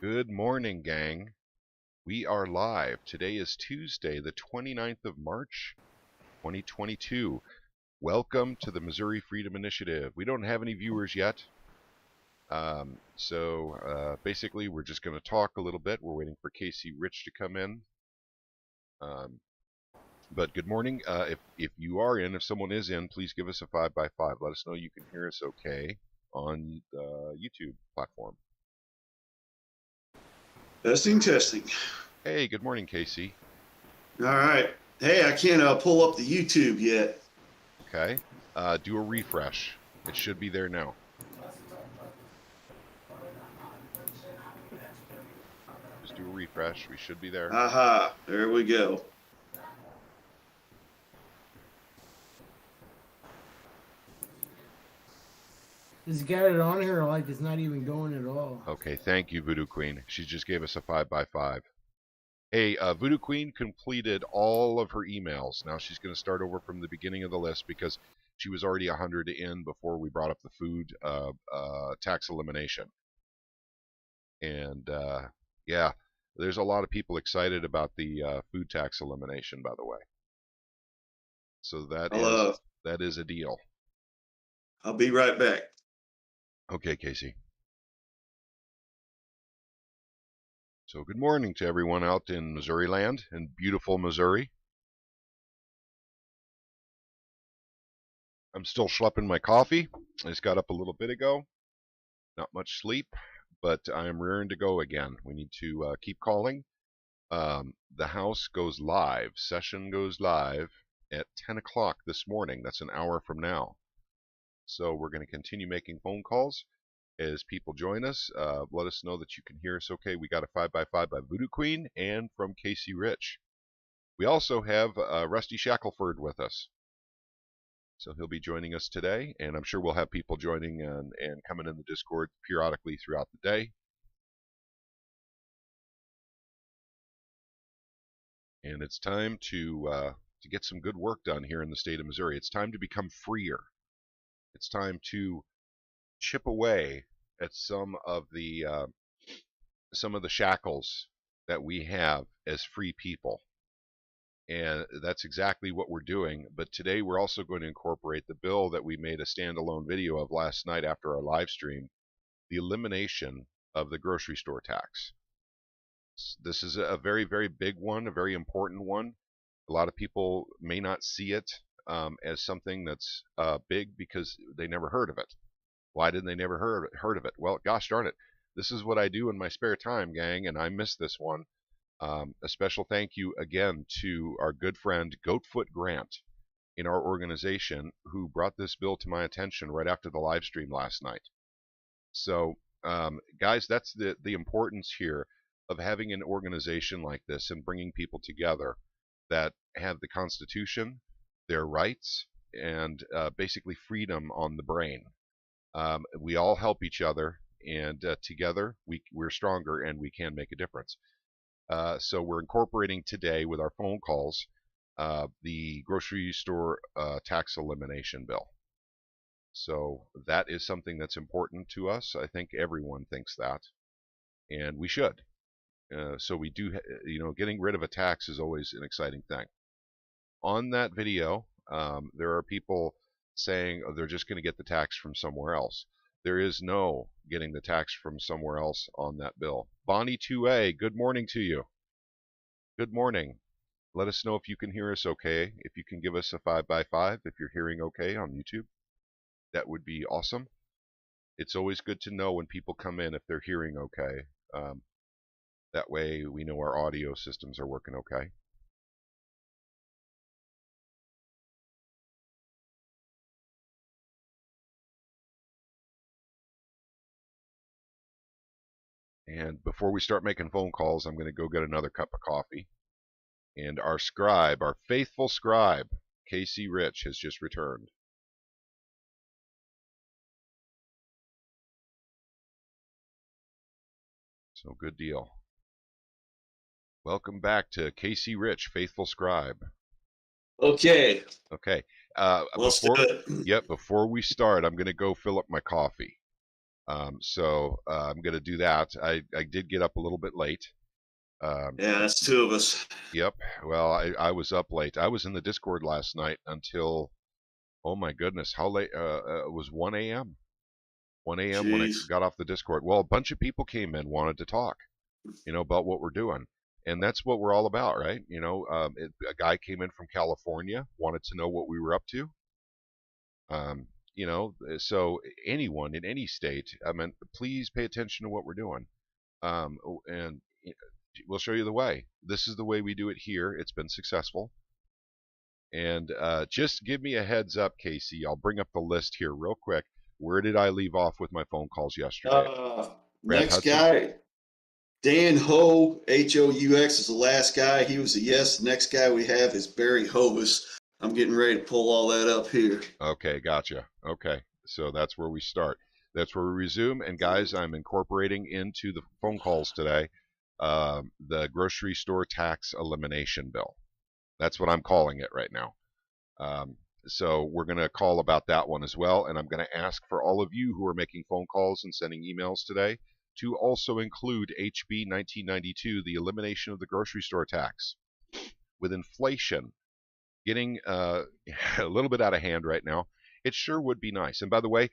Good morning, gang. We are live. Today is Tuesday, the 29th of March, 2022. Welcome to the Missouri Freedom Initiative. We don't have any viewers yet. Basically, we're just going to talk a little bit. We're waiting for Casey Rich to come in. But good morning. If you are in, if someone is in, please give us a 5x5. Let us know you can hear us okay on the YouTube platform. Testing. Hey, good morning, Casey. All right. Hey, I can't pull up the YouTube yet. Okay. Do a refresh. It should be there now. Just do a refresh. We should be there. Aha. There we go. It's got it on here like it's not even going at all. Okay, thank you, Voodoo Queen. She just gave us a 5x5. Hey, Voodoo Queen completed all of her emails. Now she's going to start over from the beginning of the list because she was already 100 in before we brought up the food tax elimination. And yeah, there's a lot of people excited about the food tax elimination, by the way. So that is a deal. I'll be right back. Okay, Casey. So good morning to everyone out in Missouri land, in beautiful Missouri. I'm still schlepping my coffee. I just got up a little bit ago. Not much sleep, but I am rearing to go again. We need to keep calling. The house goes live. Session goes live at 10 o'clock this morning. That's an hour from now. So we're going to continue making phone calls as people join us. Let us know that you can hear us okay. We got a 5x5 by Voodoo Queen and from Casey Rich. We also have Rusty Shackelford with us. So he'll be joining us today, and I'm sure we'll have people joining and coming in the Discord periodically throughout the day. And it's time to get some good work done here in the state of Missouri. It's time to become freer. It's time to chip away at some of the shackles that we have as free people, and that's exactly what we're doing. But today we're also going to incorporate the bill that we made a standalone video of last night after our live stream, the elimination of the grocery store tax. This is a very, very big one, a very important one. A lot of people may not see it as something that's big because they never heard of it. Why didn't they never heard of it? Well, gosh darn it. This is what I do in my spare time, gang, and I missed this one. A special thank you again to our good friend Goatfoot Grant in our organization who brought this bill to my attention right after the live stream last night. So, guys, that's the importance here of having an organization like this and bringing people together that have the Constitution, their rights, and basically freedom on the brain. We all help each other, and together we're stronger and we can make a difference. So we're incorporating today with our phone calls the grocery store tax elimination bill. So that is something that's important to us. I think everyone thinks that, and we should. So we do, getting rid of a tax is always an exciting thing. On that video, there are people saying they're just going to get the tax from somewhere else. There is no getting the tax from somewhere else on that bill. Bonnie 2A, good morning to you. Good morning. Let us know if you can hear us okay. If you can give us a 5x5 if you're hearing okay on YouTube. That would be awesome. It's always good to know when people come in if they're hearing okay. That way we know our audio systems are working okay. And before we start making phone calls, I'm going to go get another cup of coffee. And our scribe, our faithful scribe, Casey Rich, has just returned. So good deal. Welcome back to Casey Rich, faithful scribe. Okay. Okay. Let's do it. Before we start, I'm going to go fill up my coffee. So I'm going to do that. I did get up a little bit late. Yeah, that's two of us. Yep. Well, I was up late. I was in the Discord last night until, oh my goodness, how late? It was 1 a.m. 1 a.m. when I Jeez. got off the Discord. Well, a bunch of people came in, wanted to talk, about what we're doing. And that's what we're all about, right? A guy came in from California, wanted to know what we were up to. So anyone in any state, I mean, please pay attention to what we're doing. And we'll show you the way. This is the way we do it here. It's been successful. And just give me a heads up, Casey. I'll bring up the list here real quick. Where did I leave off with my phone calls yesterday? Brad Next Hudson? guy, Dan Ho, H-O-U-X is the last guy. He was a yes. The next guy we have is Barry Hovis. I'm getting ready to pull all that up here. Okay, gotcha. Okay, so that's where we start. That's where we resume. And guys, I'm incorporating into the phone calls today the grocery store tax elimination bill. That's what I'm calling it right now. So we're going to call about that one as well. And I'm going to ask for all of you who are making phone calls and sending emails today to also include HB 1992, the elimination of the grocery store tax. With inflation getting a little bit out of hand right now, it sure would be nice. And by the way,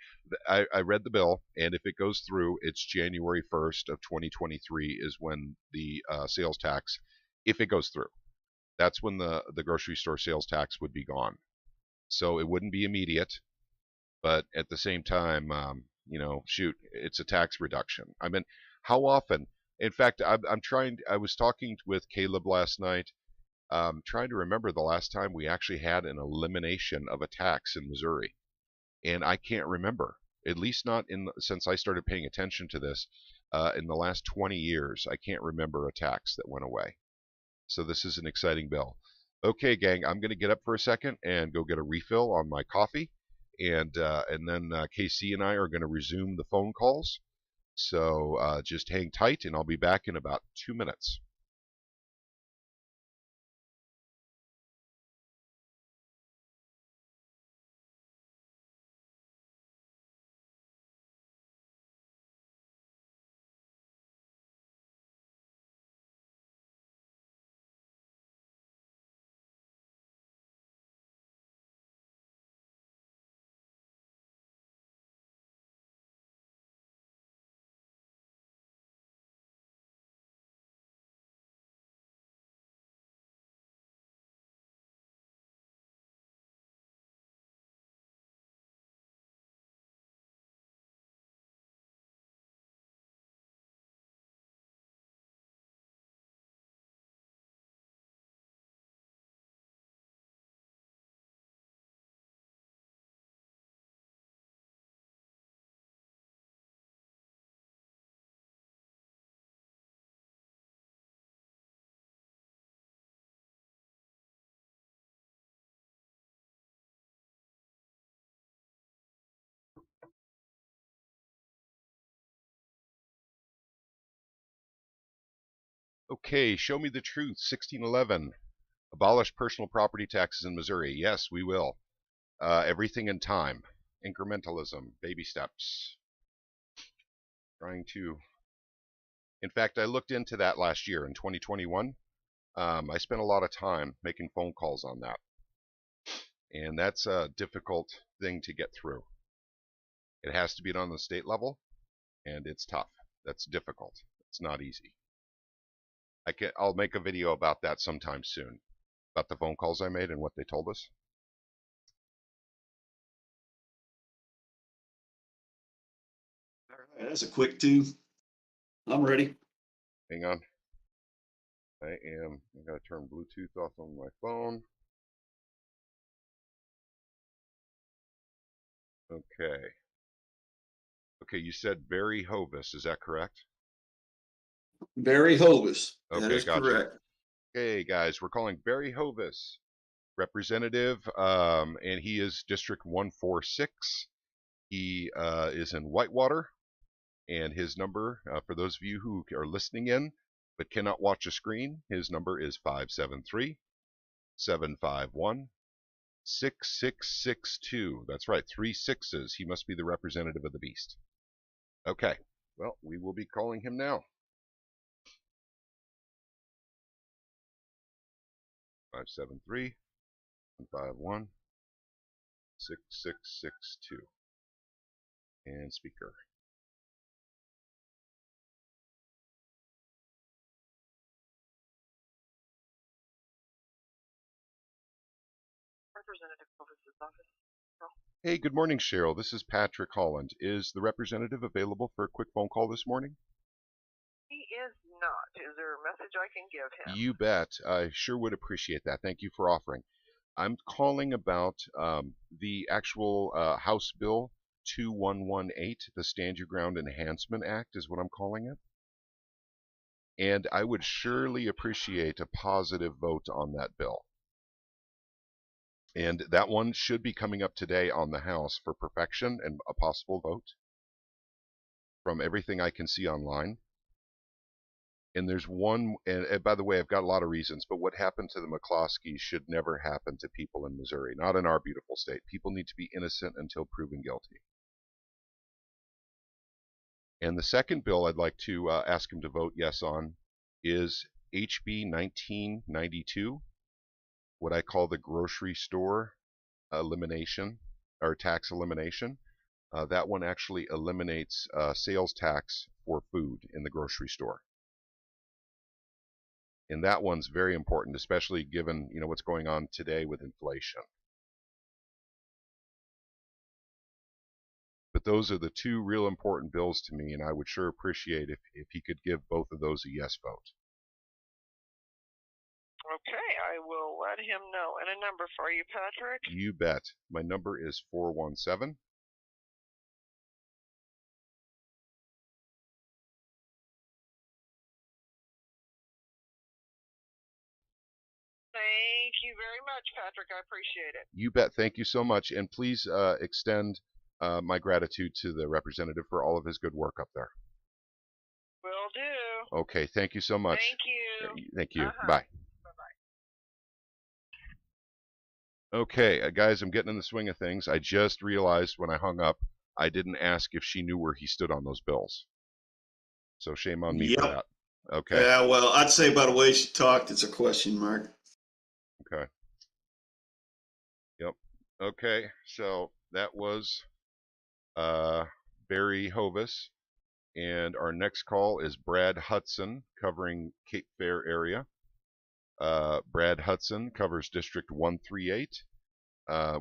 I read the bill, and if it goes through, it's January 1st of 2023 is when the sales tax, if it goes through, that's when the grocery store sales tax would be gone. So it wouldn't be immediate, but at the same time, shoot, it's a tax reduction. I mean, how often? In fact, I'm trying. I was talking with Caleb last night, trying to remember the last time we actually had an elimination of a tax in Missouri, and I can't remember. At least not since I started paying attention to this. In the last 20 years, I can't remember a tax that went away. So this is an exciting bill. Okay, gang, I'm going to get up for a second and go get a refill on my coffee, and then KC and I are going to resume the phone calls. So just hang tight, and I'll be back in about 2 minutes. Okay, show me the truth. 1611. Abolish personal property taxes in Missouri. Yes, we will. Everything in time. Incrementalism. Baby steps. Trying to. In fact, I looked into that last year in 2021. I spent a lot of time making phone calls on that. And that's a difficult thing to get through. It has to be done on the state level, and it's tough. That's difficult. It's not easy. I'll make a video about that sometime soon, about the phone calls I made and what they told us. All right, that's a quick two. I'm ready. Hang on. I gotta turn Bluetooth off on my phone. Okay. Okay, you said Barry Hovis, is that correct? Barry Hovis. That Okay, is gotcha. correct. Okay, guys, we're calling Barry Hovis, representative, and he is District 146. He is in Whitewater, and his number, for those of you who are listening in but cannot watch a screen, his number is 573-751 6662. That's right, 3 6s. He must be the representative of the beast. Okay. Well, we will be calling him now. 573-151-6662. And speaker. Representative Office's office. Hey, good morning, Cheryl. This is Patrick Holland. Is the representative available for a quick phone call this morning? He is not. Is there a message I can give him? You bet. I sure would appreciate that. Thank you for offering. I'm calling about the actual House Bill 2118, the Stand Your Ground Enhancement Act is what I'm calling it. And I would surely appreciate a positive vote on that bill. And that one should be coming up today on the House for perfection and a possible vote from everything I can see online. And there's one, and by the way, I've got a lot of reasons, but what happened to the McCloskeys should never happen to people in Missouri, not in our beautiful state. People need to be innocent until proven guilty. And the second bill I'd like to ask him to vote yes on is HB 1992, what I call the grocery store elimination, or tax elimination. That one actually eliminates sales tax for food in the grocery store. And that one's very important, especially given what's going on today with inflation. But those are the two real important bills to me, and I would sure appreciate if he could give both of those a yes vote. Okay, I will let him know. And a number for you, Patrick? You bet. My number is 417. Thank you very much, Patrick. I appreciate it. You bet. Thank you so much. And please extend my gratitude to the representative for all of his good work up there. Will do. Okay. Thank you so much. Thank you. Thank you. Bye. Bye-bye. Okay, guys, I'm getting in the swing of things. I just realized when I hung up, I didn't ask if she knew where he stood on those bills. So shame on me for that. Okay. Yeah, well, I'd say by the way she talked, it's a question mark. Okay. Yep. Okay, so that was Barry Hovis. And our next call is Brad Hudson, covering Cape Fear area. Brad Hudson covers District 138.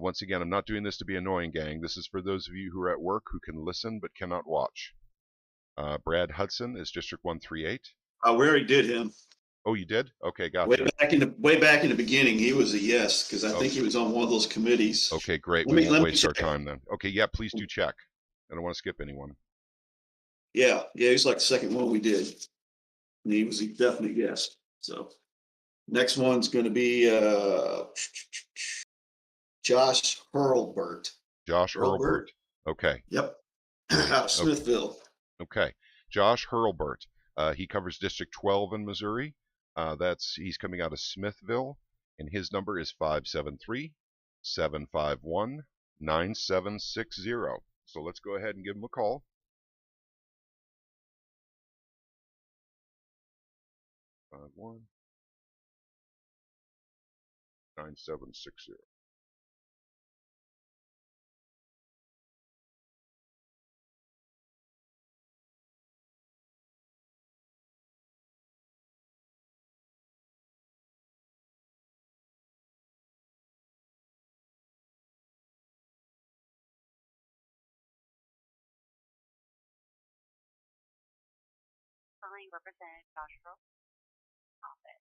Once again, I'm not doing this to be annoying, gang. This is for those of you who are at work who can listen but cannot watch. Brad Hudson is District 138. We already did him. Oh, you did? Okay, gotcha. Way back in the beginning, he was a yes because I think he was on one of those committees. Okay, great. We won't waste our time then. Okay, yeah, please do check. I don't want to skip anyone. Yeah, he's like the second one we did. And he was definitely yes. So next one's going to be Josh Hurlbert. Josh Hurlbert. Okay. Yep. Out of Smithville. Okay. Josh Hurlbert. He covers District 12 in Missouri. He's coming out of Smithville, and his number is 573-751-9760. So let's go ahead and give him a call. 551-9760. Representative Joshua office.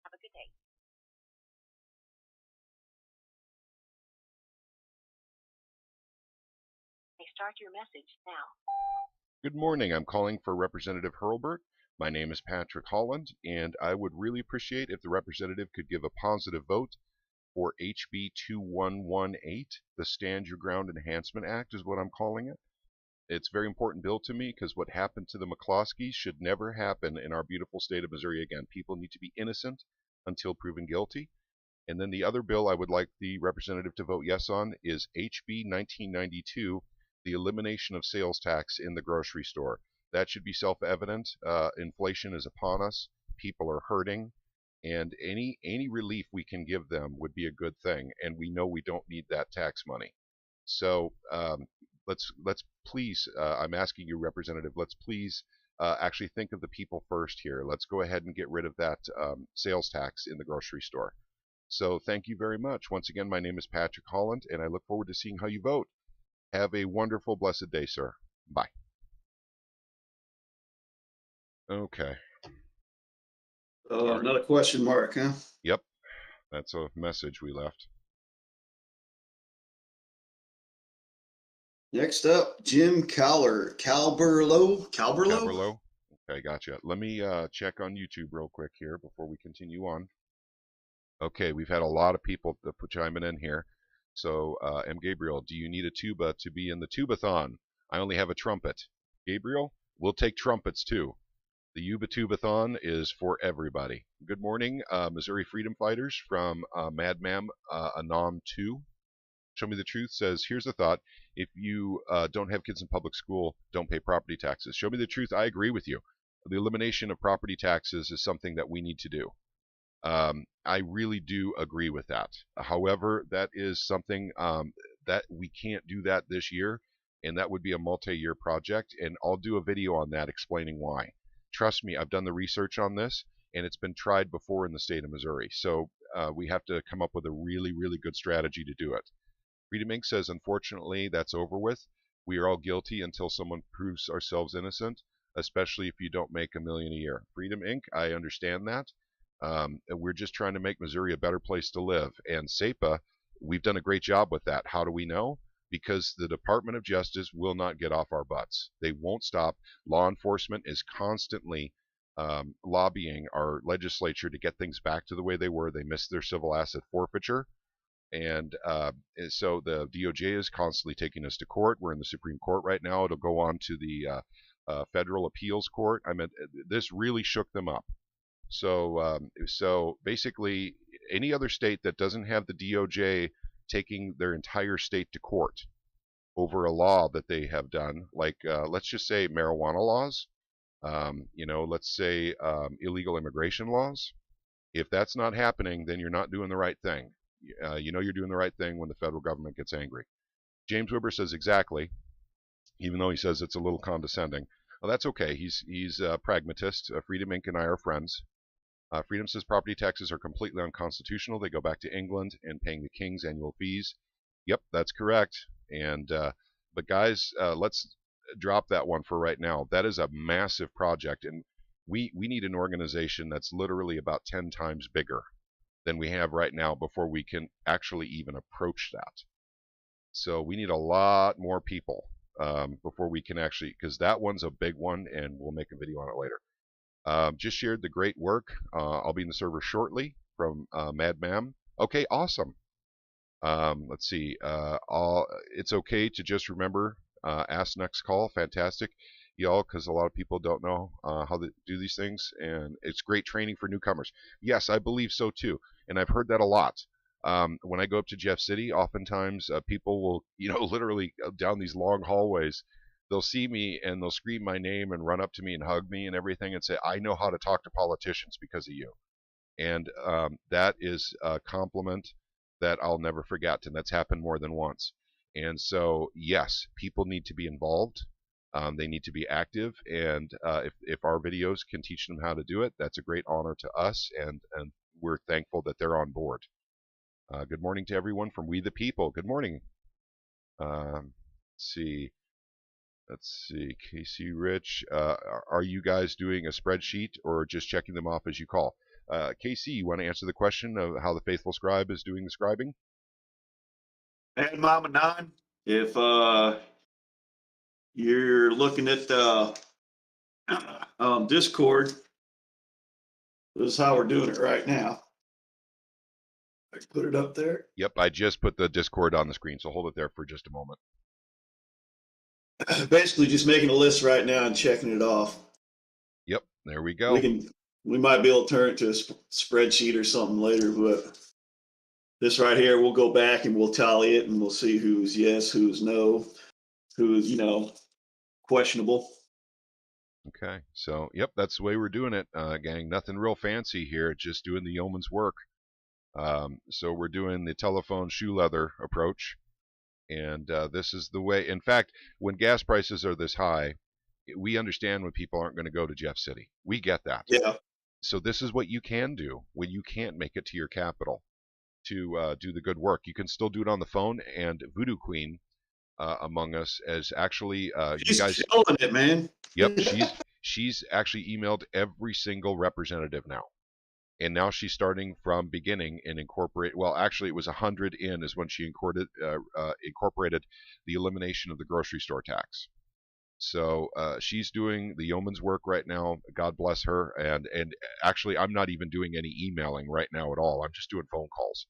Have a good day. May start your message now. Good morning. I'm calling for Representative Hurlbert. My name is Patrick Holland, and I would really appreciate if the representative could give a positive vote for HB 2118, the Stand Your Ground Enhancement Act is what I'm calling it. It's a very important bill to me because what happened to the McCloskeys should never happen in our beautiful state of Missouri again. People need to be innocent until proven guilty. And then the other bill I would like the representative to vote yes on is HB 1992, the elimination of sales tax in the grocery store. That should be self-evident. Inflation is upon us. People are hurting, and any relief we can give them would be a good thing. And we know we don't need that tax money. So let's please. I'm asking you, Representative. Let's please actually think of the people first here. Let's go ahead and get rid of that sales tax in the grocery store. So thank you very much. Once again, my name is Patrick Holland, and I look forward to seeing how you vote. Have a wonderful, blessed day, sir. Bye. Okay. Another question mark, huh? Yep. That's a message we left. Next up, Jim Calberlo. Calberlo? Okay, gotcha. Let me check on YouTube real quick here before we continue on. Okay, we've had a lot of people chiming in here. So, M. Gabriel, do you need a tuba to be in the tubathon? I only have a trumpet. Gabriel, we'll take trumpets too. The Yuba Tubathon is for everybody. Good morning, Missouri Freedom Fighters from Madman Anom 2. Show Me the Truth says, here's a thought. If you don't have kids in public school, don't pay property taxes. Show Me the Truth, I agree with you. The elimination of property taxes is something that we need to do. I really do agree with that. However, that is something that we can't do that this year, and that would be a multi-year project, and I'll do a video on that explaining why. Trust me, I've done the research on this, and it's been tried before in the state of Missouri, so we have to come up with a really, really good strategy to do it. Freedom Inc. says, unfortunately, that's over with. We are all guilty until someone proves ourselves innocent, especially if you don't make $1 million a year. Freedom Inc., I understand that. We're just trying to make Missouri a better place to live. And SEPA, we've done a great job with that. How do we know? Because the Department of Justice will not get off our butts. They won't stop. Law enforcement is constantly lobbying our legislature to get things back to the way they were. They missed their civil asset forfeiture. And so the DOJ is constantly taking us to court. We're in the Supreme Court right now. It'll go on to the Federal Appeals Court. I mean, this really shook them up. So basically, any other state that doesn't have the DOJ taking their entire state to court over a law that they have done, like let's just say marijuana laws, let's say illegal immigration laws. If that's not happening, then you're not doing the right thing. You're doing the right thing when the federal government gets angry. James Weber says exactly, even though he says it's a little condescending. Well, that's okay. He's a pragmatist. Freedom Inc. and I are friends. Freedom says property taxes are completely unconstitutional. They go back to England and paying the king's annual fees. Yep, that's correct. And but guys, let's drop that one for right now. That is a massive project, and we need an organization that's literally about 10 times bigger than we have right now before we can actually even approach that. So we need a lot more people before we can actually, because that one's a big one, and we'll make a video on it later. Just shared the great work. I'll be in the server shortly from Madman. Okay, awesome. Let's see. It's okay to just remember, ask next call. Fantastic, y'all, because a lot of people don't know how to do these things, and it's great training for newcomers. Yes, I believe so too, and I've heard that a lot. When I go up to Jeff City, oftentimes people will, literally down these long hallways, they'll see me and they'll scream my name and run up to me and hug me and everything and say, I know how to talk to politicians because of you. And that is a compliment that I'll never forget, and that's happened more than once. And so, yes, people need to be involved. They need to be active, and if our videos can teach them how to do it, that's a great honor to us, and we're thankful that they're on board. Good morning to everyone from We the People. Good morning. Let's see, Casey Rich, are you guys doing a spreadsheet or just checking them off as you call? Casey, you want to answer the question of how the faithful scribe is doing the scribing? And Mama 9, if you're looking at the Discord, this is how we're doing it right now. I put it up there. Yep, I just put the Discord on the screen, so hold it there for just a moment. Basically, just making a list right now and checking it off. Yep, there we go. We might be able to turn it to a spreadsheet or something later, but this right here, we'll go back and we'll tally it, and we'll see who's yes, who's no, who's questionable. Okay, so yep, that's the way we're doing it, gang. Nothing real fancy here, just doing the yeoman's work. So we're doing the telephone shoe leather approach, and this is the way. In fact, when gas prices are this high, we understand when people aren't going to go to Jeff City. We get that. Yeah. So this is what you can do when you can't make it to your capital to do the good work. You can still do it on the phone, and Voodoo Queen among us as actually She's you guys. killing it, man. Yep, she's actually emailed every single representative now. And now she's starting from beginning and incorporate. Well, actually, it was 100 in is when she incorporated the elimination of the grocery store tax. So she's doing the yeoman's work right now. God bless her. And actually, I'm not even doing any emailing right now at all. I'm just doing phone calls.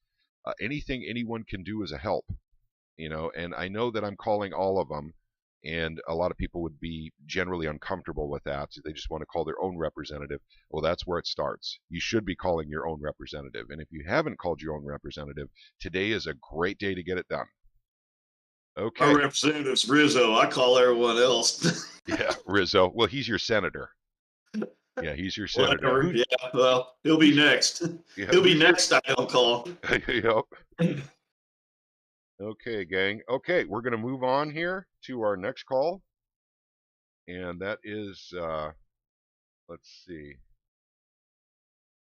Anything anyone can do is a help, And I know that I'm calling all of them. And a lot of people would be generally uncomfortable with that. They just want to call their own representative. Well, that's where it starts. You should be calling your own representative. And if you haven't called your own representative, today is a great day to get it done. Okay. Our representative's Rizzo. I call everyone else. Yeah, Rizzo. Well, he's your senator. Yeah, he's your senator. Whatever. Yeah, well, he'll be next. Yeah, He'll be next. I don't call. Yep. Okay, gang. Okay, we're going to move on here to our next call. And that is, let's see.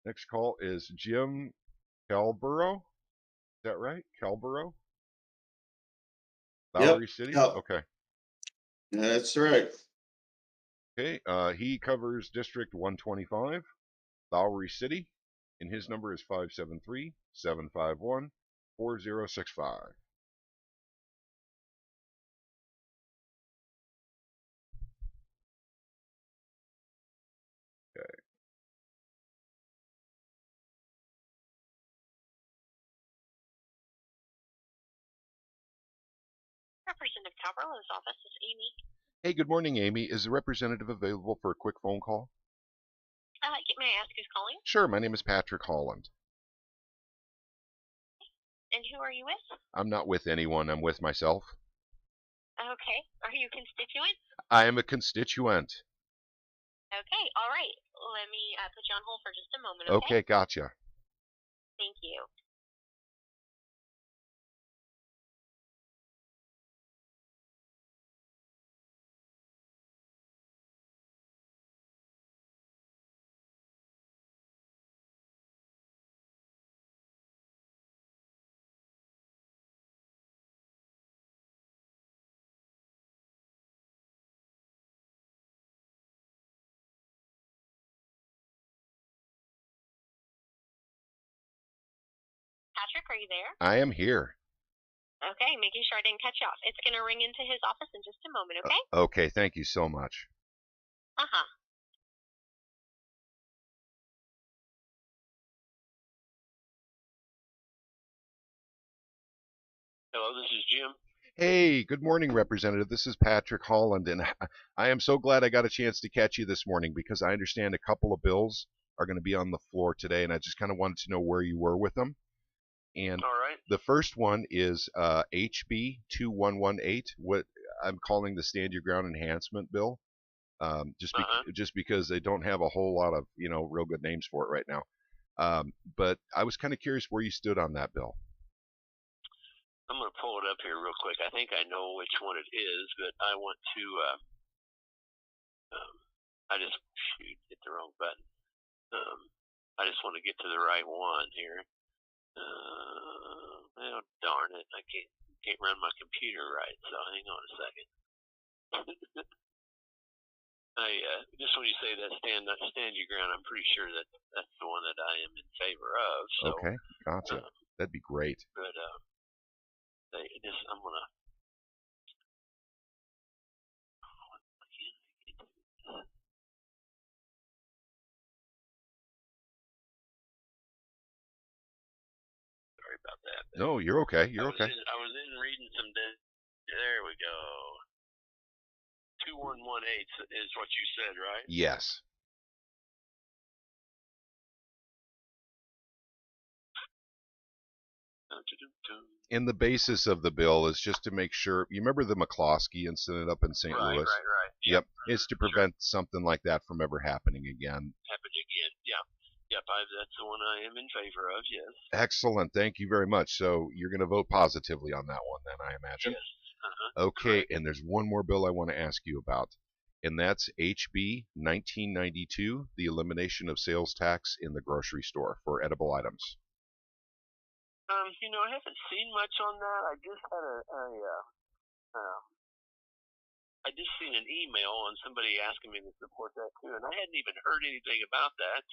Next call is Jim Calborough. Is that right? Calborough? Bowery City? Yep. Okay. That's right. Okay, he covers District 125, Bowery City, and his number is 573-751-4065. Okay. Representative Calverlow's office is Amy. Hey, good morning, Amy. Is the representative available for a quick phone call? May I ask who's calling? Sure, my name is Patrick Holland. And who are you with? I'm not with anyone, I'm with myself. Okay. Are you a constituent? I am a constituent. Okay, all right. Let me put you on hold for just a moment, Okay, gotcha. Thank you. Patrick, are you there? I am here. Okay, making sure I didn't cut you off. It's going to ring into his office in just a moment, okay? Okay, thank you so much. Uh-huh. Hello, this is Jim. Hey, good morning, Representative. This is Patrick Holland, and I am so glad I got a chance to catch you this morning because I understand a couple of bills are going to be on the floor today, and I just kind of wanted to know where you were with them. And All right. the first one is HB 2118, what I'm calling the Stand Your Ground Enhancement Bill, just because they don't have a whole lot of real good names for it right now. But I was kind of curious where you stood on that bill. I'm going to pull it up here real quick. I think I know which one it is, but I want to, I just, hit the wrong button. I just want to get to the right one here. Well, darn it. I can't run my computer right, so hang on a second. Just when you say that stand your ground, I'm pretty sure that's the one that I am in favor of. So, okay, gotcha. That'd be great. But, I'm gonna. Sorry about that. No, you're okay. You're okay. I was in reading some. There we go. 2118 is what you said, right? Yes. And the basis of the bill is just to make sure. You remember the McCloskey incident up in St. Louis? Right. Yep. It's to prevent something like that from ever happening again. Yeah. Yep, that's the one I am in favor of, yes. Excellent. Thank you very much. So you're going to vote positively on that one then, I imagine? Yes. Okay, correct. and there's one more bill I want to ask you about, and that's HB 1992, the elimination of sales tax in the grocery store for edible items. I haven't seen much on that. I just had I just seen an email on somebody asking me to support that too, and I hadn't even heard anything about that.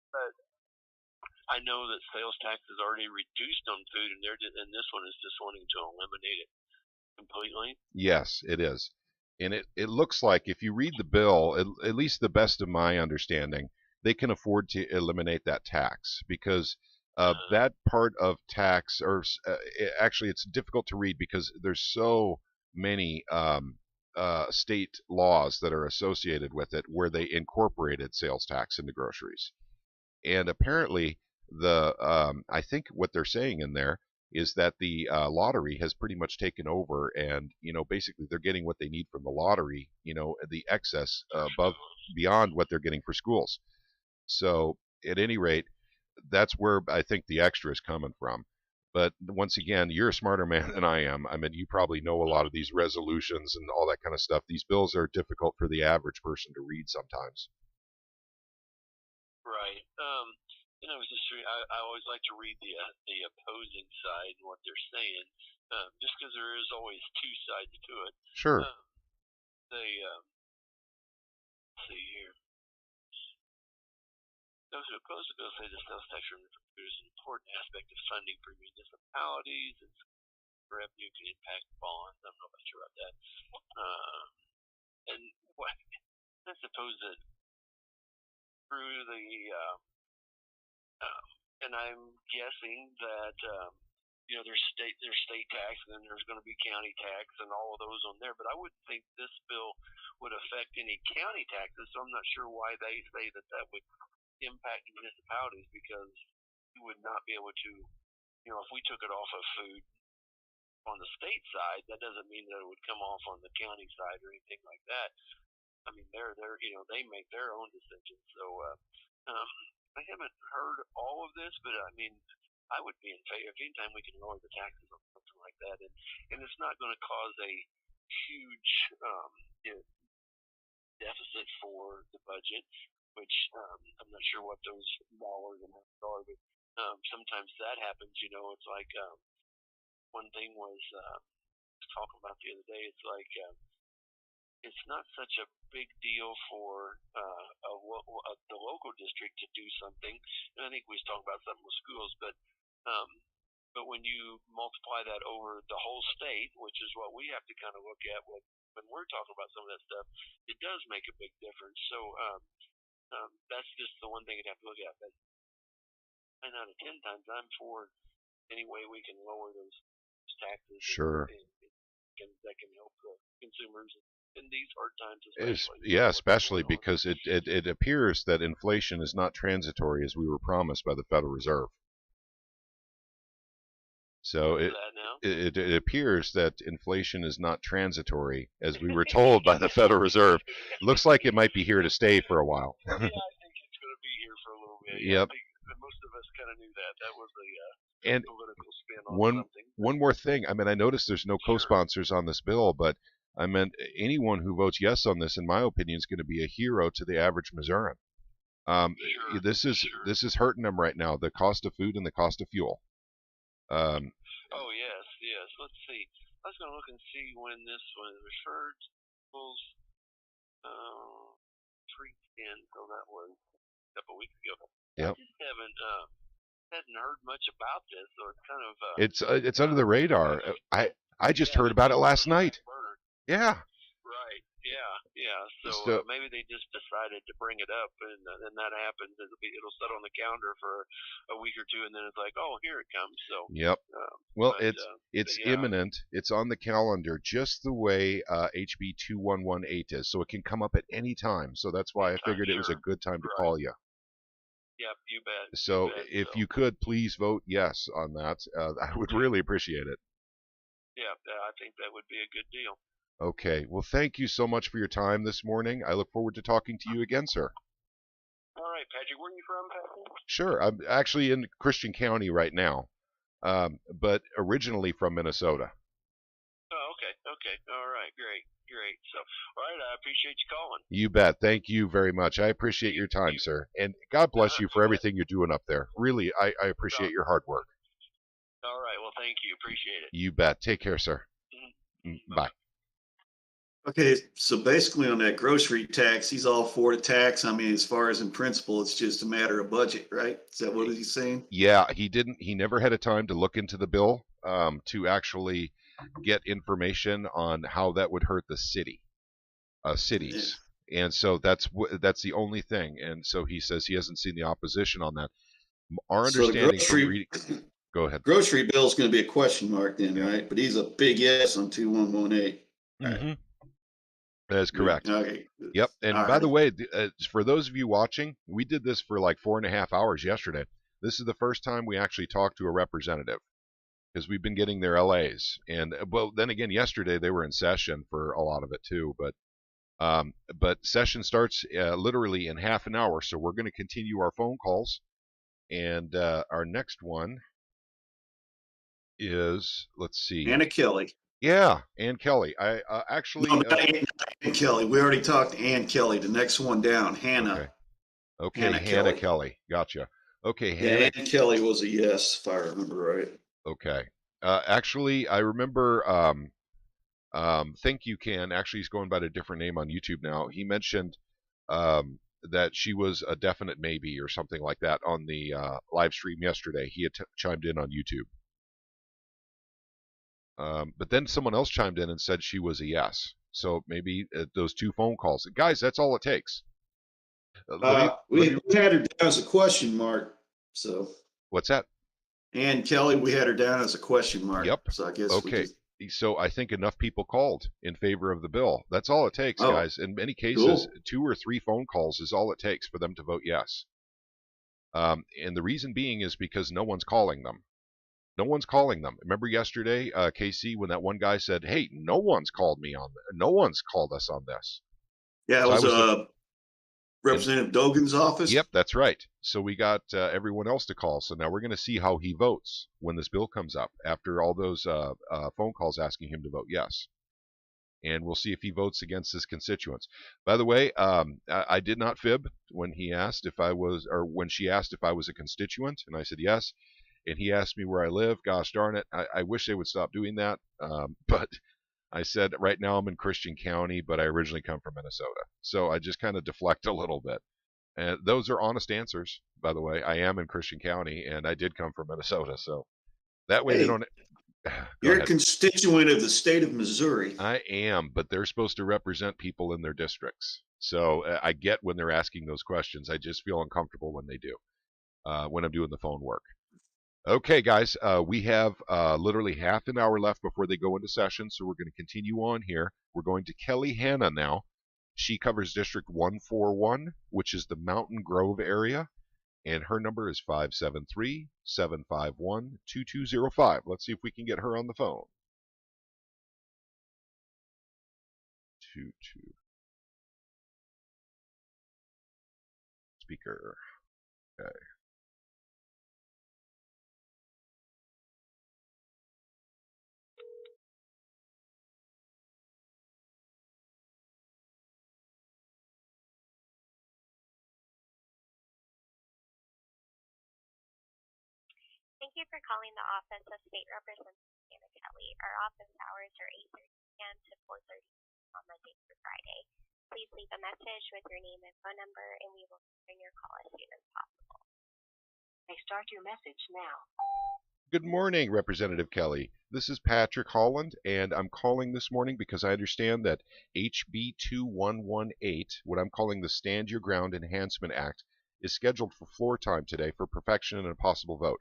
But I know that sales tax is already reduced on food, and this one is just wanting to eliminate it completely. Yes, it is. And it looks like if you read the bill, at least the best of my understanding, they can afford to eliminate that tax because that part of tax, or actually it's difficult to read because there's so many state laws that are associated with it where they incorporated sales tax into groceries. And apparently I think what they're saying in there is that the lottery has pretty much taken over, and basically they're getting what they need from the lottery, the excess beyond what they're getting for schools. So at any rate, that's where I think the extra is coming from. But once again, you're a smarter man than I am. I mean, you probably know a lot of these resolutions and all that kind of stuff. These bills are difficult for the average person to read sometimes. Right. I was just I always like to read the opposing side and what they're saying, just because there is always two sides to it. Sure. Let's see here. Those who oppose the bill say the sales tax revenue for food is an important aspect of funding for municipalities, and revenue can impact bonds. I'm not sure about that. And I suppose that through the and I'm guessing that there's state tax, and then there's going to be county tax and all of those on there. But I wouldn't think this bill would affect any county taxes, so I'm not sure why they say that would impact municipalities, because you would not be able to, if we took it off of food on the state side, that doesn't mean that it would come off on the county side or anything like that. I mean, they're they make their own decisions. So I haven't heard all of this, but I mean, I would be in favor. If anytime we can lower the taxes on something like that, and it's not going to cause a huge deficit for the budget, which I'm not sure what those dollars amounts are, but sometimes that happens. It's like one thing was talking about the other day. It's like it's not such a big deal for the local district to do something, and I think we was talking about something with schools, but when you multiply that over the whole state, which is what we have to kind of look at when we're talking about some of that stuff, it does make a big difference. So that's just the one thing you'd have to look at. But 9 out of 10 times, I'm for any way we can lower those taxes. Sure. That can help the consumers in these hard times, especially. Especially because it appears that inflation is not transitory as we were promised by the Federal Reserve. So it appears that inflation is not transitory as we were told by the Federal Reserve. Looks like it might be here to stay for a while. Yeah, I think it's going to be here for a little bit. Yep. I think most of us kind of knew that. That was and political spin on something. One more thing. I mean, I noticed there's no co-sponsors on this bill, but I meant anyone who votes yes on this, in my opinion, is going to be a hero to the average Missourian. This is hurting them right now. The cost of food and the cost of fuel. Oh yes. Let's see. I was going to look and see when this was referred to. 310. So that was a couple of weeks ago. Yep. I just hadn't heard much about this, so it's kind of it's under the radar. I just heard about it last night. Yeah. Right. Yeah. So maybe they just decided to bring it up, and then that happens. It'll sit on the calendar for a week or two, and then it's like, oh, here it comes. So. Yep. It's imminent. It's on the calendar, just the way HB 2118 is. So it can come up at any time. So that's why I figured it was a good time to call you. Yep, you bet. So you bet. if you could please vote yes on that, I would really appreciate it. Yeah, I think that would be a good deal. Okay. Well, thank you so much for your time this morning. I look forward to talking to you again, sir. All right, Patrick, where are you from, Patrick? Sure. I'm actually in Christian County right now, but originally from Minnesota. Oh, okay. All right, great. So, all right, I appreciate you calling. You bet. Thank you very much. I appreciate your time, sir. And God bless you for everything you're doing up there. Really, I appreciate your hard work. All right, well, thank you. Appreciate it. You bet. Take care, sir. Bye. Okay, so basically on that grocery tax, he's all for the tax. I mean, as far as in principle, it's just a matter of budget, right? Is that what he's saying? Yeah, he never had a time to look into the bill to actually get information on how that would hurt the cities. Yeah. And so that's the only thing. And so he says he hasn't seen the opposition on that. Our understanding from reading. Go ahead. Grocery bill is going to be a question mark then, right? But he's a big yes on 2118. Mm-hmm. That is correct. Okay. Yep. And by the way, for those of you watching, we did this for like 4.5 hours yesterday. This is the first time we actually talked to a representative because we've been getting their LAs. And well, then again, yesterday they were in session for a lot of it too. But session starts literally in half an hour. So we're going to continue our phone calls. And our next one is, let's see. Anna Kelly. Yeah, Ann Kelly. I actually. No, not Ann Kelly. We already talked to Ann Kelly. The next one down, Hannah. Okay, Hannah Kelly. Gotcha. Okay, Hannah. Yeah, Ann Kelly was a yes, if I remember right. Okay. Actually, I remember. Think You Can. Actually, he's going by a different name on YouTube now. He mentioned that she was a definite maybe or something like that on the live stream yesterday. He had chimed in on YouTube. But then someone else chimed in and said she was a yes. So maybe those 2 phone calls. Guys, that's all it takes. We had her down as a question mark. So what's that? Ann Kelly, we had her down as a question mark. Yep. So I guess okay. So I think enough people called in favor of the bill. That's all it takes, guys. In many cases, 2 or 3 phone calls is all it takes for them to vote yes. And the reason being is because no one's calling them. No one's calling them. Remember yesterday, Casey, when that one guy said, "Hey, no one's called me on this. No one's called us on this." Yeah, it was Representative Dogan's office. Yep, that's right. So we got everyone else to call. So now we're going to see how he votes when this bill comes up after all those phone calls asking him to vote yes. And we'll see if he votes against his constituents. By the way, I did not fib when he asked if I was, or when she asked if I was a constituent, and I said yes. And he asked me where I live. Gosh darn it. I wish they would stop doing that. But I said, right now I'm in Christian County, but I originally come from Minnesota. So I just kind of deflect a little bit. And those are honest answers, by the way. I am in Christian County, and I did come from Minnesota. So that way they don't. You're a constituent of the state of Missouri. I am, but they're supposed to represent people in their districts. So I get when they're asking those questions. I just feel uncomfortable when they do, when I'm doing the phone work. Okay, guys, we have literally half an hour left before they go into session, so we're going to continue on here. We're going to Kelly Hanna now. She covers District 141, which is the Mountain Grove area, and her number is 573-751-2205. Let's see if we can get her on the phone. 22. Speaker. Okay. Thank you for calling the office of State Representative Anna Kelly. Our office hours are 8:30 a.m. to 4:30 on Monday through Friday. Please leave a message with your name and phone number, and we will return your call as soon as possible. May start your message now. Good morning, Representative Kelly. This is Patrick Holland, and I'm calling this morning because I understand that HB 2118, what I'm calling the Stand Your Ground Enhancement Act, is scheduled for floor time today for perfection and a possible vote.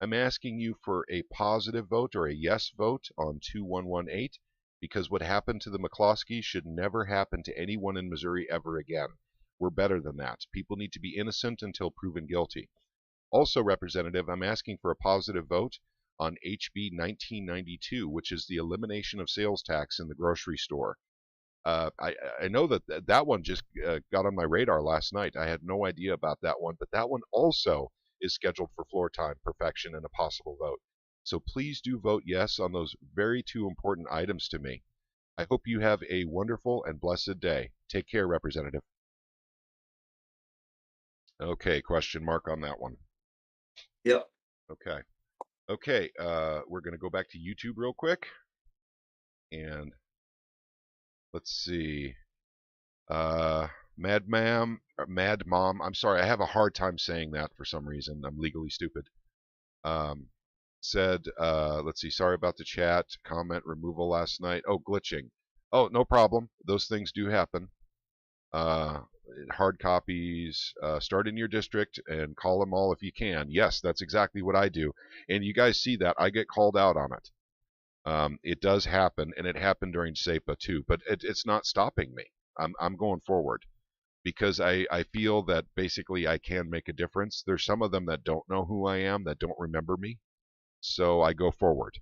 I'm asking you for a positive vote or a yes vote on 2118 because what happened to the McCloskeys should never happen to anyone in Missouri ever again. We're better than that. People need to be innocent until proven guilty. Also, Representative, I'm asking for a positive vote on HB 1992, which is the elimination of sales tax in the grocery store. I know that one just got on my radar last night. I had no idea about that one, but that one also is scheduled for floor time, perfection, and a possible vote. So please do vote yes on those very two important items to me. I hope you have a wonderful and blessed day. Take care, Representative. Okay, question mark on that one. Yep. Okay. Okay, we're going to go back to YouTube real quick. And let's see. Mad Mom, I'm sorry, I have a hard time saying that for some reason. I'm legally stupid. Said, let's see, sorry about the chat, comment removal last night. Oh, glitching. Oh, no problem. Those things do happen. Hard copies, start in your district and call them all if you can. Yes, that's exactly what I do. And you guys see that. I get called out on it. It does happen, and it happened during SEPA too, but it's not stopping me. I'm going forward because I feel that basically I can make a difference. There's some of them that don't know who I am, that don't remember me, so I go forward.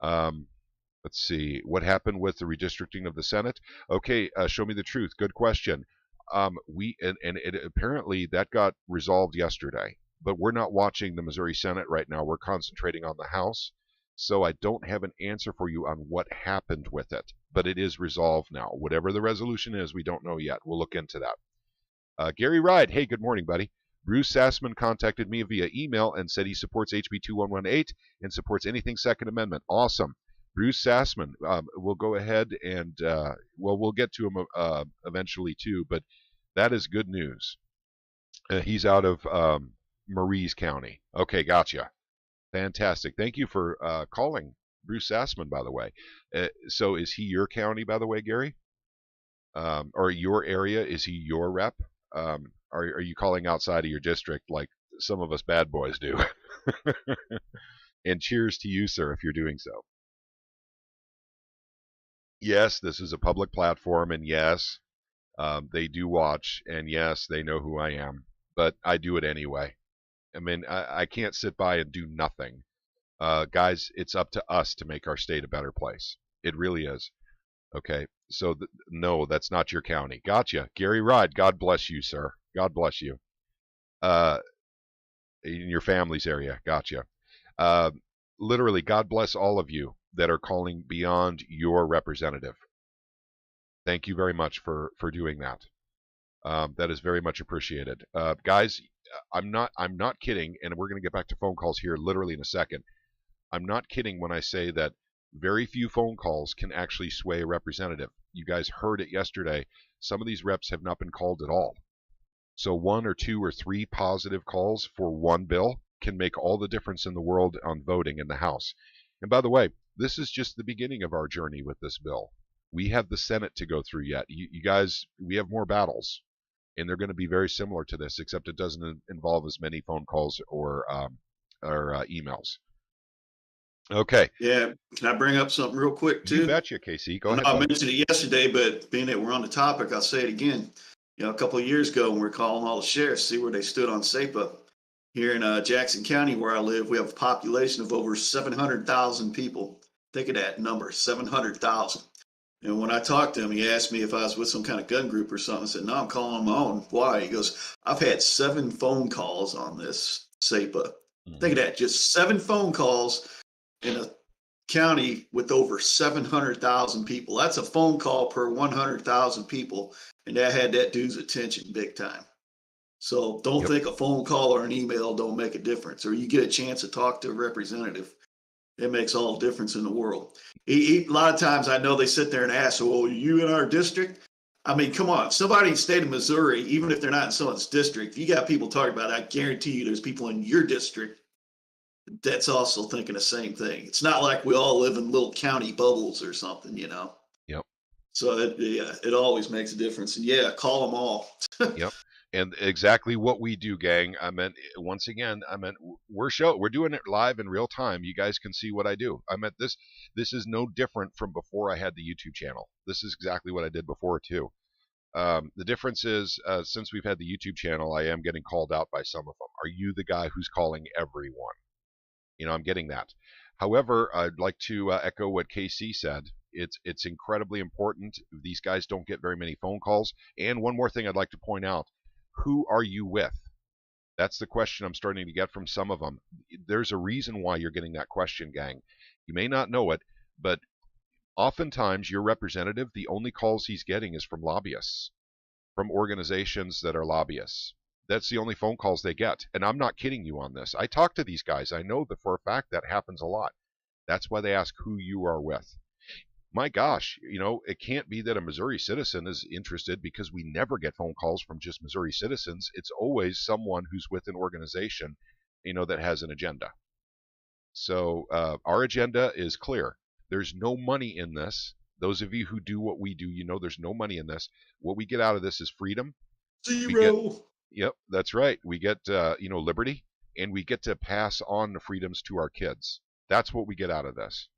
Let's see what happened with the redistricting of the Senate. Okay, show me the truth. Good question. Apparently that got resolved yesterday, but we're not watching the Missouri Senate right now. We're concentrating on the House. So I don't have an answer for you on what happened with it, but it is resolved now. Whatever the resolution is, we don't know yet. We'll look into that. Gary Ride, hey, good morning, buddy. Bruce Sassman contacted me via email and said he supports HB 2118 and supports anything Second Amendment. Awesome. Bruce Sassman, we'll go ahead and, we'll get to him eventually too, but that is good news. He's out of Maurice County. Okay, gotcha. Fantastic. Thank you for calling Bruce Sassman, by the way. So is he your county, by the way, Gary? Or your area? Is he your rep? Are you calling outside of your district like some of us bad boys do? And cheers to you, sir, if you're doing so. Yes, this is a public platform, and yes, they do watch, and yes, they know who I am, but I do it anyway. I mean, I can't sit by and do nothing. Guys, it's up to us to make our state a better place. It really is. Okay, so no, that's not your county. Gotcha. Gary Ride, God bless you, sir. God bless you. In your family's area. Gotcha. Literally, God bless all of you that are calling beyond your representative. Thank you very much for doing that. That is very much appreciated. Guys, I'm not kidding, and we're going to get back to phone calls here literally in a second. I'm not kidding when I say that very few phone calls can actually sway a representative. You guys heard it yesterday. Some of these reps have not been called at all. So 1 or 2 or 3 positive calls for one bill can make all the difference in the world on voting in the House. And by the way, this is just the beginning of our journey with this bill. We have the Senate to go through yet. You guys, we have more battles, and they're going to be very similar to this, except it doesn't involve as many phone calls or emails. Okay. Yeah. Can I bring up something real quick too? You betcha, Casey. Go ahead. I mentioned it yesterday, but being that we're on the topic, I'll say it again. You know, a couple of years ago, when we were calling all the sheriffs, see where they stood on SEPA. Here in Jackson County, where I live, we have a population of over 700,000 people. Think of that number, 700,000. And when I talked to him, he asked me if I was with some kind of gun group or something. I said, no, I'm calling on my own. Why? He goes, I've had 7 phone calls on this SEPA. Think of that, just 7 phone calls in a county with over 700,000 people. That's a phone call per 100,000 people. And that had that dude's attention big time. So don't think a phone call or an email don't make a difference, or you get a chance to talk to a representative. It makes all the difference in the world. A lot of times I know they sit there and ask, well, are you in our district? I mean, come on, somebody in the state of Missouri, even if they're not in someone's district, you got people talking about it, I guarantee you there's people in your district that's also thinking the same thing. It's not like we all live in little county bubbles or something, you know? Yep. So it always makes a difference. And yeah, call them all. Yep. And exactly what we do, gang. Once again, we're doing it live in real time. You guys can see what I do. This is no different from before I had the YouTube channel. This is exactly what I did before too. The difference is, since we've had the YouTube channel, I am getting called out by some of them. Are you the guy who's calling everyone? I'm getting that. However, I'd like to echo what KC said. It's incredibly important. These guys don't get very many phone calls. And one more thing I'd like to point out. Who are you with? That's the question I'm starting to get from some of them. There's a reason why you're getting that question, gang. You may not know it, but oftentimes your representative, the only calls he's getting is from lobbyists, from organizations that are lobbyists. That's the only phone calls they get. And I'm not kidding you on this. I talk to these guys. I know that for a fact that happens a lot. That's why they ask who you are with. My gosh, it can't be that a Missouri citizen is interested, because we never get phone calls from just Missouri citizens. It's always someone who's with an organization, that has an agenda. So our agenda is clear. There's no money in this. Those of you who do what we do, there's no money in this. What we get out of this is freedom. Zero. Yep, that's right. We get, liberty, and we get to pass on the freedoms to our kids. That's what we get out of this.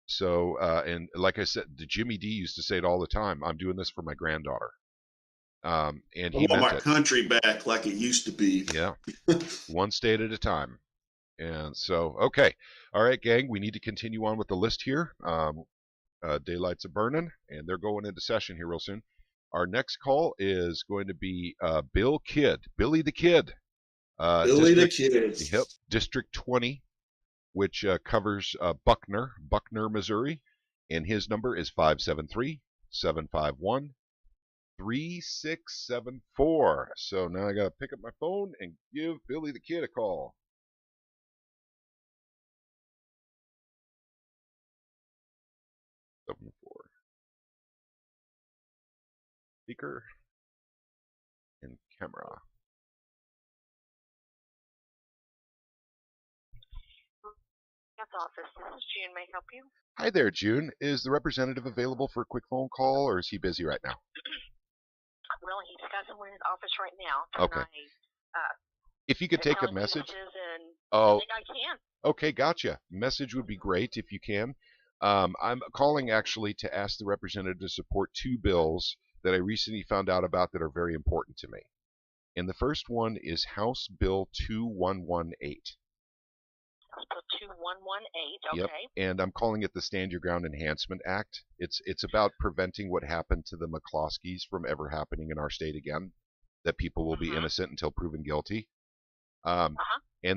So, and like I said, Jimmy D used to say it all the time. I'm doing this for my granddaughter. And he I want meant my it. country back like it used to be. Yeah, one state at a time. And so, okay, all right, gang, we need to continue on with the list here. Daylight's a burning, and they're going into session here real soon. Our next call is going to be Billy the Kid. Billy the Kid. Yep, District 20, which covers Buckner, Missouri, and his number is 573-751-3674. So now I got to pick up my phone and give Billy the Kid a call. Speaker and camera. That's office. This is June. May I help you? Hi there, June. Is the representative available for a quick phone call, or is he busy right now? Well, he's got someone in his office right now. Okay. If you could take a message. Oh. I can. Okay, gotcha. Message would be great if you can. I'm calling actually to ask the representative to support two bills that I recently found out about that are very important to me. And the first one is House Bill 2118. House Bill 2118, okay. Yep. And I'm calling it the Stand Your Ground Enhancement Act. It's about preventing what happened to the McCloskeys from ever happening in our state again, that people will be innocent until proven guilty. And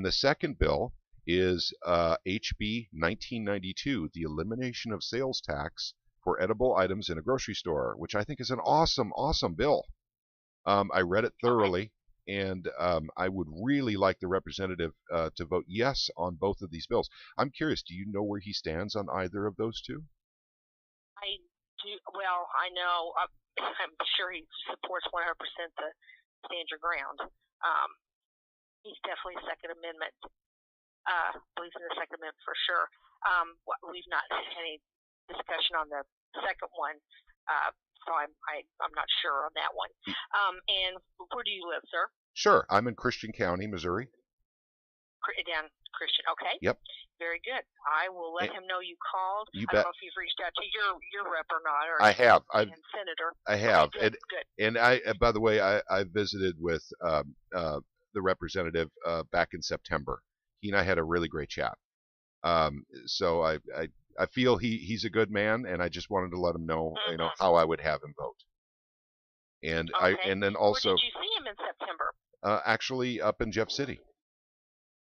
the second bill is HB 1992, the Elimination of Sales Tax for Edible Items in a Grocery Store, which I think is an awesome, awesome bill. I read it thoroughly, and I would really like the representative to vote yes on both of these bills. I'm curious, do you know where he stands on either of those two? I do. Well, I know. I'm sure he supports 100% the Stand Your Ground. He's definitely Second Amendment. Believes in the Second Amendment for sure. We've not had any discussion on the second one, so I'm not sure on that one. And where do you live, sir? Sure, I'm in Christian County, Missouri. Down Christian, okay. Yep. Very good. I will let him know you called. You I bet. don't know if you've reached out to your rep or not, or I have. senator. I have. Okay, good. And I, by the way, I visited with the representative back in September. He and I had a really great chat. So I feel he's a good man, and I just wanted to let him know, how I would have him vote. And okay. and then also. Where did you see him in September? Actually, up in Jeff City.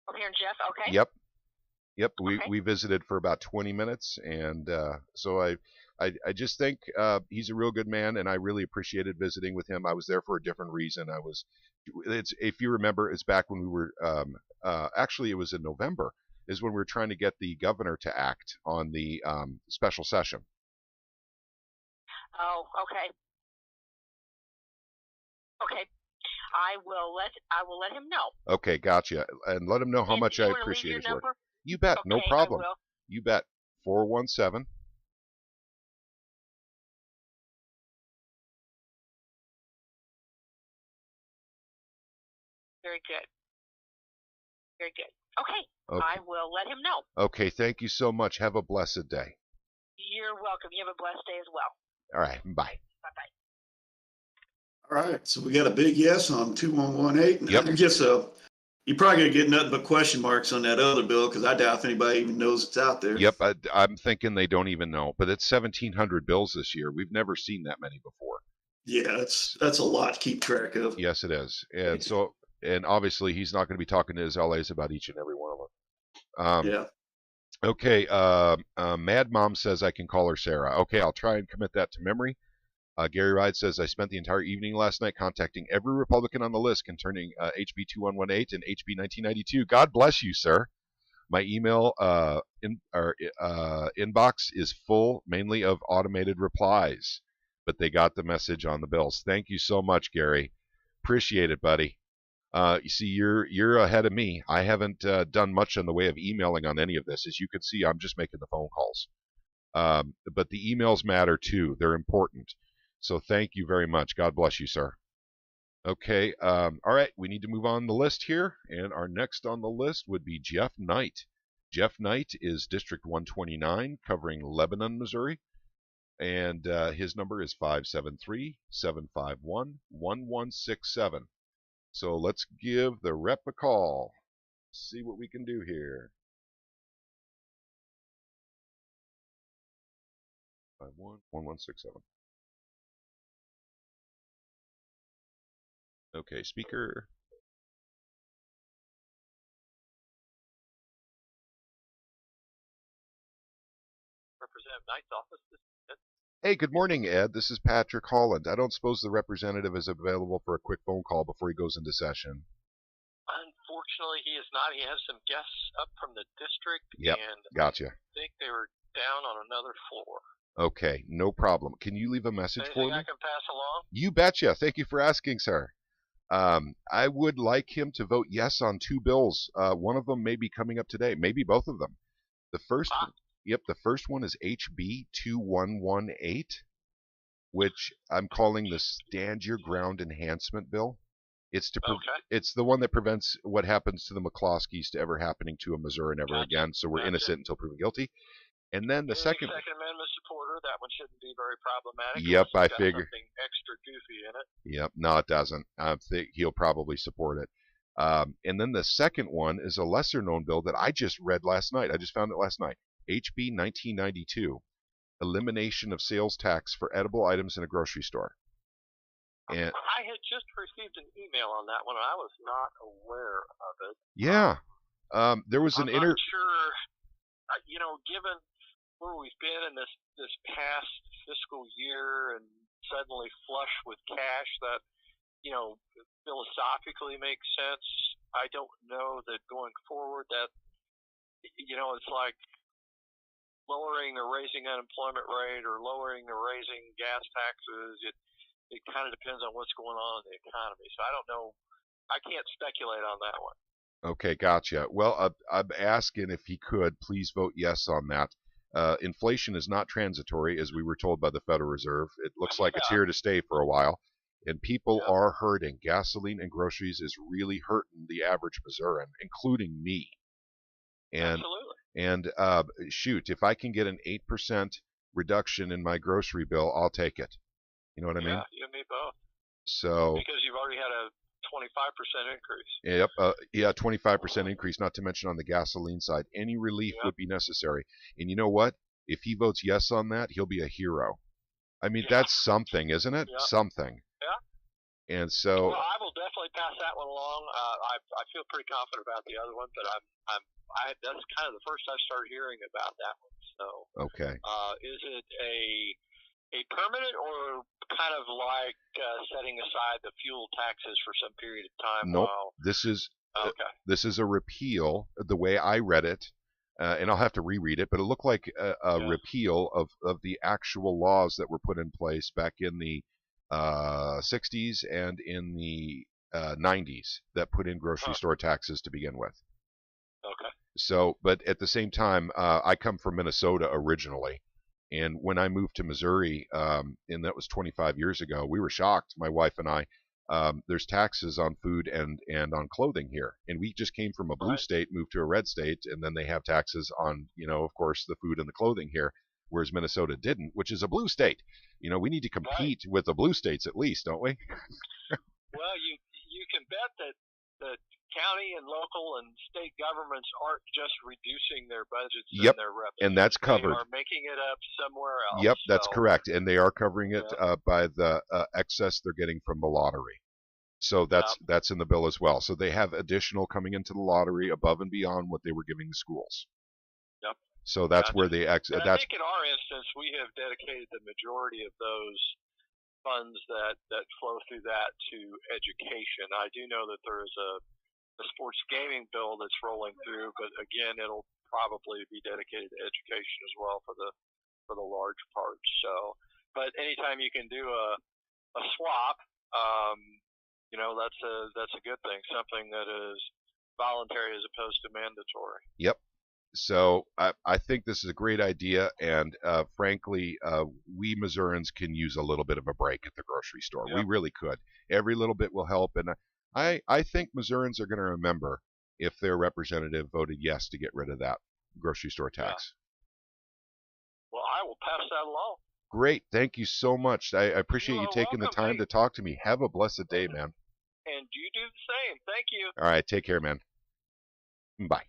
Up here in Jeff, okay. Yep. Okay. We visited for about 20 minutes, and so I just think he's a real good man, and I really appreciated visiting with him. I was there for a different reason. If you remember, it's back when we were actually it was in November, is when we were trying to get the governor to act on the special session. Oh, okay. Okay. I will let him know. Okay, gotcha. And let him know how much I appreciate his work. You bet, okay, no problem. I will. You bet. 417. Very good. Very good. Okay. I will let him know. Okay, thank you so much. Have a blessed day. You're welcome. You have a blessed day as well. All right, bye. Bye-bye. All right, so we got a big yes on 2118. Yep. I guess you're probably gonna get nothing but question marks on that other bill because I doubt if anybody even knows it's out there. Yep, I'm thinking they don't even know. But it's 1,700 bills this year. We've never seen that many before. Yeah, that's a lot to keep track of. Yes, it is. And so, and obviously, he's not going to be talking to his LAs about each and every one of them. Yeah. Okay. Mad Mom says I can call her Sarah. Okay, I'll try and commit that to memory. Gary Ride says, I spent the entire evening last night contacting every Republican on the list concerning HB 2118 and HB 1992. God bless you, sir. My email inbox is full, mainly of automated replies, but they got the message on the bills. Thank you so much, Gary. Appreciate it, buddy. You see, you're ahead of me. I haven't done much in the way of emailing on any of this. As you can see, I'm just making the phone calls. But the emails matter too. They're important. So thank you very much. God bless you, sir. Okay. All right. We need to move on the list here. And our next on the list would be Jeff Knight. Jeff Knight is District 129, covering Lebanon, Missouri. And his number is 573-751-1167. So let's give the rep a call. See what we can do here. 551-1167. Okay, speaker. Representative Knight's office. Hey, good morning, Ed. This is Patrick Holland. I don't suppose the representative is available for a quick phone call before he goes into session. Unfortunately, he is not. He has some guests up from the district, Yep, and gotcha. I think they were down on another floor. Okay, no problem. Can you leave a message for Anything me? I can pass along? You betcha. Thank you for asking, sir. I would like him to vote yes on two bills. One of them may be coming up today, maybe both of them. The first, the first one is HB 2118, which I'm calling the Stand Your Ground Enhancement Bill. It's it's the one that prevents what happens to the McCloskeys to ever happening to a Missourian ever again. So we're innocent until proven guilty. And then the second Amendment supporter, that one shouldn't be very problematic. Yep, I figure. Something extra goofy in it. Yep, no, it doesn't. I think he'll probably support it. And then the second one is a lesser-known bill that I just read last night. I just found it last night. HB 1992, Elimination of Sales Tax for Edible Items in a Grocery Store. And I had just received an email on that one, and I was not aware of it. Yeah, there was an I'm not sure. Given where we've been in this past fiscal year and suddenly flush with cash, that philosophically makes sense. I don't know that going forward that it's like lowering or raising unemployment rate or lowering or raising gas taxes. It kind of depends on what's going on in the economy. So I don't know. I can't speculate on that one. Okay, gotcha. Well, I'm asking if he could please vote yes on that. Inflation is not transitory, as we were told by the Federal Reserve. It looks like it's here to stay for a while, and people are hurting. Gasoline and groceries is really hurting the average Missourian, including me. And, absolutely. And shoot, if I can get an 8% reduction in my grocery bill, I'll take it. You know what I mean? Yeah, you and me both. So because you've already had a 25% increase. Yep. 25% increase, not to mention on the gasoline side. Any relief would be necessary. And you know what? If he votes yes on that, he'll be a hero. I mean, that's something, isn't it? Something. Yeah. And so. Well, I will definitely pass that one along. I feel pretty confident about the other one, but that's kind of the first I started hearing about that one. So. Okay. Is it a permanent or kind of like setting aside the fuel taxes for some period of time? Nope. This is a repeal, the way I read it, and I'll have to reread it, but it looked like a repeal of the actual laws that were put in place back in the 60s and in the 90s that put in grocery store taxes to begin with. Okay. So, but at the same time, I come from Minnesota originally. And when I moved to Missouri, and that was 25 years ago, we were shocked, my wife and I. There's taxes on food and on clothing here. And we just came from a blue state, moved to a red state, and then they have taxes on, of course, the food and the clothing here. whereas Minnesota didn't, which is a blue state. You know, we need to compete with the blue states at least, don't we? Well, you can bet that the county and local and state governments aren't just reducing their budgets and their revenues. And that's covered. They are making it up somewhere else. Yep, that's correct. And they are covering it by the excess they're getting from the lottery. So that's in the bill as well. So they have additional coming into the lottery above and beyond what they were giving the schools. Yep. So that's where they I think in our instance, we have dedicated the majority of those funds that flow through that to education. I do know that there is a sports gaming bill that's rolling through, but again, it'll probably be dedicated to education as well for the large part. So, but anytime you can do a swap, you know, that's a good thing. Something that is voluntary as opposed to mandatory. Yep. So I think this is a great idea, and frankly, we Missourians can use a little bit of a break at the grocery store. Yep. We really could. Every little bit will help, and I think Missourians are going to remember if their representative voted yes to get rid of that grocery store tax. Yeah. Well, I will pass that along. Great. Thank you so much. I appreciate you taking the time to talk to me. Have a blessed day, man. And you do the same. Thank you. All right. Take care, man. Bye.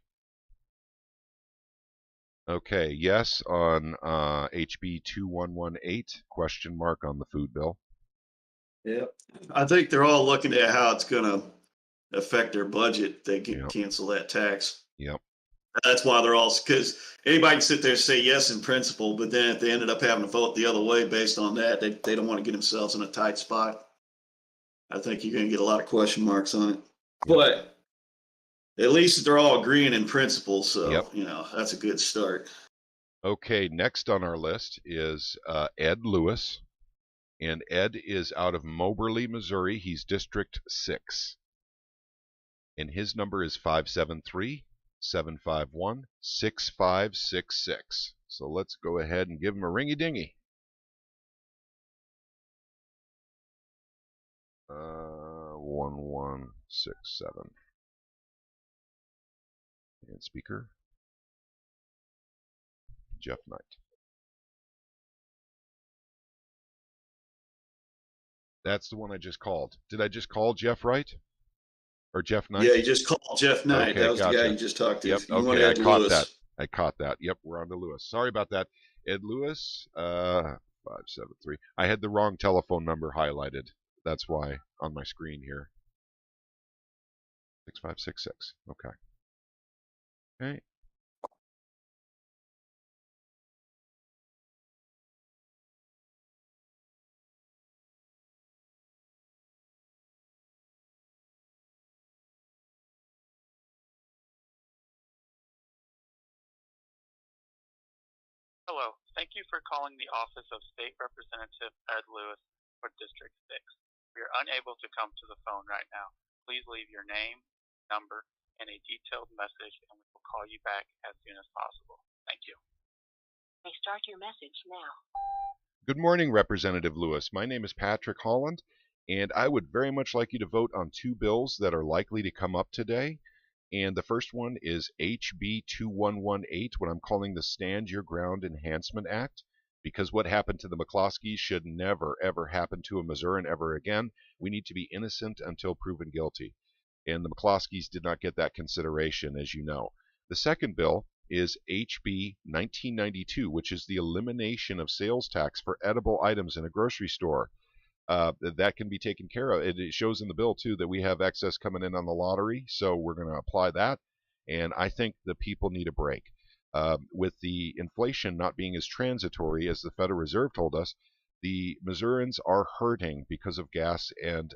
Okay, yes on HB 2118, question mark on the food bill. Yeah, I think they're all looking at how it's going to affect their budget. They can cancel that tax. Yep. That's why they're all, because anybody can sit there and say yes in principle, but then if they ended up having to vote the other way based on that, they don't want to get themselves in a tight spot. I think you're going to get a lot of question marks on it. But at least they're all agreeing in principle, so, you know, that's a good start. Okay, next on our list is Ed Lewis. And Ed is out of Moberly, Missouri. He's District 6. And his number is 573-751-6566. So let's go ahead and give him a ringy-dingy. 1167. And speaker, Jeff Knight. That's the one I just called. Did I just call Jeff right? Or Jeff Knight? Yeah, you just called Jeff Knight. Okay, that was gotcha. The guy you just talked to. Yep, okay, I caught that. I caught that. Yep, we're on to Lewis. Sorry about that. Ed Lewis, 573. I had the wrong telephone number highlighted. That's why on my screen here. 6566. Okay. Okay. Hello. Thank you for calling the office of State Representative Ed Lewis for District 6. We are unable to come to the phone right now. Please leave your name, number, and a detailed message, and we will call you back as soon as possible. Thank you. May start your message now. Good morning, Representative Lewis. My name is Patrick Holland, and I would very much like you to vote on two bills that are likely to come up today. And the first one is HB 2118, what I'm calling the Stand Your Ground Enhancement Act, because what happened to the McCloskeys should never, ever happen to a Missourian ever again. We need to be innocent until proven guilty. And the McCloskeys did not get that consideration, as you know. The second bill is HB 1992, which is the elimination of sales tax for edible items in a grocery store. That can be taken care of. It shows in the bill, too, that we have excess coming in on the lottery, so we're going to apply that. And I think the people need a break. With the inflation not being as transitory as the Federal Reserve told us, the Missourians are hurting because of gas and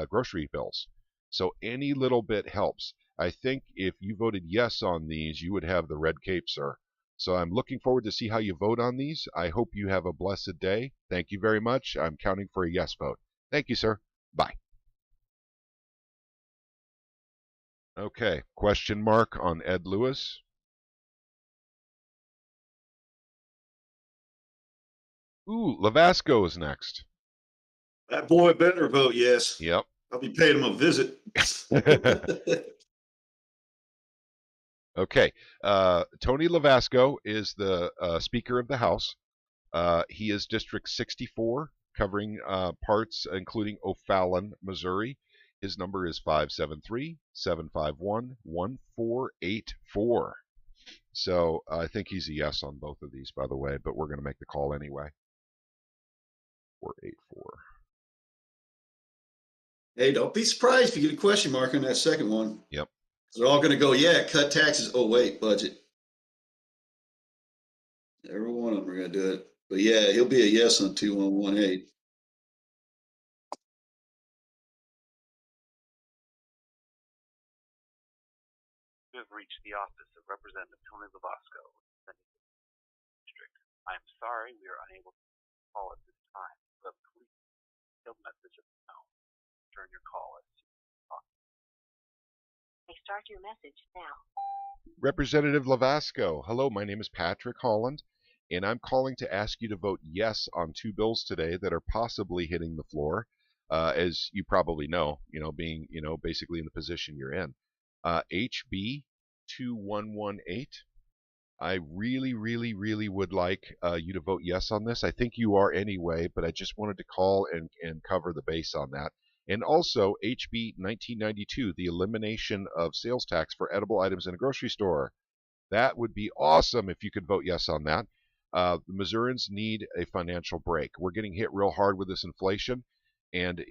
grocery bills. So any little bit helps. I think if you voted yes on these, you would have the red cape, sir. So I'm looking forward to see how you vote on these. I hope you have a blessed day. Thank you very much. I'm counting for a yes vote. Thank you, sir. Bye. Okay, question mark on Ed Lewis. Ooh, Lavasco is next. That boy better vote yes. Yep. I'll be paying him a visit. Okay. Tony Lavasco is the Speaker of the House. He is District 64, covering parts including O'Fallon, Missouri. His number is 573-751-1484. So I think he's a yes on both of these, by the way, but we're going to make the call anyway. 484. Hey, don't be surprised if you get a question mark on that second one. Yep. They're all going to go, yeah, cut taxes. Oh, wait, budget. Every one of them are going to do it. But yeah, he'll be a yes on 2118. You have reached the office of Representative Tony Lavasco, District. I am sorry we are unable to call at this time, but please leave a message at the tone. Return your call as soon as possible. May start your message now. Representative Lavasco, hello, my name is Patrick Holland, and I'm calling to ask you to vote yes on two bills today that are possibly hitting the floor, as you probably know, being, basically in the position you're in. HB 2118. I really, really, really would like you to vote yes on this. I think you are anyway, but I just wanted to call and cover the base on that. And also HB 1992, the elimination of sales tax for edible items in a grocery store. That would be awesome if you could vote yes on that. The Missourians need a financial break. We're getting hit real hard with this inflation. And,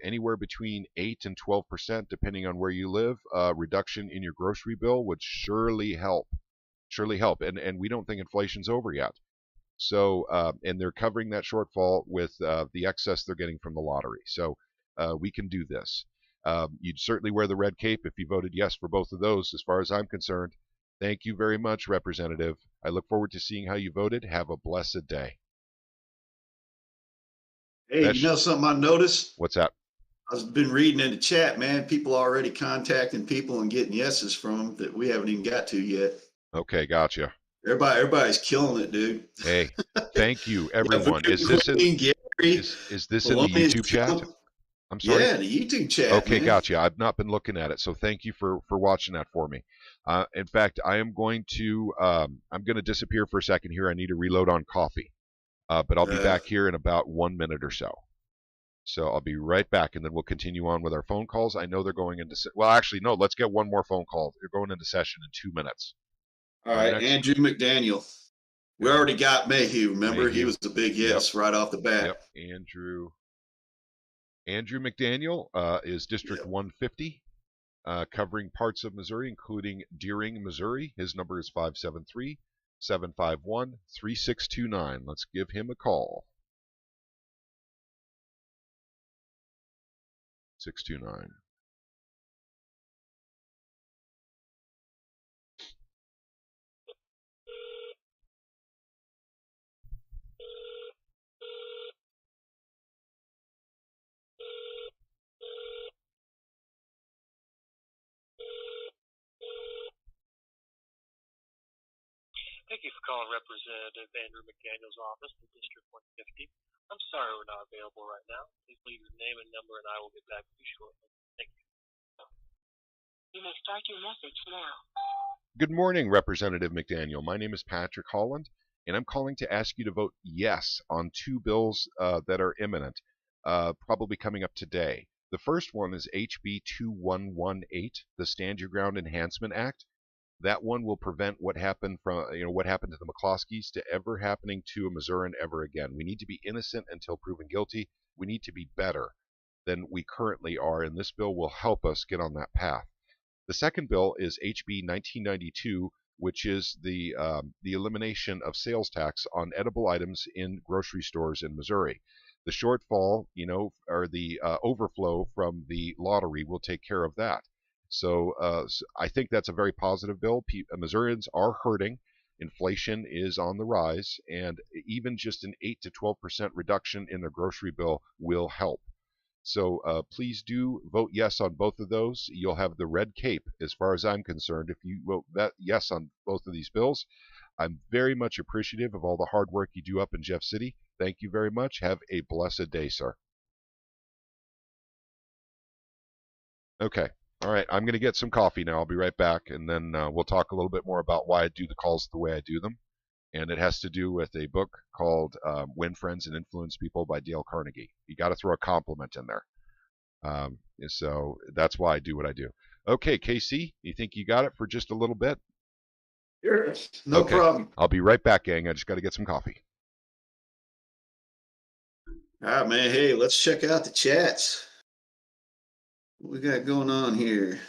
anywhere between 8 and 12%, depending on where you live, reduction in your grocery bill would surely help. And we don't think inflation's over yet. So, and they're covering that shortfall with the excess they're getting from the lottery. So we can do this. You'd certainly wear the red cape if you voted yes for both of those, as far as I'm concerned. Thank you very much, Representative. I look forward to seeing how you voted. Have a blessed day. Hey, you know something I noticed? What's that? I've been reading in the chat, man. People already contacting people and getting yeses from them that we haven't even got to yet. Okay, gotcha. Everybody's killing it, dude. Hey, thank you, everyone. Is this in the YouTube chat? I'm sorry. Yeah, the YouTube chat. Okay, man. gotcha. I've not been looking at it, so thank you for watching that for me. In fact, I am going to disappear for a second here. I need to reload on coffee, but I'll be back here in about 1 minute or so. So I'll be right back, and then we'll continue on with our phone calls. I know they're going into well, actually, no. Let's get one more phone call. They're going into session in 2 minutes. All right, Andrew Mcdaniel. We already got Mayhew. Remember, Mayhew. He was the big yes right off the bat. Yep, Andrew Mcdaniel is District 150, covering parts of Missouri, including Deering, Missouri. His number is 573-751-3629. Let's give him a call. 629. Thank you for calling Representative Andrew McDaniel's office in District 150. I'm sorry we're not available right now. Please leave your name and number, and I will get back to you shortly. Thank you. You may start your message now. Good morning, Representative McDaniel. My name is Patrick Holland, and I'm calling to ask you to vote yes on two bills that are imminent, probably coming up today. The first one is HB 2118, the Stand Your Ground Enhancement Act. That one will prevent what happened to the McCloskeys to ever happening to a Missourian ever again. We need to be innocent until proven guilty. We need to be better than we currently are, and this bill will help us get on that path. The second bill is HB 1992, which is the elimination of sales tax on edible items in grocery stores in Missouri. The shortfall, or the overflow from the lottery will take care of that. So I think that's a very positive bill. Missourians are hurting. Inflation is on the rise, and even just an 8 to 12% reduction in their grocery bill will help. So please do vote yes on both of those. You'll have the red cape as far as I'm concerned if you vote that yes on both of these bills. I'm very much appreciative of all the hard work you do up in Jeff City. Thank you very much. Have a blessed day, sir. Okay. All right, I'm going to get some coffee now. I'll be right back, and then we'll talk a little bit more about why I do the calls the way I do them. And it has to do with a book called Win Friends and Influence People by Dale Carnegie. You got to throw a compliment in there. So that's why I do what I do. Okay, Casey, you think you got it for just a little bit? Sure. No Okay. problem. I'll be right back, gang. I just got to get some coffee. All right, man. Hey, let's check out the chats. What we got going on here?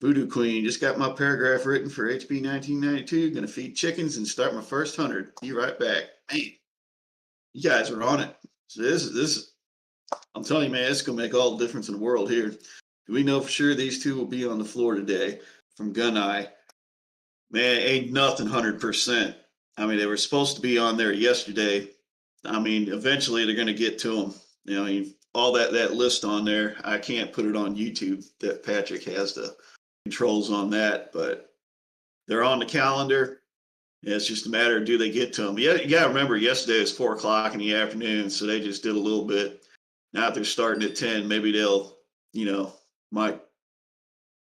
Voodoo Queen, just got my paragraph written for HB 1992. Gonna feed chickens and start my first 100. Be right back. Man, you guys are on it. So this, I'm telling you, man, it's gonna make all the difference in the world here. Do we know for sure these two will be on the floor today from Gun Eye? Man, ain't nothing 100%. I mean, they were supposed to be on there yesterday. I mean, eventually they're gonna get to them. You know, all that list on there. I can't put it on YouTube. That Patrick has the controls on that, but they're on the calendar. It's just a matter of do they get to them. Yeah, you got to remember yesterday was 4 o'clock in the afternoon, so they just did a little bit. Now they're starting at 10. Maybe they'll, give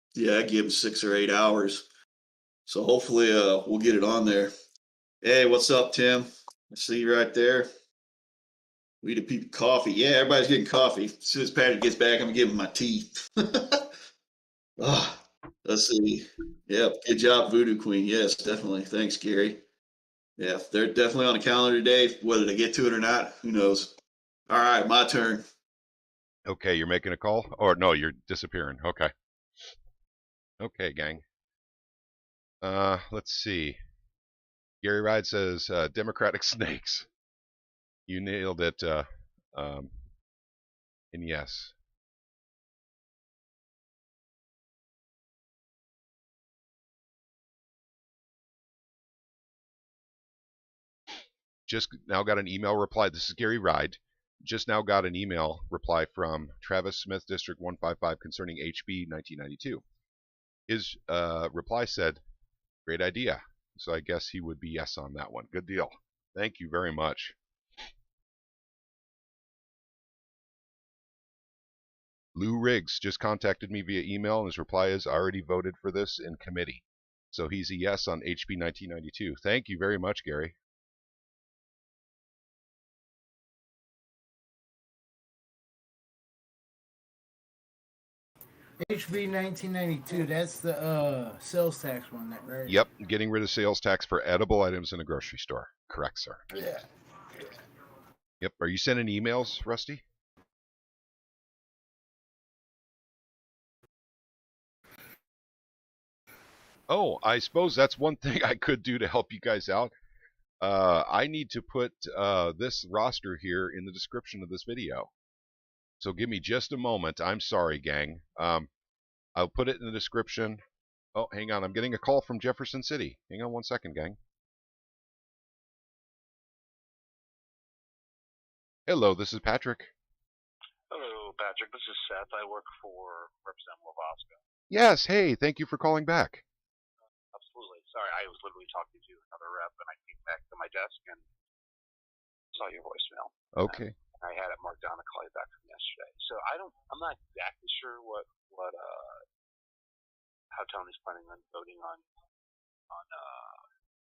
them 6 or 8 hours. So hopefully we'll get it on there. Hey, what's up, Tim? I see you right there. We the people coffee. Yeah, everybody's getting coffee. As soon as Patrick gets back, I'm gonna give him my tea. Let's see. Yep, good job, Voodoo Queen. Yes, definitely. Thanks, Gary. Yeah, they're definitely on the calendar today. Whether they get to it or not, who knows? All right, my turn. Okay, you're making a call? Or no, you're disappearing. Okay. Okay, gang. Let's see. Gary Ride says Democratic snakes. You nailed it. And yes. Just now got an email reply. This is Gary Ride. Just now got an email reply from Travis Smith, District 155, concerning HB 1992. His reply said, great idea. So I guess he would be yes on that one. Good deal. Thank you very much. Lou Riggs just contacted me via email, and his reply is, I already voted for this in committee. So he's a yes on HB 1992. Thank you very much, Gary. HB 1992, that's the sales tax one, that right? Yep, getting rid of sales tax for edible items in a grocery store. Correct, sir. Yeah. Yep. Are you sending emails, Rusty? Oh, I suppose that's one thing I could do to help you guys out. I need to put this roster here in the description of this video. So give me just a moment. I'm sorry, gang. I'll put it in the description. Oh, hang on. I'm getting a call from Jefferson City. Hang on one second, gang. Hello, this is Patrick. Hello, Patrick. This is Seth. I work for Representative Lavasco. Yes, hey, thank you for calling back. Absolutely. Sorry, I was literally talking to another rep, and I came back to my desk and saw your voicemail. Okay. I had it marked down to call you back from yesterday. So I'm not exactly sure how Tony's planning on voting on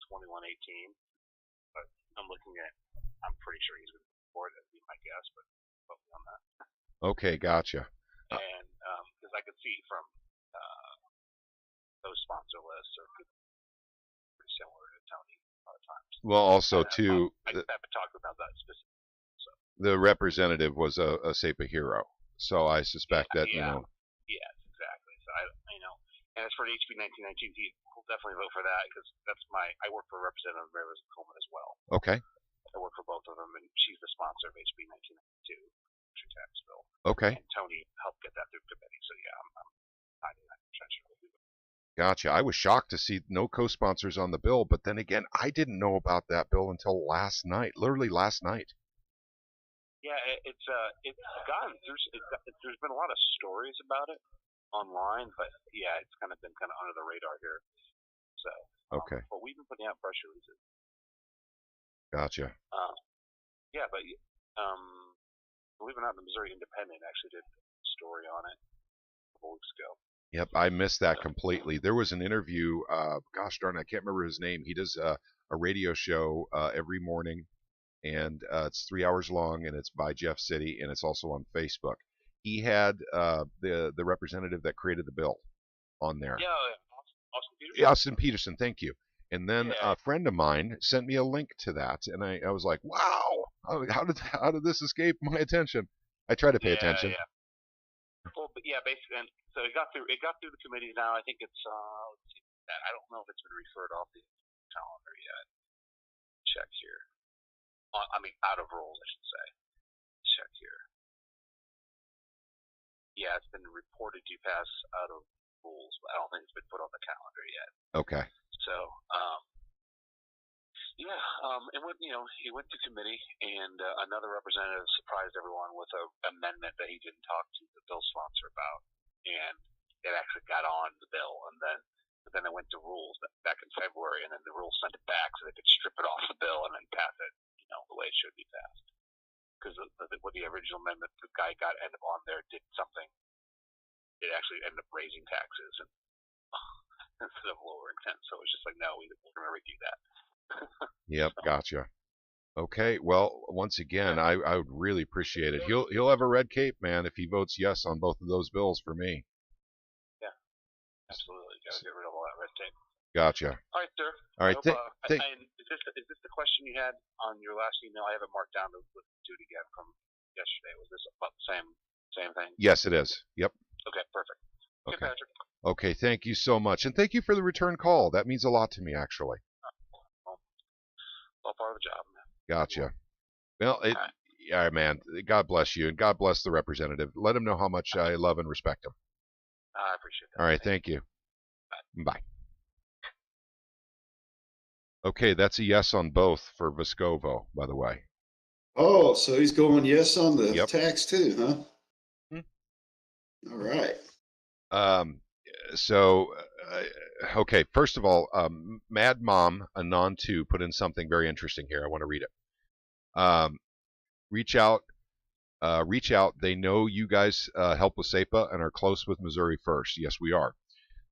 2118, but I'm pretty sure he's going to support it. That'd be my guess, but focus on that. Okay, gotcha. And because I could see from those sponsor lists are pretty similar to Tony a lot of times. Well, also too, I haven't talked about that specifically. So. The representative was a SEPA hero, so I suspect that Yes, exactly. So and as for the HB 1919, we'll definitely vote for that because I work for Representative Rivers Coleman as well. Okay. I work for both of them, and she's the sponsor of HB 1992, the tax bill. Okay. And Tony helped get that through committee, so yeah, I'm 99% sure we'll do it. Gotcha. I was shocked to see no co-sponsors on the bill, but then again, I didn't know about that bill until last night, literally last night. Yeah, it's there's been a lot of stories about it online, but yeah, it's kind of been under the radar here. So okay. But we've been putting out press releases. Gotcha. Yeah, but believe it or not, the Missouri Independent actually did a story on it a couple weeks ago. Yep, I missed that completely. There was an interview. Gosh darn, I can't remember his name. He does a radio show every morning, and it's 3 hours long, and it's by Jeff City, and it's also on Facebook. He had the representative that created the bill on there. Yeah, Austin Peterson. Austin Peterson, thank you. And then Yeah. a friend of mine sent me a link to that, and I was like, wow, how did this escape my attention? I try to pay attention. Yeah. Well, but yeah, basically, and so it got through the committees now. I think it's let's see, I don't know if it's been referred off the calendar yet. Check here. I mean, out of rules, I should say. Check here. Yeah, it's been reported to pass out of rules, but I don't think it's been put on the calendar yet. Okay. So, and when he went to committee, and another representative surprised everyone with an amendment that he didn't talk to the bill sponsor about, and it actually got on the bill, but then it went to rules back in February, and then the rules sent it back so they could strip it off the bill and then pass it, the way it should be passed. Because with the original amendment, the guy ended up on there, did something. It actually ended up raising taxes instead of lowering them. So it's just like, no, we're going to redo that. Yep, gotcha. Okay, well, once again, I would really appreciate it. He'll have a red cape, man, if he votes yes on both of those bills for me. Yeah, absolutely. Got to get rid of all that red tape. Gotcha. All right, sir. All right. And is this the question you had on your last email? I have it marked down to it again from yesterday. Was this about the same thing? Yes, it is. Yep. Okay, perfect. Okay, Patrick. Okay, thank you so much, and thank you for the return call. That means a lot to me, actually. All part of the job, man. Gotcha. Well, yeah, man. God bless you, and God bless the representative. Let him know how much I love and respect him. I appreciate that. All right, thank you. Bye. Okay, that's a yes on both for Vescovo, by the way. Oh, so he's going yes on the tax too, huh? All right. Okay, first of all, Mad Mom Anon 2 put in something very interesting here. I want to read it. Reach out. They know you guys help with SEPA and are close with Missouri First. Yes, we are.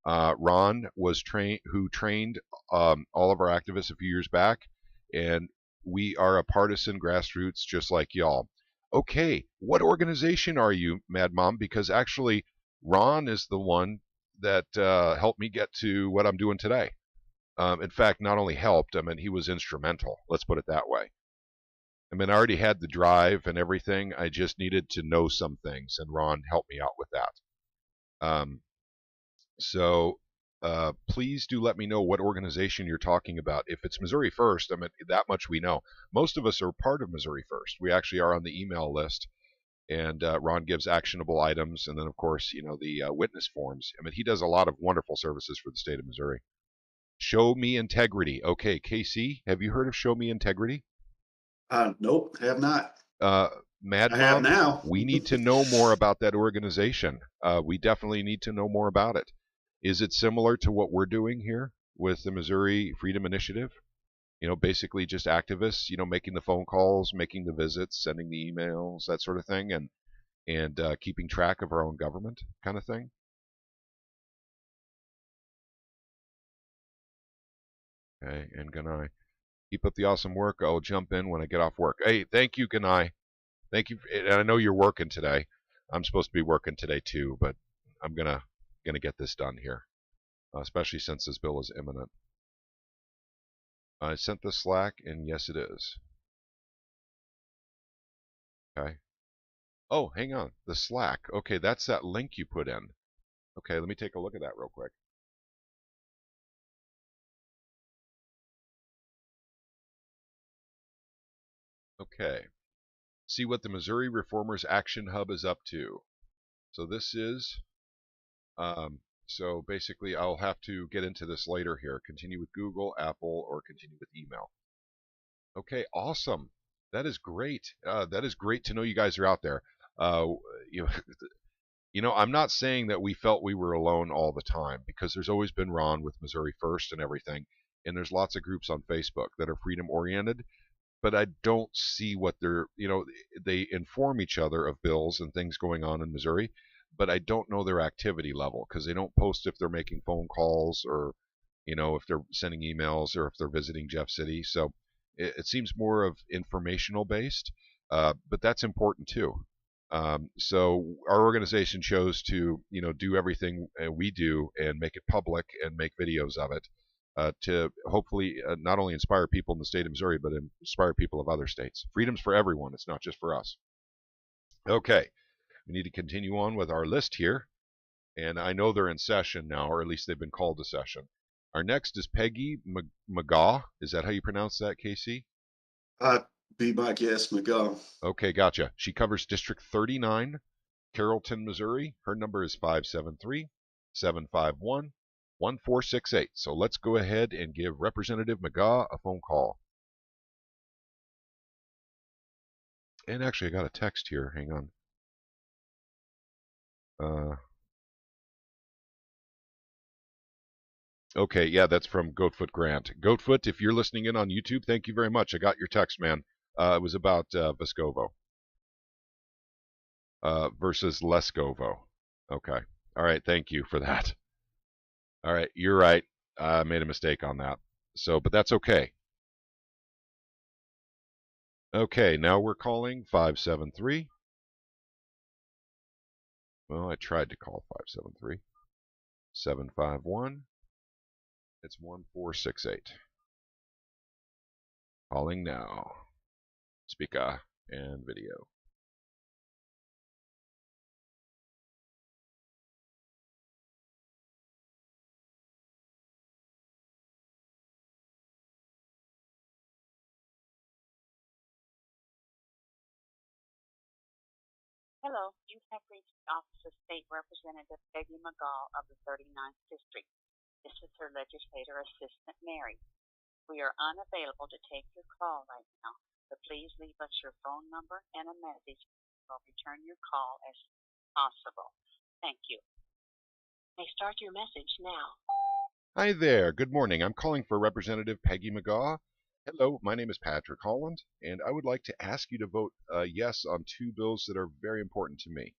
Ron was who trained all of our activists a few years back, and we are a partisan grassroots just like y'all. Okay, what organization are you, Mad Mom? Because actually, Ron is the one that helped me get to what I'm doing today. In fact, not only helped, I mean, he was instrumental. Let's put it that way. I mean, I already had the drive and everything. I just needed to know some things, and Ron helped me out with that. So please do let me know what organization you're talking about. If it's Missouri First, I mean, that much we know. Most of us are part of Missouri First. We actually are on the email list, and Ron gives actionable items, and then, of course, the witness forms. I mean, he does a lot of wonderful services for the state of Missouri. Show Me Integrity. Okay, KC, have you heard of Show Me Integrity? Nope, have not. Mad Mom, have now. We need to know more about that organization. We definitely need to know more about it. Is it similar to what we're doing here with the Missouri Freedom Initiative? Basically just activists, making the phone calls, making the visits, sending the emails, that sort of thing, and keeping track of our own government kind of thing. Okay, and Ganai, keep up the awesome work. I'll jump in when I get off work. Hey, thank you, Ganai. Thank you. And I know you're working today. I'm supposed to be working today too, but I'm gonna get this done here, especially since this bill is imminent. I sent the Slack, and yes, it is. Okay. Oh, hang on. The Slack. Okay, that's that link you put in. Okay, let me take a look at that real quick. Okay. See what the Missouri Reformers Action Hub is up to. So this is, so basically I'll have to get into this later here. Continue with Google, Apple, or continue with email. Okay, awesome. That is great. That is great to know you guys are out there. I'm not saying that we felt we were alone all the time, because there's always been Ron with Missouri First and everything, and there's lots of groups on Facebook that are freedom oriented. But I don't see what they're, they inform each other of bills and things going on in Missouri, but I don't know their activity level because they don't post if they're making phone calls or, if they're sending emails or if they're visiting Jeff City. So it seems more of informational based, but that's important too. So our organization chose to, do everything we do and make it public and make videos of it to hopefully not only inspire people in the state of Missouri, but inspire people of other states. Freedom's for everyone. It's not just for us. Okay, we need to continue on with our list here. And I know they're in session now, or at least they've been called to session. Our next is Peggy McGaw. Is that how you pronounce that, Casey? Be my guest, McGaw. Okay, gotcha. She covers District 39, Carrollton, Missouri. Her number is 573-751-1468. So let's go ahead and give Representative McGaw a phone call. And actually, I got a text here. Hang on. Okay, yeah, that's from Goatfoot Grant. Goatfoot, if you're listening in on YouTube, thank you very much. I got your text, man. It was about Vescovo versus Lescovo. Okay. All right, thank you for that. All right, you're right. I made a mistake on that. So, but that's okay. Okay, now we're calling 573. Well, I tried to call 573. 751. It's 1468. Calling now. Speaker and video. Hello, you have reached the Office of State Representative Peggy McGaw of the 39th District. This is her legislator assistant, Mary. We are unavailable to take your call right now, but please leave us your phone number and a message. We'll return your call as possible. Thank you. You may start your message now. Hi there. Good morning. I'm calling for Representative Peggy McGaw. Hello, my name is Patrick Holland, and I would like to ask you to vote yes on two bills that are very important to me.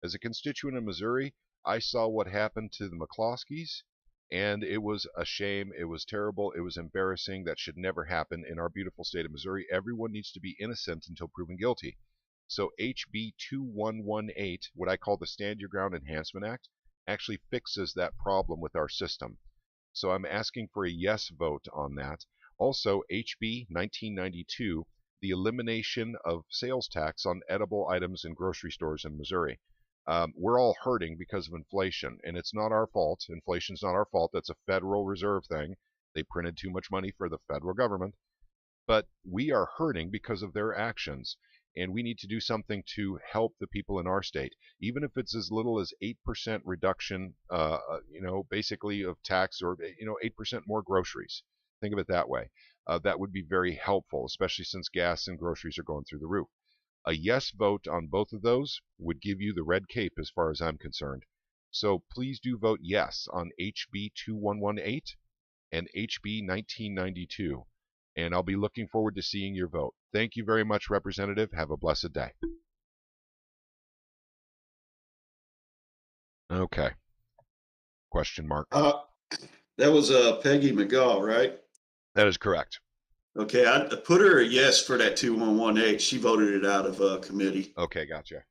As a constituent of Missouri, I saw what happened to the McCloskeys, and it was a shame. It was terrible. It was embarrassing. That should never happen in our beautiful state of Missouri. Everyone needs to be innocent until proven guilty. So HB 2118, what I call the Stand Your Ground Enhancement Act, actually fixes that problem with our system. So I'm asking for a yes vote on that. Also, HB 1992, the elimination of sales tax on edible items in grocery stores in Missouri. We're all hurting because of inflation, and it's not our fault. Inflation's not our fault. That's a Federal Reserve thing. They printed too much money for the federal government. But we are hurting because of their actions, and we need to do something to help the people in our state, even if it's as little as 8% reduction, basically of tax, or 8% more groceries. Think of it that way. That would be very helpful, especially since gas and groceries are going through the roof. A yes vote on both of those would give you the red cape as far as I'm concerned. So please do vote yes on HB 2118 and HB 1992. And I'll be looking forward to seeing your vote. Thank you very much, Representative. Have a blessed day. Okay. Question mark. That was Peggy McGaw, right? That is correct. Okay, I put her a yes for that 2118. She voted it out of committee. Okay, gotcha.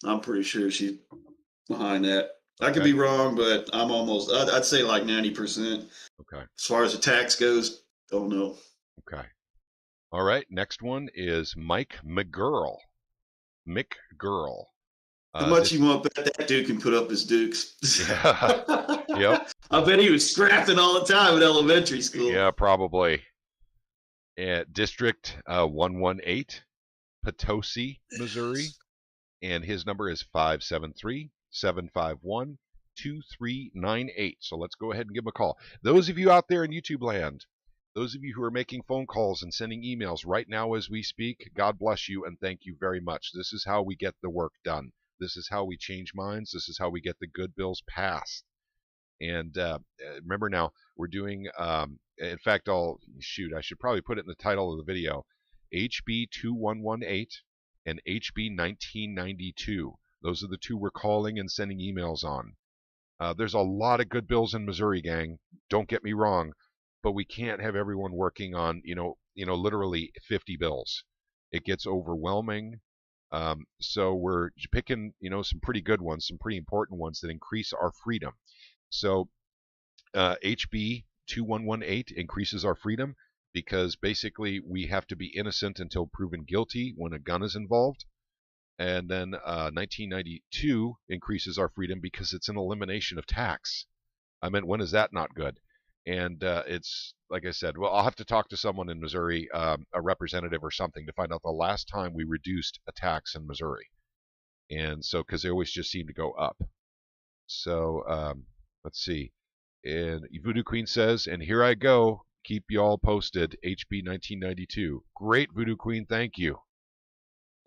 I'm pretty sure she's behind that. Okay. I could be wrong, but I'm almost, I'd say like 90%. Okay. As far as the tax goes, don't know. Okay. All right, next one is Mike McGurl. McGurl. How much you want to bet that dude can put up his dukes? Yeah. Yep. I bet he was scrapping all the time in elementary school. Yeah, probably. District 118, Potosi, Missouri. And his number is 573-751-2398. So let's go ahead and give him a call. Those of you out there in YouTube land, those of you who are making phone calls and sending emails right now as we speak, God bless you and thank you very much. This is how we get the work done. This is how we change minds. This is how we get the good bills passed. And remember now, we're doing, in fact, I should probably put it in the title of the video, HB 2118 and HB 1992. Those are the two we're calling and sending emails on. There's a lot of good bills in Missouri, gang. Don't get me wrong, but we can't have everyone working on, literally 50 bills. It gets overwhelming. So we're picking, some pretty good ones, some pretty important ones that increase our freedom. So HB 2118 increases our freedom because basically we have to be innocent until proven guilty when a gun is involved. And then 1992 increases our freedom because it's an elimination of tax. I mean, when is that not good? And it's, like I said, well, I'll have to talk to someone in Missouri, a representative or something, to find out the last time we reduced a tax in Missouri. And so, because they always just seem to go up. So, let's see. And Voodoo Queen says, and here I go. Keep y'all posted. HB 1992. Great, Voodoo Queen. Thank you.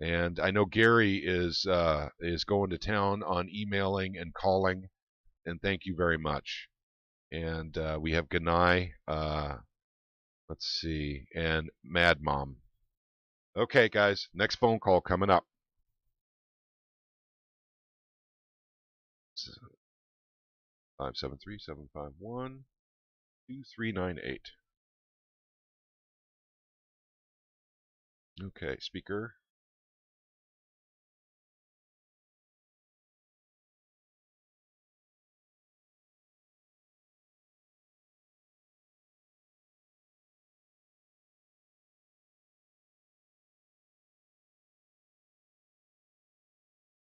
And I know Gary is going to town on emailing and calling, and thank you very much. And we have Ganai, let's see, and Mad Mom. Okay, guys, next phone call coming up. 573-751-2398. Okay, speaker.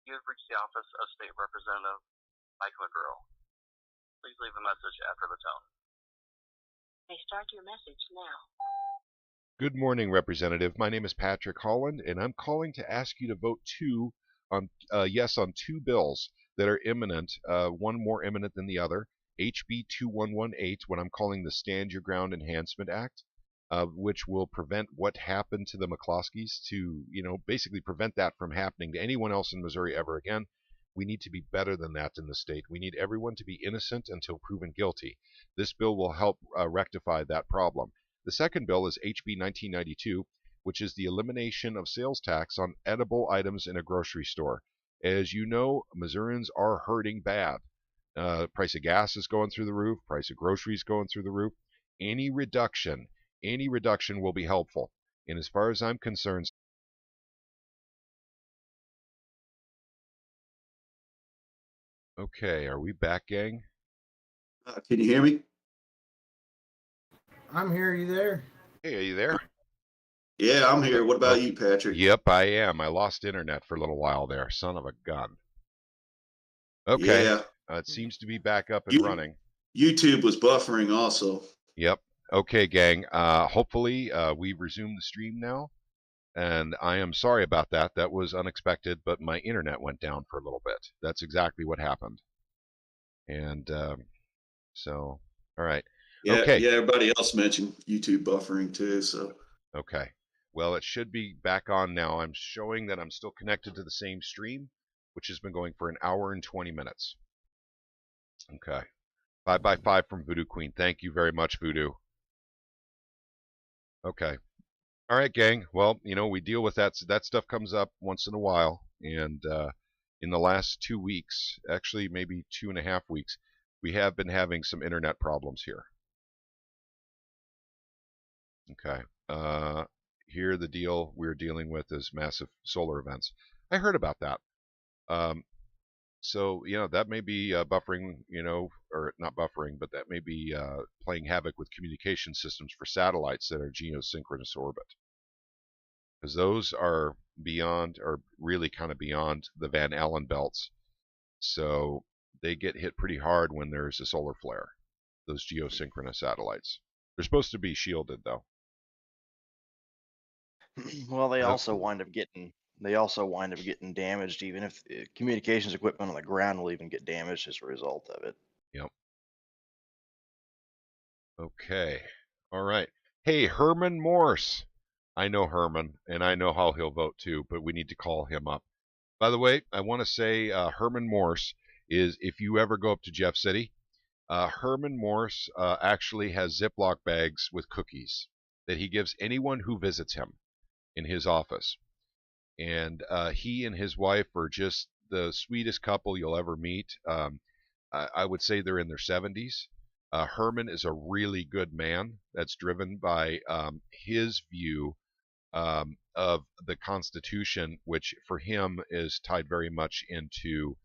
You have reached the office of State Representative Mike McGurl. Please leave a message after the tone. You may start your message now. Good morning, Representative. My name is Patrick Holland, and I'm calling to ask you to vote yes on two bills that are imminent, one more imminent than the other. HB 2118, what I'm calling the Stand Your Ground Enhancement Act, which will prevent what happened to the McCloskeys, to, basically prevent that from happening to anyone else in Missouri ever again. We need to be better than that in the state. We need everyone to be innocent until proven guilty. This bill will help rectify that problem. The second bill is HB 1992, which is the elimination of sales tax on edible items in a grocery store. As you know, Missourians are hurting bad. Price of gas is going through the roof. Price of groceries going through the roof. Any reduction will be helpful. And as far as I'm concerned, okay, are we back, gang? Can you hear me? I'm here. You there? Hey, are you there? Yeah, I'm here. What about you, Patrick? Yep, I am. I lost internet for a little while there. Son of a gun. Okay. Yeah. It seems to be back up and running. YouTube was buffering also. Yep. Okay, gang. Hopefully, we've resumed the stream now. And I am sorry about that. That was unexpected, but my internet went down for a little bit. That's exactly what happened. And so, all right. Yeah, okay. Yeah, everybody else mentioned YouTube buffering too, so. Okay. Well, it should be back on now. I'm showing that I'm still connected to the same stream, which has been going for an hour and 20 minutes. Okay. 5x5 from Voodoo Queen. Thank you very much, Voodoo. Okay. All right, gang. Well, we deal with that. So that stuff comes up once in a while. And in the last 2 weeks, actually maybe 2.5 weeks, we have been having some internet problems here. Okay. Here the deal we're dealing with is massive solar events. I heard about that. So, that may be buffering, or not buffering, but that may be playing havoc with communication systems for satellites that are geosynchronous orbit. Because those are really kind of beyond the Van Allen belts. So they get hit pretty hard when there's a solar flare, those geosynchronous satellites. They're supposed to be shielded, though. Well, they also wind up getting damaged, even if communications equipment on the ground will even get damaged as a result of it. Yep. Okay. All right. Hey, Herman Morse. I know Herman, and I know how he'll vote too, but we need to call him up. By the way, I want to say Herman Morse is, if you ever go up to Jeff City, Herman Morse actually has Ziploc bags with cookies that he gives anyone who visits him in his office. And he and his wife are just the sweetest couple you'll ever meet. I would say they're in their 70s. Herman is a really good man that's driven by his view of the Constitution, which for him is tied very much into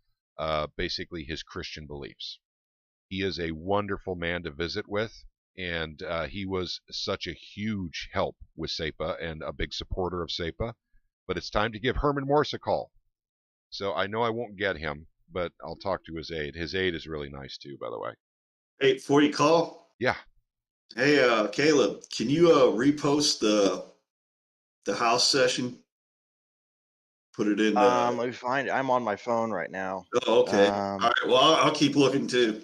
basically his Christian beliefs. He is a wonderful man to visit with, and he was such a huge help with SEPA and a big supporter of SEPA. But it's time to give Herman Morse a call. So I know I won't get him, but I'll talk to his aide. His aide is really nice too, by the way. Hey, before you call, Yeah. hey, Caleb, can you repost the house session? Put it in. Let me find it. I'm on my phone right now. Oh, okay. All right. Well, I'll keep looking too,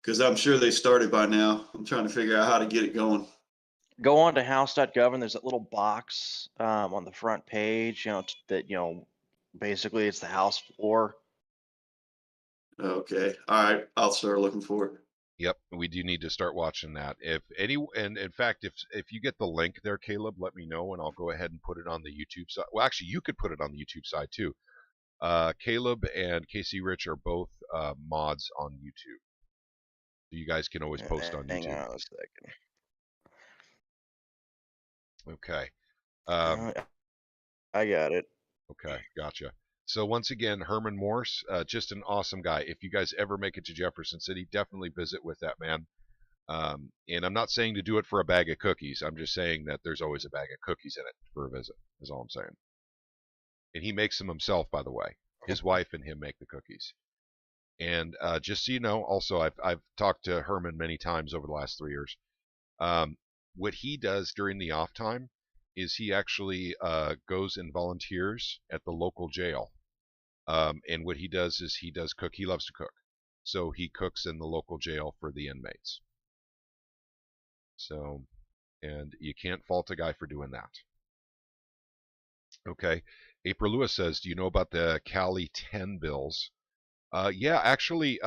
because I'm sure they started by now. I'm trying to figure out how to get it going. Go on to house.gov, and there's that little box on the front page, that basically it's the House floor. Okay. All right. I'll start looking for it. Yep, we do need to start watching that. And in fact, if you get the link there, Caleb, let me know, and I'll go ahead and put it on the YouTube side. Well, actually, you could put it on the YouTube side too. Caleb and Casey Rich are both mods on YouTube, so you guys can always post on YouTube. Hang on a second. Okay. I got it. Okay, gotcha. So once again, Herman Morse, just an awesome guy. If you guys ever make it to Jefferson City, definitely visit with that man. And I'm not saying to do it for a bag of cookies. I'm just saying that there's always a bag of cookies in it for a visit, is all I'm saying. And he makes them himself, by the way. His wife and him make the cookies. And just so you know, also, I've talked to Herman many times over the last 3 years. What he does during the off time is he actually goes and volunteers at the local jail. And what he does is he does cook. He loves to cook. So he cooks in the local jail for the inmates. So, and you can't fault a guy for doing that. Okay. April Lewis says, do you know about the Cali 10 bills? Yeah, actually,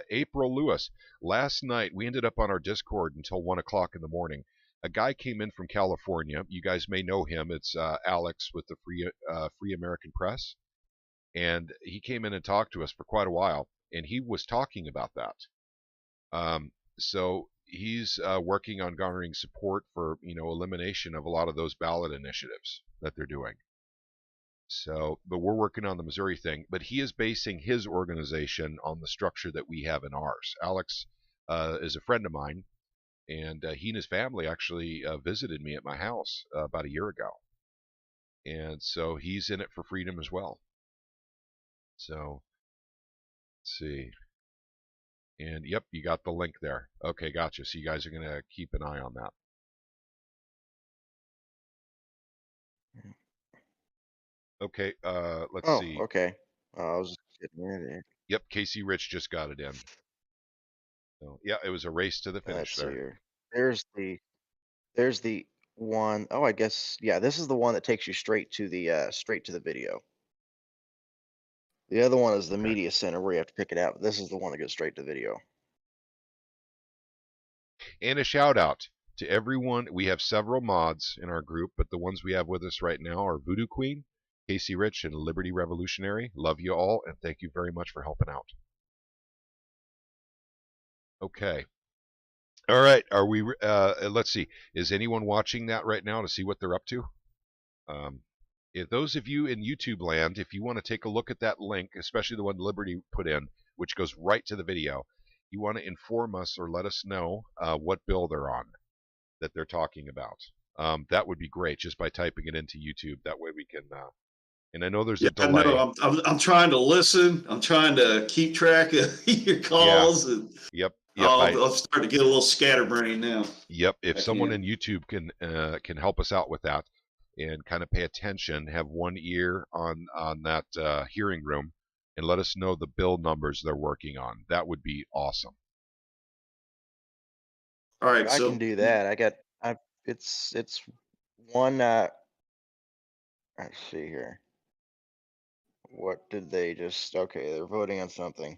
April Lewis, last night we ended up on our Discord until 1 o'clock in the morning. A guy came in from California. You guys may know him. It's Alex with the Free American Press. And he came in and talked to us for quite a while, and he was talking about that. So he's working on garnering support for elimination of a lot of those ballot initiatives that they're doing. So, but we're working on the Missouri thing. But he is basing his organization on the structure that we have in ours. Alex is a friend of mine, and he and his family actually visited me at my house about a year ago. And so he's in it for freedom as well. So, let's see. And yep, you got the link there. Okay, gotcha. So you guys are going to keep an eye on that. Okay, let's see. Okay. I was just getting ready. Yep, Casey Rich just got it in. So, yeah, it was a race to the finish there. Here. There's the one. Oh, I guess, yeah, this is the one that takes you straight to the video. The other one is the media center where you have to pick it out. This is the one that goes straight to video. And a shout out to everyone. We have several mods in our group, but the ones we have with us right now are Voodoo Queen, Casey Rich, and Liberty Revolutionary. Love you all, and thank you very much for helping out. Okay. All right. Are we? Let's see. Is anyone watching that right now to see what they're up to? If those of you in YouTube land, if you want to take a look at that link, especially the one Liberty put in, which goes right to the video, you want to inform us or let us know what bill they're on that they're talking about. That would be great, just by typing it into YouTube. That way we can. And I know there's a delay. No, I'm trying to listen. I'm trying to keep track of your calls. Yeah. And yep. I'll start to get a little scatterbrained now. Yep. If someone in YouTube can help us out with that and kind of pay attention, have one ear on that hearing room, and let us know the bill numbers they're working on, that would be awesome. All right, I can do that. It's one. Let's see here. What did they just? Okay, they're voting on something.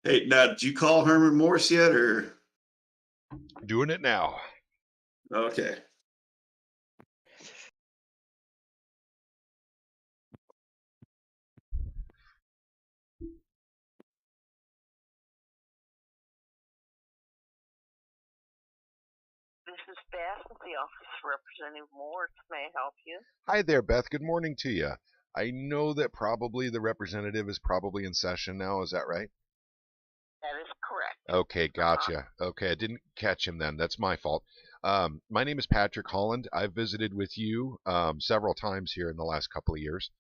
Hey, now, did you call Herman Morse yet, or? Doing it now. Okay. This is Beth with the Office of Representative Morris. May I help you? Hi there, Beth. Good morning to you. I know that probably the representative is probably in session now. Is that right? That is correct. Okay, gotcha. Okay, I didn't catch him then. That's my fault. My name is Patrick Holland. I've visited with you several times here in the last couple of years,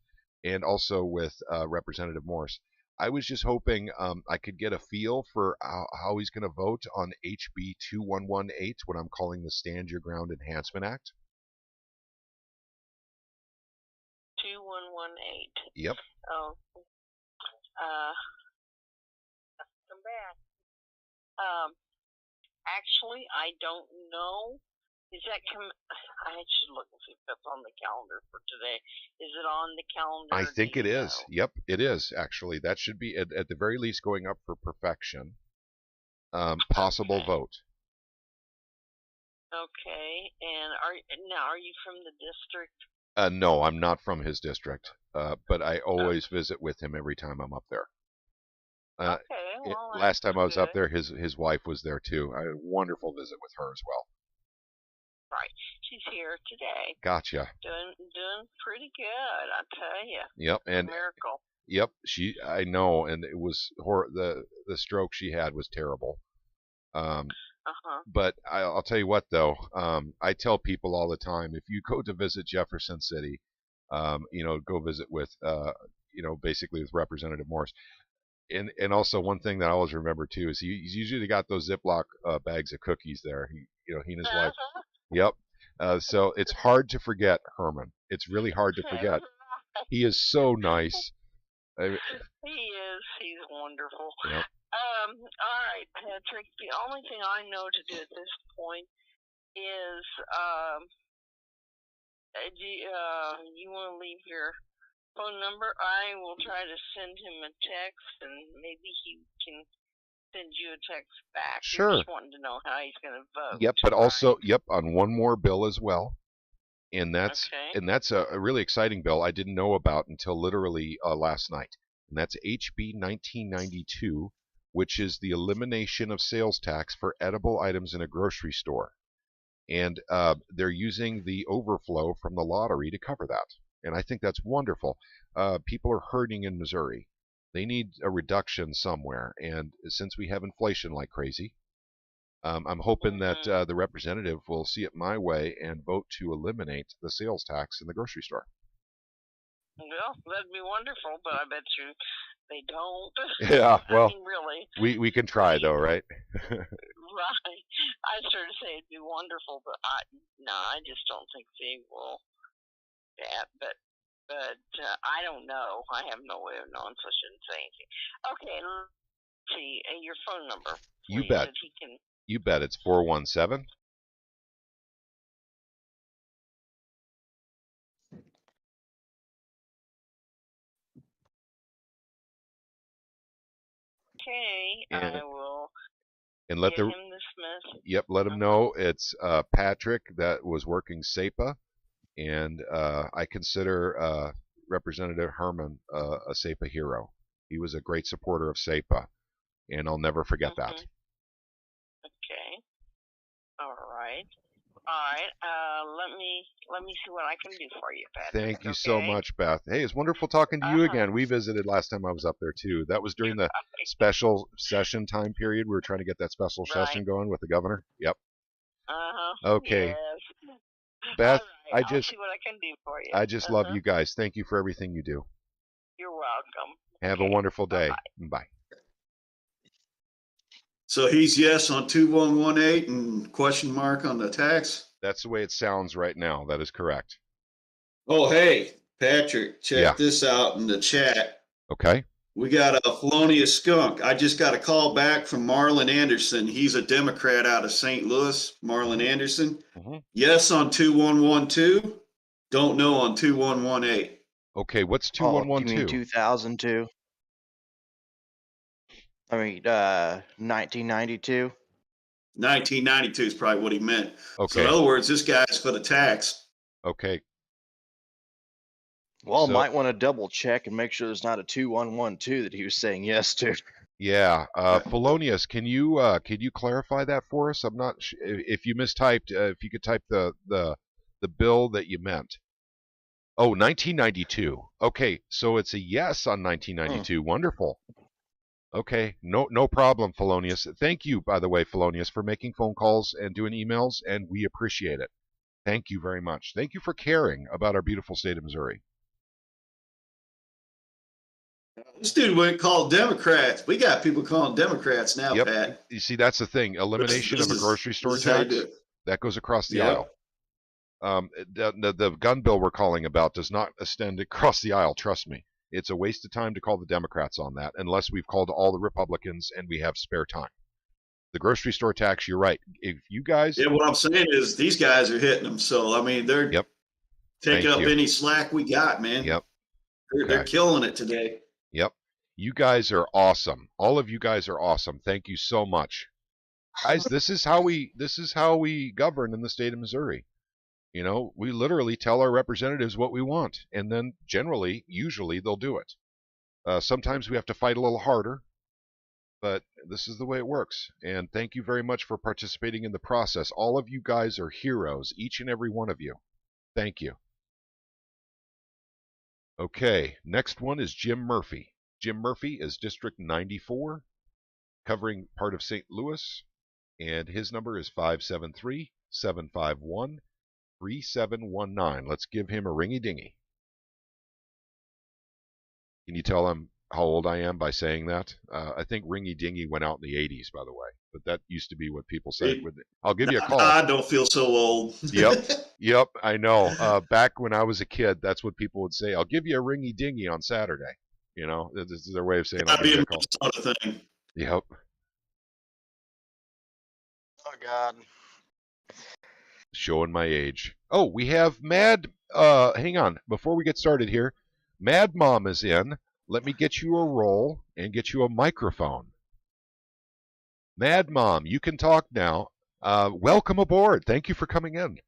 and also with Representative Morris. I was just hoping I could get a feel for how he's going to vote on HB 2118, what I'm calling the Stand Your Ground Enhancement Act. 2118. Yep. Oh. Come back. Actually, I don't know. Is that I should look and see if that's on the calendar for today. Is it on the calendar? I think it is. Yep, it is actually. That should be at the very least going up for perfection. Possible vote. Okay. And are you from the district? No, I'm not from his district. But I always visit with him every time I'm up there. Okay. Well, last time I was up there, his wife was there too. I had a wonderful visit with her as well. Right. She's here today. Gotcha. Doing pretty good, I tell you. Yep, and miracle. Yep, I know, and it was the stroke she had was terrible. But I'll tell you what though, I tell people all the time, if you go to visit Jefferson City, go visit with basically with Representative Morris. And also one thing that I always remember too is he's usually got those Ziploc bags of cookies there. He and his wife. Yep. So it's hard to forget Herman. It's really hard to forget. He is so nice. He is. He's wonderful. Yep. All right, Patrick. The only thing I know to do at this point is, you want to leave your phone number? I will try to send him a text, and maybe he can send you a text back. Sure. You're just wanting to know how he's going to vote. Yep, but also, on one more bill as well. And that's a really exciting bill I didn't know about until literally last night. And that's HB 1992, which is the elimination of sales tax for edible items in a grocery store. And they're using the overflow from the lottery to cover that. And I think that's wonderful. People are hurting in Missouri. They need a reduction somewhere. And since we have inflation like crazy, I'm hoping that the representative will see it my way and vote to eliminate the sales tax in the grocery store. Well, that'd be wonderful, but I bet you they don't. Yeah, well, I mean, really. We can try though, right? Right. I started to say it'd be wonderful, but I just don't think they will. Yeah, but I don't know. I have no way of knowing, so I shouldn't say anything. Okay, let's see your phone number. You bet. You bet. It's 417. Okay, I will. And let him this message. Yep, let him know it's Patrick that was working SEPA, and I consider Representative Herman a SEPA hero. He was a great supporter of SEPA, and I'll never forget that. Okay. All right. All right. Let me see what I can do for you, Patrick. Thank you so much, Beth. Hey, it's wonderful talking to you again. We visited last time I was up there too. That was during the special session time period. We were trying to get that special session going with the governor. Yep. Okay. Yes. Beth, I'll see what I can do for you. I just love you guys. Thank you for everything you do. You're welcome. Have a wonderful day. Bye. So he's yes on 2118 and question mark on the tax? That's the way it sounds right now. That is correct. Oh, hey, Patrick, check this out in the chat. Okay. We got a felonious skunk. I just got a call back from Marlon Anderson. He's a Democrat out of St. Louis, Marlon Anderson. Yes on 2112. Don't know on 2118. Okay, what's 2112? You mean 2002? I mean, 1992. 1992 is probably what he meant. Okay. So in other words, this guy's for the tax. Okay. Well, So- might want to double check and make sure there's not a 2112 that he was saying yes to. Yeah, Felonius, can you clarify that for us? I'm not if you mistyped. If you could type the bill that you meant. Oh, 1992. Okay, so it's a yes on 1992. Wonderful. Okay, no problem, Felonius. Thank you, by the way, Felonius, for making phone calls and doing emails, and we appreciate it. Thank you very much. Thank you for caring about our beautiful state of Missouri. This dude went call Democrats. We got people calling Democrats now, Yep. Pat. You see, that's the thing. Elimination of a grocery store this is how you tax, do it. that goes across the Yep. aisle. The gun bill we're calling about does not extend across the aisle, trust me. It's a waste of time to call the Democrats on that, unless we've called all the Republicans and we have spare time. The grocery store tax, you're right. If you guys... Yeah, what I'm saying is these guys are hitting them. So, I mean, they're taking up any slack we got, man. Yep. They're killing it today. Yep. You guys are awesome. All of you guys are awesome. Thank you so much. Guys, this is how we govern in the state of Missouri. You know, we literally tell our representatives what we want, and then usually they'll do it. Sometimes we have to fight a little harder, but this is the way it works. And thank you very much for participating in the process. All of you guys are heroes, each and every one of you. Thank you. Okay, next one is Jim Murphy. Jim Murphy is District 94, covering part of St. Louis, and his number is 573-751-3719. Let's give him a ringy-dingy. Can you tell him how old I am by saying that? I think ringy-dingy went out in the 80s, by the way, but that used to be what people said. I'll give you a call. I don't feel so old. Yep, I know. Back when I was a kid, that's what people would say. I'll give you a ringy-dingy on Saturday. You know, this is their way of saying I'll give you a call. Thing. Yep. Oh, God. Showing my age. Oh, we have Mad... hang on. Before we get started here, Mad Mom is in. Let me get you a roll and get you a microphone. Mad Mom, you can talk now. Welcome aboard. Thank you for coming in.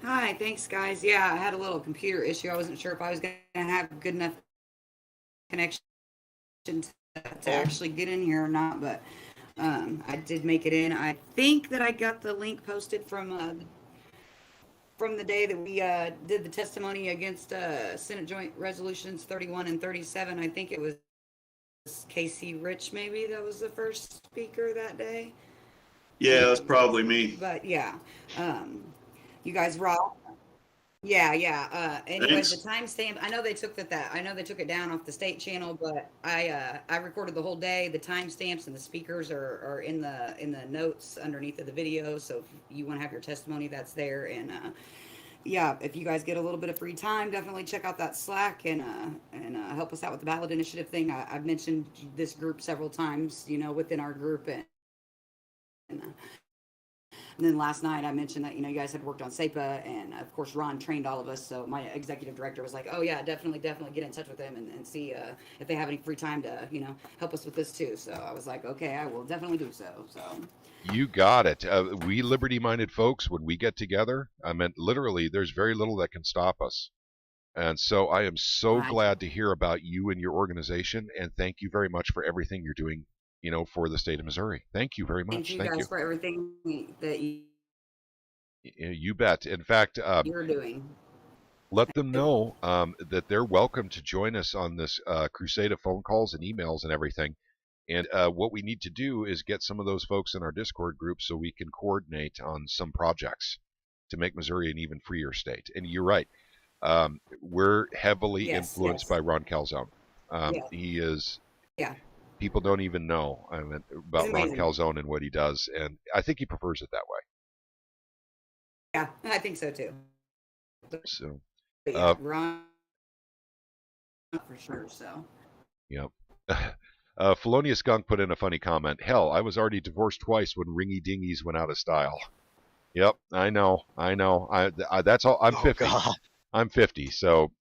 Hi, thanks, guys. Yeah, I had a little computer issue. I wasn't sure if I was going to have good enough connection to actually get in here or not, but I did make it in. I think that I got the link posted from the day that we did the testimony against Senate Joint Resolutions 31 and 37. I think it was Casey Rich, maybe, that was the first speaker that day. Yeah, that's probably me. But yeah, you guys raw. Yeah. Anyways, the timestamp. I know they took I know they took it down off the state channel, but I recorded the whole day. The timestamps and the speakers are in the notes underneath of the video. So if you want to have your testimony, that's there. And yeah, if you guys get a little bit of free time, definitely check out that Slack and help us out with the ballot initiative thing. I've mentioned this group several times, you know, within our group, and then last night I mentioned that, you know, you guys had worked on SEPA, and of course Ron trained all of us. So my executive director was like, oh yeah, definitely get in touch with them and see if they have any free time to, you know, help us with this too. So I was like, okay, I will definitely do so. So you got it. We liberty-minded folks, when we get together, I mean, literally, there's very little that can stop us. And so I am so glad to hear about you and your organization, and thank you very much for everything you're doing, you know, for the state of Missouri. Thank you very much. Thank you guys for everything that you bet. In fact, you're doing. Let them know that they're welcome to join us on this crusade of phone calls and emails and everything. And what we need to do is get some of those folks in our Discord group so we can coordinate on some projects to make Missouri an even freer state. And you're right. We're heavily influenced by Ron Calzone. He is... Yeah. People don't even know about Ron Calzone and what he does, and I think he prefers it that way. Yeah, I think so too. So, yeah, Ron for sure. So. Yep. Felonious Skunk put in a funny comment. Hell, I was already divorced twice when ringy dingies went out of style. Yep, I know. That's all. I'm 50. God. I'm 50. So,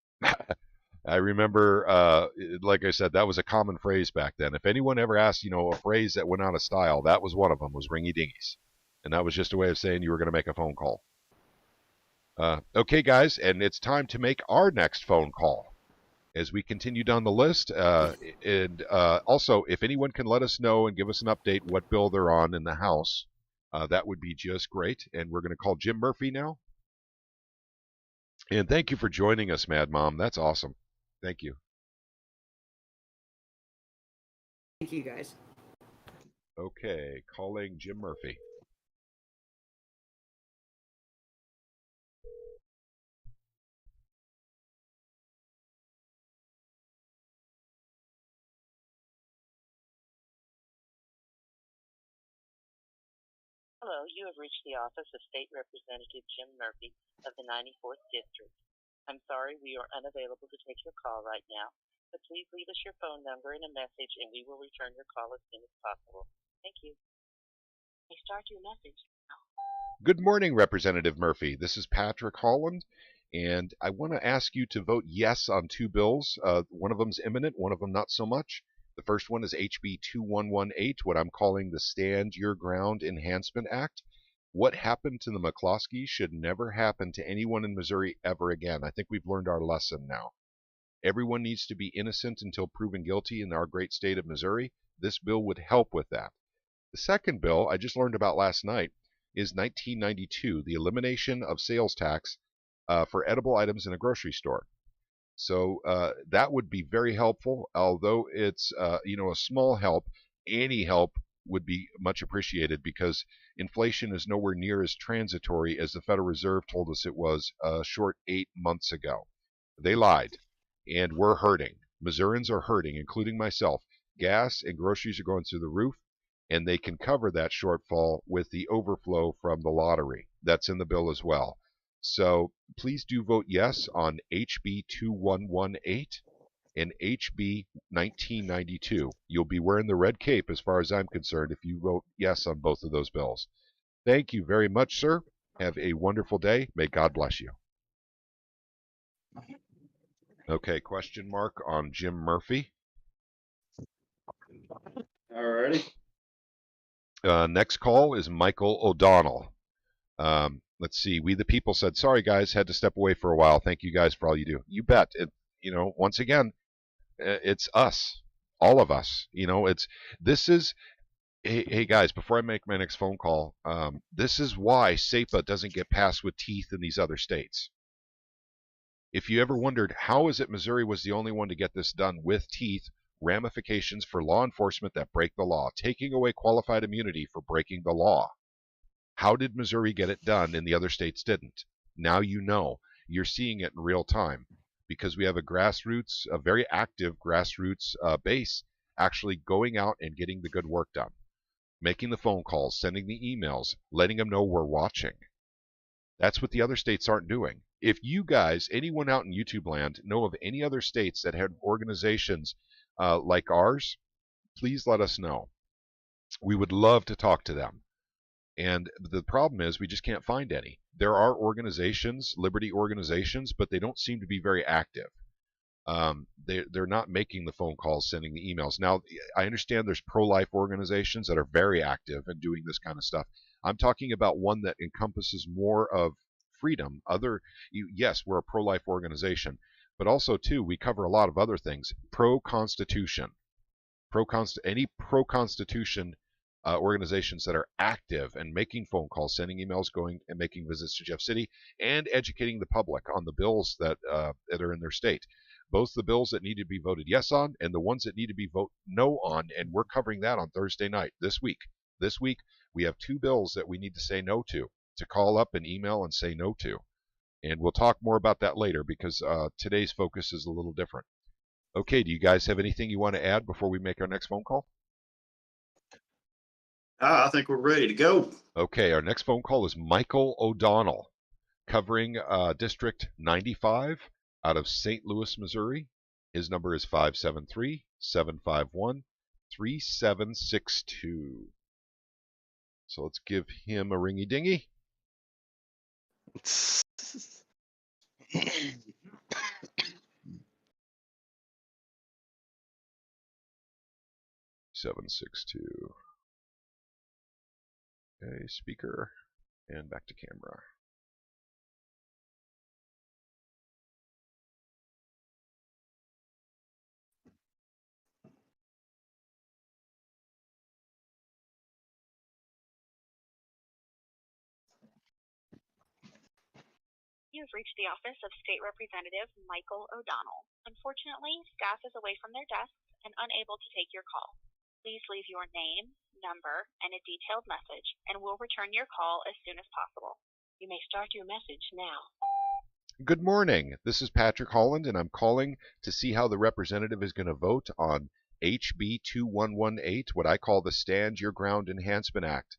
I remember, like I said, that was a common phrase back then. If anyone ever asked, a phrase that went out of style, that was one of them, was ringy dingies. And that was just a way of saying you were going to make a phone call. Okay, guys, and it's time to make our next phone call as we continue down the list. And also, if anyone can let us know and give us an update what bill they're on in the House, that would be just great. And we're going to call Jim Murphy now. And thank you for joining us, Mad Mom. That's awesome. Thank you. Thank you, guys. Okay, calling Jim Murphy. Hello, you have reached the office of State Representative Jim Murphy of the 94th District. I'm sorry we are unavailable to take your call right now, but please leave us your phone number and a message and we will return your call as soon as possible. Thank you. You start your message now. Good morning, Representative Murphy. This is Patrick Holland, and I want to ask you to vote yes on two bills. One of them's imminent, one of them not so much. The first one is HB 2118, what I'm calling the Stand Your Ground Enhancement Act. What happened to the McCloskeys should never happen to anyone in Missouri ever again. I think we've learned our lesson now. Everyone needs to be innocent until proven guilty in our great state of Missouri. This bill would help with that. The second bill I just learned about last night is 1992, the elimination of sales tax for edible items in a grocery store. So that would be very helpful. Although it's a small help, any help would be much appreciated because inflation is nowhere near as transitory as the Federal Reserve told us it was a short 8 months ago. They lied, and we're hurting. Missourians are hurting, including myself. Gas and groceries are going through the roof, and they can cover that shortfall with the overflow from the lottery. That's in the bill as well. So please do vote yes on HB 2118 and HB 1992. You'll be wearing the red cape as far as I'm concerned if you vote yes on both of those bills. Thank you very much, sir. Have a wonderful day. May God bless you. Okay, question mark on Jim Murphy. All righty. Next call is Michael O'Donnell. Let's see. We the People said, sorry guys, had to step away for a while. Thank you guys for all you do. You bet. Once again, it's us, all of us. Hey guys, before I make my next phone call, this is why SEPA doesn't get passed with teeth in these other states. If you ever wondered how is it Missouri was the only one to get this done with teeth, ramifications for law enforcement that break the law, taking away qualified immunity for breaking the law. How did Missouri get it done and the other states didn't? Now you know. You're seeing it in real time because we have a very active grassroots base actually going out and getting the good work done, making the phone calls, sending the emails, letting them know we're watching. That's what the other states aren't doing. If you guys, anyone out in YouTube land, know of any other states that had organizations like ours, please let us know. We would love to talk to them. And the problem is we just can't find any. There are organizations, liberty organizations, but they don't seem to be very active. They're not making the phone calls, sending the emails. Now, I understand there's pro-life organizations that are very active in doing this kind of stuff. I'm talking about one that encompasses more of freedom. Yes, we're a pro-life organization, but also, too, we cover a lot of other things. Pro-Constitution. Any pro-Constitution organizations that are active and making phone calls, sending emails, going and making visits to Jeff City, and educating the public on the bills that are in their state. Both the bills that need to be voted yes on and the ones that need to be voted no on, and we're covering that on Thursday night this week. This week, we have two bills that we need to say no to call up and email and say no to. And we'll talk more about that later because today's focus is a little different. Okay, do you guys have anything you want to add before we make our next phone call? I think we're ready to go. Okay, our next phone call is Michael O'Donnell, covering District 95 out of St. Louis, Missouri. His number is 573-751-3762. So let's give him a ringy-dingy. 762. Okay, speaker, and back to camera. You have reached the office of State Representative Michael O'Donnell. Unfortunately, staff is away from their desks and unable to take your call. Please leave your name, number, and a detailed message, and we'll return your call as soon as possible. You may start your message now. Good morning. This is Patrick Holland, and I'm calling to see how the representative is going to vote on HB 2118, what I call the Stand Your Ground Enhancement Act.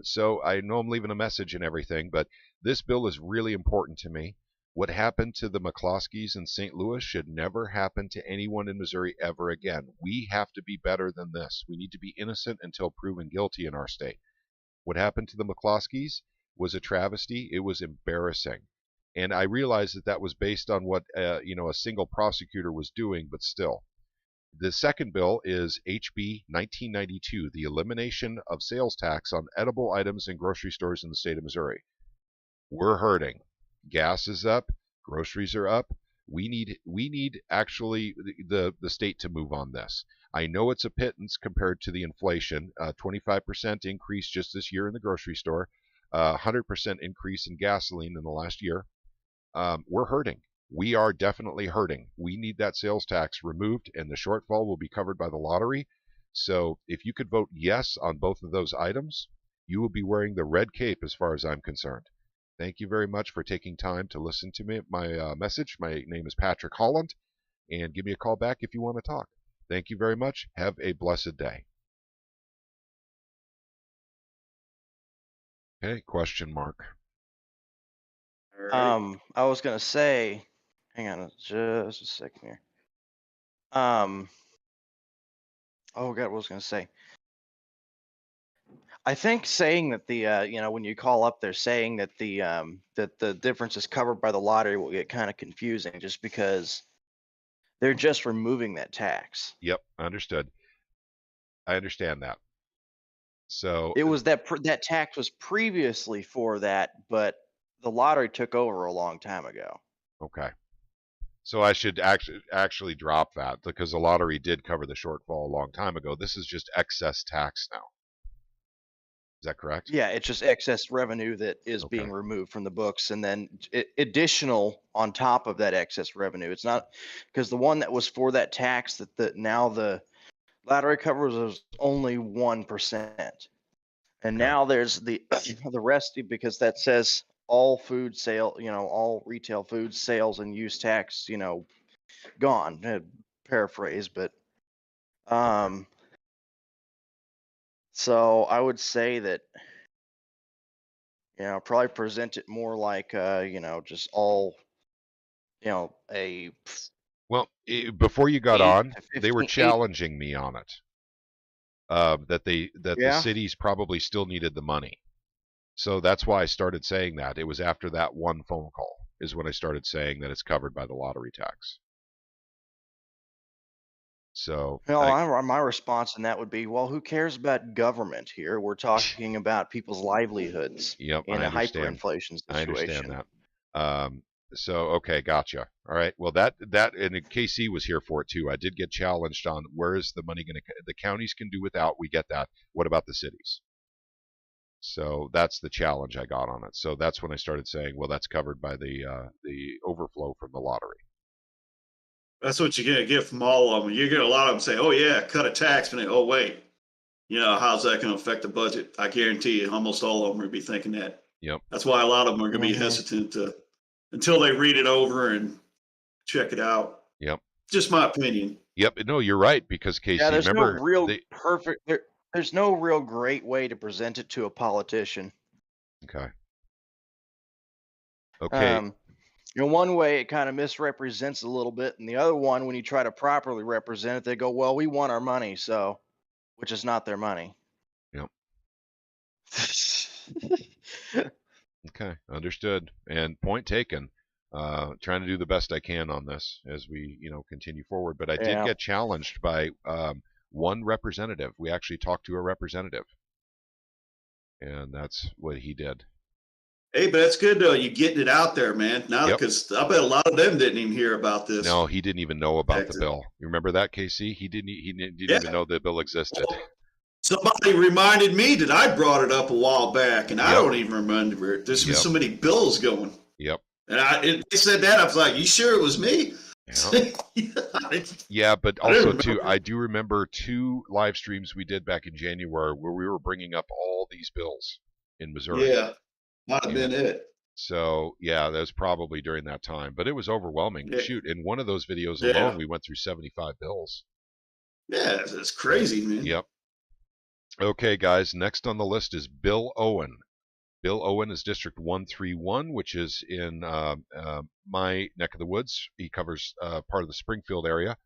So I know I'm leaving a message and everything, but this bill is really important to me. What happened to the McCloskeys in St. Louis should never happen to anyone in Missouri ever again. We have to be better than this. We need to be innocent until proven guilty in our state. What happened to the McCloskeys was a travesty. It was embarrassing. And I realized that that was based on what a single prosecutor was doing, but still. The second bill is HB 1992, the elimination of sales tax on edible items in grocery stores in the state of Missouri. We're hurting. Gas is up. Groceries are up. We need actually the state to move on this. I know it's a pittance compared to the inflation. 25% increase just this year in the grocery store. 100% increase in gasoline in the last year. We're hurting. We are definitely hurting. We need that sales tax removed, and the shortfall will be covered by the lottery. So if you could vote yes on both of those items, you will be wearing the red cape as far as I'm concerned. Thank you very much for taking time to listen to me. My message. My name is Patrick Holland, and give me a call back if you want to talk. Thank you very much. Have a blessed day. Okay, question mark. All right. I was gonna say, hang on just a second here. Oh God, what was I gonna say? I think saying that the when you call up, they're saying that the difference is covered by the lottery will get kind of confusing, just because they're just removing that tax. Yep, understood. I understand that. So it was that tax was previously for that, but the lottery took over a long time ago. Okay. So I should actually drop that, because the lottery did cover the shortfall a long time ago. This is just excess tax now. Is that correct? Yeah, it's just excess revenue that is being removed from the books, and then additional on top of that excess revenue. It's not, because the one that was for that tax that now the lottery covers was only 1%, and now there's the rest, because that says all food sale, all retail food sales and use tax, gone. Paraphrase, but so I would say that, probably present it more like, just all, a. Well, before you got on, they were challenging me on it. That the cities probably still needed the money. So that's why I started saying that. It was after that one phone call is when I started saying that it's covered by the lottery tax. So my response in that would be, well, who cares about government here? We're talking about people's livelihoods in a hyperinflation situation. I understand that. So okay, gotcha. All right. Well, that and KC was here for it too. I did get challenged on where is the money going to. The counties can do without. We get that. What about the cities? So that's the challenge I got on it. So that's when I started saying, well, that's covered by the overflow from the lottery. That's what you're going to get from all of them. You're going to a lot of them say, oh, yeah, cut a tax. And oh, wait, how's that going to affect the budget? I guarantee you almost all of them will be thinking that. Yep. That's why a lot of them are going to be hesitant until they read it over and check it out. Yep. Just my opinion. Yep. No, you're right, because Casey, there's no real there's no real great way to present it to a politician. Okay. Okay. One way it kind of misrepresents a little bit, and the other one, when you try to properly represent it, they go, well, we want our money, so, which is not their money. Yep. Okay, understood. And point taken. Trying to do the best I can on this as we, continue forward. But I did get challenged by one representative. We actually talked to a representative, and that's what he did. Hey, but that's good though. You getting it out there, man. Now, because I bet a lot of them didn't even hear about this. No, he didn't even know about the bill. You remember that, KC? He didn't even know the bill existed. Somebody reminded me that I brought it up a while back, and I don't even remember it. There's been so many bills going. Yep. And they said that, I was like, "You sure it was me?" Yeah, but also too, I do remember 2 live streams we did back in January where we were bringing up all these bills in Missouri. Yeah, might have been it. So yeah, that was probably during that time, but it was overwhelming. Yeah. Shoot, in one of those videos alone, we went through 75 bills. Yeah, that's crazy, man. Yep. Okay, guys, next on the list is Bill Owen. Bill Owen is District 131, which is in my neck of the woods. He covers part of the Springfield area.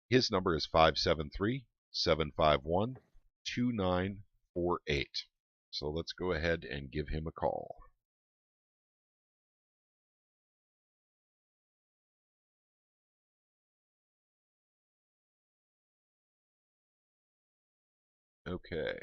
His number is 573-751-2948. So let's go ahead and give him a call. Okay.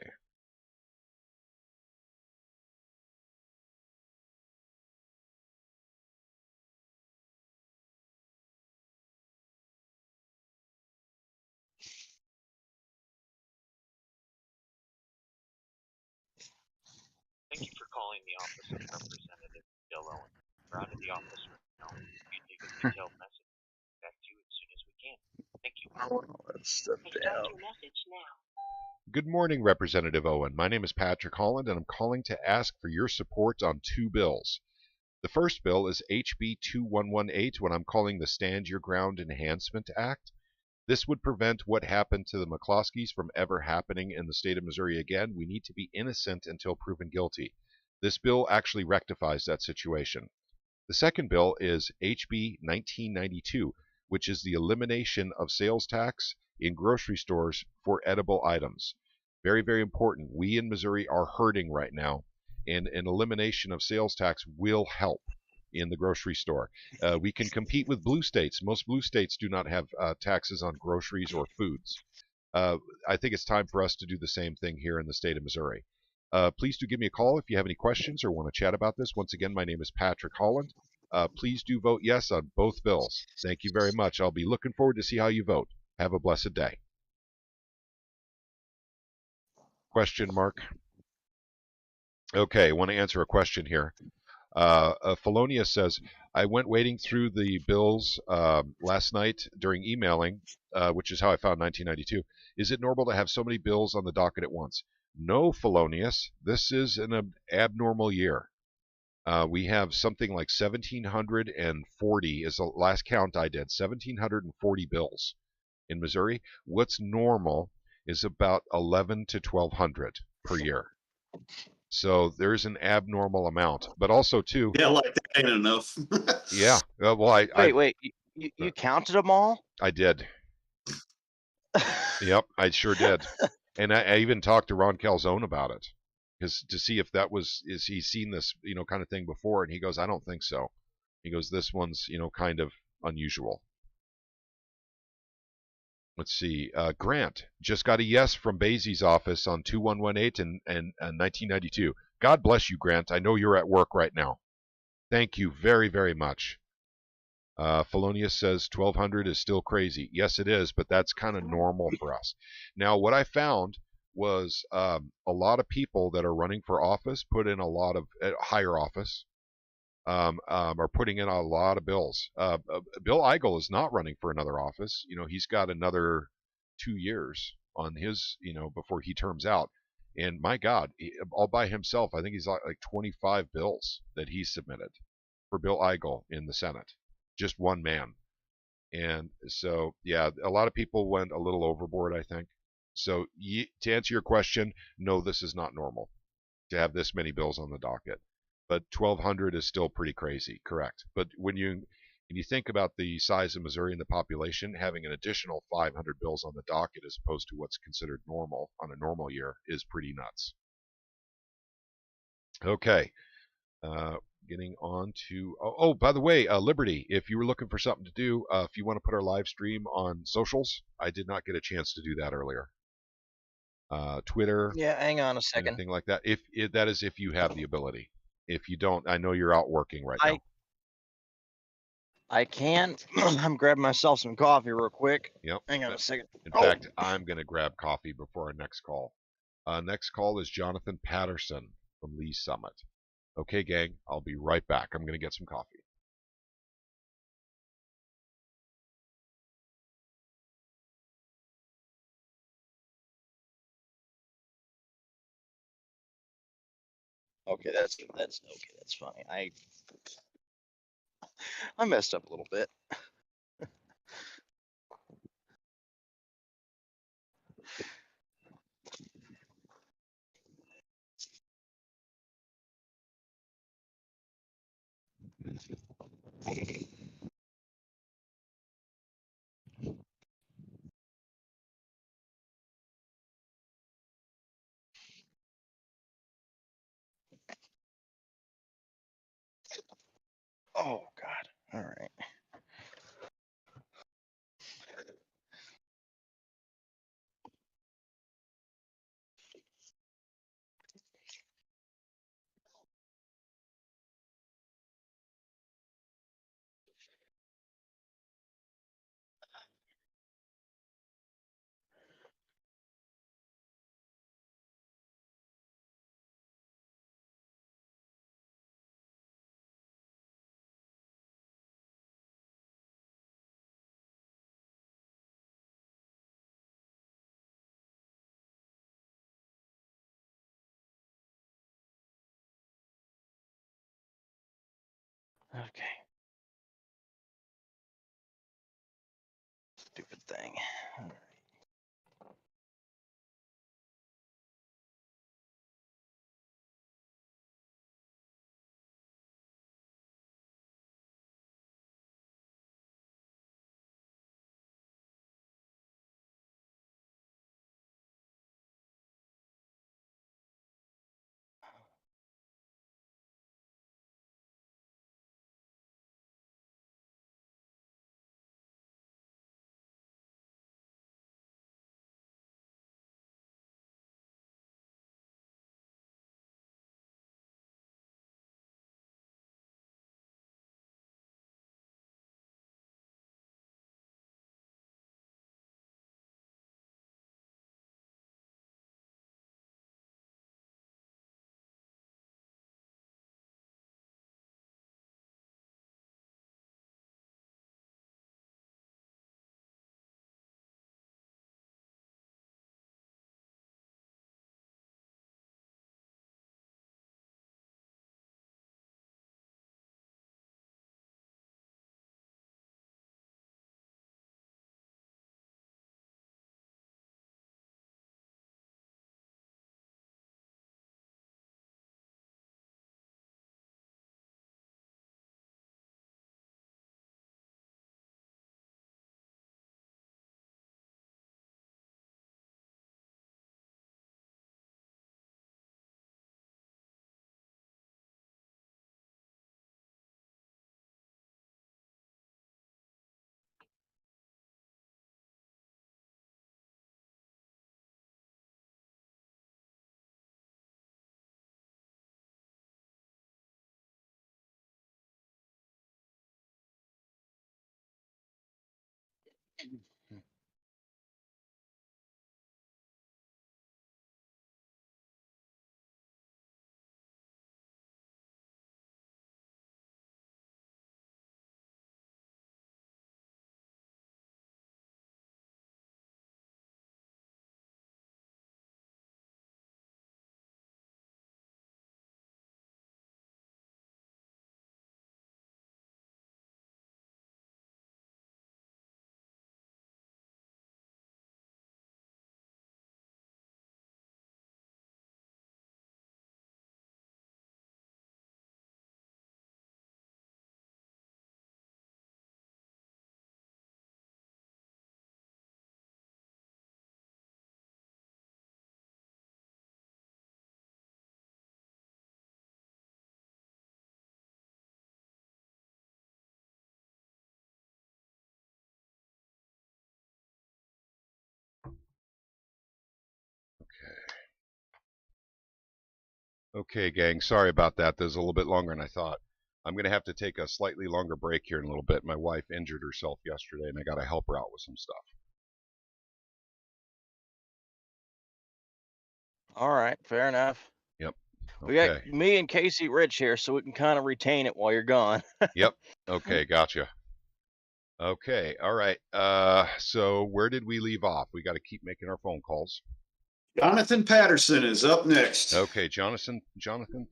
Thank you for calling the office of Representative Bill Owen. We're out of the office right now. You leave a detailed message back to you as soon as we can. Thank you. Step down. Your message now. Good morning, Representative Owen. My name is Patrick Holland, and I'm calling to ask for your support on 2 bills. The first bill is HB 2118, what I'm calling the Stand Your Ground Enhancement Act. This would prevent what happened to the McCloskeys from ever happening in the state of Missouri again. We need to be innocent until proven guilty. This bill actually rectifies that situation. The second bill is HB 1992, which is the elimination of sales tax in grocery stores for edible items. Very, very important. We in Missouri are hurting right now, and an elimination of sales tax will help in the grocery store. We can compete with blue states. Most blue states do not have taxes on groceries or foods. I think it's time for us to do the same thing here in the state of Missouri. Please do give me a call if you have any questions or want to chat about this. Once again, my name is Patrick Holland. Please do vote yes on both bills. Thank you very much. I'll be looking forward to see how you vote. Have a blessed day. Question mark? Okay, I want to answer a question here. Felonius says, I went wading through the bills last night during emailing, which is how I found 1992. Is it normal to have so many bills on the docket at once? No, Felonius. This is an abnormal year. We have something like 1,740 is the last count I did, 1,740 bills in Missouri. What's normal is about 1,100 to 1,200 per year. So there's an abnormal amount, but also too. Yeah, like that ain't enough. Yeah. Well, wait. You counted them all? I did. Yep, I sure did. And I even talked to Ron Calzone about it, because to see if he's seen this, kind of thing before, and he goes, I don't think so. He goes, this one's, kind of unusual. Let's see. Grant just got a yes from Basie's office on 2118 and 1992. God bless you, Grant. I know you're at work right now. Thank you very, very much. Felonius says 1,200 is still crazy. Yes, it is, but that's kind of normal for us. Now, what I found was a lot of people that are running for office put in a lot of higher office. Are putting in a lot of bills. Bill Eigel is not running for another office. He's got another 2 years on his, before he terms out. And my God, all by himself, I think he's like 25 bills that he submitted for Bill Eigel in the Senate. Just one man. And so, yeah, a lot of people went a little overboard, I think. So to answer your question, no, this is not normal to have this many bills on the docket. But 1,200 is still pretty crazy, correct. But when you think about the size of Missouri and the population, having an additional 500 bills on the docket as opposed to what's considered normal on a normal year is pretty nuts. Okay. getting on to. Oh, by the way, Liberty, if you were looking for something to do, if you want to put our live stream on socials, I did not get a chance to do that earlier. Twitter, Yeah, hang on a second. anything like that. If that is if you have the ability. If you don't, I know you're out working right now. I can. I'm grabbing myself some coffee real quick. Yep. Hang on a second. In fact, I'm going to grab coffee before our next call. Next call is Jonathan Patterson from Lee Summit. Okay, gang, I'll be right back. I'm going to get some coffee. Okay, that's funny. I messed up a little bit. Oh God. All right. Okay. Stupid thing. All right. Okay, gang. Sorry about that. That was a little bit longer than I thought. I'm going to have to take a slightly longer break here in a little bit. My wife injured herself yesterday, and I got to help her out with some stuff. All right, fair enough. Yep. We got me and Casey Rich here, so we can kind of retain it while you're gone. Yep. Okay, gotcha. Okay, all right. So where did we leave off? We got to keep making our phone calls. Jonathan Patterson is up next. Okay, Jonathan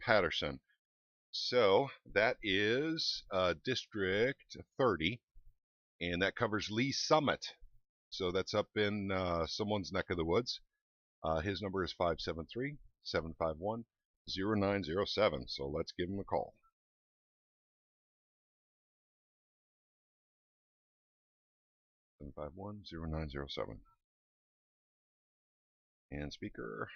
Patterson. So that is District 30, and that covers Lee Summit. So that's up in someone's neck of the woods. His number is 573-751-0907. So let's give him a call. (751-0907) and speaker.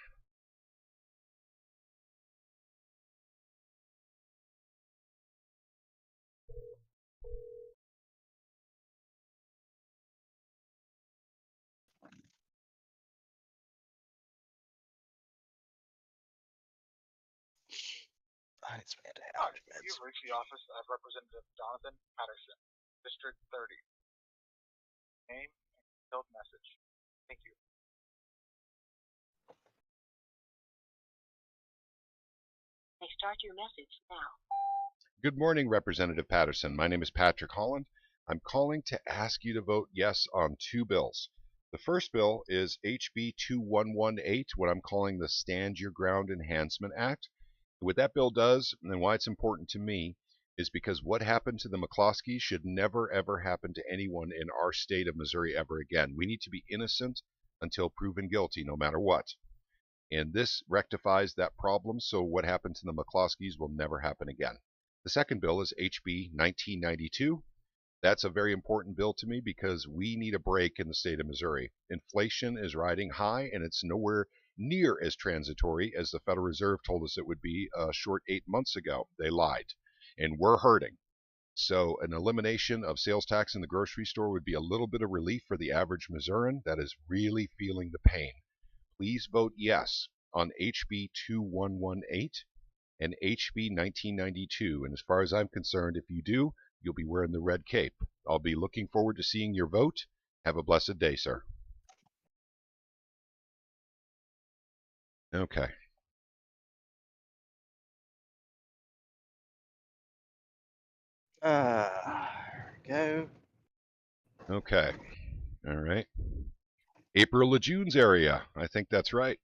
You've reached the office of Representative Jonathan Patterson, District 30. Name and detailed message. Thank you. May start your message now. Good morning, Representative Patterson. My name is Patrick Holland. I'm calling to ask you to vote yes on two bills. The first bill is HB 2118, what I'm calling the Stand Your Ground Enhancement Act. What that bill does, and why it's important to me, is because what happened to the McCloskeys should never, ever happen to anyone in our state of Missouri ever again. We need to be innocent until proven guilty, no matter what. And this rectifies that problem, so what happened to the McCloskeys will never happen again. The second bill is HB 1992. That's a very important bill to me because we need a break in the state of Missouri. Inflation is riding high, and it's nowhere near as transitory as the Federal Reserve told us it would be a short 8 months ago. They lied, and we're hurting. So an elimination of sales tax in the grocery store would be a little bit of relief for the average Missourian that is really feeling the pain. Please vote yes on HB 2118 and HB 1992. And as far as I'm concerned, if you do, you'll be wearing the red cape. I'll be looking forward to seeing your vote. Have a blessed day, sir. Okay. There we go. Okay. All right. April Lejeune's area. I think that's right.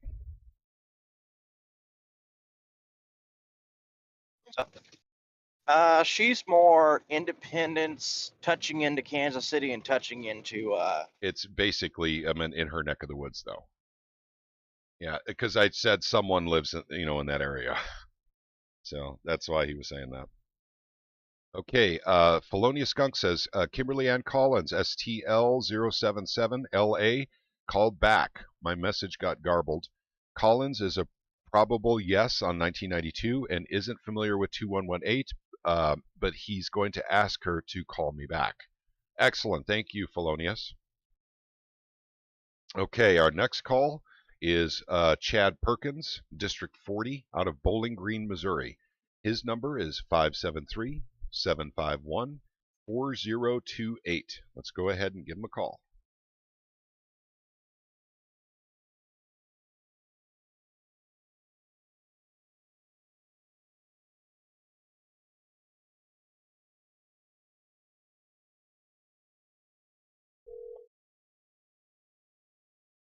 She's more independence, touching into Kansas City and touching into. It's basically, I mean, in her neck of the woods, though. Yeah, because I said someone lives, in that area, so that's why he was saying that. Okay, Felonia Skunk says Kimberly Ann Collins, STL077LA, called back. My message got garbled. Collins is a probable yes on 1992 and isn't familiar with 2118, but he's going to ask her to call me back. Excellent. Thank you, Felonius. Okay, our next call is Chad Perkins, District 40, out of Bowling Green, Missouri. His number is 573-751-4028. Let's go ahead and give him a call.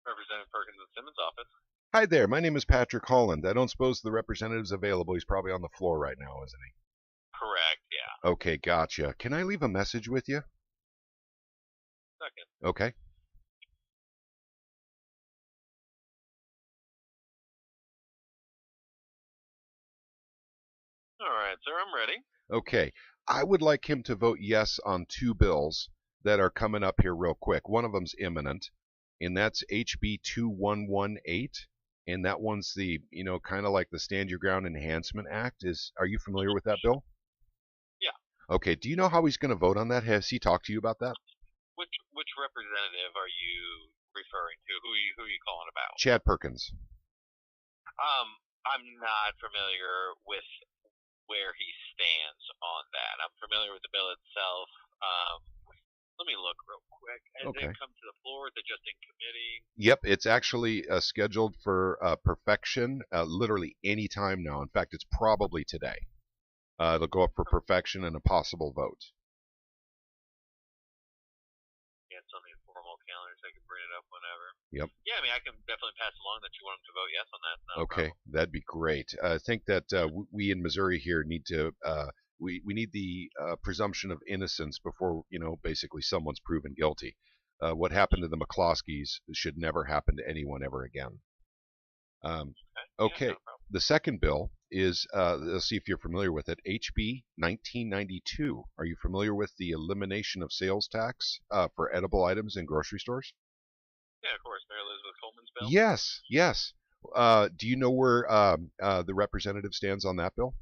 Representative Perkins in Simmons' office. Hi there, my name is Patrick Holland. I don't suppose the representative's available. He's probably on the floor right now, isn't he? Correct, yeah. Okay, gotcha. Can I leave a message with you? Second. Okay. All right, sir, I'm ready. Okay. I would like him to vote yes on two bills that are coming up here real quick. One of them's imminent, and that's HB 2118. And that one's the, kind of like the Stand Your Ground Enhancement Act. Are you familiar with that bill? Yeah. Okay. Do you know how he's going to vote on that? Has he talked to you about that? Which representative are you referring to? Who are you calling about? Chad Perkins. I'm not familiar with where he stands on that. I'm familiar with the bill itself. Let me look real quick. Has Okay. it come to the floor? Is it just in committee? Yep, it's actually scheduled for perfection literally any time now. In fact, it's probably today. It'll go up for perfection and a possible vote. Yeah, it's on the informal calendar, so I can bring it up whenever. Yep. Yeah, I mean, I can definitely pass along that you want them to vote yes on that. No Okay, problem. that'd be great. I think that we in Missouri here need to we need the presumption of innocence before basically someone's proven guilty. What happened to the McCloskeys should never happen to anyone ever again. Okay, Yeah, no problem. the second bill is let's see if you're familiar with it. HB 1992. Are you familiar with the elimination of sales tax for edible items in grocery stores? Yeah, of course. Mary Elizabeth Coleman's bill. Yes, yes. Do you know where the representative stands on that bill?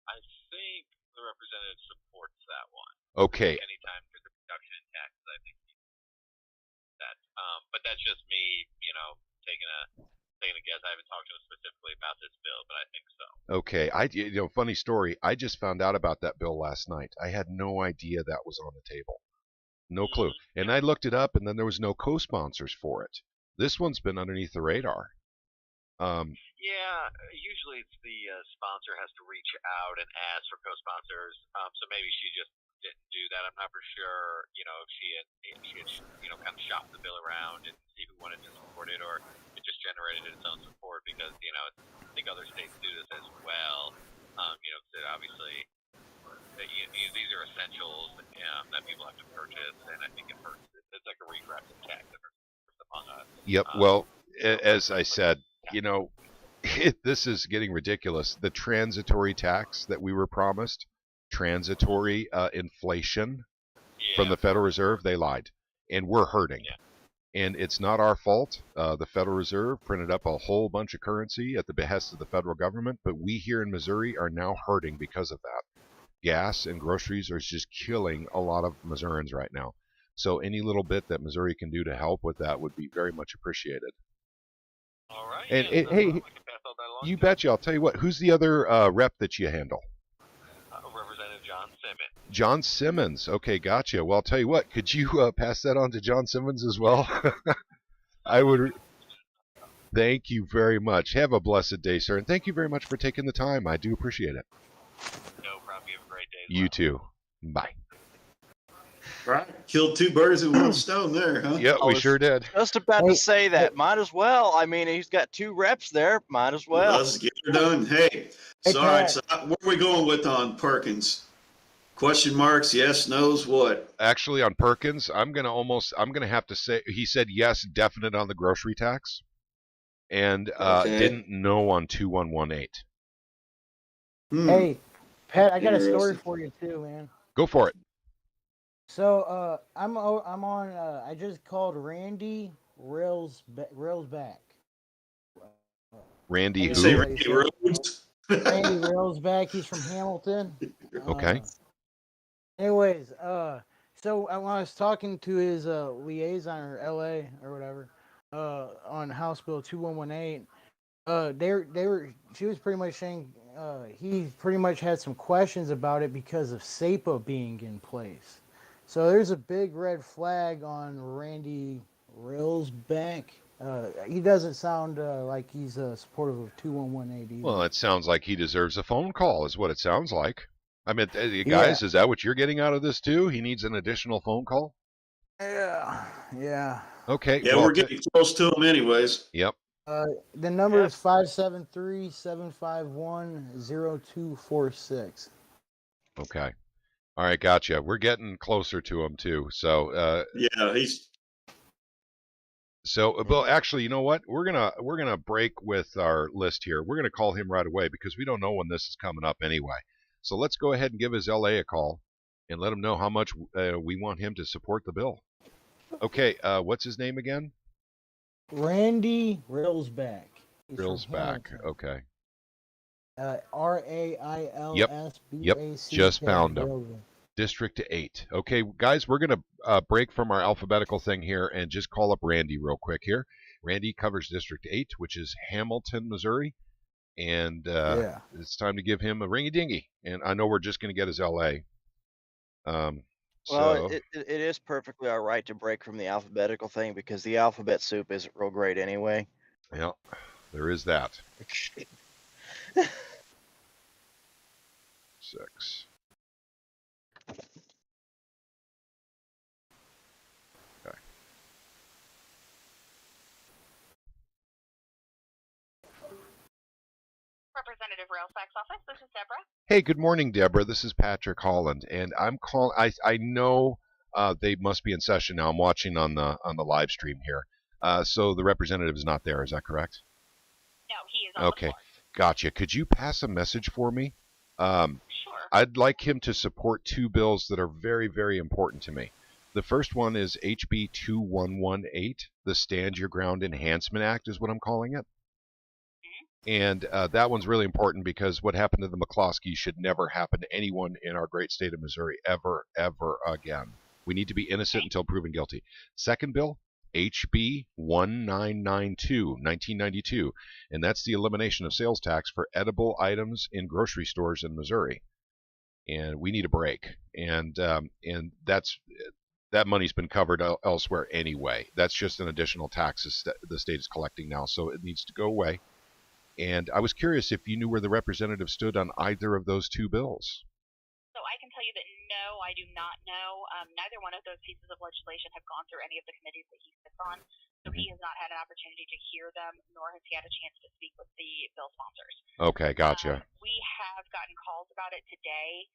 I think the representative supports that one. Okay. Anytime there's a reduction in taxes, I think that. But that's just me, taking a guess. I haven't talked to him specifically about this bill, but I think so. Okay. Funny story. I just found out about that bill last night. I had no idea that was on the table. No clue. And I looked it up, and then there was no co-sponsors for it. This one's been underneath the radar. Yeah, usually it's the sponsor has to reach out and ask for co-sponsors. So maybe she just didn't do that. I'm not for sure. If she had kind of shopped the bill around and see who wanted to support it, or it just generated its own support because I think other states do this as well. That obviously these are essentials that people have to purchase, and I think it hurts. It's like a regressive tax that hurts among us. Yep. Well, as I said, this is getting ridiculous. The transitory tax that we were promised, transitory inflation from the Federal Reserve, they lied. And we're hurting. Yeah. And it's not our fault. The Federal Reserve printed up a whole bunch of currency at the behest of the federal government, but we here in Missouri are now hurting because of that. Gas and groceries are just killing a lot of Missourians right now. So any little bit that Missouri can do to help with that would be very much appreciated. All right. And hey, you betcha. I'll tell you what. Who's the other rep that you handle? Representative John Simmons. John Simmons. Okay, gotcha. Well, I'll tell you what. Could you pass that on to John Simmons as well? I would. Thank you very much. Have a blessed day, sir. And thank you very much for taking the time. I do appreciate it. No problem. You have a great day. You too. Bye. Right. Killed two birds with one stone there, huh? Yeah, we sure did. Just about to say that. Might as well. I mean, he's got two reps there. Might as well. Let's get her done. Hey, so, all right. So where are we going with on Perkins? Question marks, yes, no's, what? Actually, on Perkins, I'm gonna have to say he said yes, definite on the grocery tax, and didn't know on 2118. Hey, Pat, I got a story for you too, man. Go for it. So I'm on. I just called Randy Railsback. Randy who? Say Randy Rhodes. Randy Railsback. He's from Hamilton. Okay. Anyways, so when I was talking to his liaison or LA or whatever on House Bill 2118, she was pretty much saying he pretty much had some questions about it because of SEPA being in place. So there's a big red flag on Randy Railsback. He doesn't sound like he's supportive of 2118 either. Well, it sounds like he deserves a phone call, is what it sounds like. I mean, guys, is that what you're getting out of this too? He needs an additional phone call? Yeah. Okay. Yeah, well, we're getting close to him anyways. Yep. The number is 573-751-0246. Okay. All right, gotcha. We're getting closer to him too. So yeah, he's. So, well, actually, you know what? We're gonna break with our list here. We're gonna call him right away because we don't know when this is coming up anyway. So let's go ahead and give his LA a call and let him know how much we want him to support the bill. Okay, what's his name again? Randy Railsback. Railsback. Okay. RAILSBAC. Yep. Just found him. District 8. Okay, guys, we're going to break from our alphabetical thing here and just call up Randy real quick here. Randy covers District 8, which is Hamilton, Missouri. and Yeah. it's time to give him a ringy-dingy. And I know we're just going to get his LA. Well, So it is perfectly all right to break from the alphabetical thing because the alphabet soup isn't real great anyway. yeah, there is that. 6. Okay. Representative Railsack's office. This is Deborah. Hey, good morning, Deborah. This is Patrick Holland, and I'm calling. I know they must be in session now. I'm watching on the live stream here. So the representative is not there. Is that correct? No, he is on the floor. Gotcha. Could you pass a message for me? Sure. I'd like him to support 2 bills that are very, very important to me. The first one is HB 2118, the Stand Your Ground Enhancement Act is what I'm calling it. And that one's really important because what happened to the McCloskey should never happen to anyone in our great state of Missouri ever, ever again. We need to be innocent until proven guilty. Second bill, HB 1992, 1992, and that's the elimination of sales tax for edible items in grocery stores in Missouri. And we need a break. And that money's been covered elsewhere anyway. That's just an additional tax the state is collecting now, so it needs to go away. And I was curious if you knew where the representative stood on either of those 2 bills. So I can tell you that no, I do not know. Neither one of those pieces of legislation have gone through any of the committees that he sits on. So he has not had an opportunity to hear them, nor has he had a chance to speak with the bill sponsors. Okay, gotcha. We have gotten calls about it today.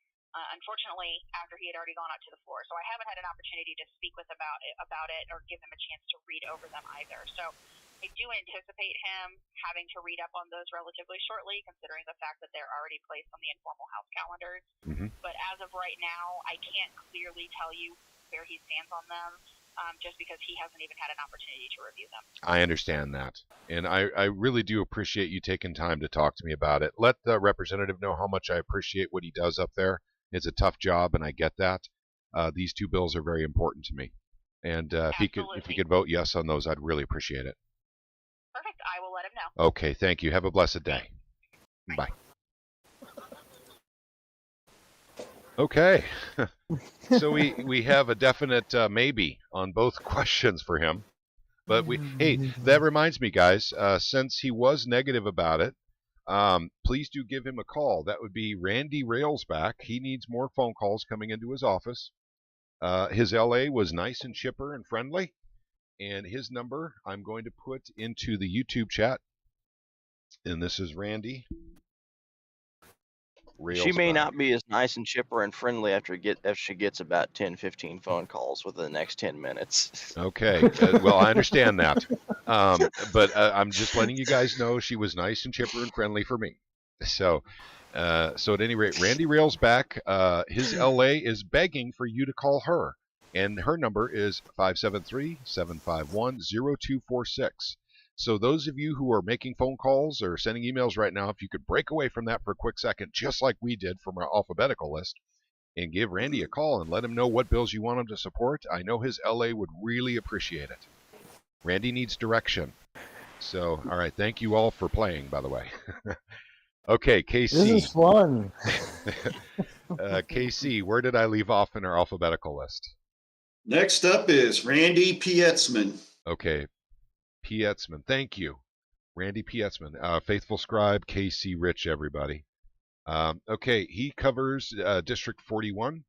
Unfortunately, after he had already gone out to the floor. So I haven't had an opportunity to speak with about it or give him a chance to read over them either. So I do anticipate him having to read up on those relatively shortly, considering the fact that they're already placed on the informal House calendars. But as of right now, I can't clearly tell you where he stands on them, just because he hasn't even had an opportunity to review them. I understand that. And I really do appreciate you taking time to talk to me about it. Let the representative know how much I appreciate what he does up there. It's a tough job, and I get that. These 2 bills are very important to me. And if he could vote yes on those, I'd really appreciate it. Perfect. I will let him know. Okay, thank you. Have a blessed day. Bye. Okay. So we have a definite maybe on both questions for him. But hey, that reminds me, guys, since he was negative about it, please do give him a call. That would be Randy Railsback. He needs more phone calls coming into his office. His LA was nice and chipper and friendly. And his number I'm going to put into the YouTube chat. And this is Randy Railsback. She may not be as nice and chipper and friendly after she gets about 10, 15 phone calls within the next 10 minutes. Okay. Well, I understand that. But I'm just letting you guys know she was nice and chipper and friendly for me. So at any rate, Randy Railsback, his LA is begging for you to call her. And her number is 573-751-0246. So those of you who are making phone calls or sending emails right now, if you could break away from that for a quick second, just like we did from our alphabetical list, and give Randy a call and let him know what bills you want him to support, I know his LA would really appreciate it. Randy needs direction. So, all right, thank you all for playing, by the way. Okay, KC. This is fun. KC, where did I leave off in our alphabetical list? Next up is Randy Pietzman. Okay, Pietzman. Thank you. Randy Pietzman. Faithful Scribe, KC Rich, everybody. Okay, he covers District 41.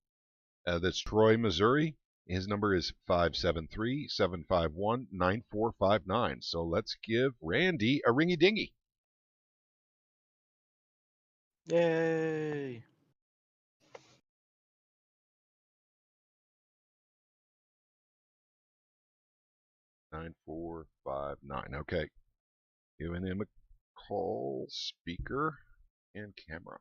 That's Troy, Missouri. His number is 573-751-9459. So let's give Randy a ringy-dingy. Yay. Nine, 4, 5, 9. Okay. Giving him a call, speaker, and camera.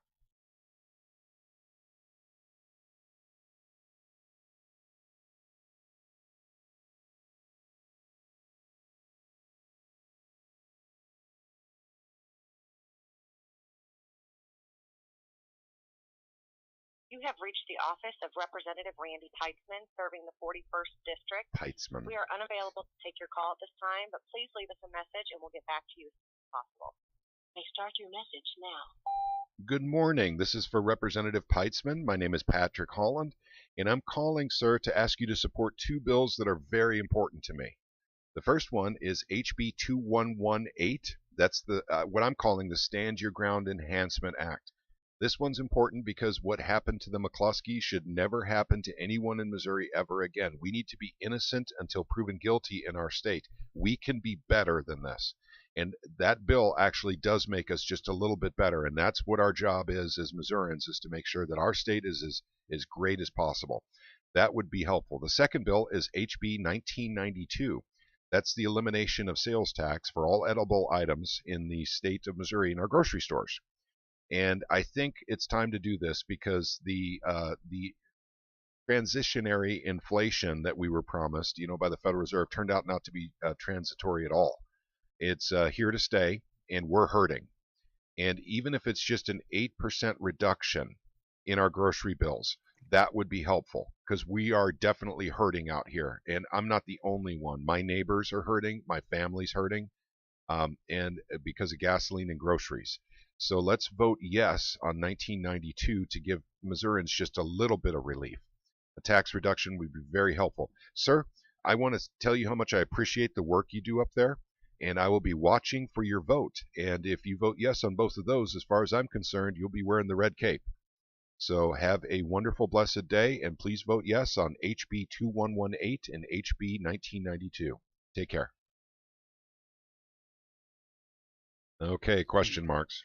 You have reached the office of Representative Randy Pietzman, serving the 41st District. Pietzman. We are unavailable to take your call at this time, but please leave us a message and we'll get back to you as soon as possible. may start your message now. Good morning. This is for Representative Pietzman. My name is Patrick Holland, and I'm calling, sir, to ask you to support two bills that are very important to me. The first one is HB 2118. That's the what I'm calling the Stand Your Ground Enhancement Act. This one's important because what happened to the McCluskey should never happen to anyone in Missouri ever again. We need to be innocent until proven guilty in our state. We can be better than this. And that bill actually does make us just a little bit better. And that's what our job is as Missourians, is to make sure that our state is as great as possible. That would be helpful. The second bill is HB 1992. That's the elimination of sales tax for all edible items in the state of Missouri in our grocery stores. And I think it's time to do this because the transitionary inflation that we were promised, by the Federal Reserve turned out not to be transitory at all. It's here to stay, and we're hurting. And even if it's just an 8% reduction in our grocery bills, that would be helpful because we are definitely hurting out here. And I'm not the only one. My neighbors are hurting. My family's hurting, and because of gasoline and groceries. So let's vote yes on 1992 to give Missourians just a little bit of relief. A tax reduction would be very helpful. Sir, I want to tell you how much I appreciate the work you do up there, and I will be watching for your vote. And if you vote yes on both of those, as far as I'm concerned, you'll be wearing the red cape. So have a wonderful, blessed day, and please vote yes on HB 2118 and HB 1992. Take care. Okay, question marks.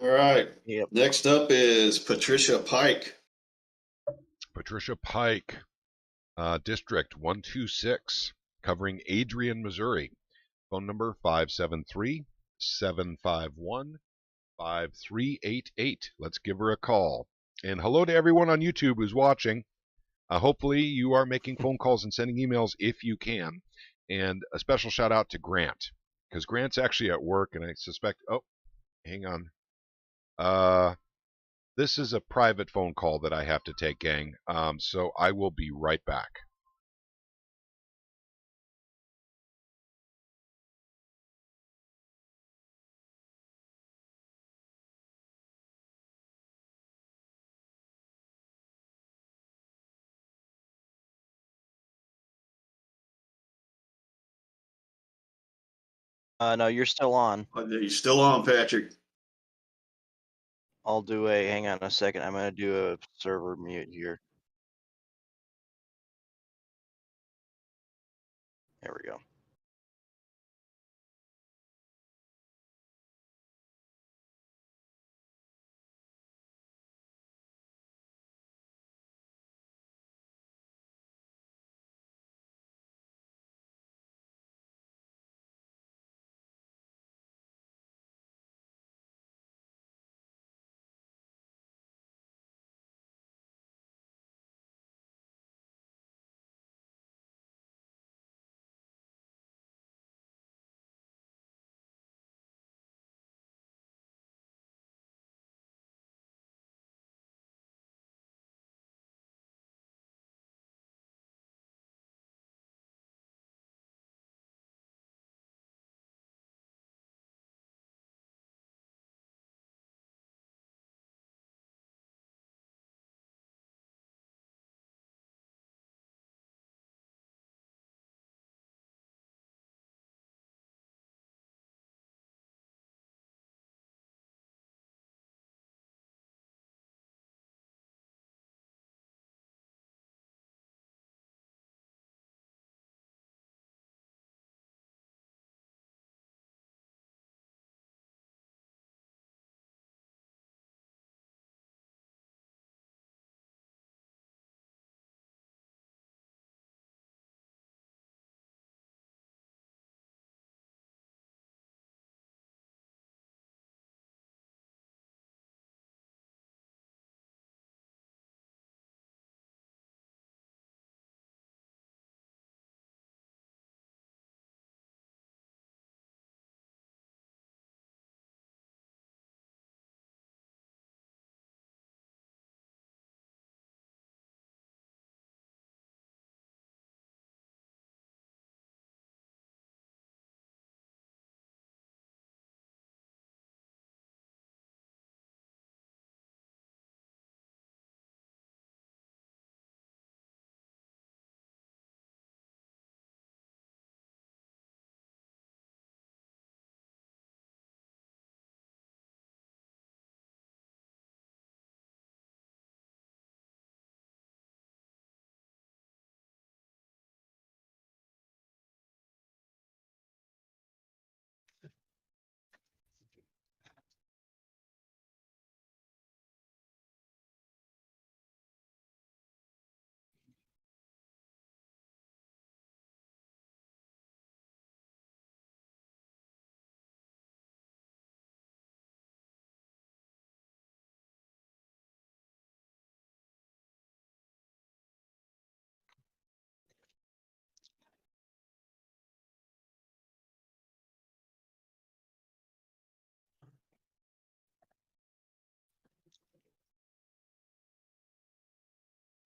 All right. Yep. Next up is Patricia Pike. Patricia Pike, District 126, covering Adrian, Missouri. Phone number 573-751-5388. Let's give her a call. And hello to everyone on YouTube who's watching. Hopefully you are making phone calls and sending emails if you can. And a special shout out to Grant, because Grant's actually at work, and I suspect, hang on. This is a private phone call that I have to take, gang. So I will be right back. No, you're still on. You're still on, Patrick. I'll do hang on a second. I'm going to do a server mute here. There we go.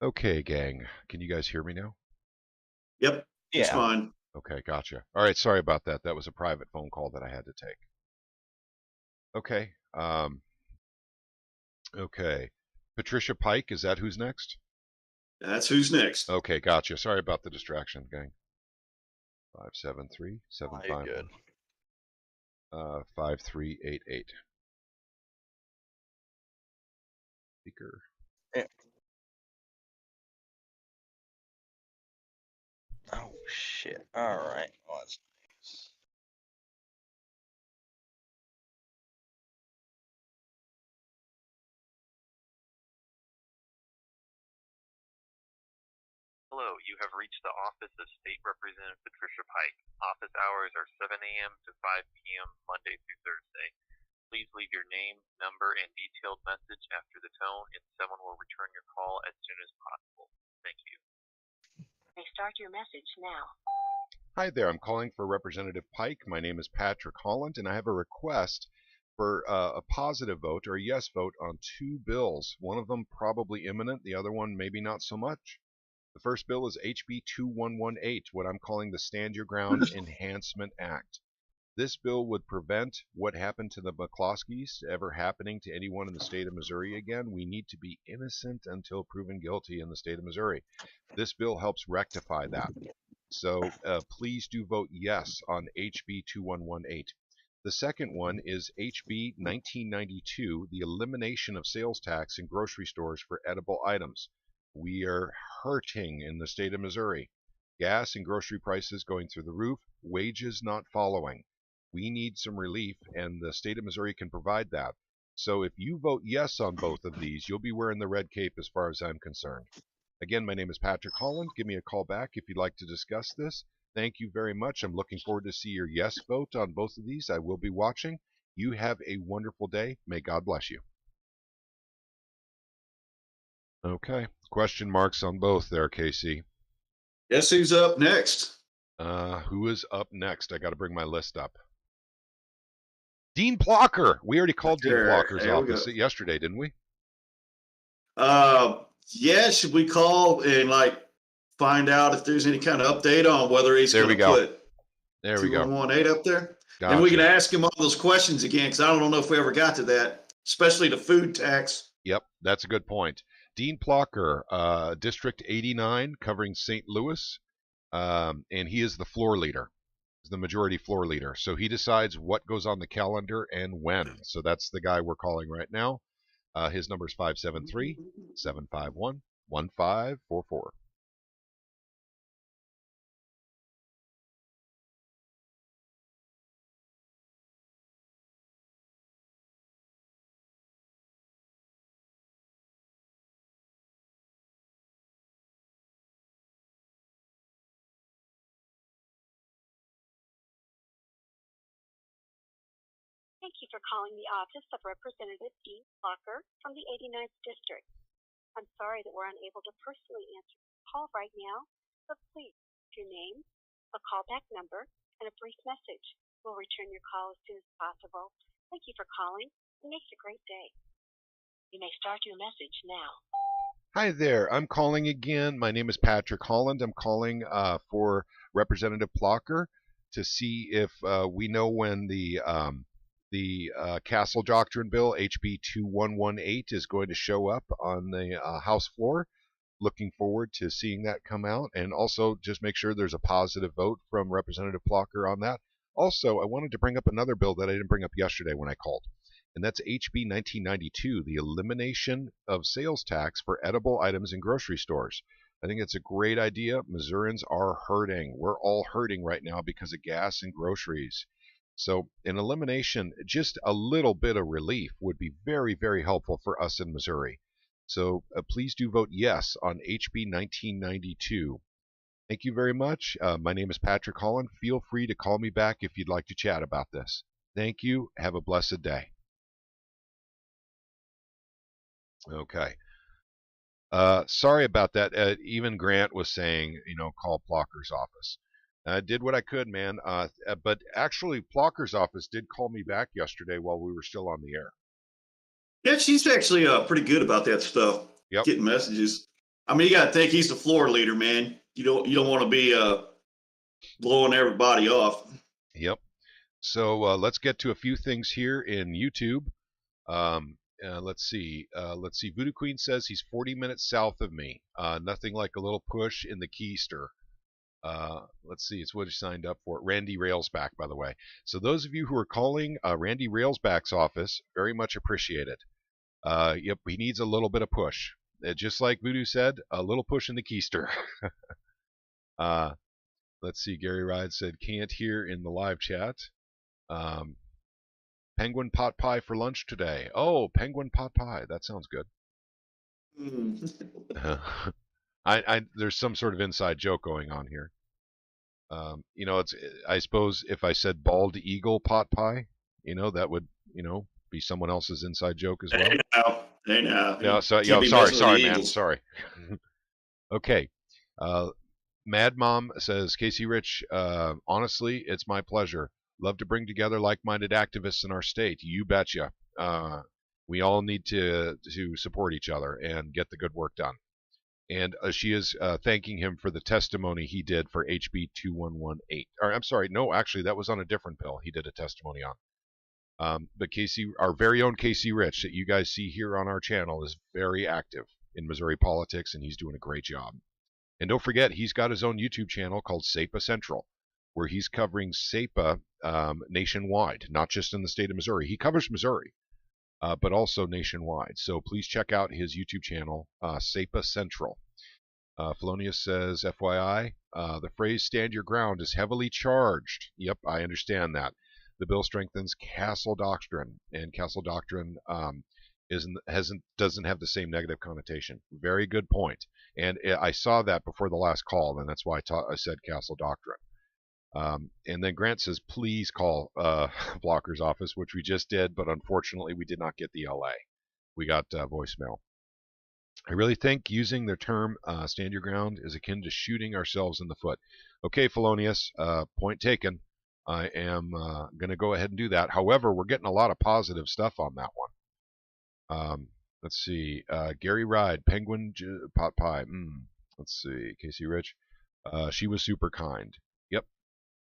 Okay, gang. Can you guys hear me now? Yep. It's Yeah. fine. Okay, gotcha. All right, sorry about that. That was a private phone call that I had to take. Okay. Okay. Patricia Pike, is that who's next? That's who's next. Okay, gotcha. Sorry about the distraction, gang. 573 Oh, you're good. 5388. Speaker. Yeah. Oh shit. All right. Well, that's nice. Hello, you have reached the office of State Representative Patricia Pike. Office hours are 7 a.m. to 5 p.m. Monday through Thursday. Please leave your name, number, and detailed message after the tone, and someone will return your call as soon as possible. Thank you. May start your message now. Hi there, I'm calling for Representative Pike. My name is Patrick Holland, and I have a request for a positive vote or a yes vote on two bills. One of them probably imminent, the other one maybe not so much. The first bill is HB 2118, what I'm calling the Stand Your Ground Enhancement Act. This bill would prevent what happened to the McCloskeys ever happening to anyone in the state of Missouri again. We need to be innocent until proven guilty in the state of Missouri. This bill helps rectify that. So please do vote yes on HB 2118. The second one is HB 1992, the elimination of sales tax in grocery stores for edible items. We are hurting in the state of Missouri. Gas and grocery prices going through the roof, wages not following. We need some relief, and the state of Missouri can provide that. So if you vote yes on both of these, you'll be wearing the red cape as far as I'm concerned. Again, my name is Patrick Holland. Give me a call back if you'd like to discuss this. Thank you very much. I'm looking forward to see your yes vote on both of these. I will be watching. You have a wonderful day. May God bless you. Okay. Question marks on both there, Casey. Guess who's up next? Who is up next? I got to bring my list up. Dean Plocker. We already called Dean Plocker's office yesterday, didn't we? Yeah. Should we call and find out if there's any kind of update on whether he's going to put 2118 up there? Gotcha. And we can ask him all those questions again, because I don't know if we ever got to that, especially the food tax. Yep, that's a good point. Dean Plocker, District 89, covering St. Louis, and he is the floor leader. He's the majority floor leader. So he decides what goes on the calendar and when. So that's the guy we're calling right now. His number is 573-751-1544. Thank you for calling the office of Representative Dean Plocker from the 89th District. I'm sorry that we're unable to personally answer the call right now, but please leave your name, a callback number, and a brief message. We'll return your call as soon as possible. Thank you for calling, and make it a great day. You may start your message now. Hi there. I'm calling again. My name is Patrick Holland. I'm calling for Representative Plocker to see if we know when the Castle Doctrine Bill, HB 2118, is going to show up on the House floor. Looking forward to seeing that come out, and also just make sure there's a positive vote from Representative Plocker on that. Also, I wanted to bring up another bill that I didn't bring up yesterday when I called, and that's HB 1992, the elimination of sales tax for edible items in grocery stores. I think it's a great idea. Missourians are hurting. We're all hurting right now because of gas and groceries. So an elimination, just a little bit of relief would be very, very helpful for us in Missouri. So please do vote yes on HB 1992. Thank you very much. My name is Patrick Holland. Feel free to call me back if you'd like to chat about this. Thank you. Have a blessed day. Okay. Sorry about that. Even Grant was saying, call Plocker's office. I did what I could, man. But actually, Plocker's office did call me back yesterday while we were still on the air. Yeah, she's actually pretty good about that stuff. Yep. Getting messages. I mean, you got to think he's the floor leader, man. You don't want to be blowing everybody off. Yep. So let's get to a few things here in YouTube. Let's see. Voodoo Queen says he's 40 minutes south of me. Nothing like a little push in the keister. Let's see. It's what he signed up for. Randy Railsback, by the way. So those of you who are calling Randy Railsback's office, very much appreciated. Yep, he needs a little bit of push. Just like Voodoo said, a little push in the keister. Let's see. Gary Ride said can't hear in the live chat. Penguin pot pie for lunch today. Oh, penguin pot pie. That sounds good. There's some sort of inside joke going on here. It's. I suppose if I said bald eagle pot pie, that would, be someone else's inside joke as well. Hey now. No, so sorry, man. Sorry. Okay. Mad Mom says, Casey Rich, honestly, it's my pleasure. Love to bring together like-minded activists in our state. You betcha. We all need to support each other and get the good work done. And she is thanking him for the testimony he did for HB 2118. Or I'm sorry, no, actually, that was on a different bill. He did a testimony on. But Casey, our very own Casey Rich, that you guys see here on our channel, is very active in Missouri politics, and he's doing a great job. And don't forget, he's got his own YouTube channel called SEPA Central, where he's covering SEPA nationwide, not just in the state of Missouri. He covers Missouri, but also nationwide. So please check out his YouTube channel, SEPA Central. Felonius says, FYI, the phrase stand your ground is heavily charged. Yep, I understand that. The bill strengthens Castle Doctrine, and Castle Doctrine doesn't have the same negative connotation. Very good point. And I saw that before the last call, and that's why I said Castle Doctrine. And then Grant says, please call Blocker's office, which we just did, but unfortunately we did not get the LA. We got voicemail. I really think using the term stand your ground is akin to shooting ourselves in the foot. Okay, Felonius, point taken. I am going to go ahead and do that. However, we're getting a lot of positive stuff on that one. Let's see. Gary Ride, Penguin Pot Pie. Let's see. Casey Rich. She was super kind. Yep.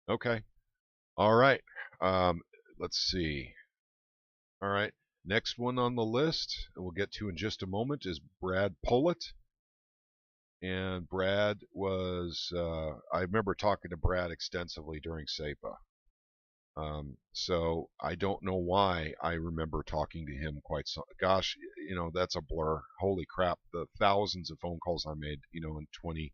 Okay. All right. Let's see. All right. Next one on the list, we'll get to in just a moment, is Brad Pollitt. And Brad was, I remember talking to Brad extensively during SEPA. So I don't know why I remember talking to him quite so. Gosh, that's a blur. Holy crap, the thousands of phone calls I made, in 2020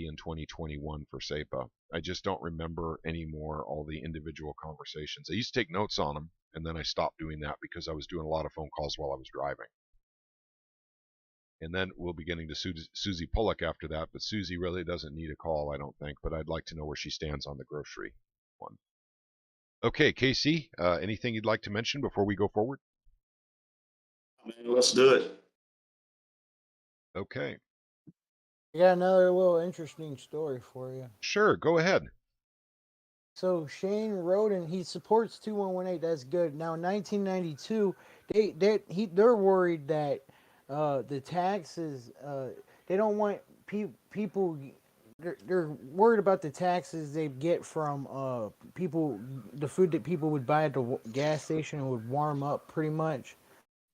and 2021 for SEPA. I just don't remember anymore all the individual conversations. I used to take notes on them, and then I stopped doing that because I was doing a lot of phone calls while I was driving. And then we'll be getting to Susie Pollock after that, but Susie really doesn't need a call, I don't think, but I'd like to know where she stands on the grocery one. Okay, Casey, anything you'd like to mention before we go forward? Let's do it. Okay. I got another little interesting story for you. Sure, go ahead. So Shane Roden, he supports 2118. That's good. Now, in 1992, they're worried that the taxes. They don't want people. They're worried about the taxes they get from people. The food that people would buy at the gas station and would warm up, pretty much.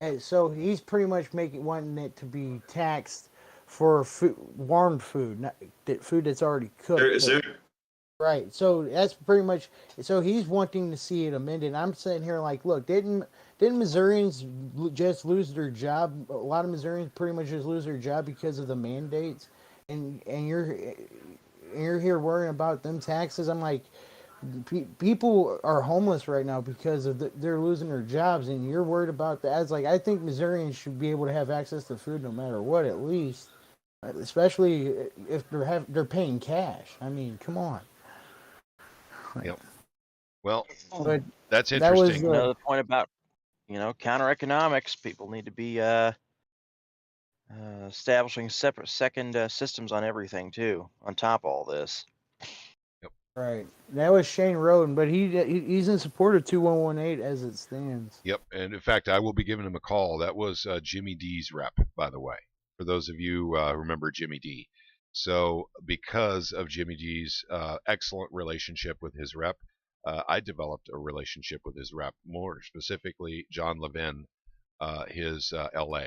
And so he's pretty much wanting it to be taxed for food, warmed food, not that food that's already cooked. Is there? Right. So that's pretty much. So he's wanting to see it amended. I'm sitting here like, look, didn't Missourians just lose their job? A lot of Missourians pretty much just lose their job because of the mandates, and you're here worrying about them taxes. I'm like, people are homeless right now because of they're losing their jobs, and you're worried about that. It's like, I think Missourians should be able to have access to food no matter what, at least, especially if they're paying cash. I mean, come on. Yep. Well, but that's interesting. Another point about, counter economics. People need to be establishing separate second systems on everything too, on top of all this. Yep. Right. That was Shane Roden, but he's in support of 2118 as it stands. Yep. And in fact, I will be giving him a call. That was Jimmy D's rep, by the way, for those of you who remember Jimmy D. So because of Jimmy D's excellent relationship with his rep, I developed a relationship with his rep, more specifically John Levin, his LA.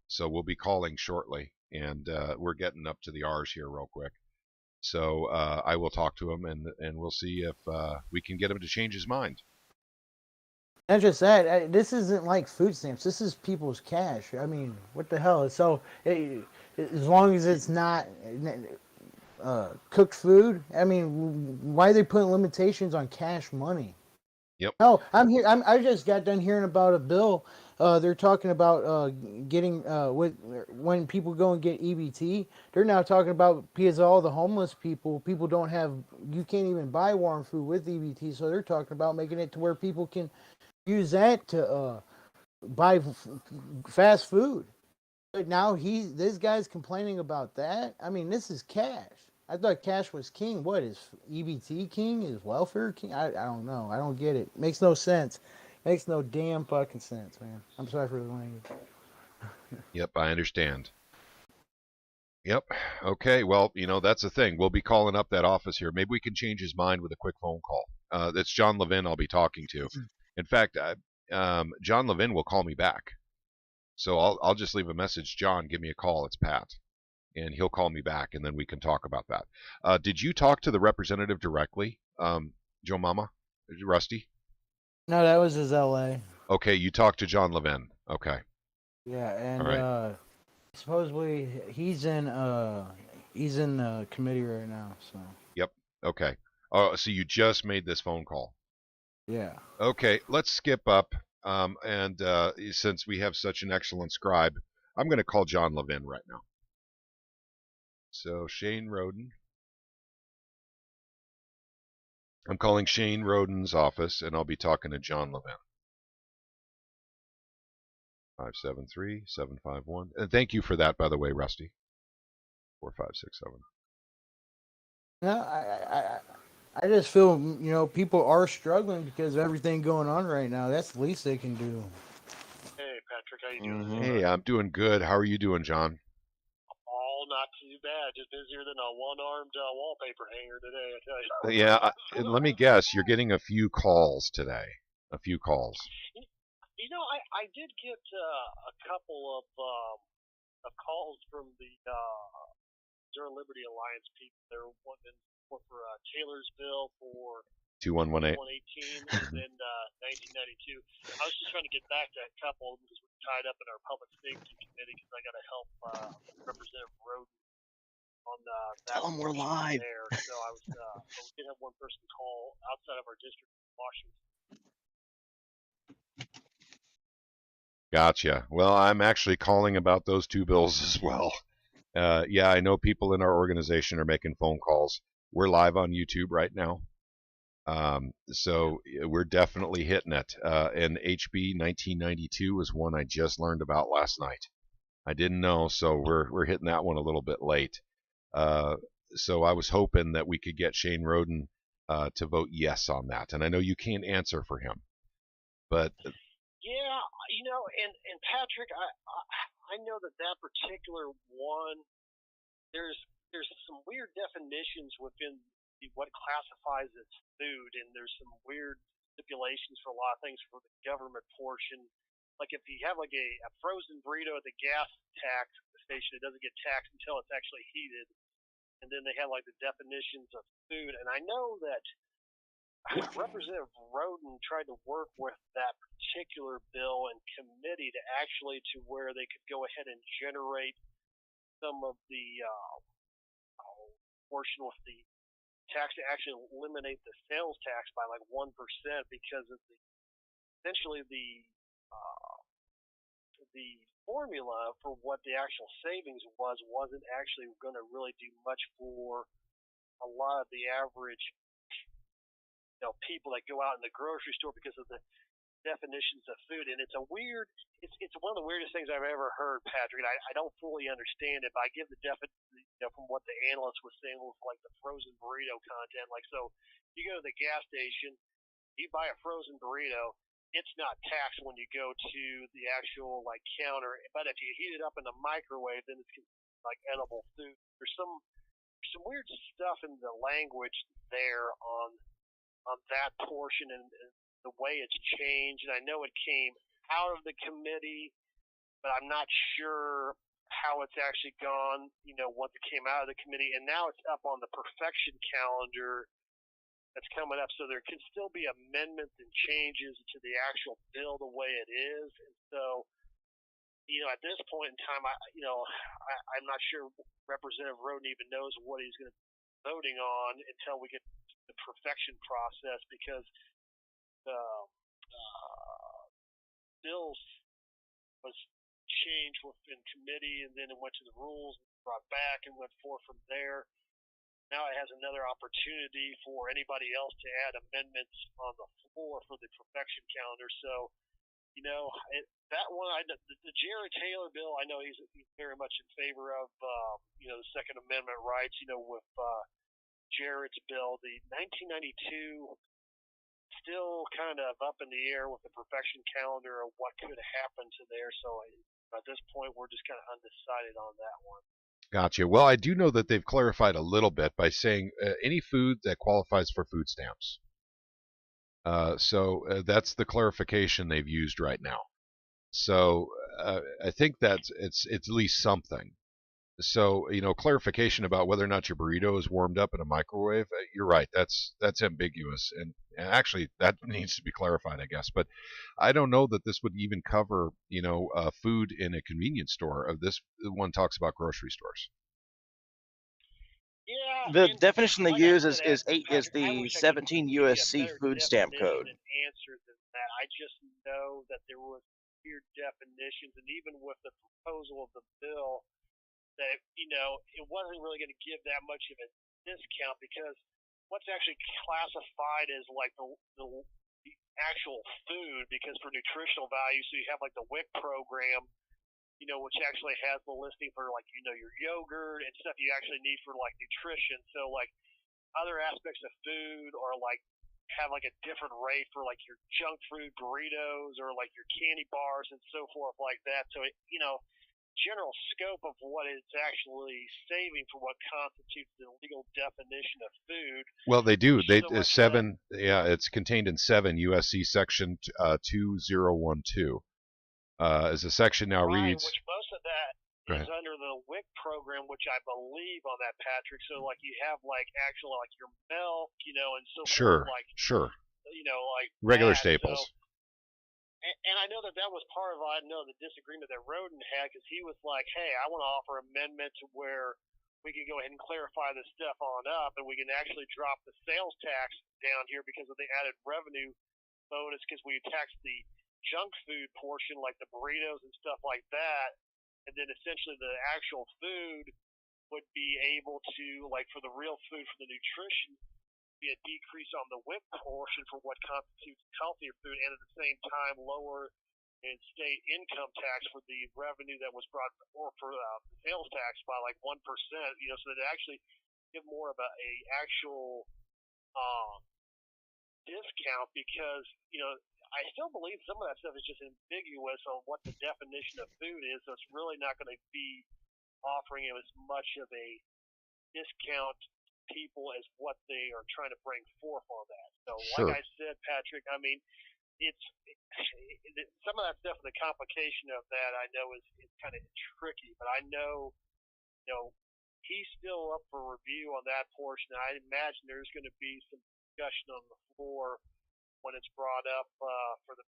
So we'll be calling shortly, and we're getting up to the R's here real quick. So I will talk to him, and we'll see if we can get him to change his mind. Not just that. This isn't like food stamps. This is people's cash. I mean, what the hell? So as long as it's not cooked food, I mean, why are they putting limitations on cash money? Yep. Oh, I just got done hearing about a bill. They're talking about getting when people go and get EBT. They're now talking about, because all the homeless people don't have. You can't even buy warm food with EBT, so they're talking about making it to where people can use that to buy fast food. But now this guy's complaining about that. I mean, this is cash. I thought cash was king. What is EBT king? Is welfare king? I don't know. I don't get it. Makes no sense. Makes no damn fucking sense, man. I'm sorry for the language. Yep, I understand. Yep. Okay. Well, that's the thing. We'll be calling up that office here. Maybe we can change his mind with a quick phone call. That's John Levin I'll be talking to. In fact, John Levin will call me back. So I'll just leave a message. John, give me a call. It's Pat. And he'll call me back, and then we can talk about that. Did you talk to the representative directly, Joe Mama? Rusty? No, that was his LA. Okay, you talked to John Levin. Okay. Yeah, and right. Supposedly he's in committee right now. So. Yep. Okay. Oh, so you just made this phone call. Yeah. Okay, let's skip up. And since we have such an excellent scribe, I'm going to call John Levin right now. So Shane Roden. I'm calling Shane Roden's office, and I'll be talking to John Levin. 573-751. And thank you for that, by the way, Rusty. 4567. No, I just feel, people are struggling because of everything going on right now. That's the least they can do. Hey, Patrick, how you doing? Hey, I'm doing good. How are you doing, John? Oh, not too bad. Just busier than a one-armed wallpaper hanger today, I tell you. Yeah, let me guess. You're getting a few calls today. A few calls. I did get a couple of calls from the Zero Liberty Alliance people. They were wanting for Taylor's bill for 2118 and then 1992. I was just trying to get back to a couple because we're tied up in our public safety committee because I got to help Representative Roden on that. Tell them we're live. There. So we did have one person call outside of our district in Washington. Gotcha. Well, I'm actually calling about those two bills as well. Yeah, I know people in our organization are making phone calls. We're live on YouTube right now. So we're definitely hitting it. And HB 1992 was one I just learned about last night. I didn't know, so we're hitting that one a little bit late. So I was hoping that we could get Shane Roden to vote yes on that. And I know you can't answer for him, but yeah, and Patrick, I know that particular one, there's some weird definitions within what classifies as food, and there's some weird stipulations for a lot of things for the government portion. Like if you have like a frozen burrito at the gas tax station, it doesn't get taxed until it's actually heated. And then they have like the definitions of food. And I know that Representative Roden tried to work with that particular bill and committee to where they could go ahead and generate some of the portion with the tax to actually eliminate the sales tax by like 1% because of essentially the formula for what the actual savings wasn't actually going to really do much for a lot of the average people that go out in the grocery store because of the definitions of food. And it's one of the weirdest things I've ever heard, Patrick. And I don't fully understand it, but I give the from what the analyst was saying with like the frozen burrito content. Like, so you go to the gas station, you buy a frozen burrito, it's not taxed when you go to the actual like counter. But if you heat it up in the microwave, then it's like edible food. There's some weird stuff in the language there on that portion and the way it's changed. And I know it came out of the committee, but I'm not sure how it's actually gone, once it came out of the committee. And now it's up on the perfection calendar that's coming up. So there can still be amendments and changes to the actual bill the way it is. And so, at this point in time, I'm not sure Representative Roden even knows what he's going to be voting on until we get to the perfection process, because the bills was changed within committee, and then it went to the rules, brought back, and went forth from there. Now it has another opportunity for anybody else to add amendments on the floor for the perfection calendar. So, that one, the Jared Taylor bill, I know he's very much in favor of, the Second Amendment rights, with Jared's bill. The 1992 still kind of up in the air with the perfection calendar of what could happen to there. So at this point, we're just kind of undecided on that one. Gotcha. Well, I do know that they've clarified a little bit by saying any food that qualifies for food stamps. So that's the clarification they've used right now. So I think that's it's at least something. So clarification about whether or not your burrito is warmed up in a microwave. You're right. That's ambiguous, and actually that needs to be clarified, I guess. But I don't know that this would even cover food in a convenience store. This one talks about grocery stores. Yeah. The definition they like use I said, is the 17 USC food stamp code. An answer than that. I just know that there was weird definitions, and even with the proposal of the bill, that it wasn't really going to give that much of a discount, because what's actually classified as like the actual food, because for nutritional value, so you have like the WIC program, which actually has the listing for like your yogurt and stuff you actually need for like nutrition. So like other aspects of food, or like have like a different rate for like your junk food burritos or like your candy bars and so forth like that. So general scope of what it's actually saving for what constitutes the legal definition of food. Well, they do. They So seven. Yeah, it's contained in 7 USC section 2012. As the section now reads. Which most of that is under the WIC program, which I believe on that, Patrick. So like you have like actual like your milk, and so Sure. forth, like like regular that. staples. So, and I know that was part of the disagreement that Roden had, because he was like, hey, I want to offer an amendment to where we can go ahead and clarify this stuff on up, and we can actually drop the sales tax down here because of the added revenue bonus, because we tax the junk food portion like the burritos and stuff like that, and then essentially the actual food would be able to, like for the real food, for the nutrition, be a decrease on the WIC portion for what constitutes healthier food, and at the same time lower in state income tax for the revenue that was brought, or for sales tax by like 1%, so that it actually give more of a actual discount, because I still believe some of that stuff is just ambiguous on what the definition of food is, so it's really not going to be offering as much of a discount people as what they are trying to bring forth on that. So Sure. Like I said, Patrick, I mean, it's some of that stuff, the complication of that I know is kind of tricky, but I know, he's still up for review on that portion. I imagine there's going to be some discussion on the floor when it's brought up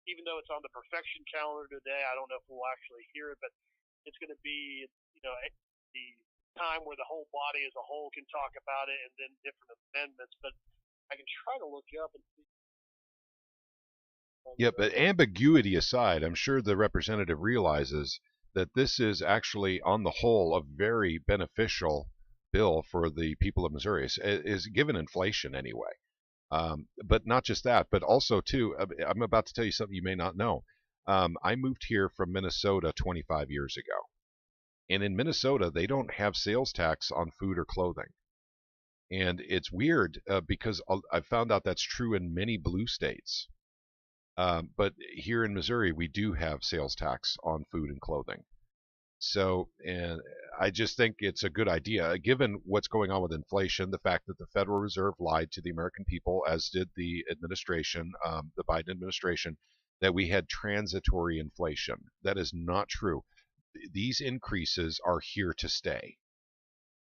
even though it's on the perfection calendar today. I don't know if we'll actually hear it, but it's going to be, the time where the whole body as a whole can talk about it, and then different amendments. But I can try to look up and see. Yeah, but ambiguity aside, I'm sure the representative realizes that this is actually, on the whole, a very beneficial bill for the people of Missouri. Is given inflation anyway. But not just that, but also, too, I'm about to tell you something you may not know. I moved here from Minnesota 25 years ago. And in Minnesota, they don't have sales tax on food or clothing. And it's weird because I found out that's true in many blue states. But here in Missouri, we do have sales tax on food and clothing. So, and I just think it's a good idea, given what's going on with inflation, the fact that the Federal Reserve lied to the American people, as did the administration, the Biden administration, that we had transitory inflation. That is not true. These increases are here to stay.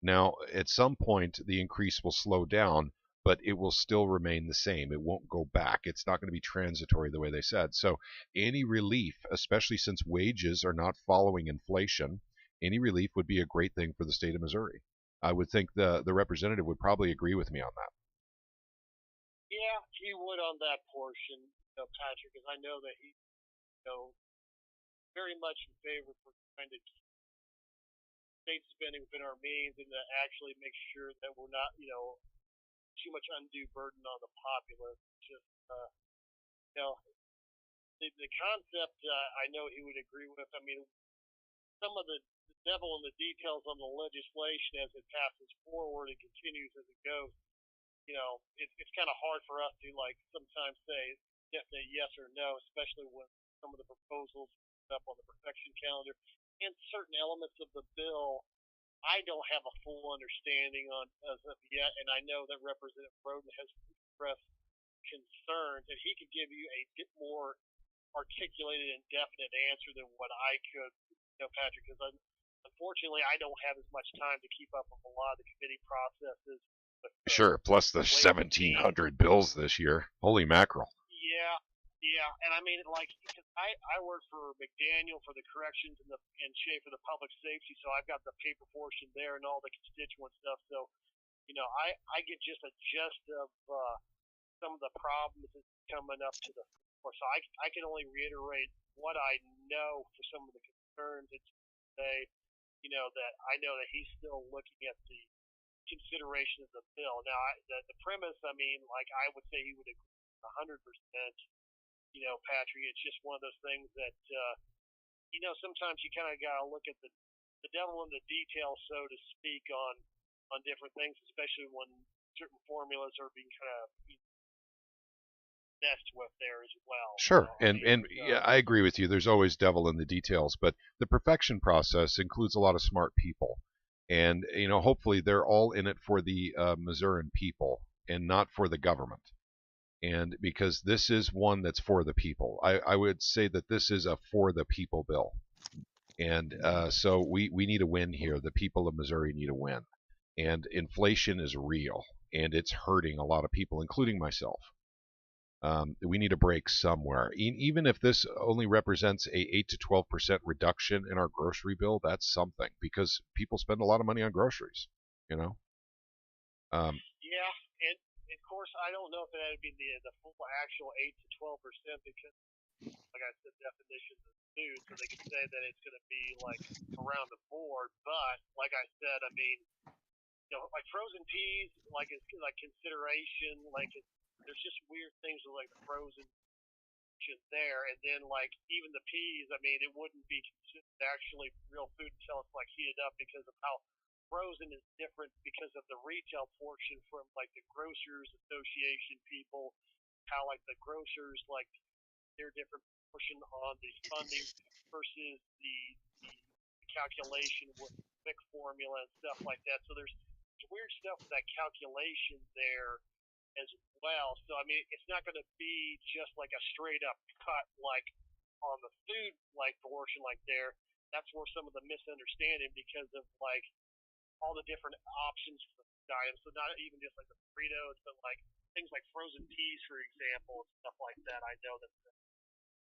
Now, at some point, the increase will slow down, but it will still remain the same. It won't go back. It's not going to be transitory the way they said. So any relief, especially since wages are not following inflation, any relief would be a great thing for the state of Missouri. I would think the representative would probably agree with me on that. Yeah, he would on that portion, Patrick, because I know that he, very much in favor for trying to keep state spending within our means and to actually make sure that we're not, too much undue burden on the populace. Just, the concept, I know he would agree with. I mean, some of the devil in the details on the legislation as it passes forward and continues as it goes, it's kind of hard for us to sometimes say definitely yes or no, especially when some of the proposals up on the perfection calendar and certain elements of the bill I don't have a full understanding on as of yet, and I know that Representative Roden has expressed concerns, and he could give you a bit more articulated and definite answer than what I could, Patrick, because unfortunately I don't have as much time to keep up with a lot of the committee processes. Sure, plus the 1,700 bills this year. Holy mackerel. Yeah, and I mean, because I work for Mcdaniel for the corrections and Shea for the public safety, so I've got the paper portion there and all the constituent stuff. So, I get just a gist of some of the problems that's coming up to the floor. So I can only reiterate what I know for some of the concerns and say, that I know that he's still looking at the consideration of the bill. Now, the premise, I mean, I would say he would agree 100%. Patrick, it's just one of those things that, sometimes you kind of got to look at the devil in the details, so to speak, on different things, especially when certain formulas are being kind of messed with there as well. Sure, yeah, I agree with you. There's always devil in the details, but the perfection process includes a lot of smart people. And, hopefully they're all in it for the Missourian people and not for the government. And because this is one that's for the people, I would say that this is a for the people bill. And so we need a win here. The people of Missouri need a win. And inflation is real, and it's hurting a lot of people, including myself. We need a break somewhere. Even if this only represents a 8 to 12% reduction in our grocery bill, that's something, because people spend a lot of money on groceries, Yeah, and of course, I don't know if that would be the full actual 8 to 12% because, like I said, definitions of food, so they could say that it's going to be around the board. But like I said, I mean, frozen peas, it's consideration, there's just weird things with the frozen there, and then even the peas, I mean, it wouldn't be considered actually real food until it's heated up because of how frozen is different because of the retail portion from the grocers association people, how the grocers their different portion on the funding versus the calculation with MIC formula and stuff like that. So there's weird stuff with that calculation there as well. So I mean, it's not going to be just a straight up cut on the food portion there. That's where some of the misunderstanding because of all the different options for the items. So not even just the burritos, but things like frozen peas, for example, and stuff like that. I know that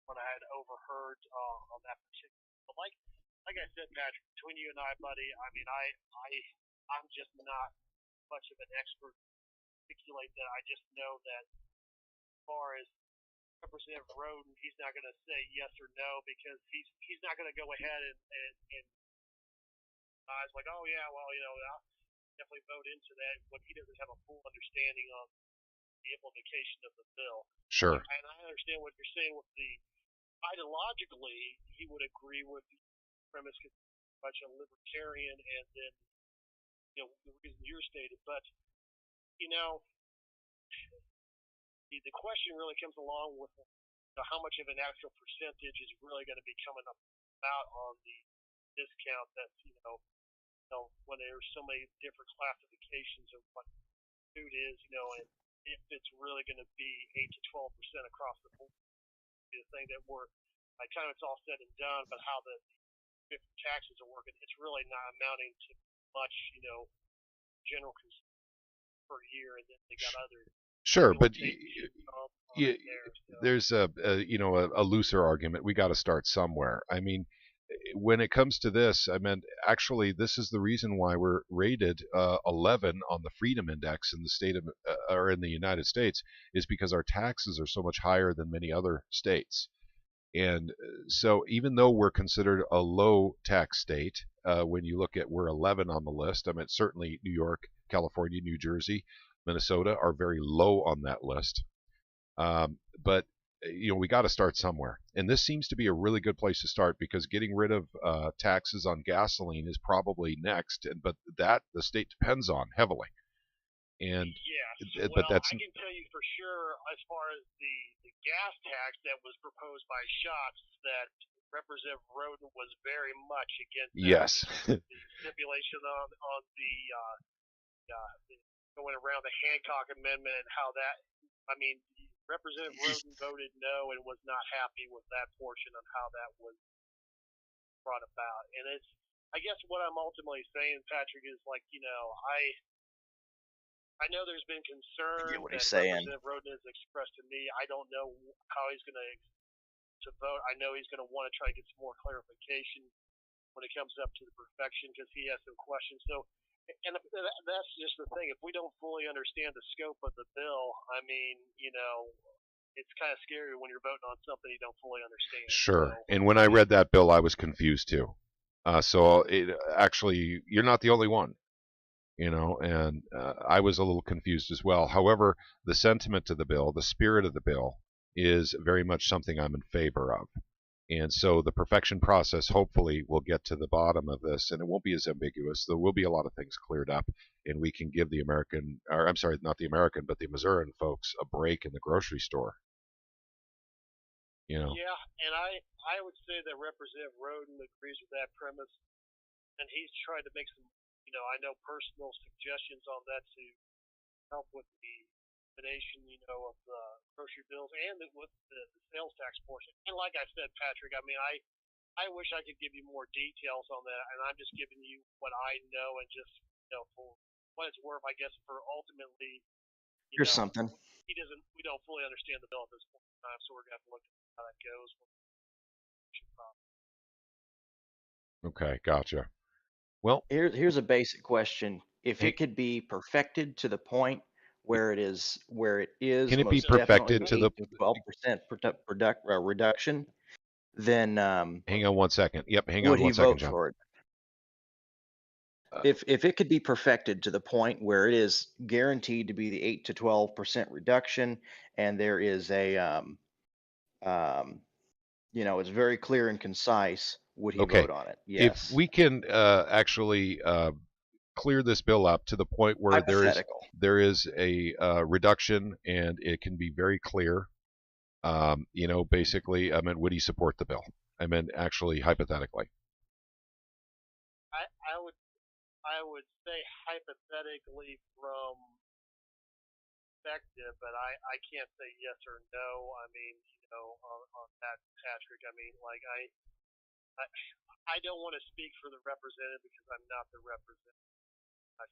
when I had overheard on that particular. But like I said, Patrick, between you and I, buddy, I mean, I'm just not much of an expert articulate that. I just know that as far as Representative Roden, he's not going to say yes or no because he's not going to go ahead and eyes oh yeah, well I'll definitely vote into that when he doesn't have a full understanding on the implication of the bill. Sure. And I understand what you're saying with the ideologically he would agree with the premise because he's much a libertarian and then the reason you're stated, but the question really comes along with how much of an actual percentage is really going to be coming up out on the discount that's, when there's so many different classifications of what food is, and if it's really going to be 8 to 12% across the board. The thing that by the time it's all said and done, but how the different taxes are working, it's really not amounting to much, general per year, and then they got other. Sure, but there, there's a looser argument. We got to start somewhere. I mean, when it comes to this, I mean, actually, this is the reason why we're rated 11 on the Freedom Index in the state of or in the United States, is because our taxes are so much higher than many other states. And so, even though we're considered a low tax state, when you look at we're 11 on the list. I mean, certainly New York, California, New Jersey, Minnesota are very low on that list. But we got to start somewhere, and this seems to be a really good place to start, because getting rid of taxes on gasoline is probably next, but that the state depends on heavily. And yes, but that's I can tell you for sure, as far as the gas tax that was proposed by Schatz, that Representative Roden was very much against that. Yes. The stipulation on the going around the Hancock Amendment, and how that, I mean, Representative Roden voted no and was not happy with that portion on how that was brought about. And it's, I guess what I'm ultimately saying, Patrick, is like, I know there's been concern I get what that he's saying. Representative Roden has expressed to me. I don't know how he's going to vote. I know he's going to want to try to get some more clarification when it comes up to the perfection, because he has some questions. So, and that's just the thing. If we don't fully understand the scope of the bill, I mean, it's kind of scary when you're voting on something you don't fully understand. Sure. So, And when I read that bill, I was confused too. So actually, you're not the only one. And I was a little confused as well. However, the sentiment of the bill, the spirit of the bill, is very much something I'm in favor of. And so the perfection process hopefully will get to the bottom of this, and it won't be as ambiguous. There will be a lot of things cleared up, and we can give the American, or I'm sorry, not the American, but the Missourian folks a break in the grocery store. Yeah, and I would say that Representative Roden agrees with that premise, and he's tried to make some, I know, personal suggestions on that to help with the elimination, of the grocery bills and with the sales tax portion. And like I said, Patrick, I mean, I wish I could give you more details on that, and I'm just giving you what I know, and just, for what it's worth, I guess, for ultimately, Here's something. we don't fully understand the bill at this point in time, so we're going to have to look at how that goes. Okay, gotcha. Well, here's a basic question. If it could be perfected to the point where it is can it be most perfected definitely to the 12% reduction, then hang on one second. Yep, hang on would he one second, vote John. for it? If it could be perfected to the point where it is guaranteed to be the 8 to 12% reduction, and there is a it's very clear and concise, would he Okay. vote on it? If Yes. we can actually clear this bill up to the point where Hypothetical. there is a reduction, and it can be very clear, basically, I mean, would he support the bill? I mean, actually, hypothetically. I would say hypothetically from perspective, but I can't say yes or no. I mean, on that, Patrick. I mean, like I don't want to speak for the representative, because I'm not the representative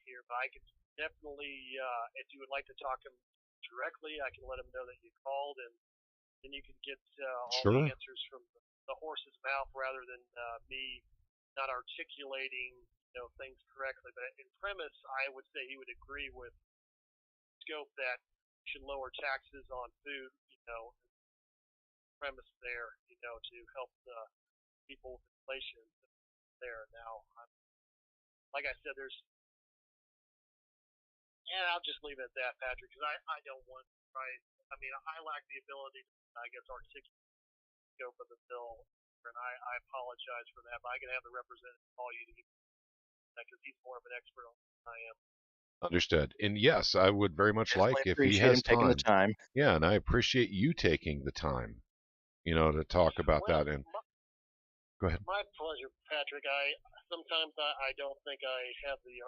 here, but I can definitely, if you would like to talk to him directly, I can let him know that you called, and then you can get all the answers from the horse's mouth, rather than me not articulating things correctly. But in premise, I would say he would agree with scope that should lower taxes on food, premise there, to help the people with inflation there. Now, like I said, and I'll just leave it at that, Patrick, because I don't want to try. I mean, I lack the ability to, I guess, articulate the scope of the bill, and I apologize for that, but I can have the representative call you to get that, because he's more of an expert on than I am. Understood. And yes, I would very much Definitely like if he appreciate has him taking the time. Yeah, and I appreciate you taking the time. to talk about that. And go ahead. My pleasure, Patrick. Sometimes I don't think I have the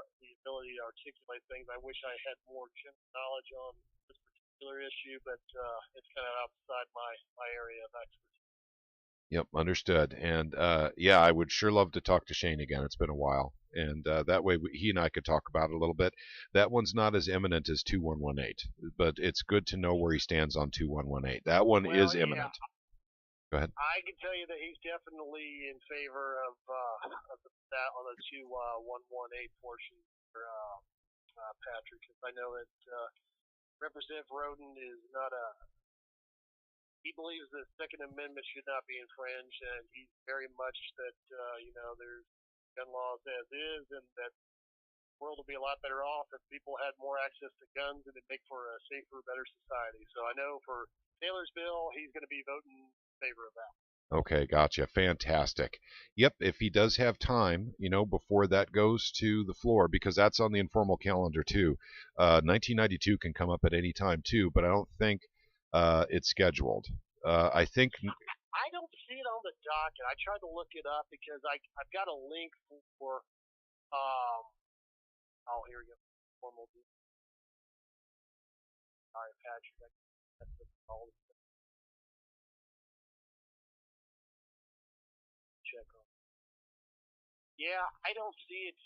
ability to articulate things. I wish I had more general knowledge on this particular issue, but it's kind of outside my area of expertise. Yep, understood. And yeah, I would sure love to talk to Shane again. It's been a while, and that way he and I could talk about it a little bit. That one's not as imminent as 2118, but it's good to know where he stands on 2118. That one is imminent. Go ahead. I can tell you that he's definitely in favor of that on the 2118 portion for Patrick, because I know that Representative Roden is not a. He believes the Second Amendment should not be infringed, and he's very much that there's gun laws as is, and that the world would be a lot better off if people had more access to guns, and it'd make for a safer, better society. So I know for Taylor's bill, he's going to be voting in favor of that. Okay, gotcha. Fantastic. Yep, if he does have time, before that goes to the floor, because that's on the informal calendar too. 1992 can come up at any time too, but I don't think it's scheduled. I think. I don't see it on the docket. I tried to look it up because I've got a link for. Oh, here we go. Formal. Sorry, Patrick. Check on. Yeah, I don't see it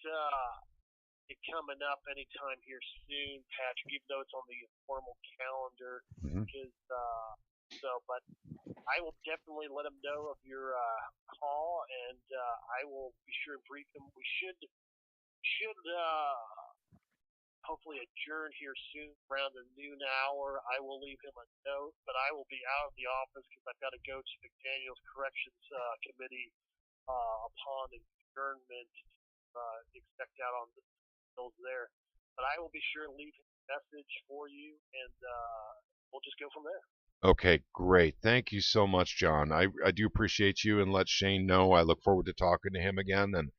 coming up anytime here soon, Patrick. Even though it's on the informal calendar, because but I will definitely let him know of your call, and I will be sure and brief him. We should hopefully adjourn here soon around the noon hour. I will leave him a note, but I will be out of the office because I've got to go to Mcdaniel's Corrections Committee upon adjournment. Expect out on the bills there, but I will be sure to leave a message for you, and we'll just go from there. Okay, great. Thank you so much, John. I do appreciate you, and let Shane know. I look forward to talking to him again. And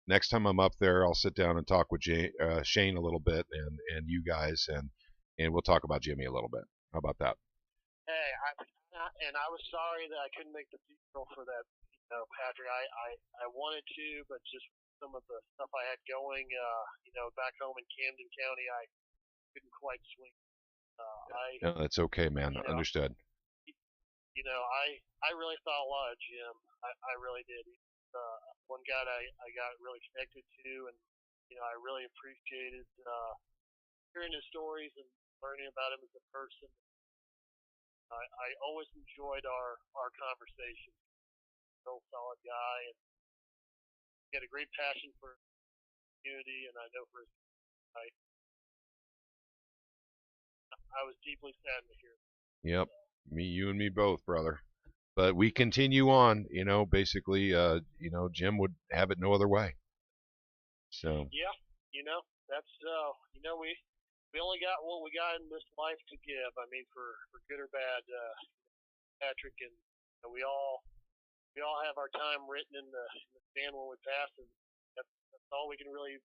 next time I'm up there, I'll sit down and talk with Shane a little bit, and you guys, and we'll talk about Jimmy a little bit. How about that? Hey, I was sorry that I couldn't make the deal for that, Patrick. I wanted to, but just some of the stuff I had going, back home in Camden County, I couldn't quite swing. No, that's okay, man. Understood. I really thought a lot of Jim. I really did. One guy I got really connected to, and I really appreciated hearing his stories and learning about him as a person. I always enjoyed our conversations. Real solid guy, and he had a great passion for community, and I know for his life. I was deeply saddened to hear. Yep, you and me both, brother. But we continue on. Basically, Jim would have it no other way. So. Yeah, that's we only got what we got in this life to give. I mean, for good or bad, Patrick, and we all have our time written in the sand when we pass, and that's all we can really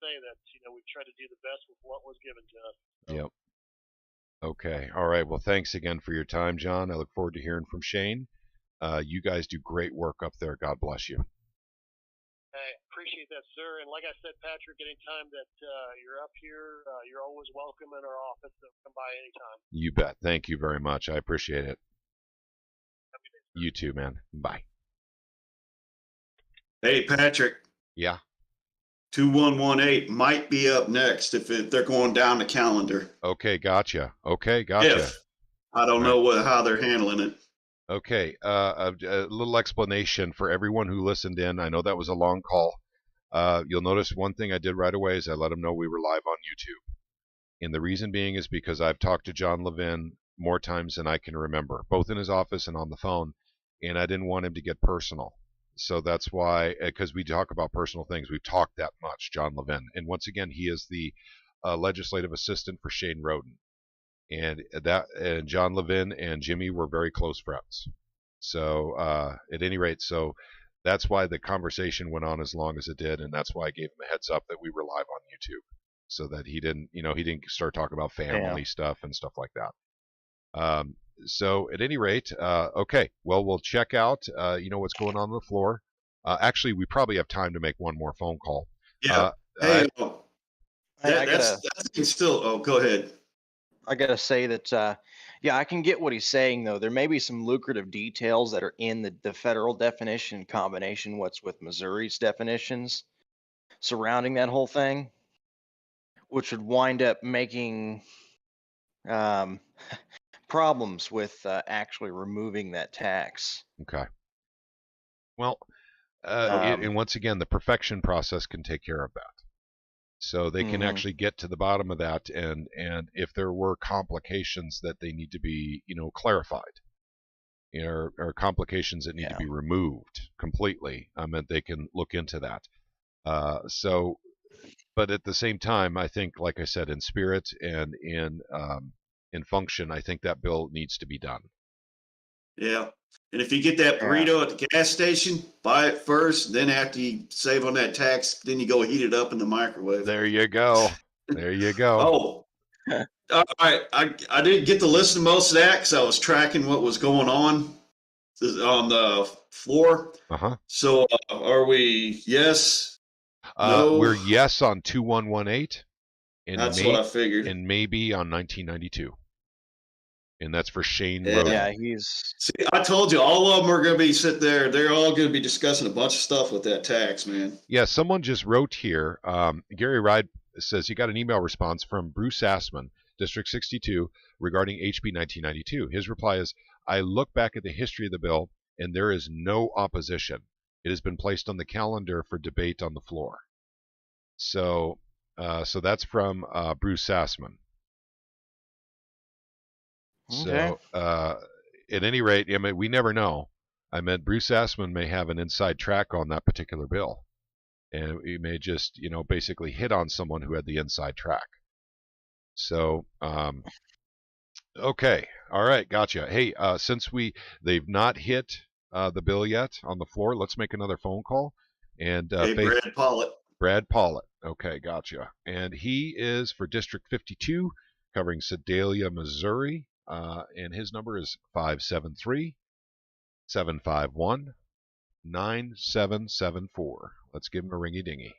say. That we try to do the best with what was given to us. So. Yep. Okay. All right. Well, thanks again for your time, John. I look forward to hearing from Shane. You guys do great work up there. God bless you. I appreciate that, sir. And like I said, Patrick, anytime that you're up here, you're always welcome in our office. So come by anytime. You bet. Thank you very much. I appreciate it. You too, man. Bye. Hey, Patrick. Yeah. 2118 might be up next if they're going down the calendar. Okay, gotcha. I don't know how they're handling it. Okay, a little explanation for everyone who listened in. I know that was a long call. You'll notice one thing I did right away is I let them know we were live on YouTube. And the reason being is because I've talked to John Levin more times than I can remember, both in his office and on the phone, and I didn't want him to get personal. So that's why, because we talk about personal things, we've talked that much, John Levin. And once again, he is the legislative assistant for Shane Roden. And John Levin and Jimmy were very close friends. So at any rate, so that's why the conversation went on as long as it did, and that's why I gave him a heads up that we were live on YouTube, so that he didn't start talking about family stuff and stuff like that. So at any rate, okay. Well, we'll check out, what's going on the floor. Actually, we probably have time to make one more phone call. Yeah. Hey, I that's still. Oh, go ahead. I gotta say that, yeah, I can get what he's saying though. There may be some lucrative details that are in the federal definition in combination what's with Missouri's definitions surrounding that whole thing, which would wind up making problems with actually removing that tax. Okay. Well, and once again, the perfection process can take care of that. So they can actually get to the bottom of that, and if there were complications that they need to be, clarified, or complications that need to be removed completely, they can look into that. But at the same time, I think, like I said, in spirit and in function, I think that bill needs to be done. Yeah. And if you get that burrito at the gas station, buy it first. Then after you save on that tax, then you go heat it up in the microwave. There you go. There you go. Oh, all right. I didn't get to listen to most of that because I was tracking what was going on the floor. So are we yes? No. We're yes on 2118. And that's what I figured. And maybe on 1992. And that's for Shane Roden. Yeah, See, I told you, all of them are going to be sitting there. They're all going to be discussing a bunch of stuff with that tax, man. Yeah, someone just wrote here. Gary Ride says he got an email response from Bruce Assman, District 62, regarding HB 1992. His reply is, I look back at the history of the bill, and there is no opposition. It has been placed on the calendar for debate on the floor. So that's from Bruce Assman. Okay. So, at any rate, I mean, we never know. I mean, Bruce Assman may have an inside track on that particular bill, and he may just, basically hit on someone who had the inside track. So, okay, all right, gotcha. Hey, since they've not hit the bill yet on the floor, let's make another phone call. And Brad Pollitt. Brad Pollitt. Okay, gotcha. And he is for District 52, covering Sedalia, Missouri. And his number is 573-751-9774. Let's give him a ringy dingy.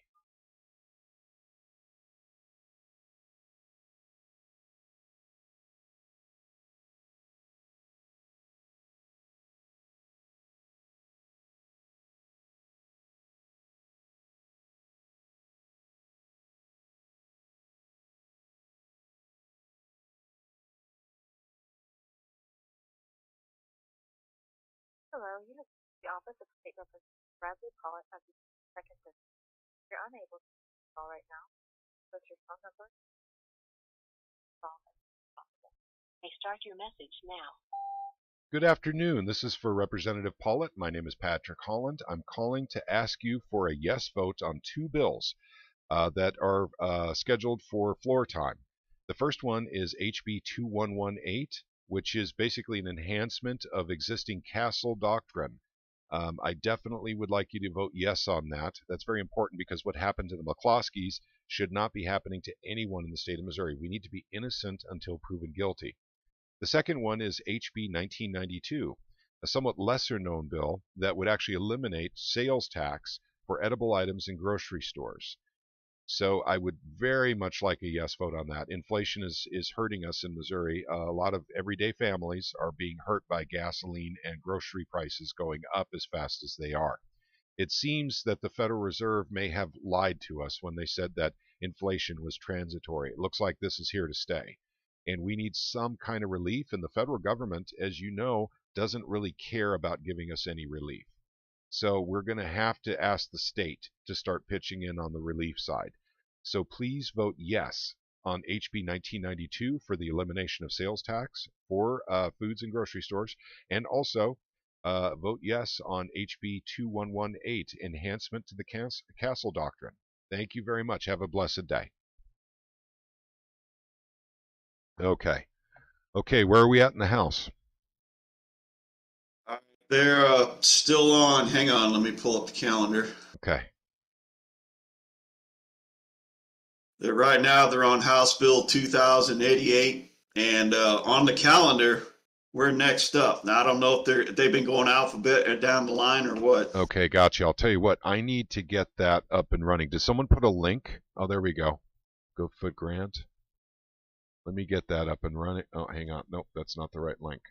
Hello, you have the Office of State Representative Bradley Pollitt of the 2nd District. You're unable to call right now. What's your phone number? Call as possible. May start your message now. Good afternoon. This is for Representative Pollitt. My name is Patrick Holland. I'm calling to ask you for a yes vote on two bills that are scheduled for floor time. The first one is HB 2118, which is basically an enhancement of existing castle doctrine. I definitely would like you to vote yes on that. That's very important because what happened to the McCloskeys should not be happening to anyone in the state of Missouri. We need to be innocent until proven guilty. The second one is HB 1992, a somewhat lesser known bill that would actually eliminate sales tax for edible items in grocery stores. So I would very much like a yes vote on that. Inflation is hurting us in Missouri. A lot of everyday families are being hurt by gasoline and grocery prices going up as fast as they are. It seems that the Federal Reserve may have lied to us when they said that inflation was transitory. It looks like this is here to stay. And we need some kind of relief, and the federal government, as you know, doesn't really care about giving us any relief. So we're going to have to ask the state to start pitching in on the relief side. So please vote yes on HB 1992 for the elimination of sales tax for foods and grocery stores, and also vote yes on HB 2118, enhancement to the castle doctrine. Thank you very much. Have a blessed day. Okay, where are we at in the House? They're still on. Hang on, let me pull up the calendar. Okay. Right now, they're on House Bill 2088, and on the calendar, we're next up. Now I don't know if they've been going alphabet or down the line or what. Okay, gotcha. I'll tell you what. I need to get that up and running. Did someone put a link? Oh, there we go. GoFoot grant. Let me get that up and running. Oh, hang on. Nope, that's not the right link.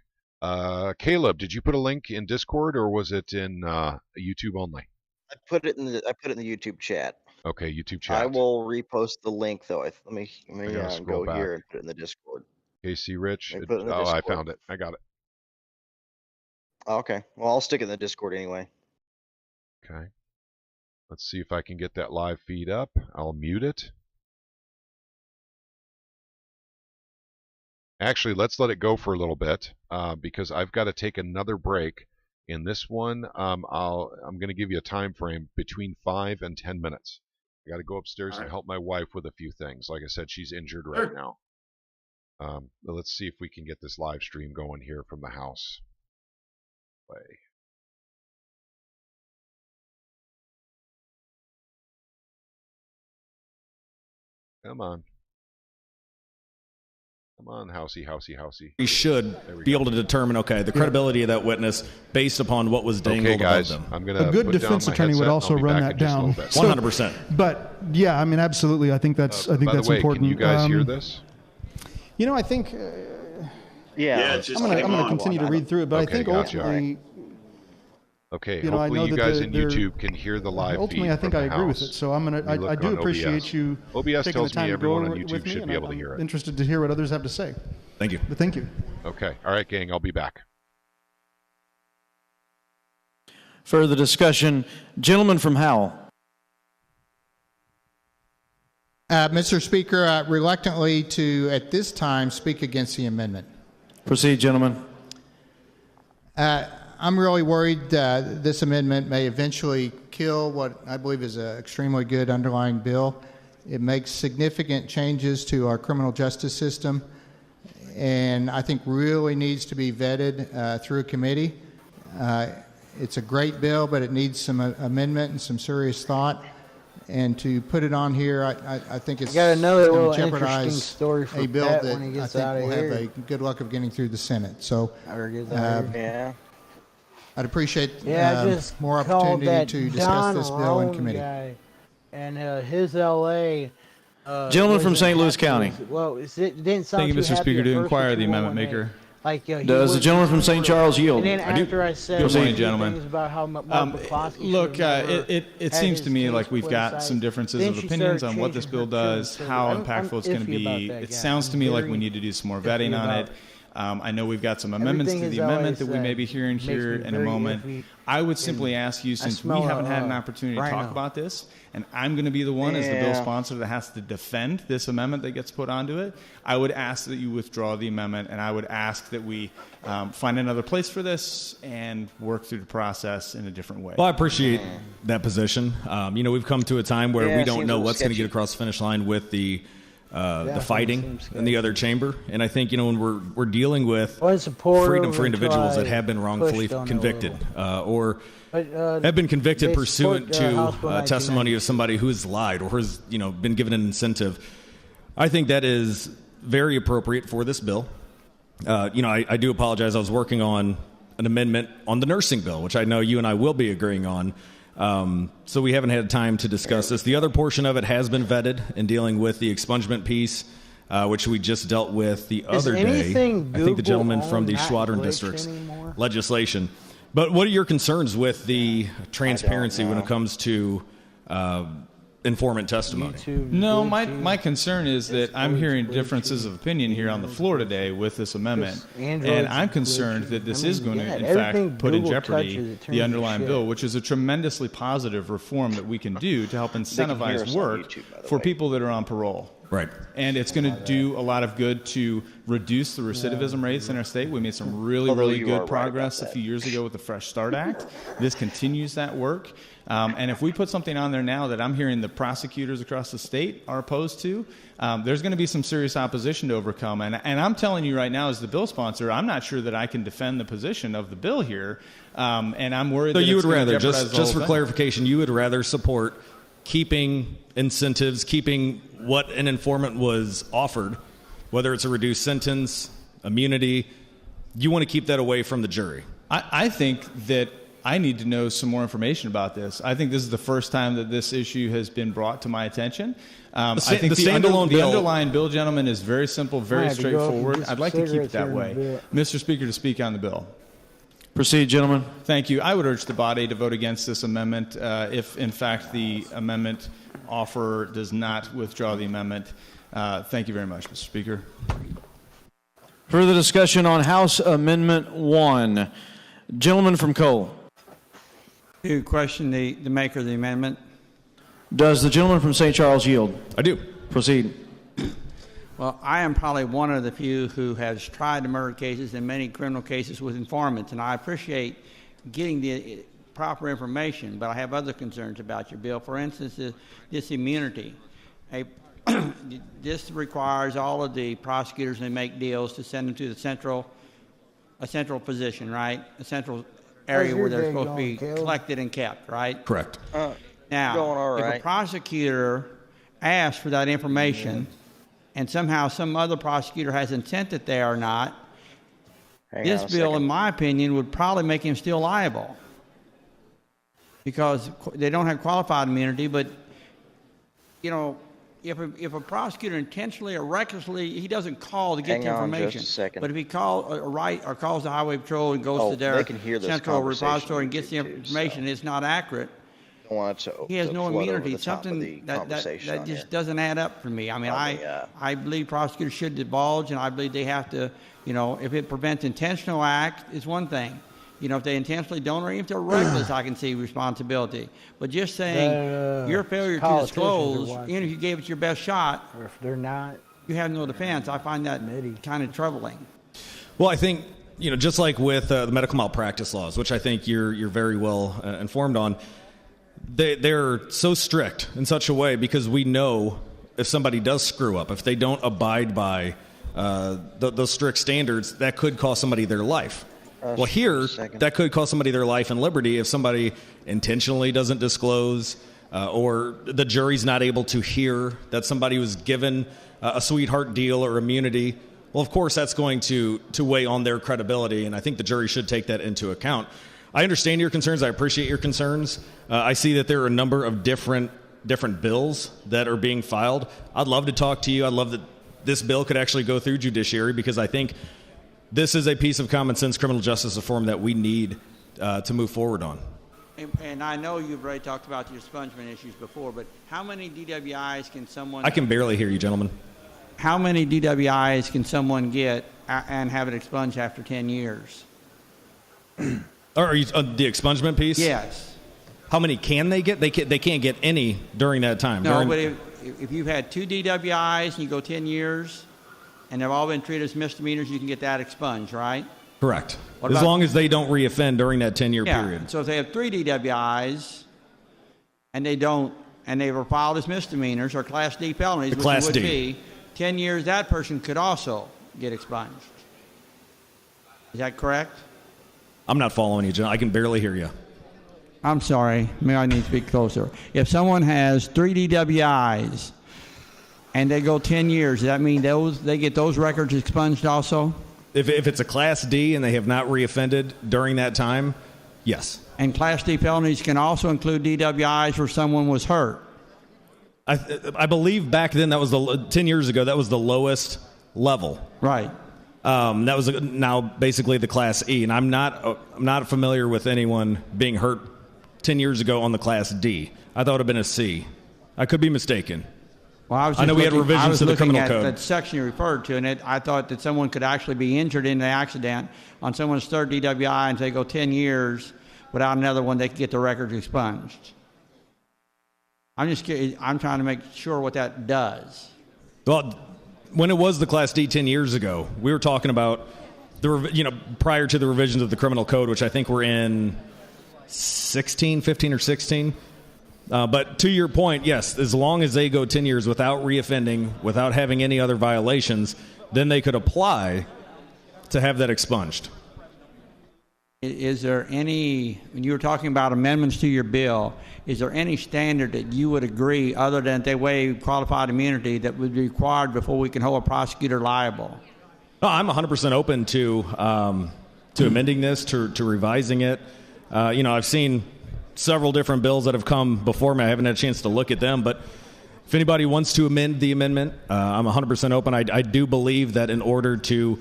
Caleb, did you put a link in Discord or was it in YouTube only? I put it in the YouTube chat. Okay, YouTube chat. I will repost the link though. Let me scroll go back. here and put it in the Discord. KC Rich. Put it in the I Discord. found it. I got it. Okay. Well, I'll stick it in the Discord anyway. Okay. Let's see if I can get that live feed up. I'll mute it. Actually, let's let it go for a little bit because I've got to take another break. In this one, I'm going to give you a time frame between 5 and 10 minutes. I got to go upstairs and help my wife with a few things. Like I said, she's injured right now. Let's see if we can get this live stream going here from the house. Play. Come on. Come on, housey. We should be able to determine, okay, the credibility of that witness based upon what was dangled guys, above them. I'm gonna a good put defense down my attorney would headset. also I'll be run back that in just a down. little bit. 100%. But yeah, I mean, absolutely. I think that's by the way, important. Can you guys hear this? You know, I think. Yeah, I'm going to continue to read through it, but I think gotcha. ultimately. Okay, You know, I hopefully know you that guys in YouTube can hear the live ultimately, feed I think from I the agree with house. it. So I'm gonna. Let me I look do on appreciate OBS. you OBS taking the tells time me to go everyone over on it YouTube with me, should and be able to I'm hear it. interested to hear what others have to say. Thank you. But thank you. Okay, all right, gang, I'll be back. Further discussion, gentleman from Howell. Mr. Speaker, reluctantly to, at this time, speak against the amendment. Proceed, gentlemen. I'm really worried this amendment may eventually kill what I believe is an extremely good underlying bill. It makes significant changes to our criminal justice system, and I think really needs to be vetted through a committee. It's a great bill, but it needs some amendment and some serious thought. And to put it on here, I think it's got another going little to jeopardize interesting story for a bill Pat that when he I gets think out of will have here. a good luck of getting through the Senate. So Yeah. I'd appreciate Yeah, I just more called opportunity that to discuss Don this bill in Roan committee. guy, and his LA. Gentleman from wasn't St. Louis happy County. with- Well, it didn't sound Thank you, too Mr. happy Speaker, at to first inquire with the amendment 2118. maker. Like, he Does the was gentleman from St. Charles yield? And then I do. after I said Good morning, a few gentlemen. things about how Mark McCloskey Look, should have never it had seems to his me case like we've got politicized. some differences Then of she opinions started on what this changing bill her tune, does, so how I'm impactful it's going to iffy about be. that It guy. sounds to I'm me like very we need to do some more iffy vetting on about it. I know we've got some amendments to everything the his amendment LA that we may be said hearing makes here me in a very moment. iffy, I would simply and ask you, I since we smell haven't had an a opportunity to talk rhino. about this, and I'm going to be the one as the bill Yeah. sponsor that has to defend this amendment that gets put onto it, I would ask that you withdraw the amendment, and I would ask that we find another place for this and work through the process in a different way. Well, I appreciate that position. We've come to a time where Yeah, we it don't seems a know little what's going to sketchy. get across the finish line with the Definitely fighting seems in the other chamber. And I think, when we're dealing with I was a supporter freedom for until individuals that I have been wrongfully pushed on it a convicted or But, have been convicted they pursuent support, to House Bill testimony of somebody who has lied or has been given an incentive. I think that is very appropriate for this bill. I do apologize. I was working on an amendment on the nursing bill, which I know you and I will be agreeing on. So we haven't had time to discuss this. The other portion of it has been vetted in dealing with the expungement piece, which we just dealt with the other day. anything I think the Google gentleman from on the not Schwadron glitch District's anymore? legislation. But what are your concerns with the transparency when it comes to informant testimony? No, my concern is that I'm hearing differences of opinion here on the floor today with this amendment, and I'm concerned that this is going to, in fact, put in jeopardy the underlying bill, which is a tremendously positive reform that we can do to help incentivize work for people that are on parole. Right. And it's going to do a lot of good to reduce the recidivism rates in our state. We made some really, Although really you are good right progress about a few years ago with the Fresh Start Act. This continues that work. And if we put something on there now that I'm hearing the prosecutors across the state are opposed to, there's going to be some serious opposition to overcome. And I'm telling you right now, as the bill sponsor, I'm not sure that I can defend the position of the bill here. And I'm worried So that you it's would going to rather, jeopardize just the whole for thing. clarification, you would rather support keeping incentives, keeping what an informant was offered, whether it's a reduced sentence, immunity, you want to keep that away from the jury. I think that I need to know some more information about this. I think this is the first time that this issue has been brought to my attention. I think the underlying bill, gentlemen, is very simple, very straightforward. I'd like to keep it that way. Mr. Speaker, to speak on the bill. Proceed, gentlemen. Thank you. I would urge the body to vote against this amendment if, in fact, the amendment offerer does not withdraw the amendment. Thank you very much, Mr. Speaker. Further discussion on House Amendment 1. Gentleman from Cole. To question the maker of the amendment. Does the gentleman from St. Charles yield? I do. Proceed. Well, I am probably one of the few who has tried the murder cases and many criminal cases with informants, and I appreciate getting the proper information, but I have other concerns about your bill. For instance, this immunity. This requires all of the prosecutors that make deals to send them to a central position, right? A central area where they're supposed to be collected and kept, right? Correct. Now, if a prosecutor asks for that information and somehow some other prosecutor has intent that they are not, this bill, in my opinion, would probably make him still liable because they don't have qualified immunity. But, you know, if a prosecutor intentionally or recklessly, he doesn't call to get the information. Just a second. But if he calls calls the Highway Patrol and goes to their central repository and gets the information, it's not accurate. He has no immunity. Something that just doesn't add up for me. I mean, I believe prosecutors should divulge, and I believe they have to. You know, if it prevents intentional act, it's one thing. You know, if they intentionally don't, or even if they're reckless, I can see responsibility. But just saying your failure to disclose, even if you gave it your best shot, or if they're not, you have no defense. I find that kind of troubling. Well, I think, you know, just like with the medical malpractice laws, which I think you're very well informed on, they're so strict in such a way because we know if somebody does screw up, if they don't abide by those strict standards, that could cost somebody their life. Well, here, that could cost somebody their life and liberty if somebody intentionally doesn't disclose or the jury's not able to hear that somebody was given a sweetheart deal or immunity. Well, of course, that's going to weigh on their credibility, and I think the jury should take that into account. I understand your concerns. I appreciate your concerns. I see that there are a number of different bills that are being filed. I'd love to talk to you. I'd love that this bill could actually go through judiciary because I think this is a piece of common sense criminal justice reform that we need to move forward on. And I know you've already talked about the expungement issues before, but how many DWIs can someone... I can barely hear you, gentlemen. How many DWIs can someone get and have it expunged after 10 years? Are you the expungement piece? Yes. How many can they get? They can't get any during that time. No, but if you've had 2 DWIs and you go 10 years and they've all been treated as misdemeanors, you can get that expunged, right? Correct. As long as they don't reoffend during that 10-year period. So if they have 3 DWIs and they were filed as misdemeanors or Class D felonies, which would be 10 years, that person could also get expunged. Is that correct? I'm not following you, John. I can barely hear you. I'm sorry. Maybe I need to speak closer. If someone has 3 DWIs and they go 10 years, does that mean they get those records expunged also? If it's a Class D and they have not reoffended during that time, yes. And Class D felonies can also include DWIs where someone was hurt. I believe back then, 10 years ago, that was the lowest level. Right. That was now basically the Class E, and I'm not familiar with anyone being hurt 10 years ago on the Class D. I thought it would have been a C. I could be mistaken. Well, I know we had revisions to the criminal code. That section you referred to, and I thought that someone could actually be injured in an accident on someone's 3rd DWI, and they go 10 years without another one, they could get the records expunged. I'm just curious, I'm trying to make sure what that does. Well, when it was the Class D 10 years ago, we were talking about prior to the revisions of the criminal code, which I think were in 15 or 16. But to your point, yes, as long as they go 10 years without reoffending, without having any other violations, then they could apply to have that expunged. Is there any, when you were talking about amendments to your bill, is there any standard that you would agree, other than they waive qualified immunity, that would be required before we can hold a prosecutor liable? No, I'm 100% open to amending this, to revising it. I've seen several different bills that have come before me. I haven't had a chance to look at them, but if anybody wants to amend the amendment, I'm 100% open. I do believe that in order to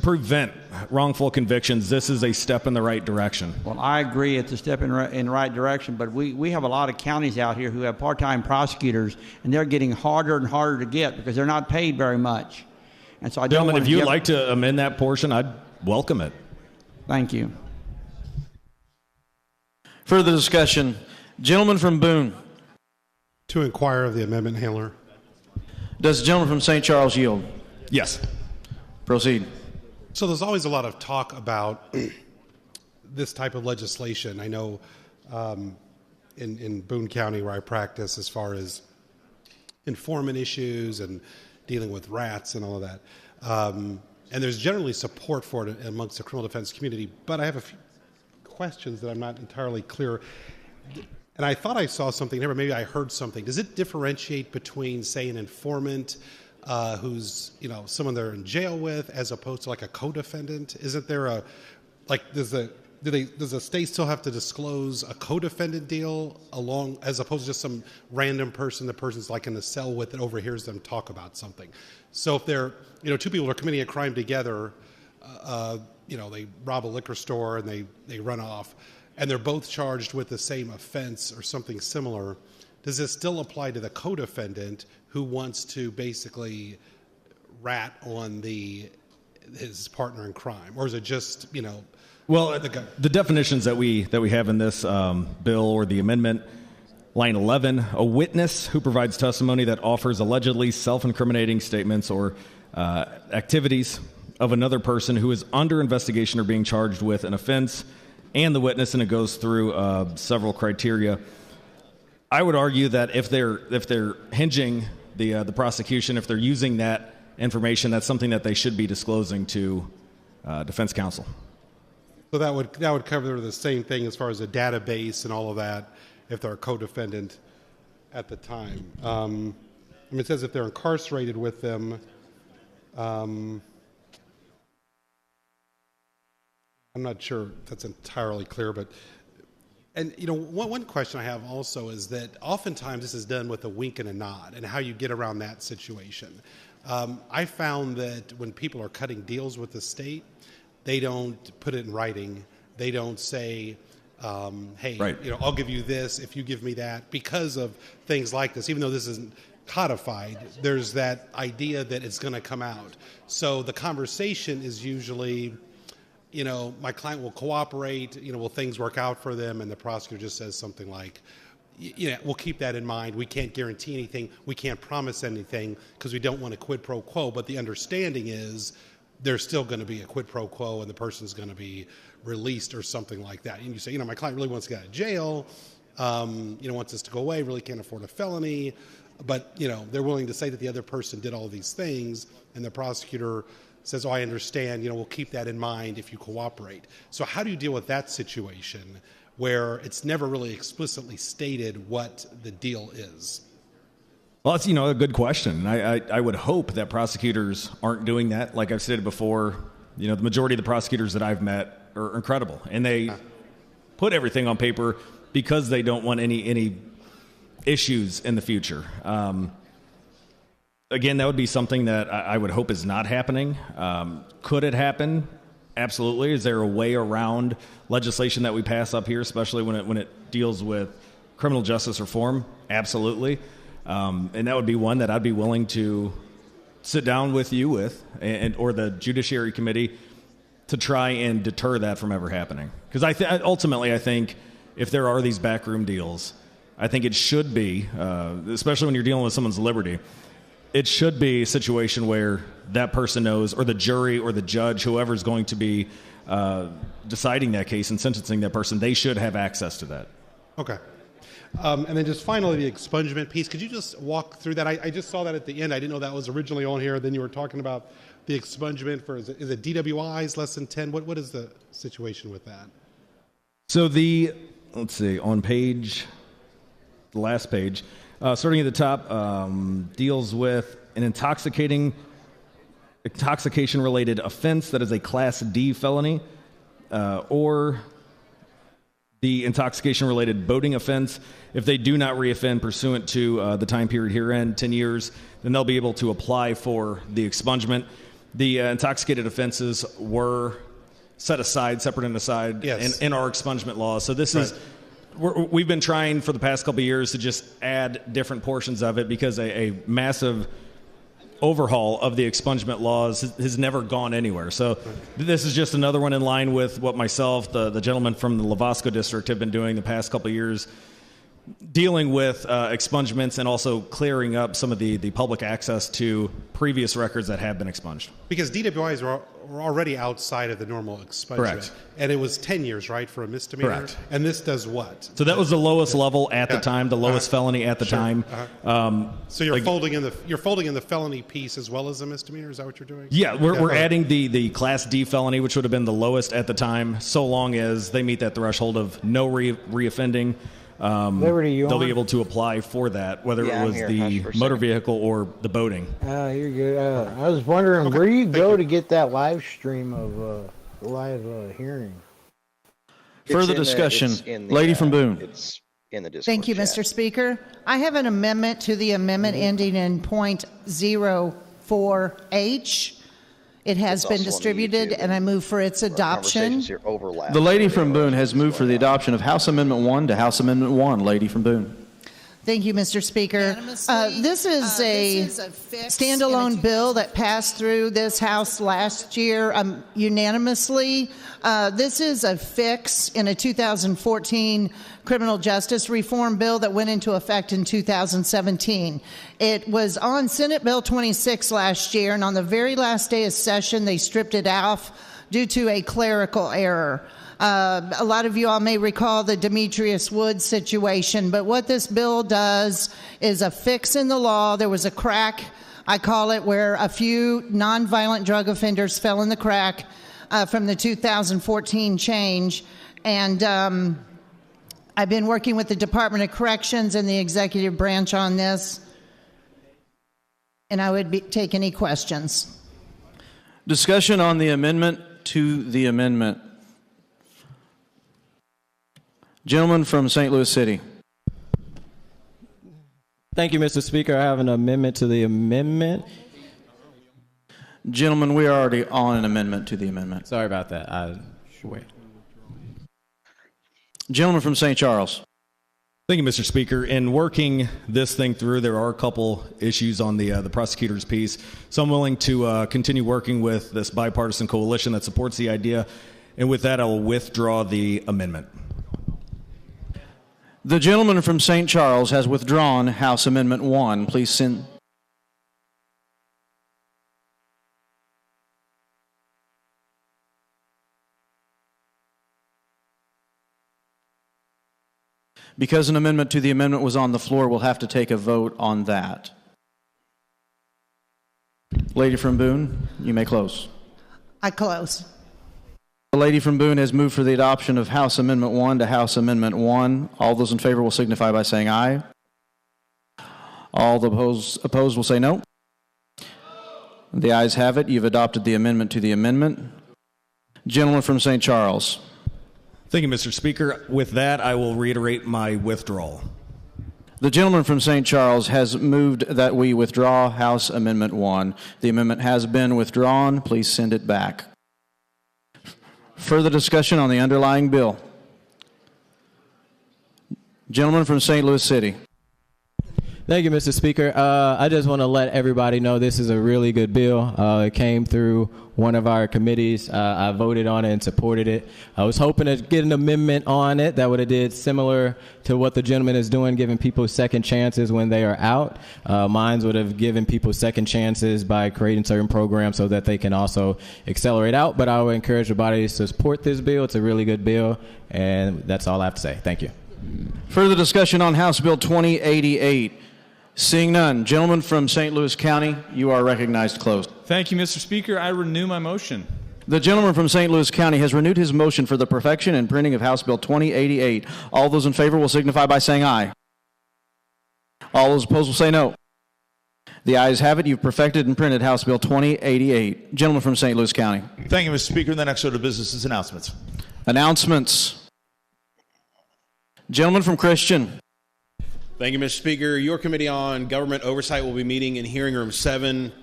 prevent wrongful convictions, this is a step in the right direction. Well, I agree it's a step in the right direction, but we have a lot of counties out here who have part-time prosecutors, and they're getting harder and harder to get because they're not paid very much. And so I don't Gentlemen, want if you'd like to amend that portion, I'd welcome it. Thank you. Further discussion. Gentleman from Boone. To inquire of the amendment handler. Does the gentleman from St. Charles yield? Yes. Proceed. So there's always a lot of talk about this type of legislation. I know in Boone County where I practice, as far as informant issues and dealing with rats and all of that. And there's generally support for it amongst the criminal defense community, but I have a few questions that I'm not entirely clear. And I thought I saw something there, but maybe I heard something. Does it differentiate between, say, an informant who's, someone they're in jail with, as opposed to like a co-defendant? Isn't there does the state still have to disclose a co-defendant deal along, as opposed to just some random person the person's like in the cell with that overhears them talk about something? So if they're, two people are committing a crime together, they rob a liquor store and they run off, and they're both charged with the same offense or something similar, does this still apply to the co-defendant who wants to basically rat on his partner in crime? Or is it just, Well, the definitions that we have in this bill or the amendment, line 11, a witness who provides testimony that offers allegedly self-incriminating statements or activities of another person who is under investigation or being charged with an offense, and the witness, and it goes through several criteria. I would argue that if they're hinging the prosecution, if they're using that information, that's something that they should be disclosing to defense counsel. So that would cover the same thing as far as a database and all of that, if they're a co-defendant at the time. It says if they're incarcerated with them. I'm not sure that's entirely clear, but one question I have also is that oftentimes this is done with a wink and a nod, and how you get around that situation. I found that when people are cutting deals with the state, they don't put it in writing. They don't say, hey, right, I'll give you this if you give me that, because of things like this. Even though this isn't codified, there's that idea that it's going to come out. So the conversation is usually, my client will cooperate, will things work out for them? And the prosecutor just says something like, we'll keep that in mind. We can't guarantee anything. We can't promise anything because we don't want a quid pro quo. But the understanding is there's still going to be a quid pro quo and the person's going to be released or something like that. And you say, my client really wants to get out of jail, wants this to go away, really can't afford a felony. But, they're willing to say that the other person did all these things, and the prosecutor says, I understand, we'll keep that in mind if you cooperate. So how do you deal with that situation where it's never really explicitly stated what the deal is? Well, that's, a good question. I would hope that prosecutors aren't doing that. Like I've stated before, the majority of the prosecutors that I've met are incredible, and they put everything on paper because they don't want any issues in the future. Again, that would be something that I would hope is not happening. Could it happen? Absolutely. Is there a way around legislation that we pass up here, especially when it deals with criminal justice reform? Absolutely. And that would be one that I'd be willing to sit down with you with, or the Judiciary Committee, to try and deter that from ever happening. Because ultimately, I think if there are these backroom deals, I think it should be, especially when you're dealing with someone's liberty, it should be a situation where that person knows, or the jury or the judge, whoever's going to be deciding that case and sentencing that person, they should have access to that. Okay. And then just finally, the expungement piece. Could you just walk through that? I just saw that at the end. I didn't know that was originally on here. Then you were talking about the expungement for, is it DWIs less than 10? What is the situation with that? So let's see, on the last page, starting at the top, deals with an intoxicating intoxication-related offense that is a Class D felony, or the intoxication-related boating offense. If they do not reoffend pursuant to the time period herein, 10 years, then they'll be able to apply for the expungement. The intoxicated offenses were set aside, separate and aside, in our expungement laws. So this is, we've been trying for the past couple of years to just add different portions of it because a massive overhaul of the expungement laws has never gone anywhere. So this is just another one in line with what myself, the gentleman from the Lavasco district, have been doing the past couple of years, dealing with expungements and also clearing up some of the public access to previous records that have been expunged. Because DWIs were already outside of the normal expungement. Correct. And it was 10 years, right, for a misdemeanor? Correct. And this does what? So that was the lowest level at the time, the lowest felony at the time. So you're folding in the felony piece as well as the misdemeanor? Is that what you're doing? Yeah, we're adding the Class D felony, which would have been the lowest at the time, so long as they meet that threshold of no reoffending. They'll be able to apply for that, whether it was the motor vehicle or the boating. You're good. I was wondering, where do you go to get that live stream of live hearing? Further discussion. Lady from Boone. It's in the Discord Thank you, chat. Mr. Speaker. I have an amendment to the amendment ending in .04H. It has been distributed, and I move for its adoption. The lady from Boone has moved for the adoption of House Amendment 1 to House Amendment 1. Lady from Boone. Thank you, Mr. Speaker. This is a standalone bill that passed through this House last year unanimously. This is a fix in a 2014 criminal justice reform bill that went into effect in 2017. It was on Senate Bill 26 last year, and on the very last day of session, they stripped it off due to a clerical error. A lot of you all may recall the Demetrius Woods situation, but what this bill does is a fix in the law. There was a crack, I call it, where a few nonviolent drug offenders fell in the crack from the 2014 change. And I've been working with the Department of Corrections and the executive branch on this, and I would take any questions. Discussion on the amendment to the amendment. Gentleman from St. Louis City. Thank you, Mr. Speaker. I have an amendment to the amendment. Gentlemen, we are already on an amendment to the amendment. Sorry about that. Wait. Gentleman from St. Charles. Thank you, Mr. Speaker. In working this thing through, there are a couple issues on the prosecutor's piece. So I'm willing to continue working with this bipartisan coalition that supports the idea. And with that, I will withdraw the amendment. The gentleman from St. Charles has withdrawn House Amendment 1. Please send. Because an amendment to the amendment was on the floor, we'll have to take a vote on that. Lady from Boone, you may close. I close. The lady from Boone has moved for the adoption of House Amendment 1 to House Amendment 1. All those in favor will signify by saying aye. All the opposed will say no. The ayes have it. You've adopted the amendment to the amendment. Gentleman from St. Charles. Thank you, Mr. Speaker. With that, I will reiterate my withdrawal. The gentleman from St. Charles has moved that we withdraw House Amendment 1. The amendment has been withdrawn. Please send it back. Further discussion on the underlying bill. Gentleman from St. Louis City. Thank you, Mr. Speaker. I just want to let everybody know this is a really good bill. It came through one of our committees. I voted on it and supported it. I was hoping to get an amendment on it that would have did similar to what the gentleman is doing, giving people second chances when they are out. Mine would have given people second chances by creating certain programs so that they can also accelerate out. But I would encourage everybody to support this bill. It's a really good bill, and that's all I have to say. Thank you. Further discussion on House Bill 2088. Seeing none, gentleman from St. Louis County, you are recognized. Closed. Thank you, Mr. Speaker. I renew my motion. The gentleman from St. Louis County has renewed his motion for the perfection and printing of House Bill 2088. All those in favor will signify by saying aye. All those opposed will say no. The ayes have it. You've perfected and printed House Bill 2088. Gentleman from St. Louis County. Thank you, Mr. Speaker. The next order of business is announcements. Announcements. Gentleman from Christian. Thank you, Mr. Speaker. Your Committee on Government Oversight will be meeting in Hearing Room 7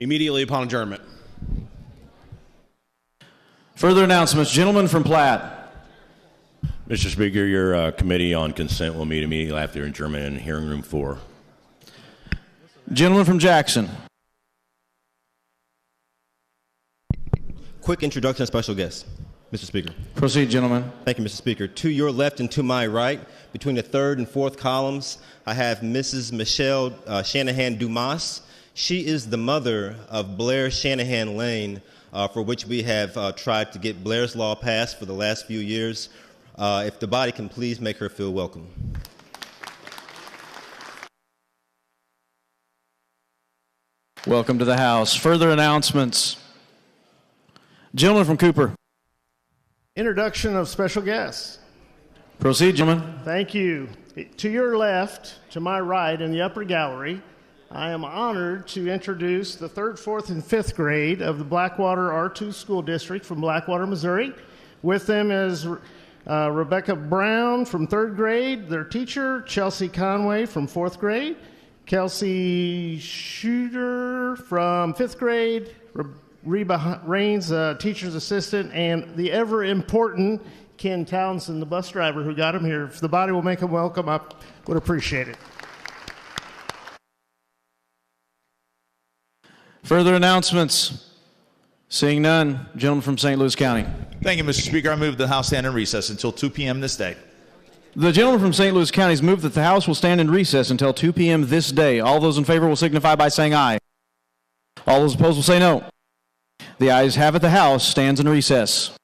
immediately upon adjournment. Further announcements. Gentleman from Platte. Mr. Speaker, your Committee on Consent will meet immediately after adjournment in Hearing Room 4. Gentleman from Jackson. Quick introduction of special guests, Mr. Speaker. Proceed, gentlemen. Thank you, Mr. Speaker. To your left and to my right, between the third and fourth columns, I have Mrs. Michelle Shanahan Dumas. She is the mother of Blair Shanahan Lane, for which we have tried to get Blair's Law passed for the last few years. If the body can please make her feel welcome. Welcome to the House. Further announcements. Gentleman from Cooper. Introduction of special guests. Proceed, gentlemen. Thank you. To your left, to my right in the upper gallery, I am honored to introduce the 3rd, 4th, and 5th grade of the Blackwater R2 School District from Blackwater, Missouri. With them is Rebecca Brown from 3rd grade, their teacher, Chelsea Conway from 4th grade, Kelsey Shooter from 5th grade, Reba Rains, teacher's assistant, and the ever-important Ken Townsend, the bus driver who got him here. If the body will make him welcome, I would appreciate it. Further announcements. Seeing none. Gentleman from St. Louis County. Thank you, Mr. Speaker. I move the House stand in recess until 2 p.m. this day. The gentleman from St. Louis County has moved that the House will stand in recess until 2 p.m. this day. All those in favor will signify by saying aye. All those opposed will say no. The ayes have it. The House stands in recess.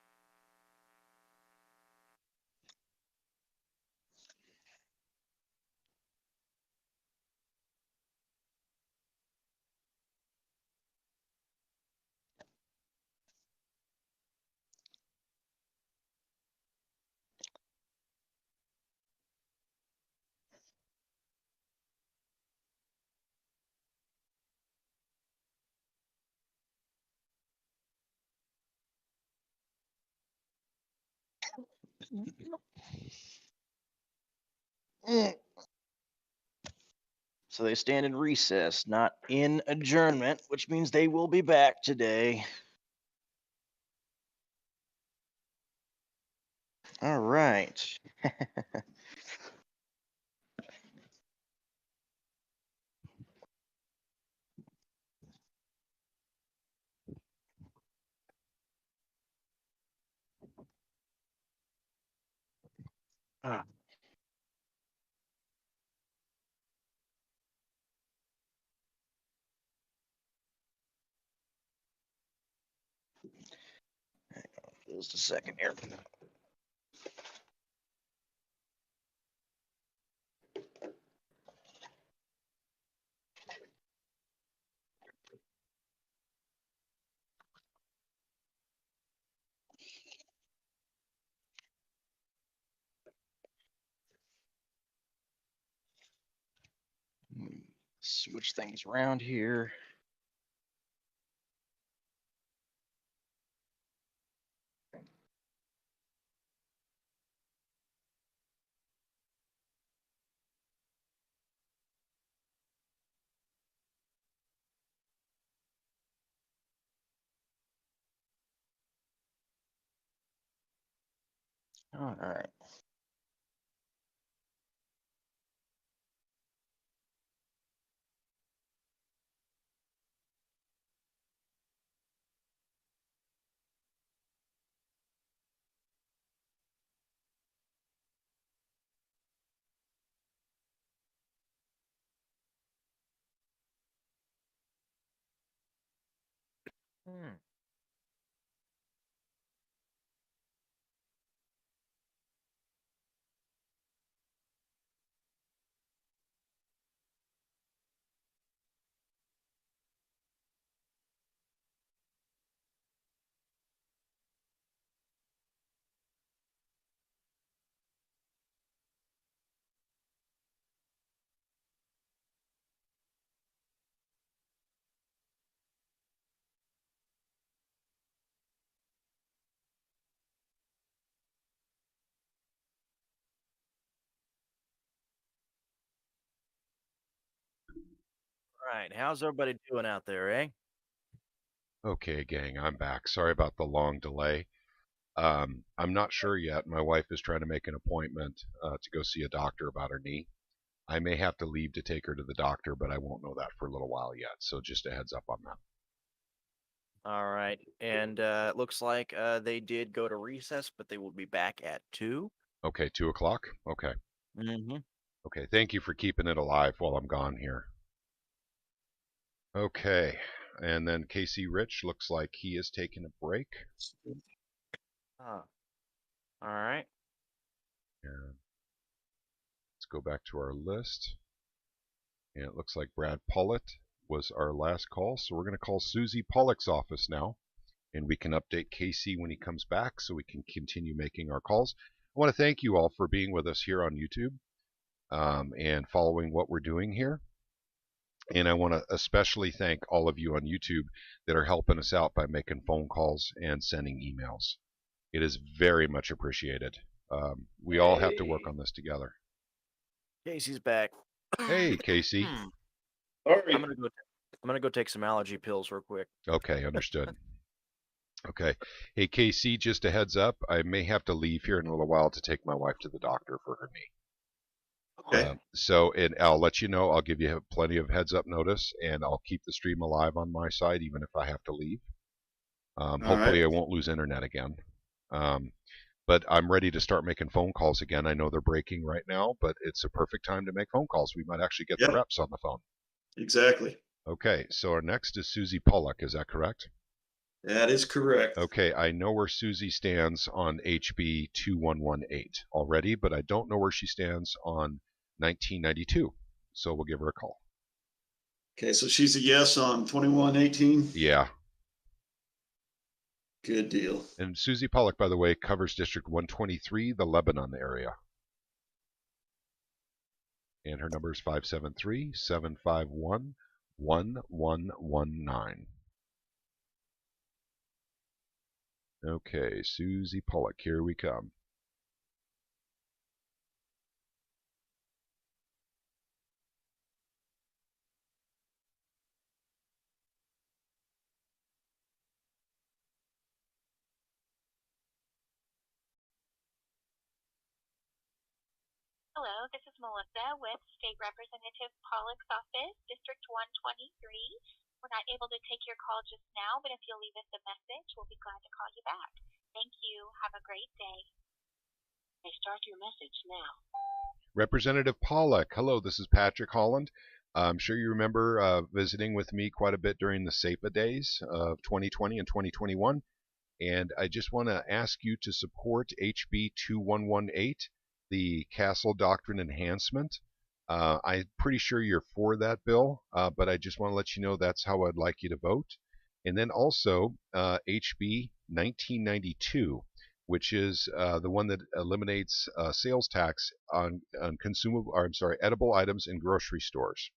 So they stand in recess, not in adjournment, which means they will be back today. All right. Just a second here. Switch things around here. All right. right, how's everybody doing out there, eh? Okay, gang, I'm back. Sorry about the long delay. I'm not sure yet. My wife is trying to make an appointment to go see a doctor about her knee. I may have to leave to take her to the doctor, but I won't know that for a little while yet. So just a heads up on that. All right, and it looks like they did go to recess, but they will be back at 2. Okay, 2 o'clock? Okay. Mm-hmm. Okay, thank you for keeping it alive while I'm gone here. Okay, and then Casey Rich looks like he is taking a break. All right. And let's go back to our list. And it looks like Brad Pollitt was our last call, so we're going to call Susie Pollock's office now. And we can update Casey when he comes back so we can continue making our calls. I want to thank you all for being with us here on YouTube and following what we're doing here. And I want to especially thank all of you on YouTube that are helping us out by making phone calls and sending emails. It is very much appreciated. We all have to work on this together. Casey's back. Hey, Casey. I'm gonna go take some allergy pills real quick. Okay, understood. Okay. Hey, Casey, just a heads up. I may have to leave here in a little while to take my wife to the doctor for her knee. Okay. And I'll let you know. I'll give you plenty of heads up notice, and I'll keep the stream alive on my side, even if I have to leave. Hopefully, I won't lose internet again. But I'm ready to start making phone calls again. I know they're breaking right now, but it's a perfect time to make phone calls. We might actually get the reps on the phone. Exactly. Okay, so our next is Susie Pollock. Is that correct? That is correct. Okay, I know where Susie stands on HB 2118 already, but I don't know where she stands on 1992. So we'll give her a call. Okay, so she's a yes on 2118? Yeah. Good deal. And Susie Pollock, by the way, covers District 123, the Lebanon area. And her number is 573-751-1119. Okay, Susie Pollock, here we come. Hello, this is Melissa with State Representative Pollock's office, District 123. We're not able to take your call just now, but if you'll leave us a message, we'll be glad to call you back. Thank you. Have a great day. May start your message now. Representative Pollock, hello, this is Patrick Holland. I'm sure you remember visiting with me quite a bit during the SEPA days of 2020 and 2021. And I just want to ask you to support HB 2118, the Castle Doctrine Enhancement. I'm pretty sure you're for that bill, but I just want to let you know that's how I'd like you to vote. And then also HB 1992, which is the one that eliminates sales tax on edible items in grocery stores.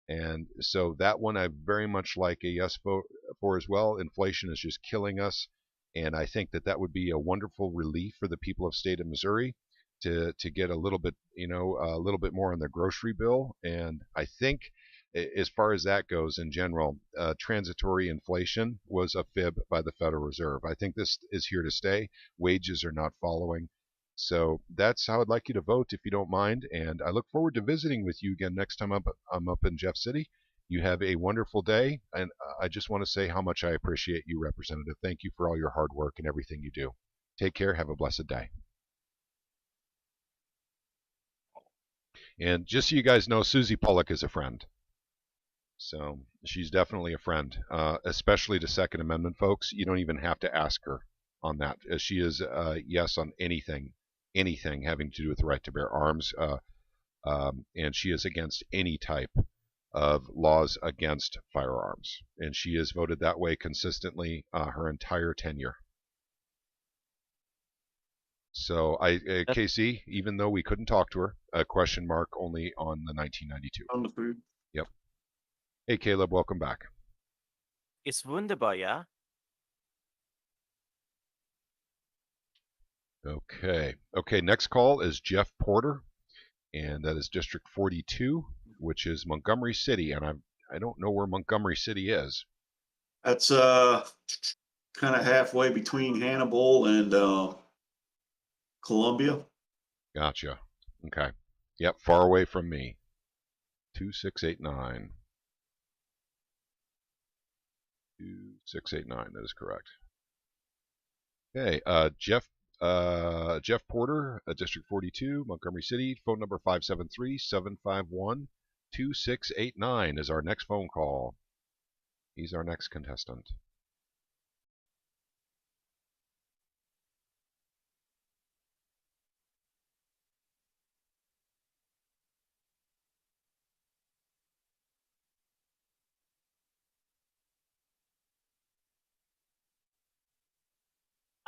And so that one I very much like a yes vote for as well. Inflation is just killing us, and I think that would be a wonderful relief for the people of state of Missouri to get a little bit, a little bit more on their grocery bill. And I think as far as that goes in general, transitory inflation was a fib by the Federal Reserve. I think this is here to stay. Wages are not following. So that's how I'd like you to vote if you don't mind. And I look forward to visiting with you again next time I'm up in Jeff City. You have a wonderful day. And I just want to say how much I appreciate you, Representative. Thank you for all your hard work and everything you do. Take care. Have a blessed day. And just so you guys know, Susie Pollock is a friend. So she's definitely a friend, especially to Second Amendment folks. You don't even have to ask her on that. She is yes on anything having to do with the right to bear arms. And she is against any type of laws against firearms. And she has voted that way consistently her entire tenure. So, KC, even though we couldn't talk to her, a question mark only on the 1992. On the food. Yep. Hey, Caleb, welcome back. It's wunderbar, yeah? Okay. Okay, next call is Jeff Porter, and that is District 42, which is Montgomery City. And I don't know where Montgomery City is. That's kind of halfway between Hannibal and Columbia. Gotcha. Okay. Yep, far away from me. 2689. 2689, that is correct. Okay, Jeff Porter, District 42, Montgomery City, phone number 573-751-2689 is our next phone call. He's our next contestant.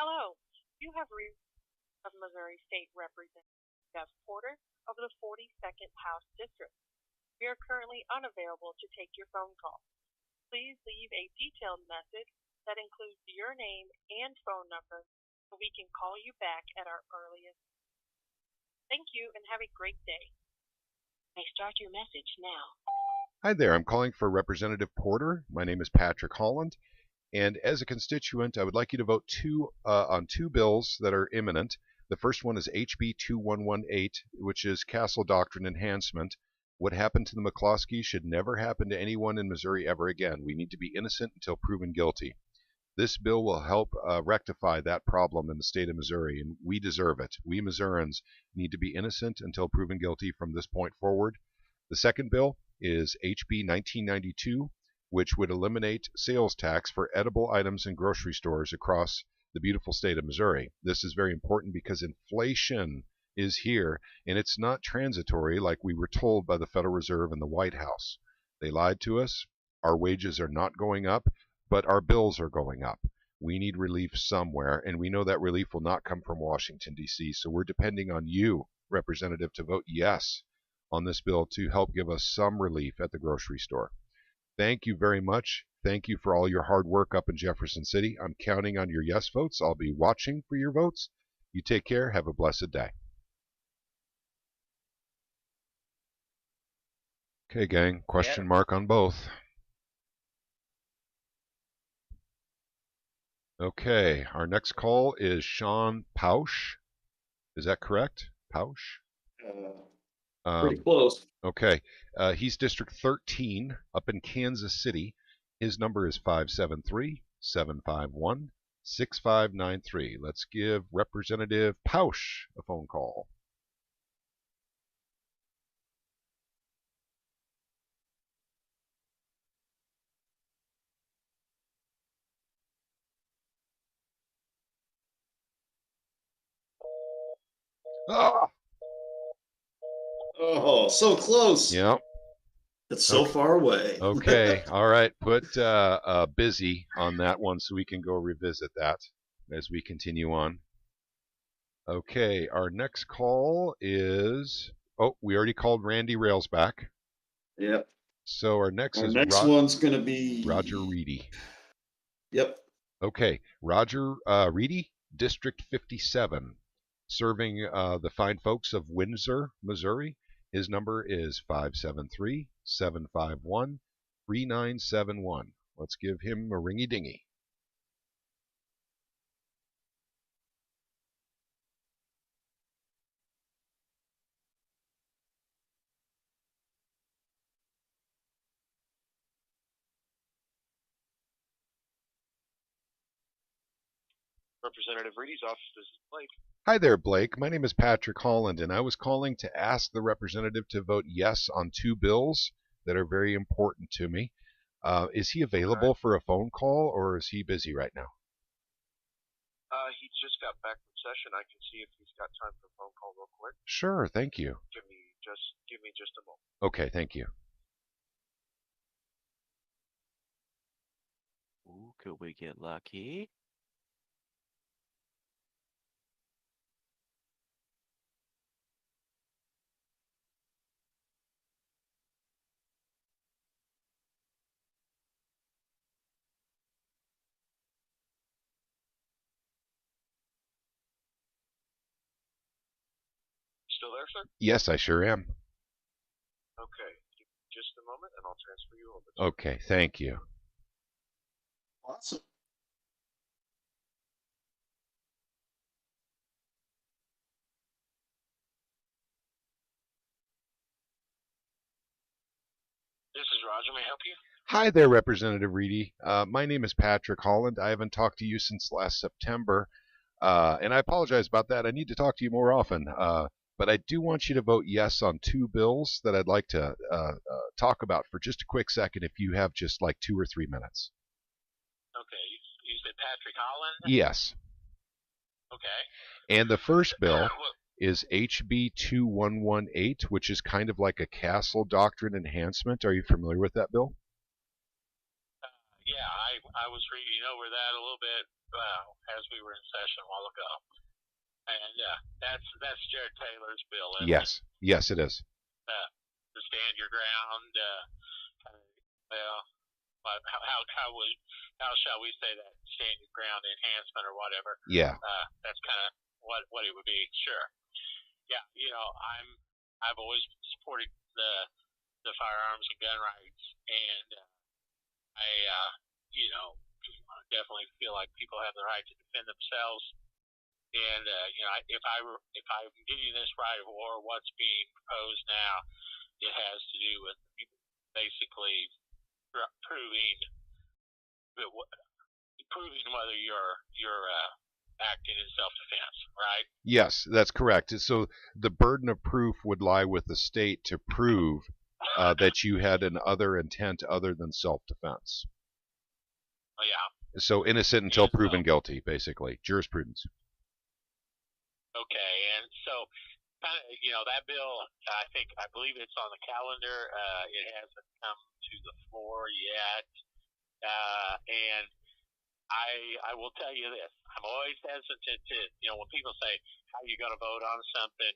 Hello, you have reached of Missouri State Representative Jeff Porter of the 42nd House District. We are currently unavailable to take your phone call. Please leave a detailed message that includes your name and phone number so we can call you back at our earliest. Thank you and have a great day. You may start your message now. Hi there, I'm calling for Representative Porter. My name is Patrick Holland. And as a constituent, I would like you to vote on two bills that are imminent. The first one is HB 2118, which is Castle Doctrine Enhancement. What happened to the McCloskeys should never happen to anyone in Missouri ever again. We need to be innocent until proven guilty. This bill will help rectify that problem in the state of Missouri, and we deserve it. We Missourians need to be innocent until proven guilty from this point forward. The second bill is HB 1992, which would eliminate sales tax for edible items in grocery stores across the beautiful state of Missouri. This is very important because inflation is here, and it's not transitory like we were told by the Federal Reserve and the White House. They lied to us. Our wages are not going up, but our bills are going up. We need relief somewhere, and we know that relief will not come from Washington, D.C., so we're depending on you, Representative, to vote yes on this bill to help give us some relief at the grocery store. Thank you very much. Thank you for all your hard work up in Jefferson City. I'm counting on your yes votes. I'll be watching for your votes. You take care. Have a blessed day. Okay, gang. Question mark on both. Okay. Our next call is Sean Pausch. Is that correct? Pausch? Pretty close. Okay. He's District 13 up in Kansas City. His number is 573-751-6593. Let's give Representative Pausch a phone call. Ah! Oh, so close. Yep. It's so far away. Okay. All right. Put busy on that one so we can go revisit that as we continue on. Okay. Our next call is... Oh, we already called Randy Railsback. Yep. So our next one's going to be... Roger Reedy. Yep. Okay. Roger Reedy, District 57, serving the fine folks of Windsor, Missouri. His number is 573-751-3971. Let's give him a ringy-dingy. Representative Reedy's office, this is Blake. Hi there, Blake. My name is Patrick Holland, and I was calling to ask the representative to vote yes on two bills that are very important to me. Is he available for a phone call, or is he busy right now? He just got back from session. I can see if he's got time for a phone call real quick. Sure, thank you. Give me just a moment. Okay, thank you. Ooh, could we get lucky? Still there, sir? Yes, I sure am. Okay, just a a moment, and I'll transfer you over. Okay, thank you. Awesome. This is Roger. May I help you? Hi there, Representative Reedy. My name is Patrick Holland. I haven't talked to you since last September, and I apologize about that. I need to talk to you more often. But I do want you to vote yes on two bills that I'd like to talk about for just a quick second if you have just like 2 or 3 minutes. Okay. You said Patrick Holland? Yes. Okay. And the first bill is HB 2118, which is kind of like a Castle Doctrine enhancement. Are you familiar with that bill? Yeah, I was reading over that a little bit as we were in session a while ago. And that's Jared Taylor's bill, isn't it? Yes, it is. To stand your ground. How shall we say that? Stand your ground enhancement or whatever. Yeah. That's kind of what it would be. Sure. Yeah. I've always supported the firearms and gun rights, and I definitely feel like people have the right to defend themselves. And if I'm getting this right, or what's being proposed now, it has to do with basically proving whether you're acting in self-defense, right? Yes, that's correct. So the burden of proof would lie with the state to prove that you had an other intent other than self-defense. Oh, yeah. So innocent until proven guilty, basically. Jurisprudence. Okay, and so kind of, that bill, I believe it's on the calendar. It hasn't come to the floor yet. And I will tell you this. I'm always hesitant to, when people say, how are you going to vote on something?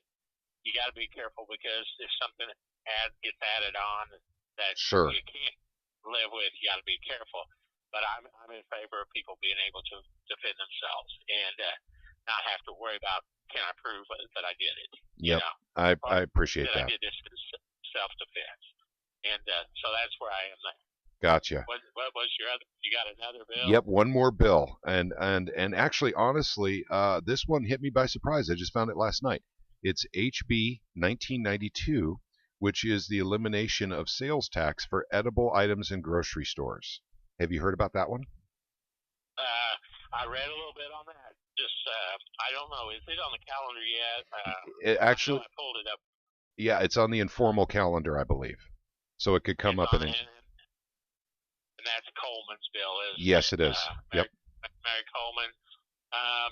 You got to be careful, because if something gets added on that you can't live with, you got to be careful. But I'm in favor of people being able to defend themselves and not have to worry about, can I prove that I did it? Yep, I appreciate that. I did this in self-defense. And so that's where I am there. Gotcha. What was your other? You got another bill? Yep, one more bill. And actually, honestly, this one hit me by surprise. I just found it last night. It's HB 1992, which is the elimination of sales tax for edible items in grocery stores. Have you heard about that one? I read a little bit on that. Just, I don't know. Is it on the calendar yet? Actually, I pulled it up. Yeah, it's on the informal calendar, I believe. So it could come up in. And that's Coleman's bill, isn't it? Yes, it is. Yep. Mary Coleman. I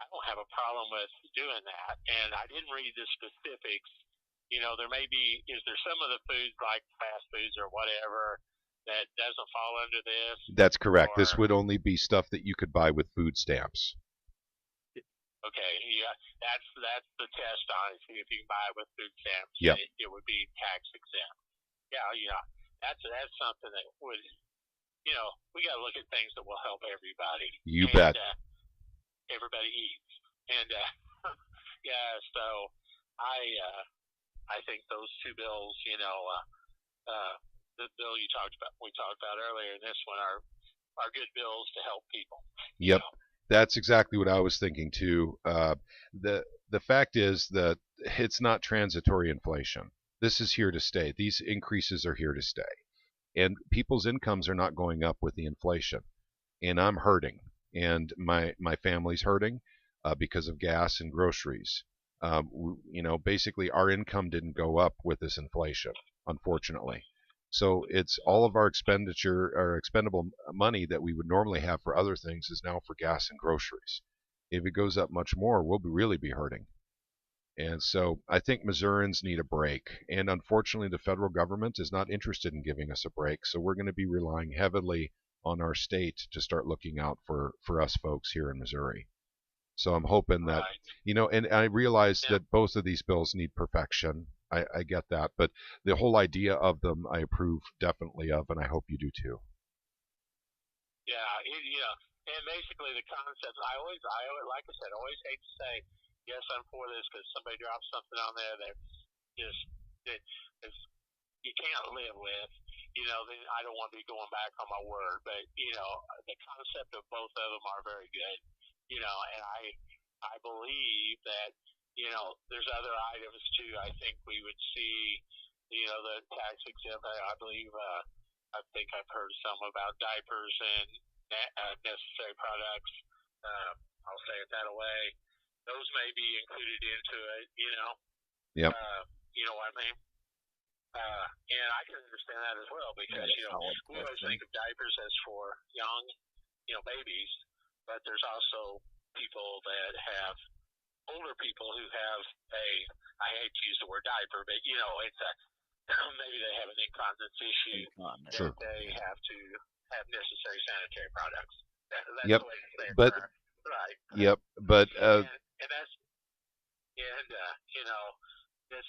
don't have a problem with doing that, and I didn't read the specifics. There may be, is there some of the foods like fast foods or whatever that doesn't fall under this? That's correct. This would only be stuff that you could buy with food stamps. Okay, yeah, that's the test on it. See if you can buy it with food stamps. Yep. It would be tax exempt. Yeah, that's something that would, we got to look at things that will help everybody. You bet. Everybody eats, and so I think those two bills, the bill we talked about earlier, and this one are good bills to help people. Yep. That's exactly what I was thinking too. The fact is that it's not transitory inflation. This is here to stay. These increases are here to stay, and people's incomes are not going up with the inflation. And I'm hurting, and my family's hurting because of gas and groceries. Basically our income didn't go up with this inflation, unfortunately. So it's all of our expenditure or expendable money that we would normally have for other things is now for gas and groceries. If it goes up much more, we'll really be hurting. And so I think Missourians need a break. And unfortunately, the federal government is not interested in giving us a break. So we're going to be relying heavily on our state to start looking out for us folks here in Missouri. So I'm hoping that, and I realize that both of these bills need perfection. I get that, but the whole idea of them I approve definitely of, and I hope you do too. Yeah, and basically the concept, I always, like I said, always hate to say, yes, I'm for this because somebody drops something on there that just that is, you can't live with. Then I don't want to be going back on my word. But the concept of both of them are very good. And I believe that there's other items too. I think we would see the tax exempt. I believe I think I've heard some about diapers and necessary products. I'll say it that way. Those may be included into it. Yep. You know what I mean? And I can understand that as well because we always think of diapers as for young, babies, but there's also people that have older people who have I hate to use the word diaper, but it's maybe they have an incontinence issue that they have to have necessary sanitary products. That's Yep. the way to say it. But Right. yep. But and that's this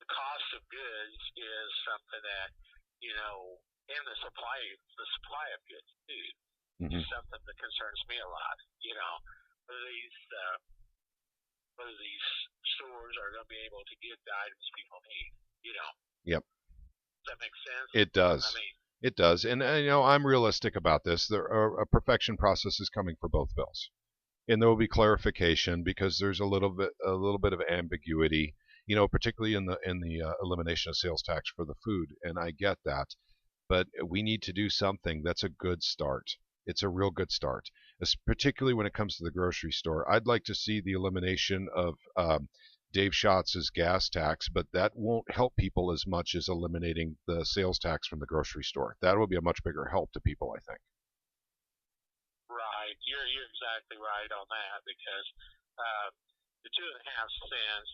the cost of goods is something that and the supply of goods too is something that concerns me a lot. Whether these stores are going to be able to get the items people need. Yep. Does that make sense? It does. I mean, it does. And I'm realistic about this. A perfection process is coming for both bills, and there will be clarification because there's a little bit of ambiguity. Particularly in the elimination of sales tax for the food, and I get that. But we need to do something that's a good start. It's a real good start, particularly when it comes to the grocery store. I'd like to see the elimination of Dave Schatz's gas tax, but that won't help people as much as eliminating the sales tax from the grocery store. That will be a much bigger help to people, I think. Right, you're exactly right on that because the 2.5 cents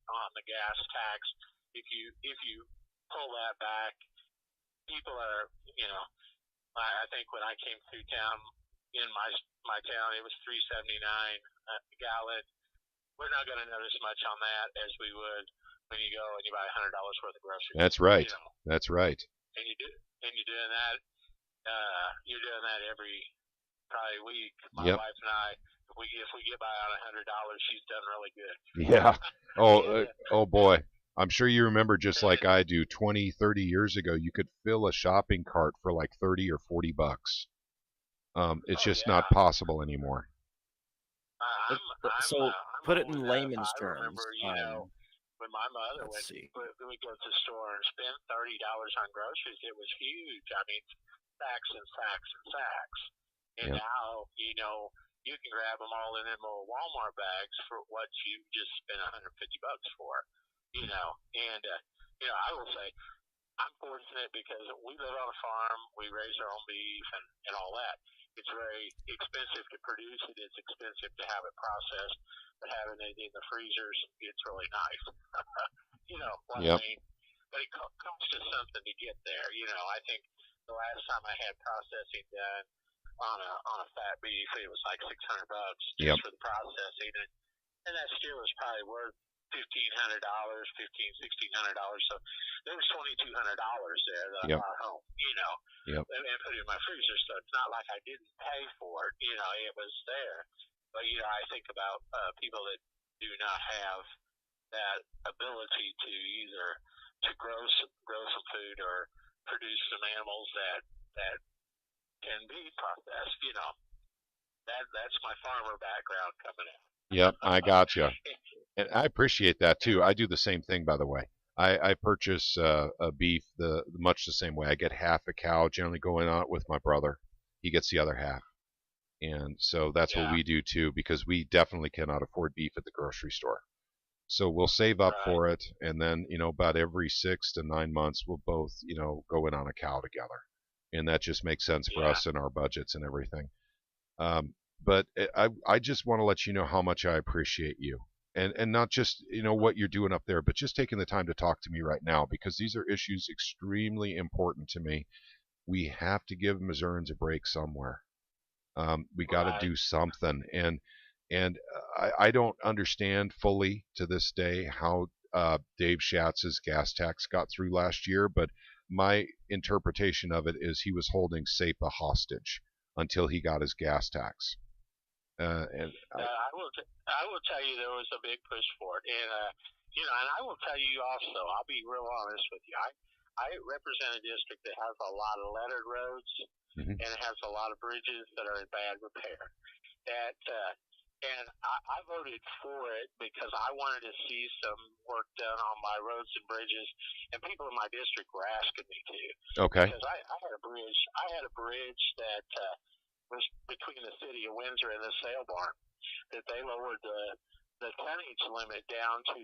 on the gas tax, if you pull that back, people are I think when I came through town in my town it was $3.79 a gallon. We're not going to notice much on that as we would when you go and you buy $100 worth of groceries. That's right. That's right. And you're doing that. You're doing that every probably week. My wife and I, if we get by on $100, she's done really good. Yeah. Oh boy. I'm sure you remember, just like I do, 20, 30 years ago, you could fill a shopping cart for like 30 or 40 bucks. It's just not possible anymore. Put it in layman's terms. I remember, when my mother would go to the store and spend $30 on groceries, it was huge. I mean, sacks and sacks and sacks. And now, you can grab them all in them little Walmart bags for what you just spent $150 for. And I will say I'm fortunate because we live on a farm, we raise our own beef and all that. It's very expensive to produce it. It's expensive to have it processed, but having it in the freezers, it's really nice. What I mean? But it costs us something to get there. I think the last time I had processing done on a fat beef, it was like $600 just for the processing, and that still is probably worth $1,500, $1,600. So there was $2,200 there that I brought home, and put it in my freezer. So it's not like I didn't pay for it, it was there. But I think about people that do not have that ability to either to grow some food or produce some animals that can be processed. That's my farmer background coming out. Yep, I got you. And I appreciate that too. I do the same thing, by the way. I purchase a beef much the same way. I get half a cow, generally going on it with my brother. He gets the other half. And so that's what we do too, because we definitely cannot afford beef at the grocery store. So we'll save up for it, and then about every 6 to 9 months we'll both go in on a cow together, and that just makes sense for us and our budgets and everything. But I just want to let you know how much I appreciate you, and not just what you're doing up there, but just taking the time to talk to me right now, because these are issues extremely important to me. We have to give Missourians a break somewhere. We got to do something, and I don't understand fully to this day how Dave Schatz's gas tax got through last year, but my interpretation of it is he was holding SEPA hostage until he got his gas tax. I will tell you there was a big push for it, and and I will tell you also. I'll be real honest with you. I represent a district that has a lot of lettered roads, and it has a lot of bridges that are in bad repair. And I voted for it because I wanted to see some work done on my roads and bridges, and people in my district were asking me to. Okay. Because I had a bridge that was between the city of Windsor and the sale barn that they lowered the tonnage limit down to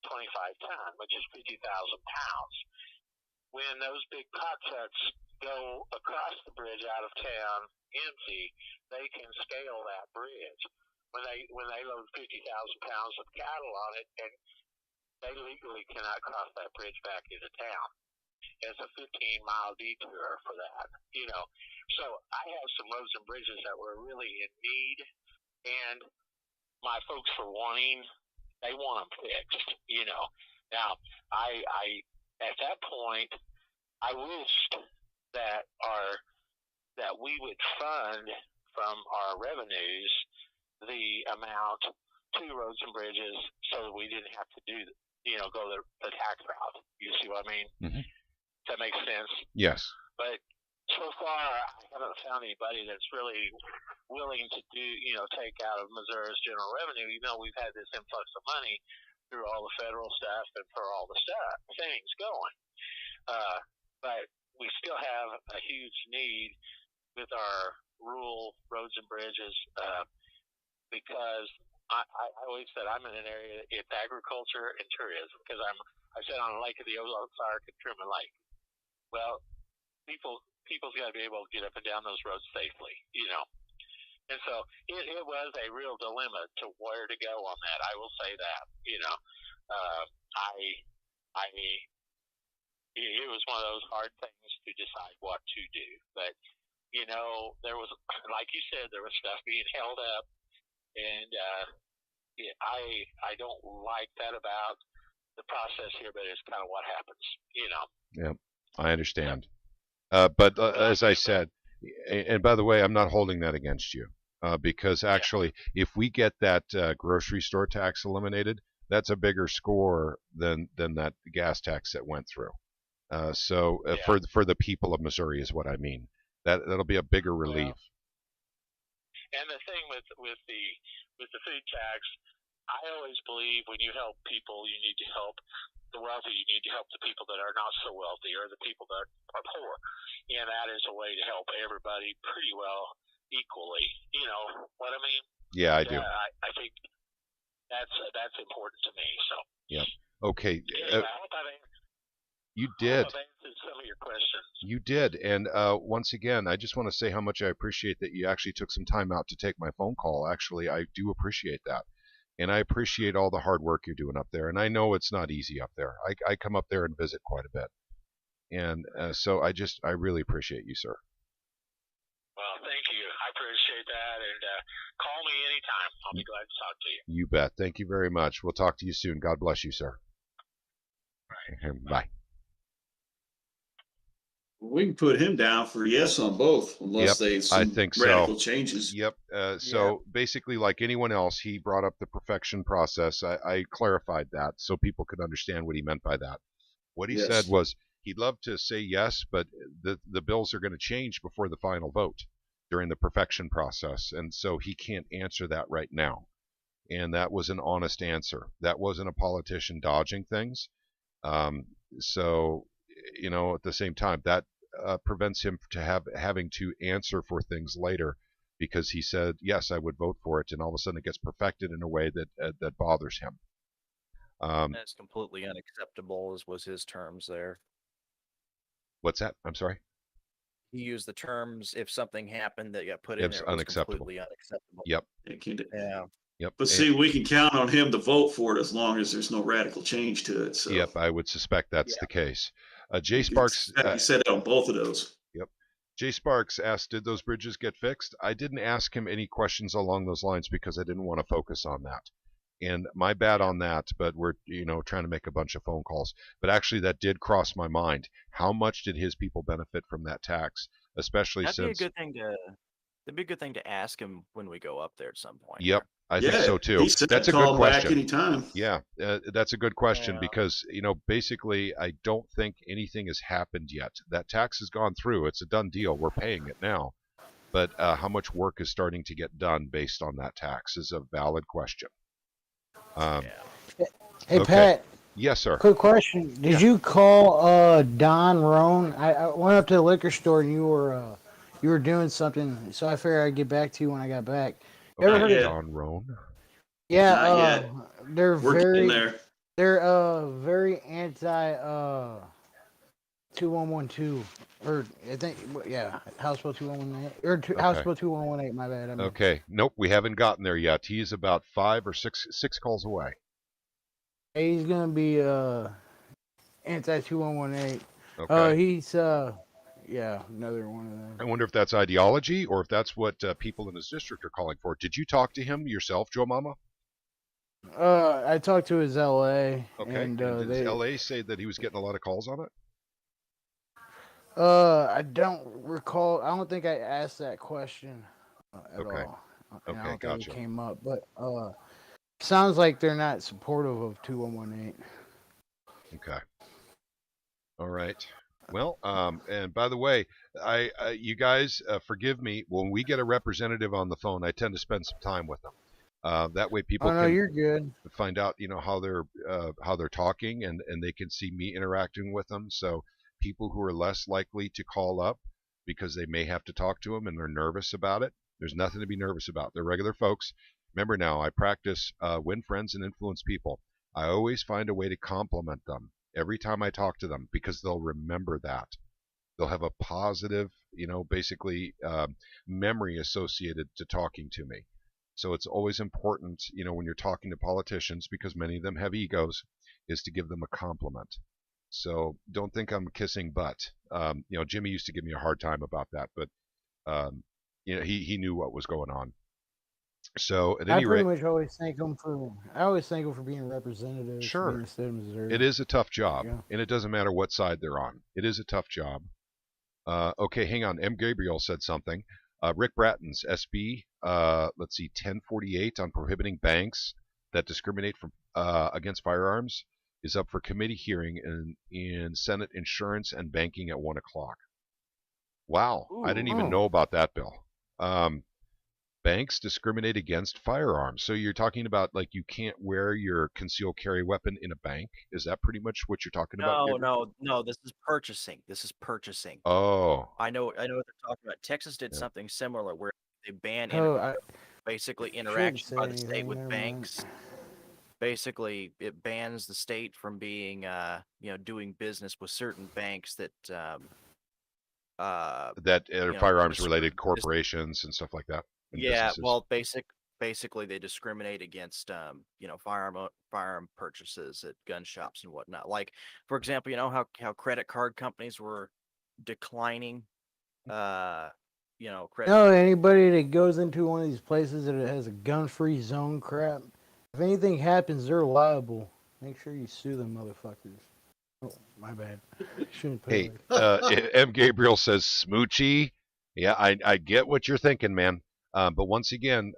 25 ton, which is 50,000 pounds. When those big pot trucks go across the bridge out of town empty, they can scale that bridge. When they load 50,000 pounds of cattle on it, and they legally cannot cross that bridge back into town. It's a 15-mile detour for that, So I have some roads and bridges that were really in need, and my folks were they want them fixed, Now, I at that point, I wished that we would fund from our revenues the amount to roads and bridges so that we didn't have to go the tax route. You see what I mean? Mm-hmm. Does that make sense? Yes. But so far, I haven't found anybody that's really willing to take out of Missouri's general revenue, even though we've had this influx of money through all the federal stuff and for all the things going. But we still have a huge need with our rural roads and bridges because I always said I'm in an area, it's agriculture and tourism, because I said on the Lake of the Ozark and Truman Lake. Well, people's got to be able to get up and down those roads safely, And so it was a real dilemma to where to go on that. I will say that, it was one of those hard things to decide what to do. But, there was, like you said, there was stuff being held up, and I don't like that about the process here, but it's kind of what happens, Yeah, I understand. But as I said, and by the way, I'm not holding that against you because actually, if we get that grocery store tax eliminated, that's a bigger score than that gas tax that went through. For the people of Missouri is what I mean. That'll be a bigger relief. And the thing with the food tax, I always believe when you help people, you need to help the wealthy. You need to help the people that are not so wealthy, or the people that are poor. And that is a way to help everybody pretty well equally. You know what I mean? Yeah, I do. I think that's important to me. So. Yeah. Okay. Anyway, I hope you did. I've answered some of your questions. You did. And once again, I just want to say how much I appreciate that you actually took some time out to take my phone call. Actually, I do appreciate that. And I appreciate all the hard work you're doing up there. And I know it's not easy up there. I come up there and visit quite a bit. And so I really appreciate you, sir. Well, thank you. I appreciate that. And call me anytime. I'll be glad to talk to you. You bet. Thank you very much. We'll talk to you soon. God bless you, sir. Right. Bye. We can put him down for yes on both, unless I think radical changes. Yep. So basically, like anyone else, he brought up the perfection process. I clarified that so people could understand what he meant by that. What he said was he'd love to say yes, but the bills are going to change before the final vote during the perfection process, and so he can't answer that right now. And that was an honest answer. That wasn't a politician dodging things. So, at the same time, that prevents him to having to answer for things later, because he said, yes, I would vote for it, and all of a sudden it gets perfected in a way that bothers him. That's completely unacceptable, as was his terms there. What's that? I'm sorry? He used the terms, if something happened that got put in there, it was completely unacceptable. Yep. Yeah. Yep. But see, we can count on him to vote for it as long as there's no radical change to it. So. Yep, I would suspect that's the case. Jay Sparks. He said it on both of those. Yep. Jay Sparks asked, did those bridges get fixed? I didn't ask him any questions along those lines because I didn't want to focus on that. And my bad on that, but we're, trying to make a bunch of phone calls. But actually that did cross my mind. How much did his people benefit from that tax? Especially That'd since... be a good thing to... That'd be a good thing to ask him when we go up there at some point. Yep, I think so too. He said That's a call good back question. anytime. Yeah, that's a good question because basically, I don't think anything has happened yet. That tax has gone through; it's a done deal. We're paying it now, but how much work is starting to get done based on that tax is a valid question. Hey, Pat. Yes, sir. Quick question: Did you call Don Roan? I went up to the liquor store and you were doing something, so I figured I'd get back to you when I got back. You ever heard of Don Roan? Yeah, Not yet. they're We're getting there. They're very anti 2112, or I think House Bill 2118 or House Bill 2118. My bad. Okay, nope, we haven't gotten there yet. He's about 5 or 6 calls away. He's gonna be anti 2118. Okay. He's another one of them. I wonder if that's ideology or if that's what people in his district are calling for. Did you talk to him yourself, Joe Mama? I talked to his LA. Okay. And did his LA say that he was getting a lot of calls on it? I don't recall. I don't think I asked that question at all. And I don't think it came up, but sounds like they're not supportive of 2118. Okay. All right. Well, and by the way, you guys forgive me when we get a representative on the phone. I tend to spend some time with them. That way, people can you're good. find out, how they're talking, and they can see me interacting with them. So people who are less likely to call up because they may have to talk to them and they're nervous about it. There's nothing to be nervous about. They're regular folks. Remember now, I practice win friends and influence people. I always find a way to compliment them every time I talk to them because they'll remember that. They'll have a positive, basically memory associated to talking to me. So it's always important, when you're talking to politicians, because many of them have egos, is to give them a compliment. So don't think I'm kissing butt. Jimmy used to give me a hard time about that, but he knew what was going on. So at any rate, I pretty much always thank them for being representatives. Sure. In the state of Missouri. It is a tough job, and it doesn't matter what side they're on. It is a tough job. Okay, hang on. M. Gabriel said something. Rick Bratton's SB, let's see, 1048 on prohibiting banks that discriminate against firearms is up for committee hearing in Senate Insurance and Banking at 1 o'clock. Wow, I didn't even know about that bill. Banks discriminate against firearms. So you're talking about like you can't wear your concealed carry weapon in a bank? Is that pretty much what you're talking about? No. This is purchasing. Oh. I know what they're talking about. Texas did something similar where they ban basically interaction by the state with banks. Basically, it bans the state from being, doing business with certain banks that firearms-related corporations and stuff like that. Yeah, well, basically they discriminate against, firearm purchases at gun shops and whatnot. Like, for example, how credit card companies were declining, credit. No, anybody that goes into one of these places that has a gun-free zone crap, if anything happens, they're liable. Make sure you sue them motherfuckers. Oh, my bad. Shouldn't put Hey, M. Gabriel says smoochy. Yeah, I get what you're thinking, man. But once again,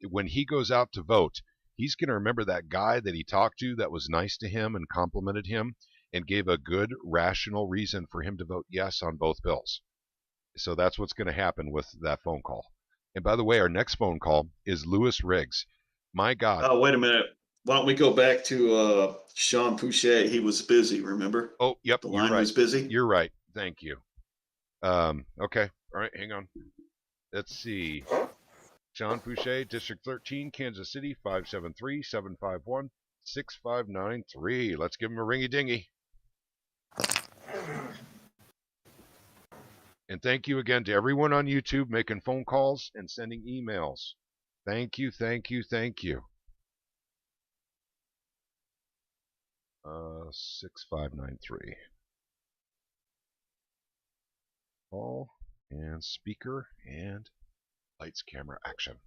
when he goes out to vote, he's going to remember that guy that he talked to that was nice to him and complimented him and gave a good, rational reason for him to vote yes on both bills. So that's what's going to happen with that phone call. And by the way, our next phone call is Lewis Riggs. My God. Oh, wait a minute. Why don't we go back to Sean Pouchet? He was busy, remember? Oh, yep. The line was busy. You're right. Thank you. Okay. All right. Hang on. Let's see. Sean Pouchet, District 13, Kansas City, 573-751-6593. Let's give him a ringy-dingy. And thank you again to everyone on YouTube making phone calls and sending emails. Thank you. 6593. Call and speaker and lights, camera, action.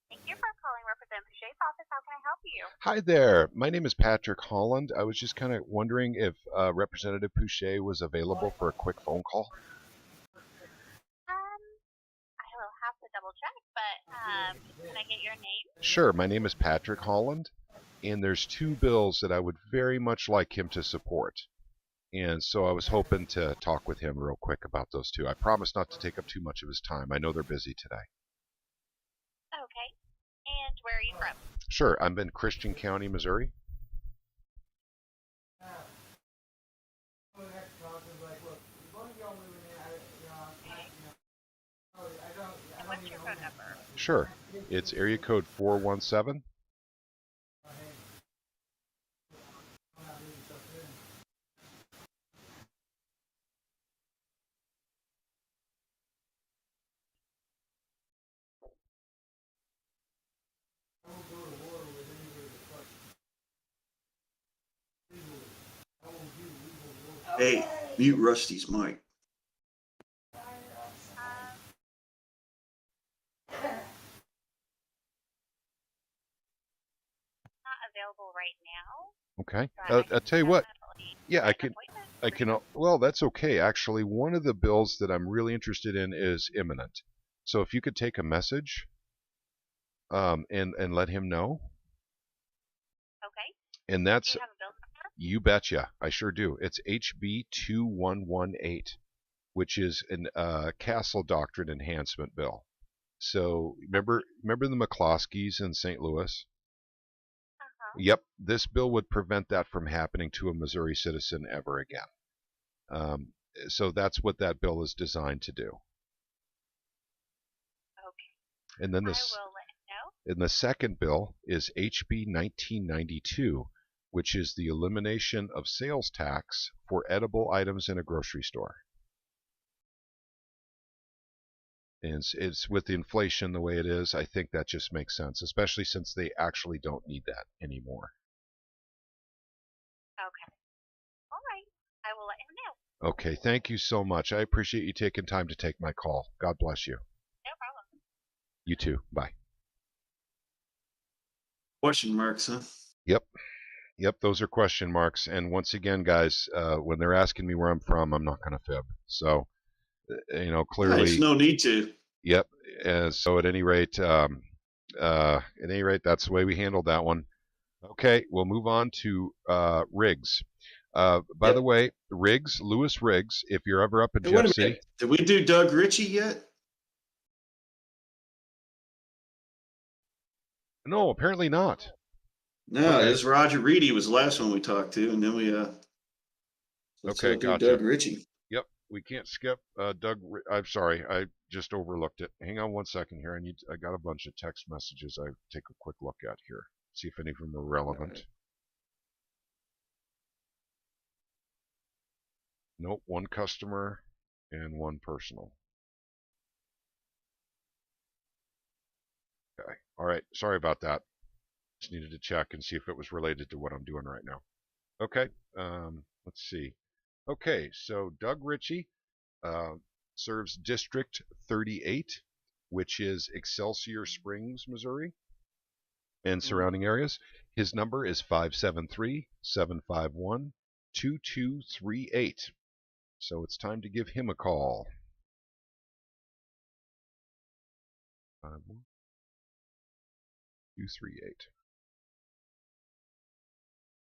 Thank you for calling Representative Pouchet's office. How help you? Hi there. My name is Patrick Holland. I was just kind of wondering if Representative Pouchet was available for a quick phone call. I will have to double check, but can I get your name? Sure. My name is Patrick Holland, and there's two bills that I would very much like him to support. And so I was hoping to talk with him real quick about those two. I promise not to take up too much of his time. I know they're busy today. Okay. And where are you from? Sure. I'm in Christian County, Missouri. What's your phone number? Sure. It's area code 417. Hey, mute Rusty's mic. Not available right now. Okay. I'll tell you what. Yeah, I can. Well, that's okay. Actually, one of the bills that I'm really interested in is imminent. So if you could take a message, and let him know. Okay. And that's. Do you have a bill number? You betcha. I sure do. It's HB 2118, which is a Castle Doctrine Enhancement bill. So remember the McCloskeys in St. Louis? Yep, this bill would prevent that from happening to a Missouri citizen ever again. So that's what that bill is designed to do. Okay. And then I will let you know. and the second bill is HB 1992, which is the elimination of sales tax for edible items in a grocery store. And it's with the inflation the way it is, I think that just makes sense, especially since they actually don't need that anymore. Okay. All right. I will let him know. Okay, thank you so much. I appreciate you taking time to take my call. God bless you. No problem. You too. Bye. Question marks, huh? Yep. Yep, those are question marks. And once again, guys, when they're asking me where I'm from, I'm not going to fib. So, clearly. There's no need to. Yep. So at any rate, that's the way we handled that one. Okay, we'll move on to Riggs. By the way, Lewis Riggs, if you're ever up in Jeff City. Did we do Doug Ritchie yet? No, apparently not. No, this Roger Reedy was the last one we talked to, and then we okay, gotcha. Doug Ritchie. Yep, we can't skip Doug. I'm sorry, I just overlooked it. Hang on one second here. I got a bunch of text messages I take a quick look at here. See if any of them are relevant. Right. Nope, one customer and one personal. Okay, all right. Sorry about that. Just needed to check and see if it was related to what I'm doing right now. Okay, let's see. Okay, so Doug Ritchie serves District 38, which is Excelsior Springs, Missouri, and surrounding areas. His number is 573-751-2238. So it's time to give him a call. 238.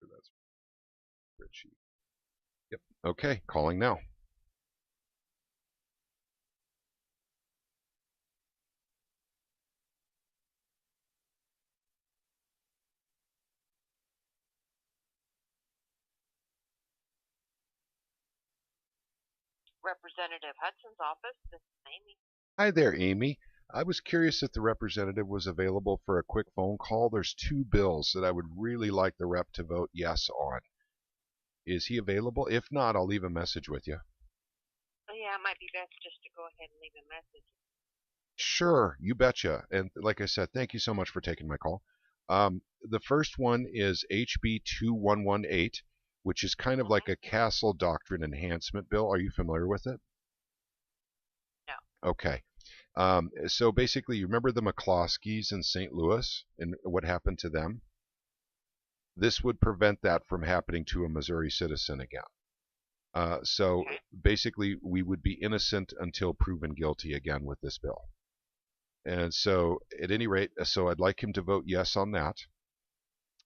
That's Ritchie. Yep. Okay, calling now. Representative Hudson's office. This is Amy. Hi there, Amy. I was curious if the representative was available for a quick phone call. There's two bills that I would really like the rep to vote yes on. Is he available? If not, I'll leave a message with you. Yeah, it might be best just to go ahead and leave a message. Sure, you betcha. And like I said, thank you so much for taking my call. The first one is HB 2118, which is kind of like a Castle Doctrine Enhancement bill. Are you familiar with it? No. Okay. So basically, you remember the McCloskeys in St. Louis and what happened to them? this would prevent that from happening to a Missouri citizen again. So basically, we would be innocent until proven guilty again with this bill. And so, at any rate, so I'd like him to vote yes on that.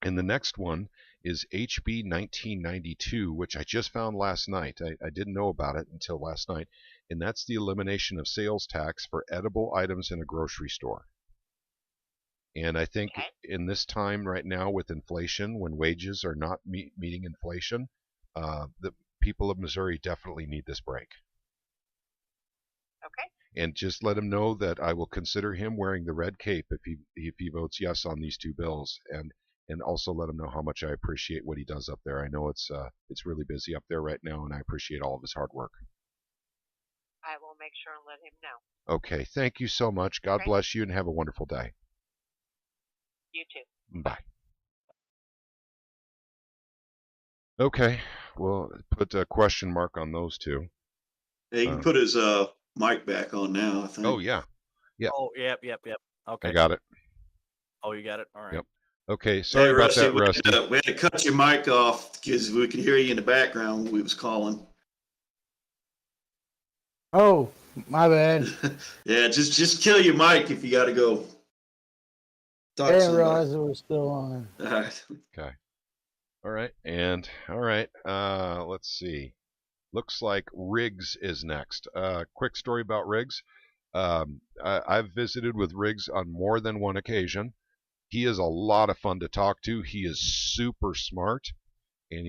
And the next one is HB 1992, which I just found last night. I didn't know about it until last night. And that's the elimination of sales tax for edible items in a grocery store. And I think in this time right now with inflation, when wages are not meeting inflation, the people of Missouri definitely need this break. Okay. And just let him know that I will consider him wearing the red cape if he votes yes on these two bills, and also let him know how much I appreciate what he does up there. I know it's really busy up there right now, and I appreciate all of his hard work. I will make sure and let him know. Okay, thank you so much. God bless you, and have a wonderful day. You too. Bye. Okay, we'll put a question mark on those two. Yeah, he can put his mic back on now, I think. Oh, yeah. Yeah. Oh, yep. Okay. I got it. Oh, you got it? All right. Yep. Okay, sorry about that, Rusty. We had to cut your mic off because we could hear you in the background when we was calling. Oh, my bad. Yeah, just kill your mic if you got to go. I didn't realize it was still on. All right. Okay. All right. And all right. Let's see. Looks like Riggs is next. Quick story about Riggs. I've visited with Riggs on more than one occasion. He is a lot of fun to talk to. He is super smart, and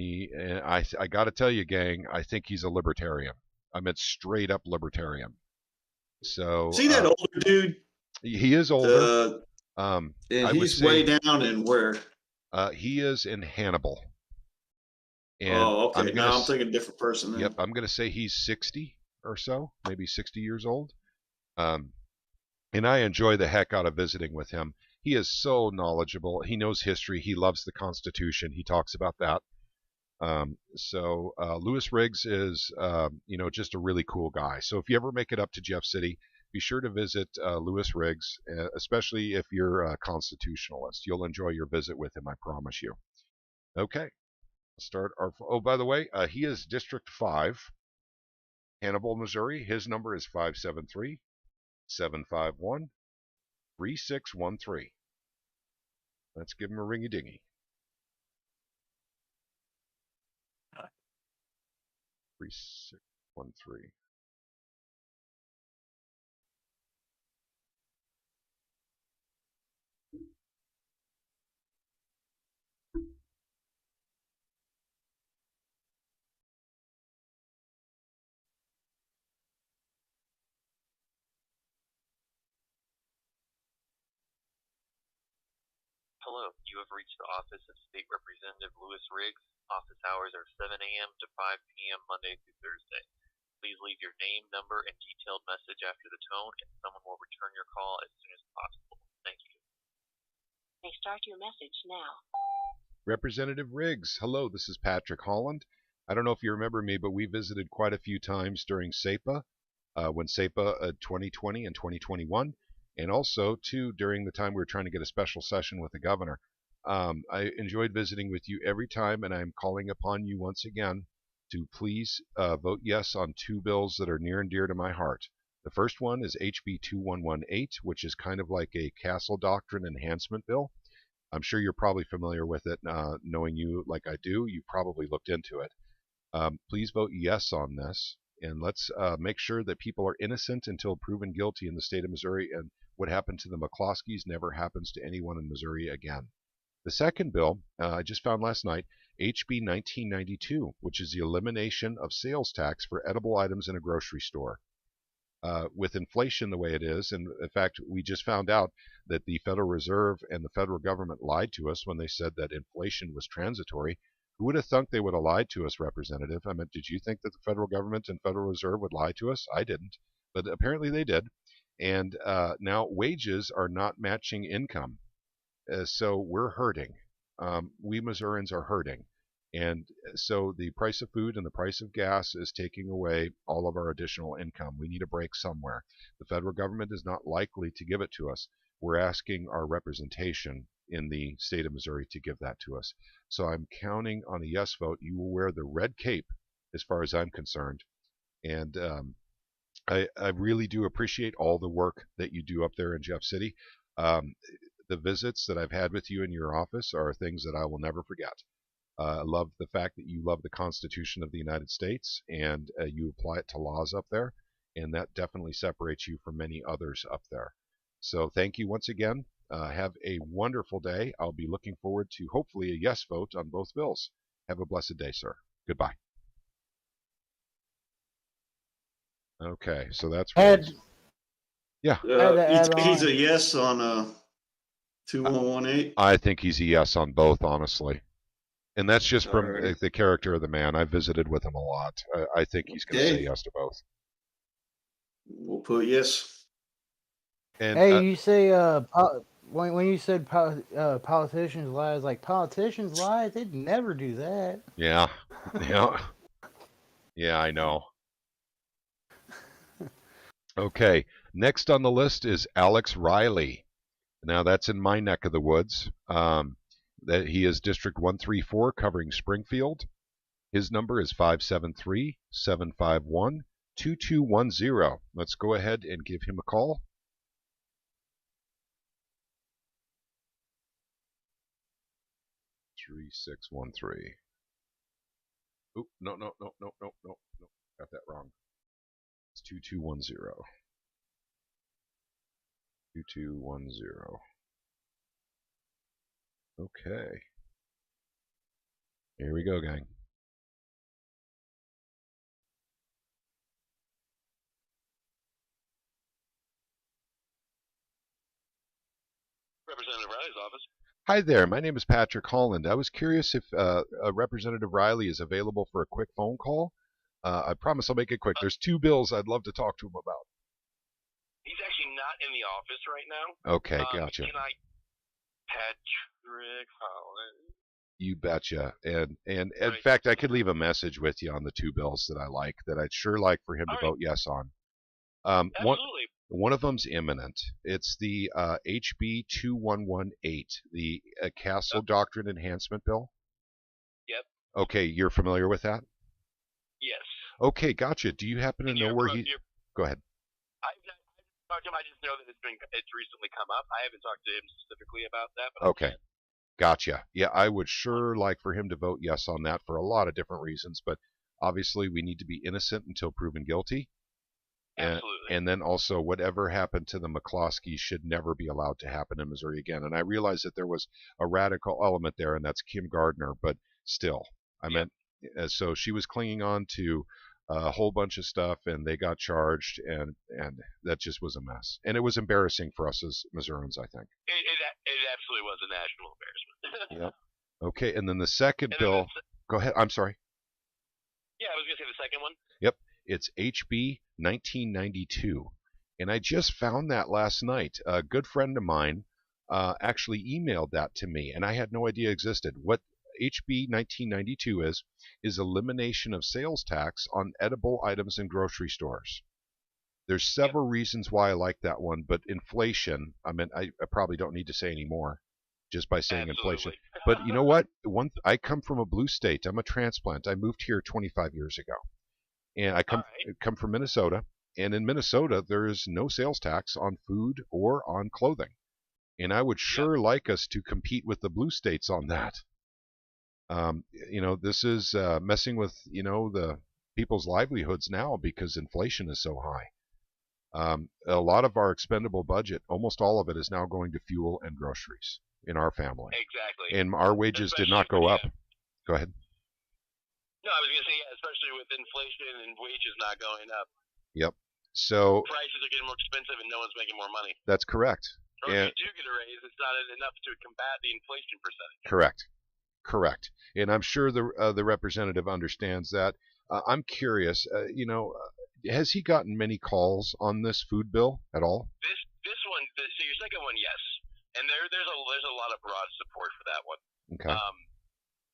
I got to tell you, gang, I think he's a libertarian. I meant straight up libertarian. So see that older dude? He is older. And he's way down in where? He is in Hannibal. And okay. Now I'm thinking a different person. Then. Yep, I'm going to say he's 60 or so, maybe 60 years old. And I enjoy the heck out of visiting with him. He is so knowledgeable. He knows history. He loves the Constitution. He talks about that. Lewis Riggs is, just a really cool guy. So if you ever make it up to Jeff City, be sure to visit Lewis Riggs, especially if you're a constitutionalist. You'll enjoy your visit with him, I promise you. Okay. Start our. Oh, by the way, he is District 5, Hannibal, Missouri. His number is 573-751-3613. Let's give him a ringy dingy. 3613. Hello, you have reached the office of State Representative Lewis Riggs. Office hours are 7 a.m. to 5 p.m. Monday through Thursday. Please leave your name, number, and detailed message after the tone, and someone will return your call as soon as possible. Thank you. May start your message now. Representative Riggs, hello, this is Patrick Holland. I don't know if you remember me, but we visited quite a few times during SEPA, when SEPA 2020 and 2021. And also, too, during the time we were trying to get a special session with the governor. I enjoyed visiting with you every time, and I'm calling upon you once again to please vote yes on two bills that are near and dear to my heart. The first one is HB 2118, which is kind of like a Castle Doctrine enhancement bill. I'm sure you're probably familiar with it, knowing you like I do. You probably looked into it. Please vote yes on this, and let's make sure that people are innocent until proven guilty in the state of Missouri, and what happened to the McCloskeys never happens to anyone in Missouri again. The second bill I just found last night, HB 1992, which is the elimination of sales tax for edible items in a grocery store. With inflation the way it is, and in fact, we just found out that the Federal Reserve and the federal government lied to us when they said that inflation was transitory. Who would have thunk they would have lied to us, Representative? I mean, did you think that the federal government and Federal Reserve would lie to us? I didn't, but apparently they did. And now wages are not matching income. So we're hurting. We Missourians are hurting. And so the price of food and the price of gas is taking away all of our additional income. We need a break somewhere. The federal government is not likely to give it to us. We're asking our representation in the state of Missouri to give that to us. So I'm counting on a yes vote. You will wear the red cape as far as I'm concerned. And I really do appreciate all the work that you do up there in Jeff City. The visits that I've had with you in your office are things that I will never forget. I love the fact that you love the Constitution of the United States and you apply it to laws up there, and that definitely separates you from many others up there. So thank you once again. Have a wonderful day. I'll be looking forward to hopefully a yes vote on both bills. Have a blessed day, sir. Goodbye. Okay, so that's yeah. He's a yes on 2118. I think he's a yes on both, honestly. And that's just from the character of the man. I visited with him a lot. I think he's going to say yes to both. We'll put yes. And you say when you said politicians lie, I was like, politicians lie? They'd never do that. Yeah, yeah, I know. Okay, next on the list is Alex Riley. Now that's in my neck of the woods. That he is District 134 covering Springfield. His number is 573-751-2210. Let's go ahead and give him a call. Three 613. Oop, no. Got that wrong. It's 2210. 2210. Okay. Here we go, gang. Representative Riley's office. Hi there. My name is Patrick Holland. I was curious if Representative Riley is available for a quick phone call. I promise I'll make it quick. There's two bills I'd love to talk to him about. He's actually not in the office right now. Okay, gotcha. Can I, Patrick Holland? You betcha. And in fact, I could leave a message with you on the two bills that I like, that I'd sure like for him to vote yes on. Absolutely. One of them's imminent. It's the HB 2118, the Castle Doctrine Enhancement Bill. Yep. Okay, you're familiar with that? Yes. Okay, gotcha. Do you happen to know where he? Go ahead. I've not talked to him. I just know that it's recently come up. I haven't talked to him specifically about that. But Okay. Gotcha. Yeah, I would sure like for him to vote yes on that for a lot of different reasons, but obviously we need to be innocent until proven guilty. Absolutely. And then also whatever happened to the McCloskeys should never be allowed to happen in Missouri again. And I realize that there was a radical element there, and that's Kim Gardner, but still, so she was clinging on to a whole bunch of stuff, and they got charged, and that just was a mess. And it was embarrassing for us as Missourians, I think. It absolutely was a national embarrassment. Yep. Okay, and then the second bill. Go ahead. I'm sorry. Yeah, I was going to say the second one. Yep. It's HB 1992. And I just found that last night. A good friend of mine actually emailed that to me, and I had no idea existed. What HB 1992 is elimination of sales tax on edible items in grocery stores. There's several reasons why I like that one, but inflation, I probably don't need to say any more just by saying inflation. But you know what? I come from a blue state. I'm a transplant. I moved here 25 years ago. And I come from Minnesota, and in Minnesota there is no sales tax on food or on clothing. And I would sure like us to compete with the blue states on that. This is messing with, the people's livelihoods now because inflation is so high. A lot of our expendable budget, almost all of it, is now going to fuel and groceries in our family. Exactly. And our wages did not go up. Go ahead. No, I was going to say, especially with inflation and wages not going up. Yep. So prices are getting more expensive and no one's making more money. That's correct. Or if you do get a raise, it's not enough to combat the inflation percentage. Correct. And I'm sure the representative understands that. I'm curious, has he gotten many calls on this food bill at all? This one, so your second one, yes. And there's a lot of broad support for that one. Okay.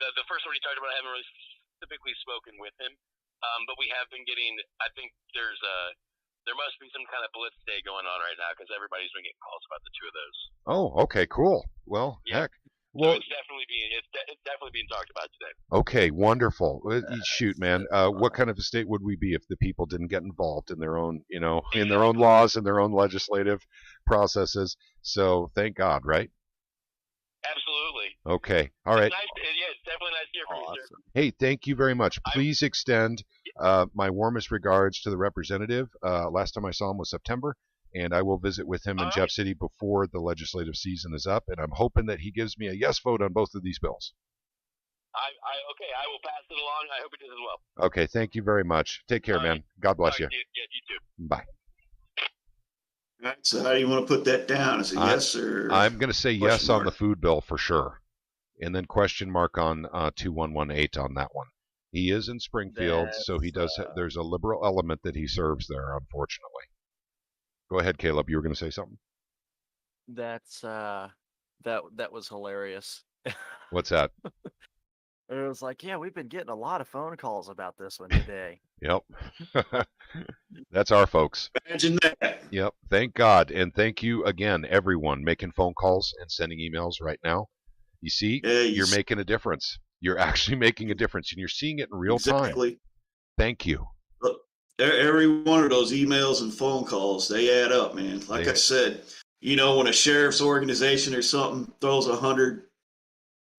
The first one he talked about, I haven't really specifically spoken with him, but we have been getting. I think there's There must be some kind of blitz day going on right now because everybody's been getting calls about the two of those. Oh, okay, cool. Well, heck. Well, So it's definitely being talked about today. okay, wonderful. Shoot, man. What kind of a state would we be if the people didn't get involved in their own, in their own laws and their own legislative processes? So thank God, right? Absolutely. Okay. All right. It's definitely nice to hear from you, sir. Hey, thank you very much. Please extend my warmest regards to the representative. Last time I saw him was September, and I will visit with him in Jeff City before the legislative season is up, and I'm hoping that he gives me a yes vote on both of these bills. Okay, I will pass it along. I hope he does as well. Okay, thank you very much. Take care, man. God bless you. Yeah, you too. Bye. All right, so how do you want to put that down? Is it yes or? I'm going to say yes on the food bill for sure, and then question mark on 2118 on that one. He is in Springfield, so he does. There's a liberal element that he serves there, unfortunately. Go ahead, Caleb. You were going to say something. That's that was hilarious. What's that? It was like, yeah, we've been getting a lot of phone calls about this one today. Yep. That's our folks. Imagine that. Yep. Thank God. And thank you again, everyone, making phone calls and sending emails right now. You see, you're making a difference. You're actually making a difference, and you're seeing it in real time. Thank you. Look, every one of those emails and phone calls, they add up, man. Like I said, when a sheriff's organization or something throws 100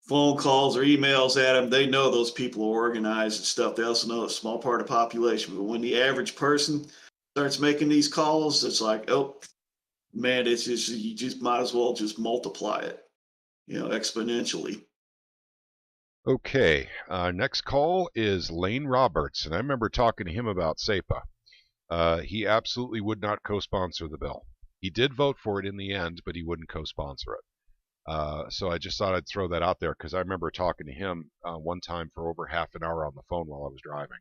phone calls or emails at them, they know those people are organized and stuff. They also know a small part of the population. But when the average person starts making these calls, it's like, oh, man, it's just, you just might as well just multiply it, exponentially. Okay, next call is Lane Roberts, and I remember talking to him about SEPA. He absolutely would not co-sponsor the bill. He did vote for it in the end, but he wouldn't co-sponsor it. So I just thought I'd throw that out there because I remember talking to him one time for over half an hour on the phone while I was driving.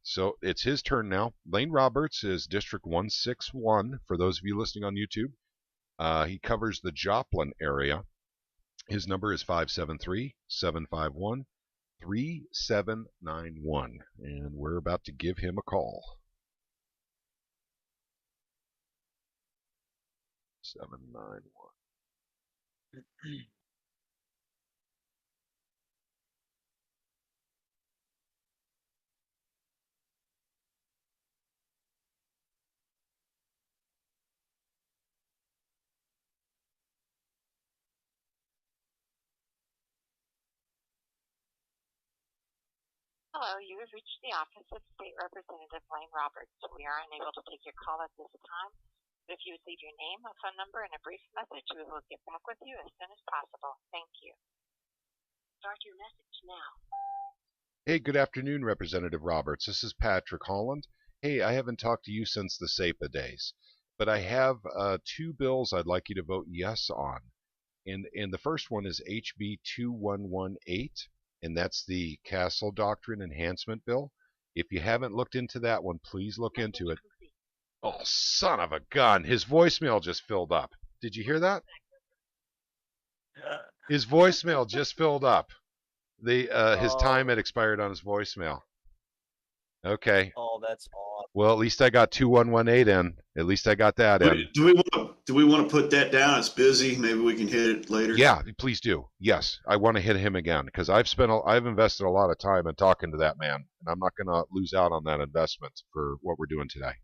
So it's his turn now. Lane Roberts is District 161 for those of you listening on YouTube. He covers the Joplin area. His number is 573-751-3791, and we're about to give him a call. 791. Hello, you have reached the office of State Representative Lane Roberts. We are unable to take your call at this time, but if you would leave your name, a phone number, and a brief message, we will get back with you as soon as possible. Thank you. Start your message now. Hey, good afternoon, Representative Roberts. This is Patrick Holland. Hey, I haven't talked to you since the SEPA days, but I have two bills I'd like you to vote yes on. And the first one is HB 2118. And that's the Castle Doctrine Enhancement Bill. If you haven't looked into that one, please look into it. Oh, son of a gun. His voicemail just filled up. Did you hear that? His voicemail just filled up. His time had expired on his voicemail. Okay. Oh, that's awesome. Well, at least I got 2118 in. At least I got that in. Do we want to put that down? It's busy. Maybe we can hit it later. Yeah, please do. Yes, I want to hit him again because I've invested a lot of time in talking to that man, and I'm not going to lose out on that investment for what we're doing today.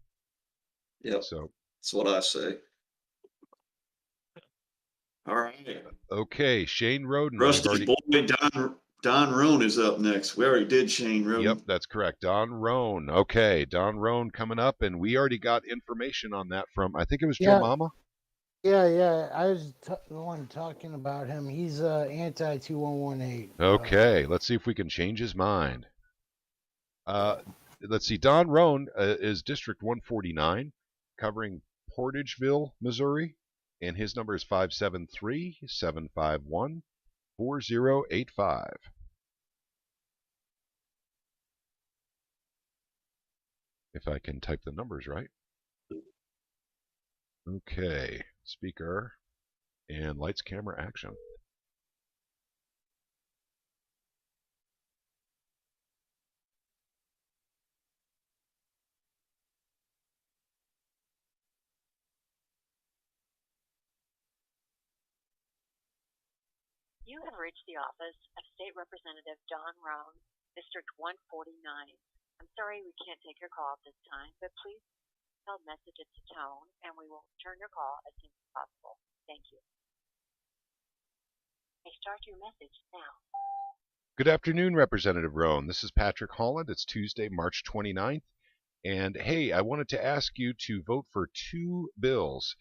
Yeah. So that's what I say. All right. Okay, Shane Roden. Rusty boy, Don Roan is up next. We already did Shane Roden. Yep, that's correct. Don Roan. Okay, Don Roan coming up, and we already got information on that from, I think it was Joe Mama. Yeah. I was the one talking about him. He's anti-2118. Okay, let's see if we can change his mind. Let's see. Don Roan is District 149, covering Portageville, Missouri, and his number is 573-751-4085. If I can type the numbers right. Okay, speaker and lights, camera, action. You have reached the office of State Representative Don Roan, District 149. I'm sorry we can't take your call at this time, but please tell message at the tone, and we will return your call as soon as possible. Thank you. May start your message now. Good afternoon, Representative Roan. This is Patrick Holland. It's Tuesday, March 29th. And hey, I wanted to ask you to vote for two bills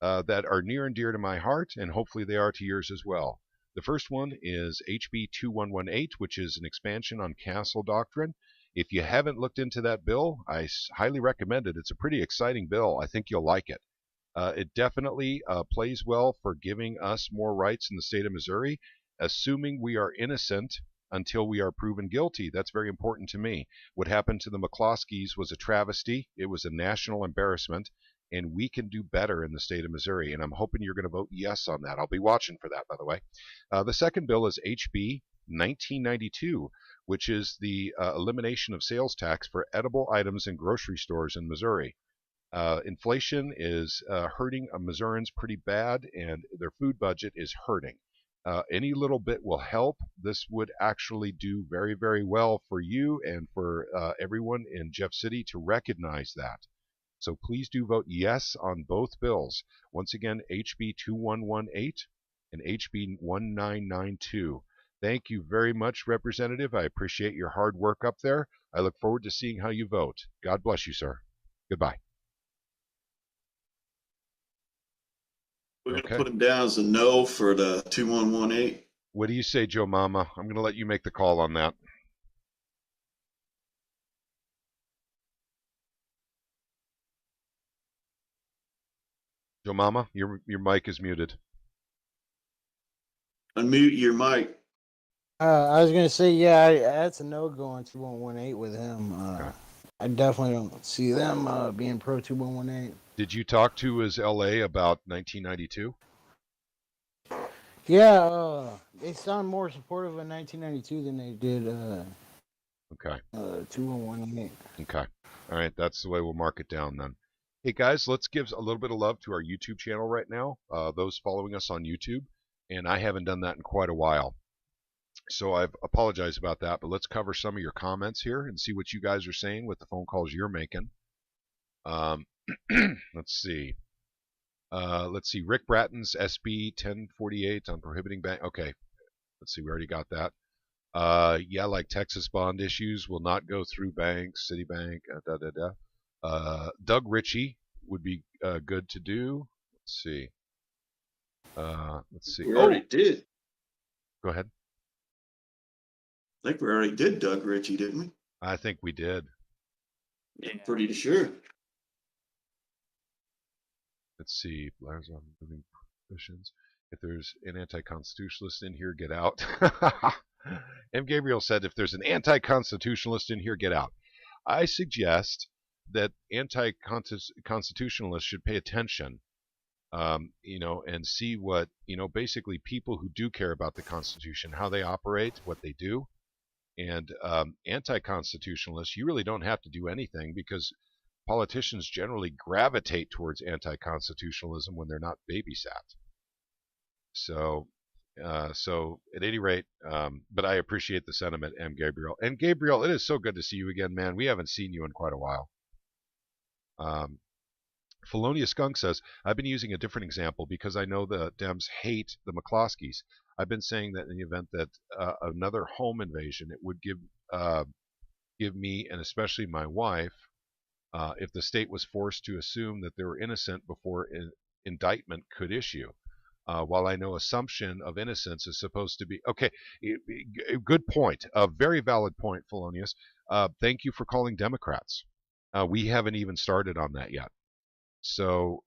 that are near and dear to my heart, and hopefully they are to yours as well. The first one is HB 2118, which is an expansion on Castle Doctrine. If you haven't looked into that bill, I highly recommend it. It's a pretty exciting bill. I think you'll like it. It definitely plays well for giving us more rights in the state of Missouri, assuming we are innocent until we are proven guilty. That's very important to me. What happened to the McCloskeys was a travesty. It was a national embarrassment, and we can do better in the state of Missouri, and I'm hoping you're going to vote yes on that. I'll be watching for that, by the way. The second bill is HB 1992, which is the elimination of sales tax for edible items in grocery stores in Missouri. Inflation is hurting Missourians pretty bad, and their food budget is hurting. Any little bit will help. This would actually do very, very well for you and for everyone in Jeff City to recognize that. So please do vote yes on both bills. Once again, HB 2118 and HB 1992. Thank you very much, Representative. I appreciate your hard work up there. I look forward to seeing how you vote. God bless you, sir. Goodbye. We're going to put him down as a no for the 2118. What do you say, Joe Mama? I'm going to let you make the call on that. Joe Mama, your mic is muted. Unmute your mic. I was gonna say, yeah, that's a no go on 2118 with him. I definitely don't see them being pro 2118. Did you talk to his LA about 1992? Yeah, they sound more supportive of 1992 than they did. Okay. 2118. Okay. All right, that's the way we'll mark it down then. Hey guys, let's give a little bit of love to our YouTube channel right now. Those following us on YouTube, and I haven't done that in quite a while. So I apologize about that, but let's cover some of your comments here and see what you guys are saying with the phone calls you're making. Let's see. Rick Bratton's SB 1048 on prohibiting bank. Okay. Let's see. We already got that. Yeah, like Texas bond issues will not go through banks, Citibank, Doug Ritchie would be good to do. Let's see. We already did. Go ahead. I think we already did Doug Ritchie, didn't we? I think we did. Yeah. Pretty sure. Let's see. Blair's on moving prohibitions. If there's an anti-constitutionalist in here, get out. M. Gabriel said, if there's an anti-constitutionalist in here, get out. I suggest that anti-constitutionalists should pay attention, and see what, basically people who do care about the Constitution, how they operate, what they do. And anti-constitutionalists, you really don't have to do anything because politicians generally gravitate towards anti-constitutionalism when they're not babysat. So at any rate, but I appreciate the sentiment, M. Gabriel. And Gabriel, it is so good to see you again, man. We haven't seen you in quite a while. Felonious Skunk says, I've been using a different example because I know the Dems hate the McCloskeys. I've been saying that in the event that another home invasion, it would give me, and especially my wife, if the state was forced to assume that they were innocent before indictment could issue. While I know assumption of innocence is supposed to be... Okay, good point. A very valid point, Felonious. Thank you for calling Democrats. We haven't even started on that yet. So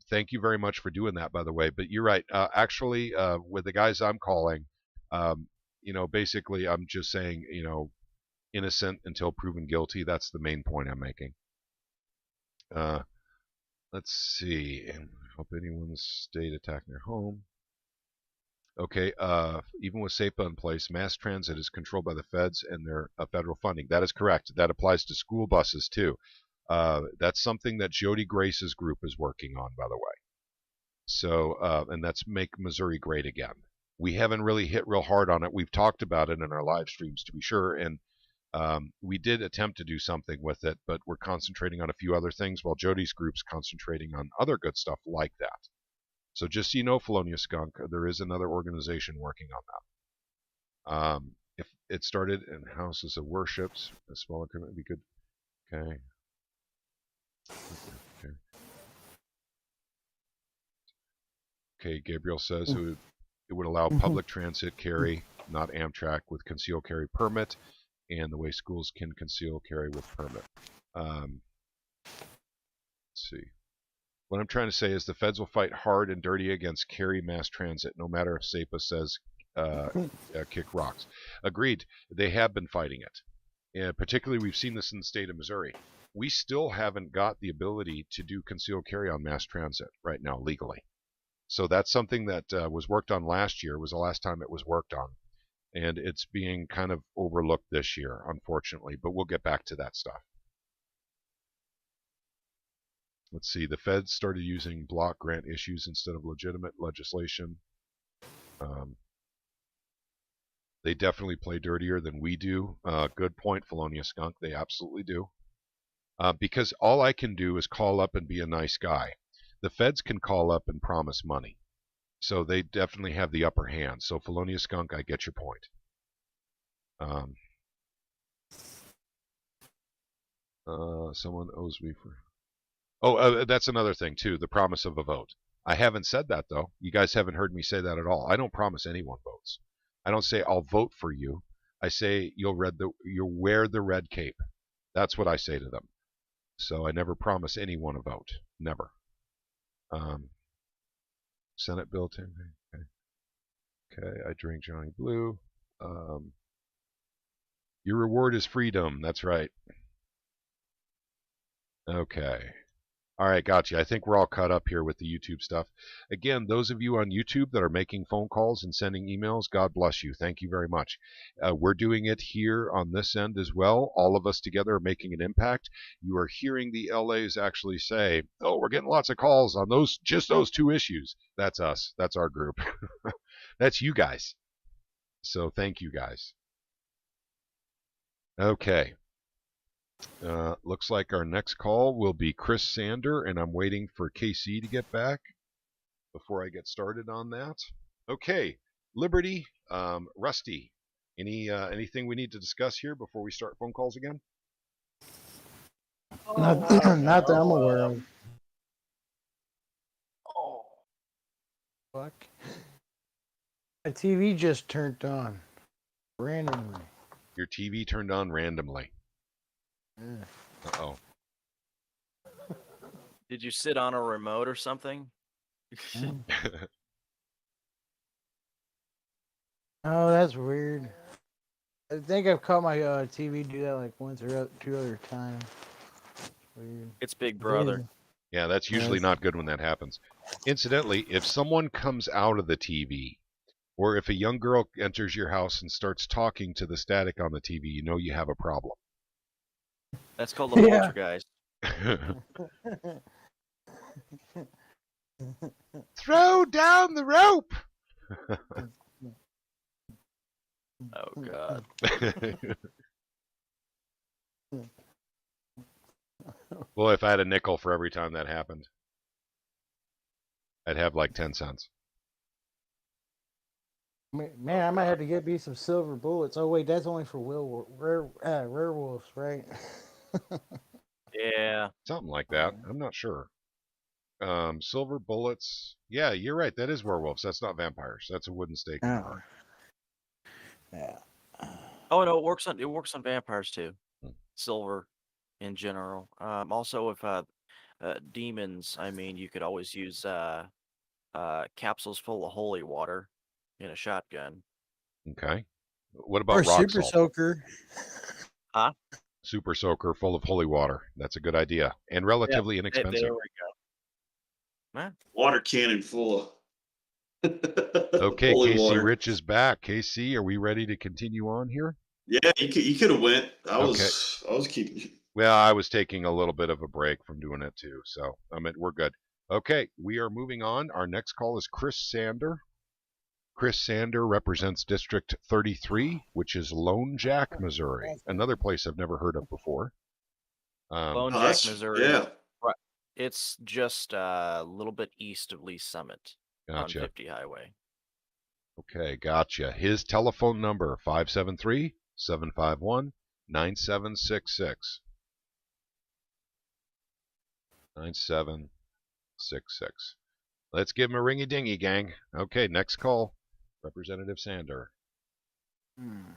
thank you very much for doing that, by the way. But you're right. Actually, with the guys I'm calling, basically I'm just saying, innocent until proven guilty. That's the main point I'm making. Let's see. And hope anyone's state attacking their home. Okay. Even with SEPA in place, mass transit is controlled by the feds and their federal funding. That is correct. That applies to school buses too. That's something that Jody Grace's group is working on, by the way. So, and that's Make Missouri Great Again. We haven't really hit real hard on it. We've talked about it in our live streams, to be sure, and we did attempt to do something with it, but we're concentrating on a few other things while Jody's group's concentrating on other good stuff like that. So just so you know, Felonious Skunk, there is another organization working on that. If it started in houses of worships, a smaller community would be good. Okay. Okay. Okay, Gabriel says it would allow public transit carry, not Amtrak, with concealed carry permit, and the way schools can conceal carry with permit. Let's see. What I'm trying to say is the feds will fight hard and dirty against carry mass transit, no matter if SEPA says kick rocks. Agreed. They have been fighting it. And particularly, we've seen this in the state of Missouri. We still haven't got the ability to do concealed carry on mass transit right now legally. So that's something that was worked on last year, was the last time it was worked on. And it's being kind of overlooked this year, unfortunately. But we'll get back to that stuff. Let's see. The feds started using block grant issues instead of legitimate legislation. They definitely play dirtier than we do. Good point, Felonious Skunk. They absolutely do. Because all I can do is call up and be a nice guy. The feds can call up and promise money. So they definitely have the upper hand. So Felonious Skunk, I get your point. Someone owes me for... Oh, that's another thing, too. The promise of a vote. I haven't said that, though. You guys haven't heard me say that at all. I don't promise anyone votes. I don't say I'll vote for you. I say you'll wear the red cape. That's what I say to them. So I never promise anyone a vote. Never. Senate Bill 10. Okay, I drink Johnny Blue. Your reward is freedom. That's right. Okay. All right, gotcha. I think we're all caught up here with the YouTube stuff. Again, those of you on YouTube that are making phone calls and sending emails, God bless you. Thank you very much. We're doing it here on this end as well. All of us together are making an impact. You are hearing the LAs actually say, oh, we're getting lots of calls on just those two issues. That's us. That's our group. That's you guys. So thank you guys. Okay. Looks like our next call will be Chris Sander, and I'm waiting for KC to get back before I get started on that. Okay, Liberty, Rusty, anything we need to discuss here before we start phone calls again? Not that I'm aware of. Oh, fuck! My TV just turned on randomly. Your TV turned on randomly. Uh-oh. Did you sit on a remote or something? Oh, that's weird. I think I've caught my TV do that like once or two other times. Weird. It's Big Brother. Yeah, that's usually not good when that happens. Incidentally, if someone comes out of the TV, or if a young girl enters your house and starts talking to the static on the TV, you know you have a problem. That's called the poltergeist. Throw down the rope! Oh, God. Well, if I had a nickel for every time that happened, I'd have like 10 cents. Man, I might have to get me some silver bullets. Oh, wait, that's only for werewolves, right? Yeah. Something like that. I'm not sure. Silver bullets. Yeah, you're right. That is werewolves. That's not vampires. That's a wooden stake. Oh. Yeah. Oh no, it works on vampires too. Silver, in general. Also, if demons, I mean, you could always use capsules full of holy water in a shotgun. Okay. What about or rock super salt? soaker? Huh? Super soaker full of holy water. That's a good idea and relatively inexpensive. There we go. Huh? Water cannon full of. Okay, holy KC water. Rich is back. KC, are we ready to continue on here? Yeah, you could have went. I was keeping. Well, I was taking a little bit of a break from doing it too, so we're good. Okay, we are moving on. Our next call is Chris Sander. Chris Sander represents District 33, which is Lone Jack, Missouri. Another place I've never heard of before. Lone Jack, Missouri. Yeah. Right. It's just a little bit east of Lee Summit Gotcha. on 50 Highway. Okay, gotcha. His telephone number, 573-751-9766. 9766. Let's give him a ringy dingy, gang. Okay, next call. Representative Sander. Thank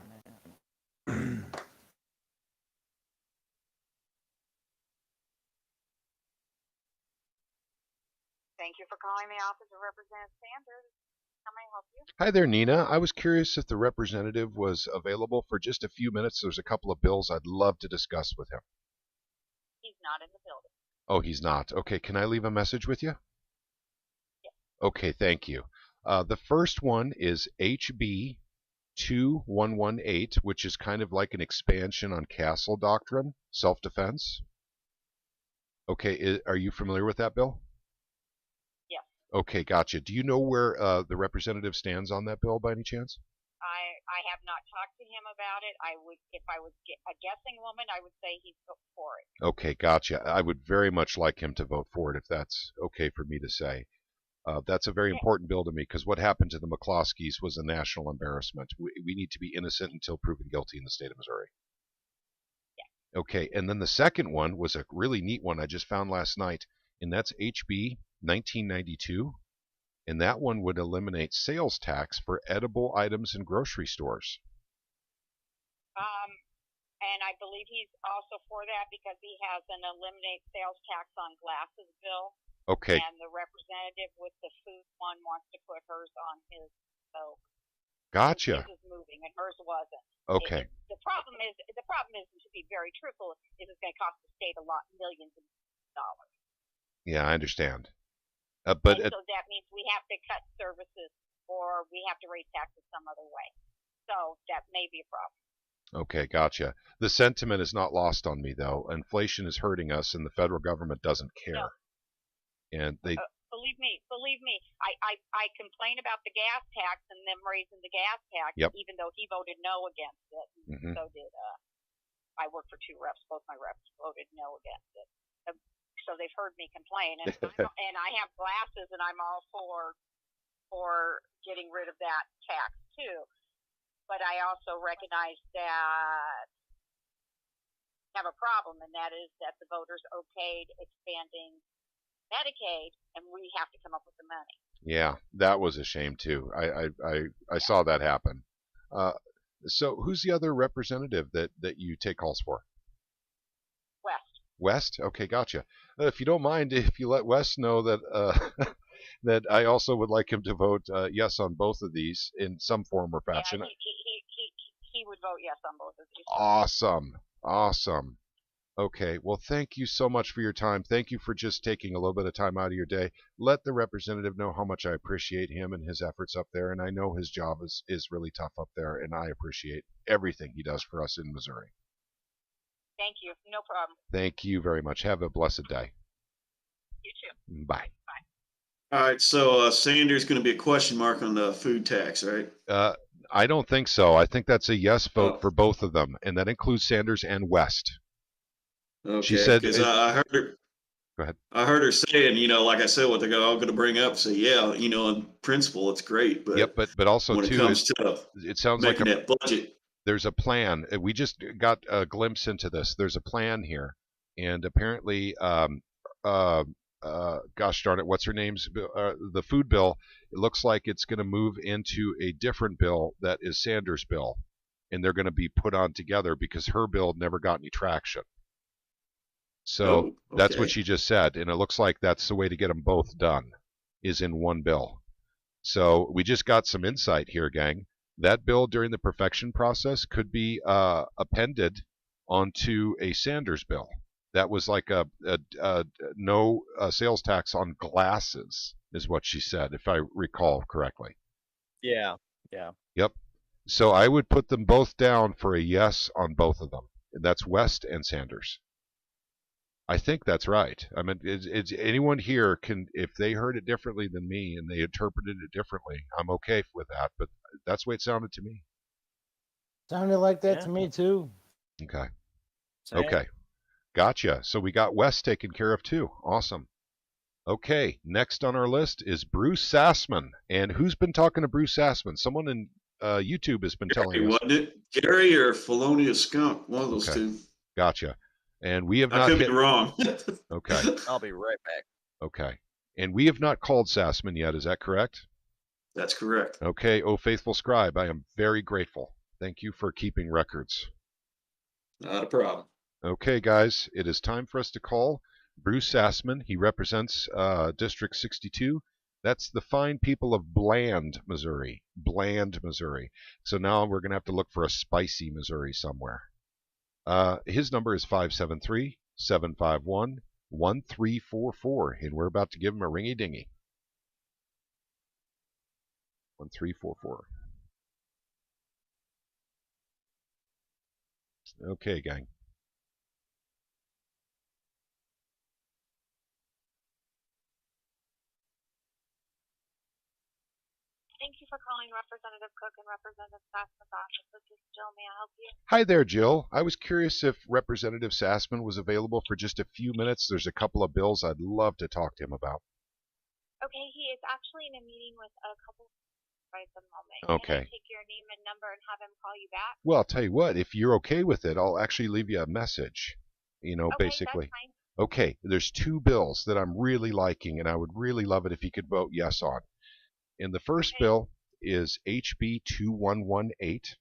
you for calling the office of Representative Sanders. How may I help you? Hi there, Nina. I was curious if the representative was available for just a few minutes. There's a couple of bills I'd love to discuss with him. He's not in the building. Oh, he's not. Okay, can I leave a message with you? Yes. Okay, thank you. The first one is HB 2118, which is kind of like an expansion on Castle Doctrine, self-defense. Okay, are you familiar with that bill? Yes. Okay, gotcha. Do you know where the representative stands on that bill by any chance? I have not talked to him about it. I would, if I was a guessing woman, I would say he's for it. Okay, gotcha. I would very much like him to vote for it if that's okay for me to say. That's a very important bill to me because what happened to the McCloskeys was a national embarrassment. We need to be innocent until proven guilty in the state of Missouri. Yeah. Okay, and then the second one was a really neat one I just found last night, and that's HB 1992. And that one would eliminate sales tax for edible items in grocery stores. And I believe he's also for that because he has an eliminate sales tax on glasses bill. Okay. And the representative with the food one wants to put hers on his. So. Gotcha. His is moving and hers wasn't. Okay. The problem is, to be very truthful, is it's going to cost the state a lot, millions of dollars. Yeah, I understand. So that means we have to cut services or we have to raise taxes some other way. So that may be a problem. Okay, gotcha. The sentiment is not lost on me, though. Inflation is hurting us, and the federal government doesn't care. No. And they. Believe me. I complain about the gas tax and them raising the gas tax, Yep. even though he voted no against it. Mm-hmm. So did I work for two reps. Both my reps voted no against it. So they've heard me complain, and I have glasses, and I'm all for getting rid of that tax too. But I also recognize that we have a problem, and that is that the voters okayed expanding Medicaid, and we have to come up with the money. Yeah, that was a shame too. I saw that happen. So who's the other representative that you take calls for? West? Okay, gotcha. If you don't mind, if you let West know that that I also would like him to vote yes on both of these in some form or fashion. Yeah, he would vote yes on both of these. Awesome. Okay, well, thank you so much for your time. Thank you for just taking a little bit of time out of your day. Let the representative know how much I appreciate him and his efforts up there, and I know his job is really tough up there, and I appreciate everything he does for us in Missouri. Thank you. No problem. Thank you very much. Have a blessed day. You too. Bye. All right, so Sanders going to be a question mark on the food tax, right? I don't think so. I think that's a yes vote for both of them, and that includes Sanders and West. Okay, she said. I heard her. Go ahead. I heard her saying, like I said, what they're all going to bring up. So yeah, in principle, it's great, but yep, but also when too, it comes to it sounds making like that budget. There's a plan. We just got a glimpse into this. There's a plan here, and apparently, gosh darn it, what's her name's the food bill? It looks like it's going to move into a different bill that is Sanders' bill, and they're going to be put on together because her bill never got any traction. So that's what she just said, and it looks like that's the way to get them both done, is in one bill. So we just got some insight here, gang. That bill during the perfection process could be appended onto a Sanders bill. That was like a no sales tax on glasses, is what she said, if I recall correctly. Yeah. Yep. So I would put them both down for a yes on both of them. And that's West and Sanders. I think that's right. I mean, it's anyone here can, if they heard it differently than me and they interpreted it differently, I'm okay with that. But that's the way it sounded to me. Sounded like that to me too. Okay. Same. Okay. Gotcha. So we got Wes taken care of too. Awesome. Okay. Next on our list is Bruce Sassman. And who's been talking to Bruce Sassman? Someone in YouTube has been telling us. Wasn't it Gary or Felonious Skunk? One of those two. Gotcha. And we have I not. could be wrong. Okay. I'll be right back. Okay. And we have not called Sassman yet. Is that correct? That's correct. Okay. Oh, faithful scribe, I am very grateful. Thank you for keeping records. Not a problem. Okay, guys, it is time for us to call Bruce Sassman. He represents District 62. That's the fine people of Bland, Missouri. Bland, Missouri. So now we're going to have to look for a spicy Missouri somewhere. His number is 573-751-1344, and we're about to give him a ringy-dingy. 1344. Okay, gang. Thank you for calling Representative Cook and Representative Sassman's office. This is Jill. May I help you? Hi there, Jill. I was curious if Representative Sassman was available for just a few minutes. There's a couple of bills I'd love to talk to him about. Okay, he is actually in a meeting with a couple right at the moment. Okay. Can I take your name and number and have him call you back? Well, I'll tell you what, if you're okay with it, I'll actually leave you a message, basically. That's fine. Okay, there's two bills that I'm really liking, and I would really love it if you could vote yes on. And the first bill is HB 2118,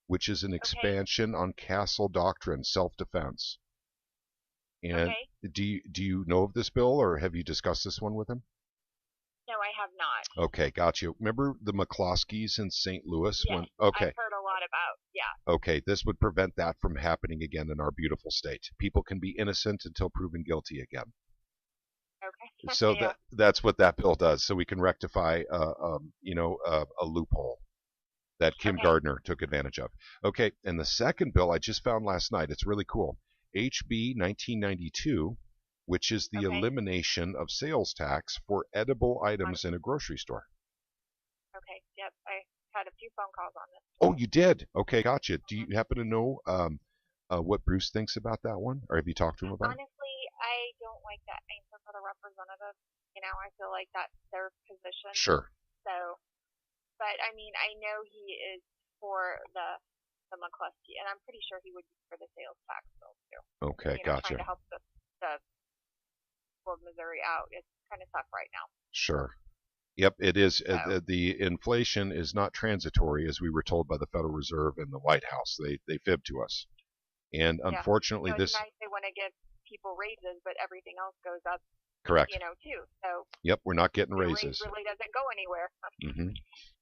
which is an expansion on Castle Doctrine, self-defense. And do you know of this bill, or have you discussed this one with him? No, I have not. Okay, got you. Remember the McCloskeys in St. Louis? Yes, I've heard a lot about, yeah. Okay, this would prevent that from happening again in our beautiful state. People can be innocent until proven guilty again. Okay. So that's what that bill does. So we can rectify, a loophole that Kim Gardner took advantage of. Okay, and the second bill I just found last night. It's really cool. HB 1992, which is the elimination of sales tax for edible items in a grocery store. Okay. Yep. I had a few phone calls on this. Oh, you did? Okay, gotcha. Do you happen to know what Bruce thinks about that one, or have you talked to him about it? Honestly, I don't like that answer for the representative. I feel like that's their position. Sure. So, but I mean, I know he is for the McCluskey, and I'm pretty sure he would be for the sales tax bill too. Okay, gotcha. Trying to help the people of Missouri out. It's kind of tough right now. Sure. Yep, it is. The inflation is not transitory, as we were told by the Federal Reserve and the White House. They fibbed to us, and unfortunately, it's nice they want to give people raises, but everything else goes up. Correct. Too. So. Yep, we're not getting raises. Raise really doesn't go anywhere. Mm-hmm.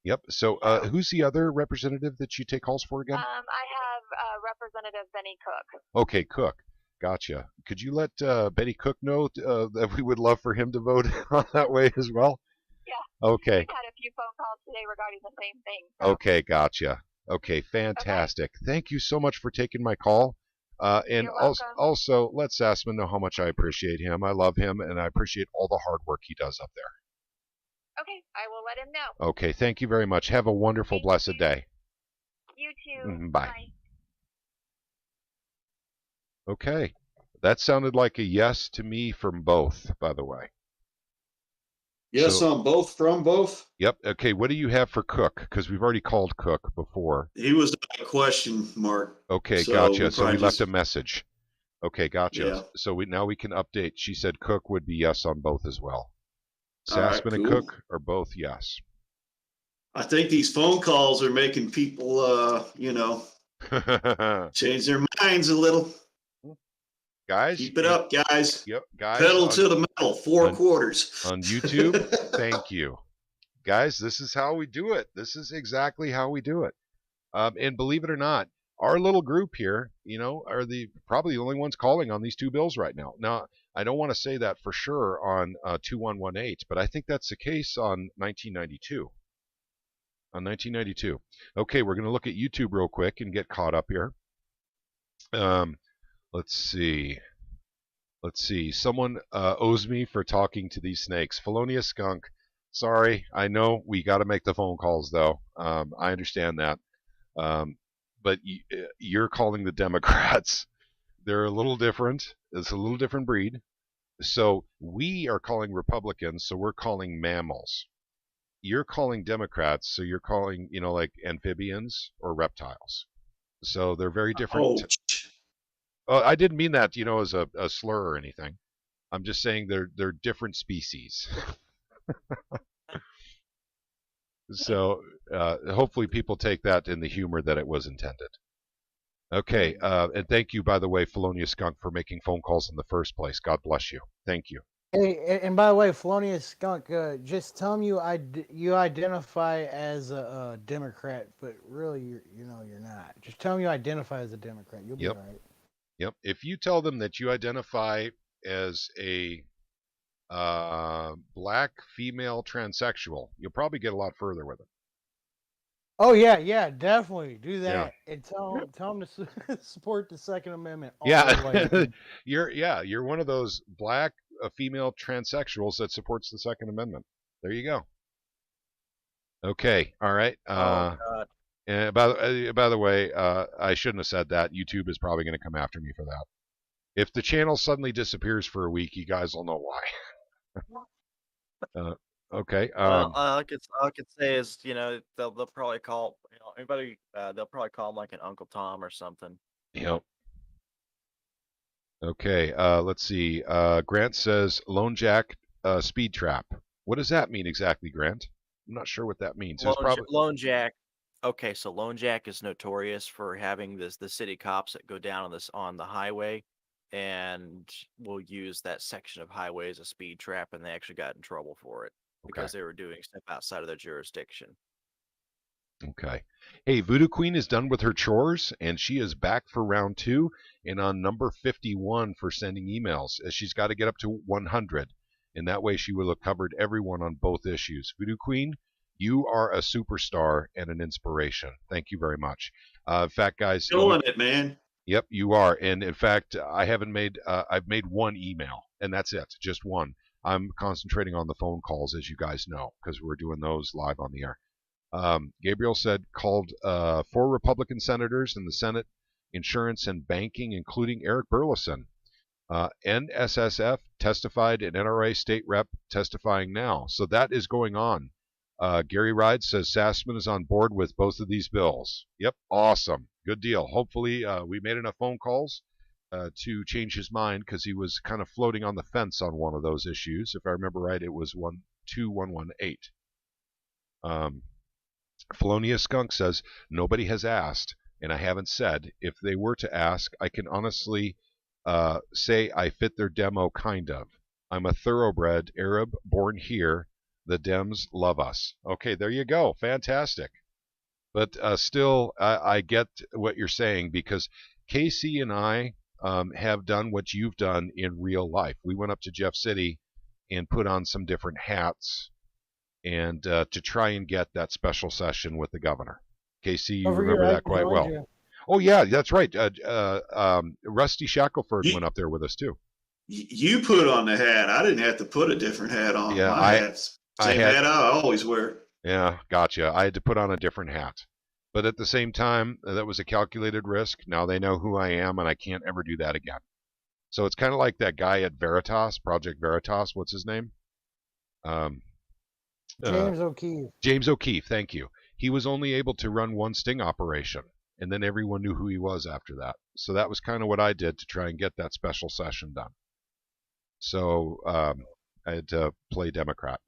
Yep. So, who's the other representative that you take calls for again? I have Representative Benny Cook. Okay, Cook. Gotcha. Could you let Betty Cook know that we would love for him to vote that way as well? Yeah. Okay. We've had a few phone calls today regarding the same thing. So. Okay, gotcha. Okay, fantastic. Okay. Thank you so much for taking my call. And also, let Sassman know how much I appreciate him. I love him, and I appreciate all the hard work he does up there. Okay, I will let him know. Okay, thank you very much. Have a wonderful, blessed day. You too. Bye. Okay, that sounded like a yes to me from both, by the way. Yes, on both, from both? Yep. Okay, what do you have for Cook? Because we've already called Cook before. He was a question mark. Okay, so gotcha. So we left a message. Okay, gotcha. Yeah. So now we can update. She said Cook would be yes on both as well. Sassman and cool. Cook are both yes. I think these phone calls are making people, change their minds a little. Guys, keep it up, guys. Yep, guys. Pedal to the metal, 4 quarters. On YouTube, thank you. Guys, this is how we do it. This is exactly how we do it. And believe it or not, our little group here, are probably the only ones calling on these two bills right now. Now, I don't want to say that for sure on 2118, but I think that's the case on 1992. On 1992. Okay, we're going to look at YouTube real quick and get caught up here. Let's see. Let's see. Someone owes me for talking to these snakes. Felonious Skunk. Sorry. I know we got to make the phone calls, though. I understand that. But you're calling the Democrats. They're a little different. It's a little different breed. So we are calling Republicans, so we're calling mammals. You're calling Democrats, so you're calling, like amphibians or reptiles. So they're very different. I didn't mean that, as a slur or anything. I'm just saying they're different species. So hopefully people take that in the humor that it was intended. Okay, and thank you, by the way, Felonious Skunk, for making phone calls in the first place. God bless you. Thank you. Hey, and by the way, Felonious Skunk, just tell them you identify as a Democrat, but really you're not. Just tell them you identify as a Democrat. You'll be all right. Yep. If you tell them that you identify as a black female transsexual, you'll probably get a lot further with it. Oh yeah, definitely do that, Yeah. and tell them to support the Second Amendment. Yeah, you're one of those black female transsexuals that supports the Second Amendment. There you go. Okay, all right. Oh God. And by the way, I shouldn't have said that. YouTube is probably going to come after me for that. If the channel suddenly disappears for a week, you guys will know why. Okay. Well, all I could say is, they'll probably call, anybody, they'll probably call him like an Uncle Tom or something. Yep. Okay. Let's see. Grant says Lone Jack speed trap. What does that mean exactly, Grant? I'm not sure what that means. Lone Jack. Okay, so Lone Jack is notorious for having the city cops that go down on the highway and will use that section of highway as a speed trap, and they actually got in trouble for it because they were doing stuff outside of their jurisdiction. Okay. Hey, Voodoo Queen is done with her chores, and she is back for round 2 and on number 51 for sending emails, as she's got to get up to 100, and that way she will have covered everyone on both issues. Voodoo Queen, you are a superstar and an inspiration. Thank you very much. In fact, guys, killing it, man. Yep, you are. And in fact, I've made one email, and that's it, just one. I'm concentrating on the phone calls, as you guys know, because we're doing those live on the air. Gabriel said called 4 Republican senators in the Senate, insurance and banking, including Eric Burleson. NSSF testified, and NRA state rep testifying now. So that is going on. Gary Ride says Sassman is on board with both of these bills. Yep, awesome. Good deal. Hopefully we made enough phone calls to change his mind, because he was kind of floating on the fence on one of those issues. If I remember right, it was 12118. Felonious Skunk says, nobody has asked, and I haven't said. If they were to ask, I can honestly say I fit their demo, kind of. I'm a thoroughbred Arab born here. The Dems love us. Okay, there you go. Fantastic. But still, I get what you're saying, because Casey and I have done what you've done in real life. We went up to Jeff City and put on some different hats, and to try and get that special session with the governor. Casey, you remember that quite well. Oh, yeah, that's right. Rusty Shackelford went up there with us, too. You put on the hat. I didn't have to put a different hat on. Yeah, my hat's same hat I always wear. Yeah, gotcha. I had to put on a different hat. But at the same time, that was a calculated risk. Now they know who I am, and I can't ever do that again. So it's kind of like that guy at Veritas, Project Veritas. What's his name? James O'Keefe. James O'Keefe, thank you. He was only able to run one sting operation, and then everyone knew who he was after that. So that was kind of what I did to try and get that special session done. So I had to play Democrat.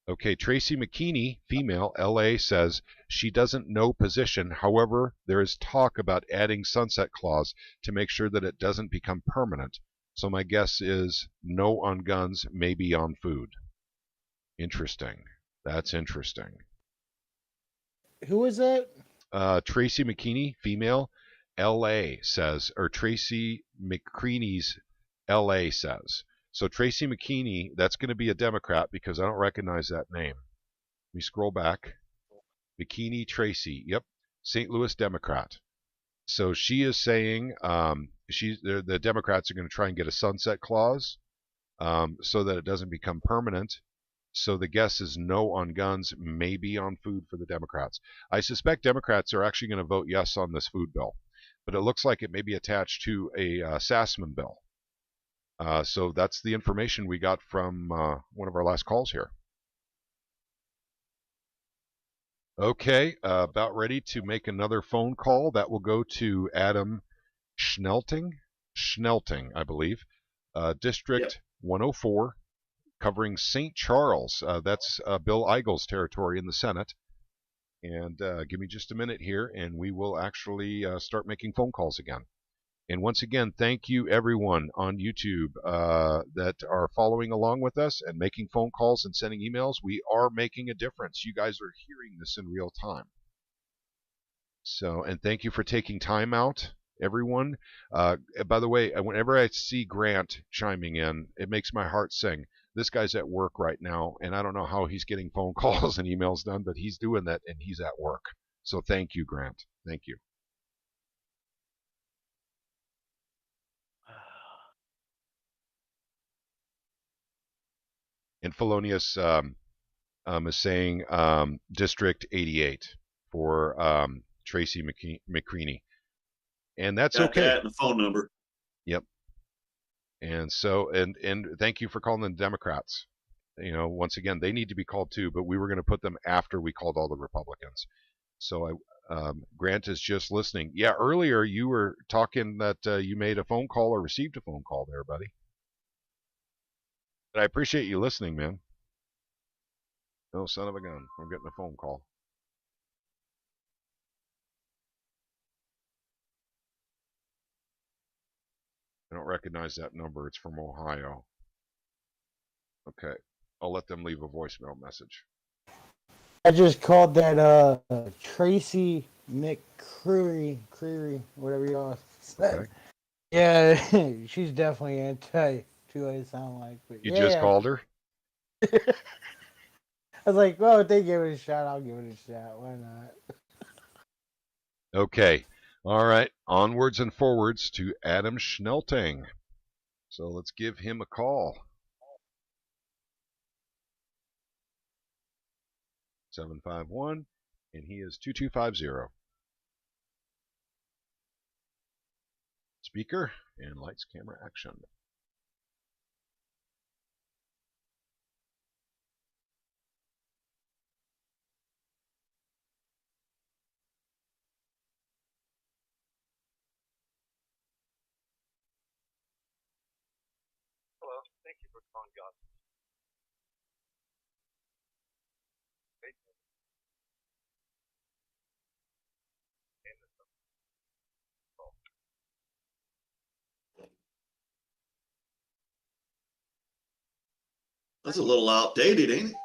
Okay, Tracy McKinney, female, LA, says she doesn't know position. However, there is talk about adding sunset clause to make sure that it doesn't become permanent. So my guess is no on guns, maybe on food. Interesting. That's interesting. Who is that? Tracy McKinney, female, LA, says, or Tracy McCreaney's LA says. So Tracy McKinney, that's going to be a Democrat, because I don't recognize that name. Let me scroll back. McKinney Tracy. Yep. St. Louis Democrat. So she is saying the Democrats are going to try and get a sunset clause so that it doesn't become permanent. So the guess is no on guns, maybe on food for the Democrats. I suspect Democrats are actually going to vote yes on this food bill, but it looks like it may be attached to a Sassman bill. So that's the information we got from one of our last calls here. Okay, about ready to make another phone call. That will go to Adam Schnelting, I believe, District 104, covering St. Charles. That's Bill Eigel's territory in the Senate. And give me just a minute here, and we will actually start making phone calls again. And once again, thank you everyone on YouTube that are following along with us and making phone calls and sending emails. We are making a difference. You guys are hearing this in real time. So, and thank you for taking time out, everyone. By the way, whenever I see Grant chiming in, it makes my heart sing. This guy's at work right now, and I don't know how he's getting phone calls and emails done, but he's doing that, and he's at work. So thank you, Grant. Thank you. And Felonius is saying District 88 for Tracy McCreaney. And that's Got okay. that and the phone number. Yep. And so, and thank you for calling the Democrats. You know, once again, they need to be called too, but we were going to put them after we called all the Republicans. So Grant is just listening. Yeah, earlier you were talking that you made a phone call or received a phone call there, buddy. But I appreciate you listening, man. Oh, son of a gun. I'm getting a phone call. I don't recognize that number. It's from Ohio. Okay. I'll let them leave a voicemail message. I just called that Tracy McCreary, whatever y'all said. Okay. Yeah, she's definitely anti to what it sound like. But You just called her? I was like, well, if they give it a shot, I'll give it a shot. Why not? Okay. All right. Onwards and forwards to Adam Schnelting. So let's give him a call. 751, and he is 2250. Speaker and lights, camera, action. Hello, thank you for calling God. That's a little outdated, ain't it?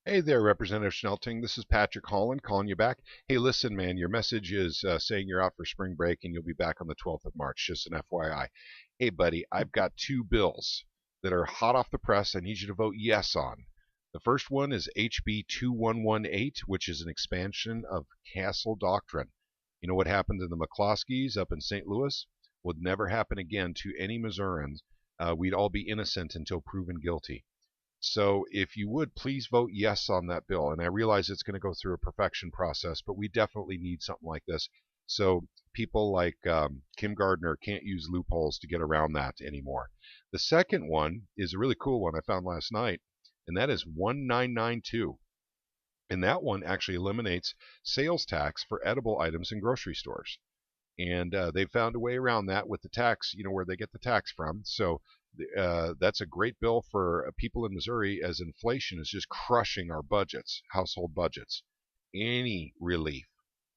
Hey there, Representative Schnelting. This is Patrick Holland calling you back. Hey, listen, man, your message is saying you're out for spring break and you'll be back on the 12th of March. Just an FYI. Hey, buddy, I've got two bills that are hot off the press I need you to vote yes on. The first one is HB 2118, which is an expansion of Castle Doctrine. You know what happened to the McCloskeys up in St. Louis? Would never happen again to any Missourians. We'd all be innocent until proven guilty. So if you would, please vote yes on that bill. And I realize it's going to go through a perfection process, but we definitely need something like this. So people like Kim Gardner can't use loopholes to get around that anymore. The second one is a really cool one I found last night, and that is 1992. And that one actually eliminates sales tax for edible items in grocery stores. And they found a way around that with the tax, you know, where they get the tax from. So that's a great bill for people in Missouri, as inflation is just crushing our budgets, household budgets. Any relief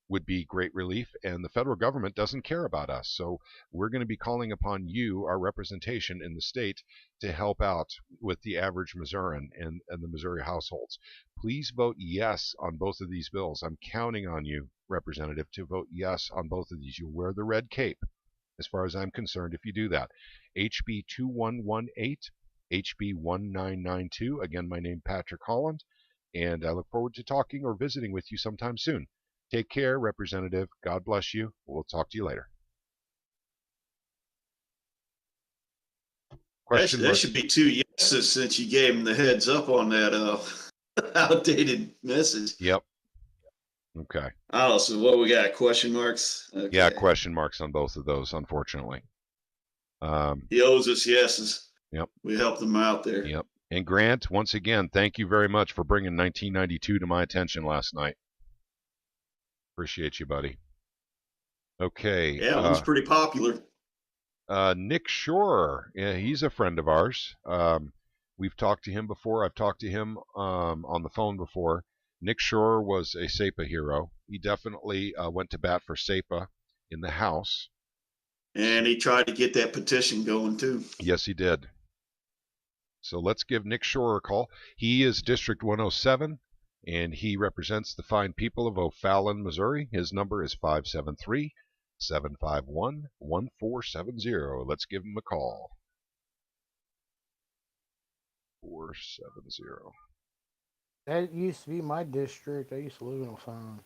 would be great relief, and the federal government doesn't care about us. So we're going to be calling upon you, our representation in the state, to help out with the average Missourian and the Missouri households. Please vote yes on both of these bills. I'm counting on you, Representative, to vote yes on both of these. You'll wear the red cape, as far as I'm concerned, if you do that. HB 2118, HB 1992. Again, my name Patrick Holland, and I look forward to talking or visiting with you sometime soon. Take care, Representative. God bless you. We'll talk to you later. That should be 2 yeses since you gave him the heads up on that outdated message. Yep. Okay. Oh, so what we got? Question marks? Okay. Yeah, question marks on both of those, unfortunately. He owes us yeses. Yep. We helped him out there. Yep. And Grant, once again, thank you very much for bringing 1992 to my attention last night. Appreciate you, buddy. Okay. Yeah, it was pretty popular. Nick Shore, yeah, he's a friend of ours. We've talked to him before. I've talked to him on the phone before. Nick Shore was a SEPA hero. He definitely went to bat for SEPA in the House. And he tried to get that petition going, too. Yes, he did. So let's give Nick Shore a call. He is District 107, and he represents the fine people of O'Fallon, Missouri. His number is 573-751-1470. Let's give him a call. 470. That used to be my district. I used to live in O'Fallon.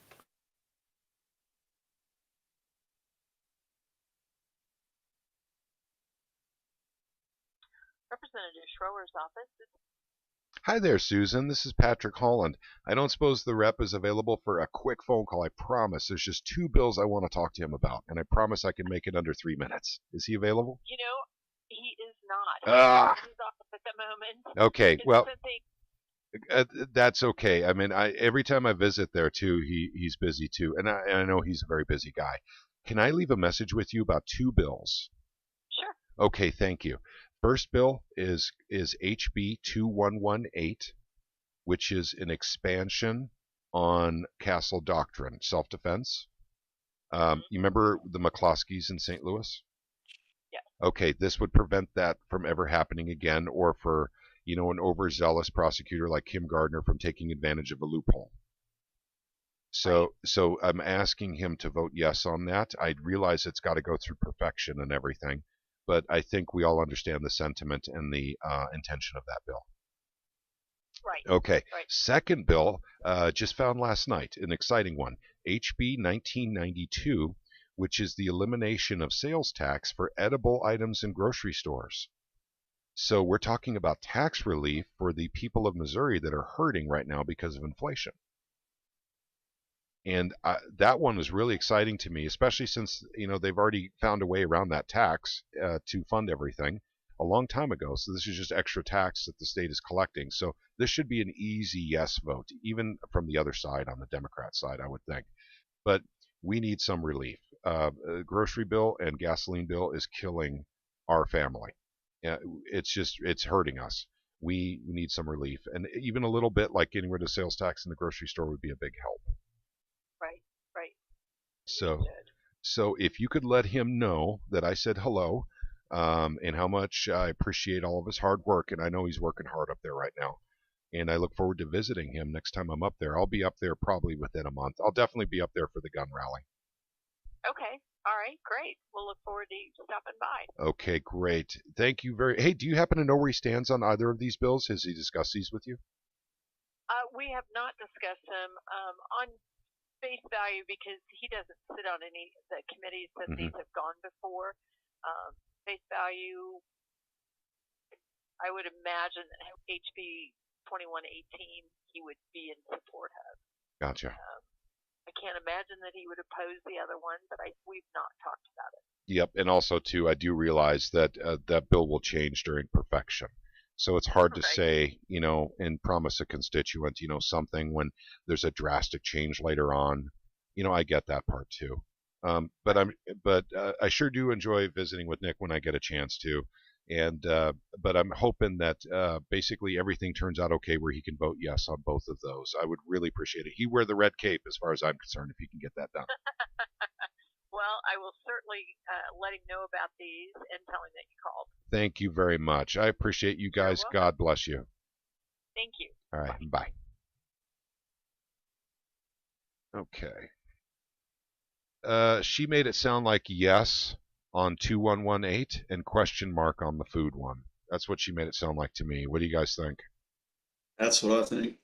Representative Schroer's office. Hi there, Susan. This is Patrick Holland. I don't suppose the rep is available for a quick phone call. I promise. There's just 2 bills I want to talk to him about, and I promise I can make it under 3 minutes. Is he available? You know, he is not. Ah. He's off at the moment. Okay, well, Something- that's okay. I mean, every time I visit there too, he's busy too, and I know he's a very busy guy. Can I leave a message with you about 2 bills? Sure. Okay, thank you. First bill is HB 2118, which is an expansion on Castle Doctrine, self-defense. You remember the McCloskeys in St. Louis? Yeah. Okay, this would prevent that from ever happening again, or for an overzealous prosecutor like Kim Gardner from taking advantage of a loophole. So I'm asking him to vote yes on that. I realize it's got to go through perfection and everything, but I think we all understand the sentiment and the intention of that bill. Right. Okay. Right. Second bill, just found last night, an exciting one, HB 1992, which is the elimination of sales tax for edible items in grocery stores. So we're talking about tax relief for the people of Missouri that are hurting right now because of inflation. And that one was really exciting to me, especially since they've already found a way around that tax to fund everything a long time ago. So this is just extra tax that the state is collecting. So this should be an easy yes vote, even from the other side, on the Democrat side, I would think. But we need some relief. Grocery bill and gasoline bill is killing our family. It's hurting us. We need some relief, and even a little bit like getting rid of sales tax in the grocery store would be a big help. Right. So if you could let him know that I said hello, and how much I appreciate all of his hard work, and I know he's working hard up there right now, and I look forward to visiting him next time I'm up there. I'll be up there probably within a month. I'll definitely be up there for the gun rally. Okay. All right. Great. We'll look forward to you stopping by. Okay, great. Thank you Hey, do you happen to know where he stands on either of these bills? Has he discussed these with you? We have not discussed them on face value because he doesn't sit on any of the committees that these have gone before. Face value, I would imagine HB 2118 he would be in support of. Gotcha. I can't imagine that he would oppose the other one, but we've not talked about it. Yep, and also too, I do realize that that bill will change during perfection. So it's hard to say, and promise a constituent, something when there's a drastic change later on. I get that part too. But I sure do enjoy visiting with Nick when I get a chance to. And but I'm hoping that basically everything turns out okay where he can vote yes on both of those. I would really appreciate it. He wear the red cape as far as I'm concerned if he can get that done. Well, I will certainly let him know about these and tell him that you called. Thank you very much. I appreciate you guys. God bless you. Thank you. All right. Bye. Okay. She made it sound like yes on 2118 and question mark on the food one. That's what she made it sound like to me. What do you guys think? That's what I think.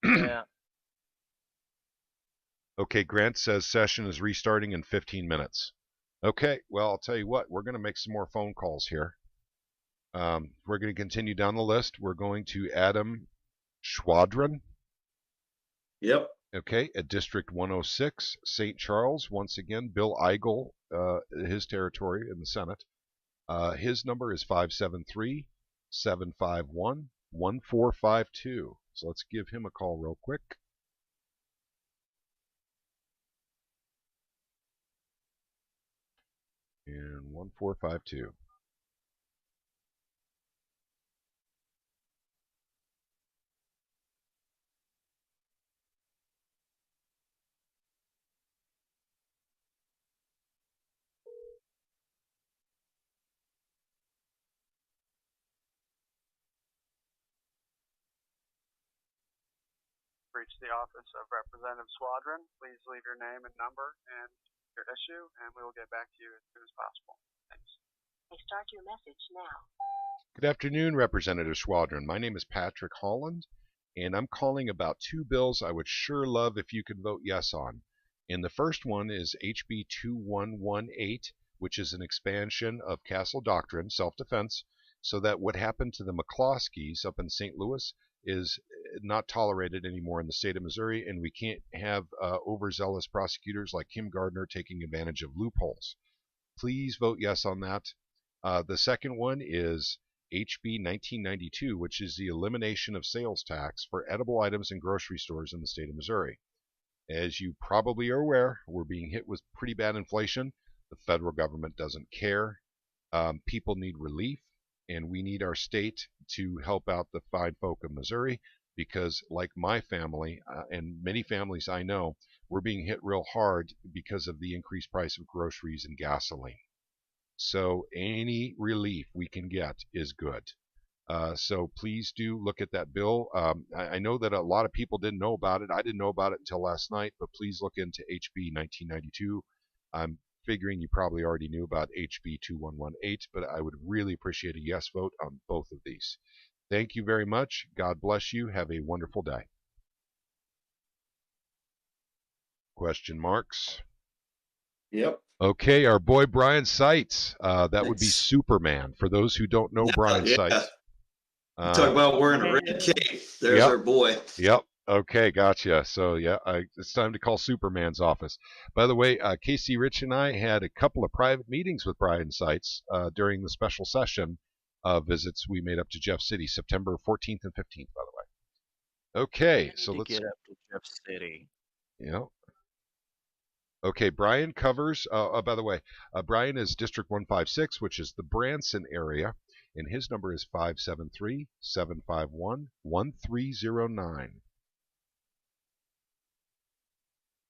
Yeah. Okay, Grant says session is restarting in 15 minutes. Okay, well, I'll tell you what, we're going to make some more phone calls here. We're going to continue down the list. We're going to Adam Schwadron. Yep. Okay, at District 106, St. Charles. Once again, Bill Eigel, his territory in the Senate. His number is 573-751-1452. So let's give him a call real quick. And 1452. Reach the office of Representative Squadron. Please leave your name and number and your issue, and we will get back to you as soon as possible. Thanks. Start your message now. Good afternoon, Representative Squadron. My name is Patrick Holland, and I'm calling about two bills I would sure love if you could vote yes on. And the first one is HB 2118, which is an expansion of Castle Doctrine, self-defense, so that what happened to the McCloskeys up in St. Louis is not tolerated anymore in the state of Missouri, and we can't have overzealous prosecutors like Kim Gardner taking advantage of loopholes. Please vote yes on that. The second one is HB 1992, which is the elimination of sales tax for edible items in grocery stores in the state of Missouri. As you probably are aware, we're being hit with pretty bad inflation. The federal government doesn't care. People need relief, and we need our state to help out the fine folk of Missouri, because like my family and many families I know, we're being hit real hard because of the increased price of groceries and gasoline. So any relief we can get is good. So please do look at that bill. I know that a lot of people didn't know about it. I didn't know about it until last night, but please look into HB 1992. I'm figuring you probably already knew about HB 2118, but I would really appreciate a yes vote on both of these. Thank you very much. God bless you. Have a wonderful day. Question marks? Yep. Okay, our boy Brian Seitz. That would be Superman. For those who don't know Brian Seitz. Talk about wearing a red cape. There's our boy. Yep. Okay, gotcha. So yeah, it's time to call Superman's office. By the way, Casey Rich and I had a couple of private meetings with Brian Seitz during the special session visits we made up to Jeff City, September 14th and 15th, by the way. Okay, so let's get up to Jeff City. Yeah. Okay, Brian covers, by the way, Brian is District 156, which is the Branson area, and his number is 573-751-1309.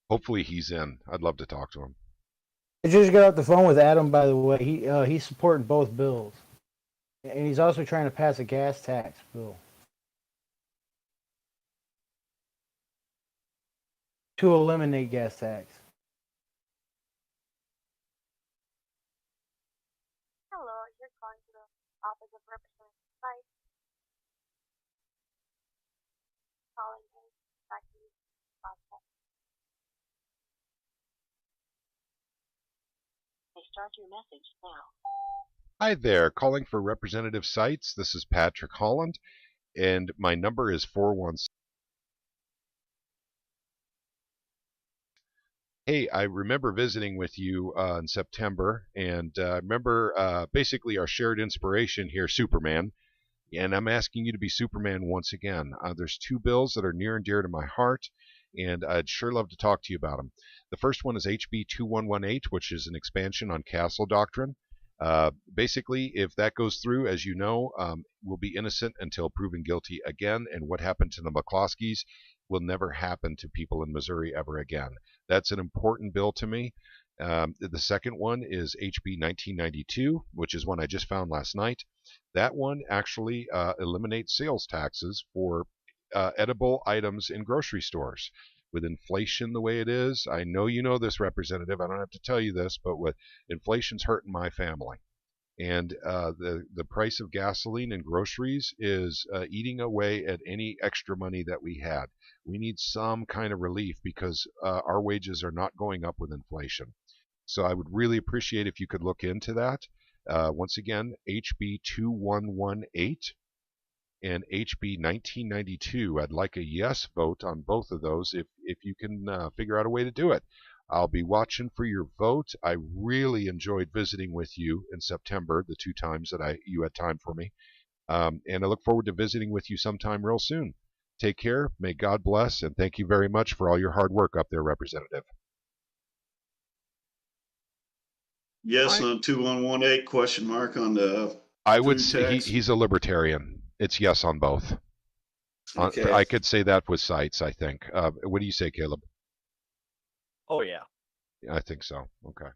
Hopefully he's in. I'd love to talk to him. I just got off the phone with Adam, by the way. He's supporting both bills. And he's also trying to pass a gas tax bill to eliminate gas tax. Hello, you're calling to the office of Representative Site. Calling in back to you. Start your message now. Hi there, calling for Representative Seitz. This is Patrick Holland, and my number is 416. Hey, I remember visiting with you in September, and I remember basically our shared inspiration here, Superman, and I'm asking you to be Superman once again. There's two bills that are near and dear to my heart, and I'd sure love to talk to you about them. The first one is HB 2118, which is an expansion on Castle Doctrine. Basically, if that goes through, as you know, we'll be innocent until proven guilty again, and what happened to the McCloskeys will never happen to people in Missouri ever again. That's an important bill to me. The second one is HB 1992, which is one I just found last night. That one actually eliminates sales taxes for edible items in grocery stores. With inflation the way it is, I know you know this, Representative, I don't have to tell you this, but with inflation's hurting my family. And the price of gasoline and groceries is eating away at any extra money that we had. We need some kind of relief because our wages are not going up with inflation. So I would really appreciate if you could look into that. Once again, HB 2118 and HB 1992. I'd like a yes vote on both of those if you can figure out a way to do it. I'll be watching for your vote. I really enjoyed visiting with you in September, the 2 times that you had time for me. And I look forward to visiting with you sometime real soon. Take care. May God bless. And thank you very much for all your hard work up there, Representative. Yes on 2118, question mark on the I would say he's a libertarian. It's yes on both. Okay. I could say that with cites, I think. What do you say, Caleb? Oh, yeah. I think so. Okay.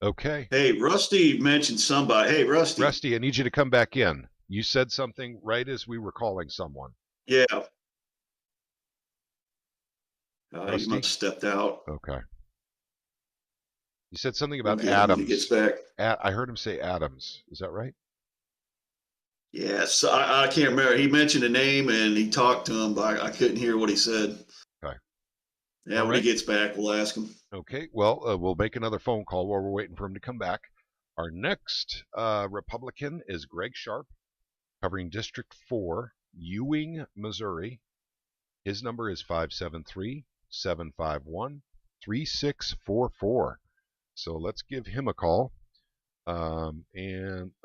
Okay. Hey, Rusty mentioned somebody. Hey, Rusty. Rusty, I need you to come back in. You said something right as we were calling someone. Yeah. He must have stepped out. Okay. You said something about Okay, Adams. when he gets back. I heard him say Adams. Is that right? Yes, I can't remember. He mentioned a name and he talked to him, but I couldn't hear what he said. Okay. Yeah, when he gets back, we'll ask him. Okay. Well, we'll make another phone call while we're waiting for him to come back. Our next Republican is Greg Sharp, covering District 4, Ewing, Missouri. His number is 573-751-3644. So let's give him a call. And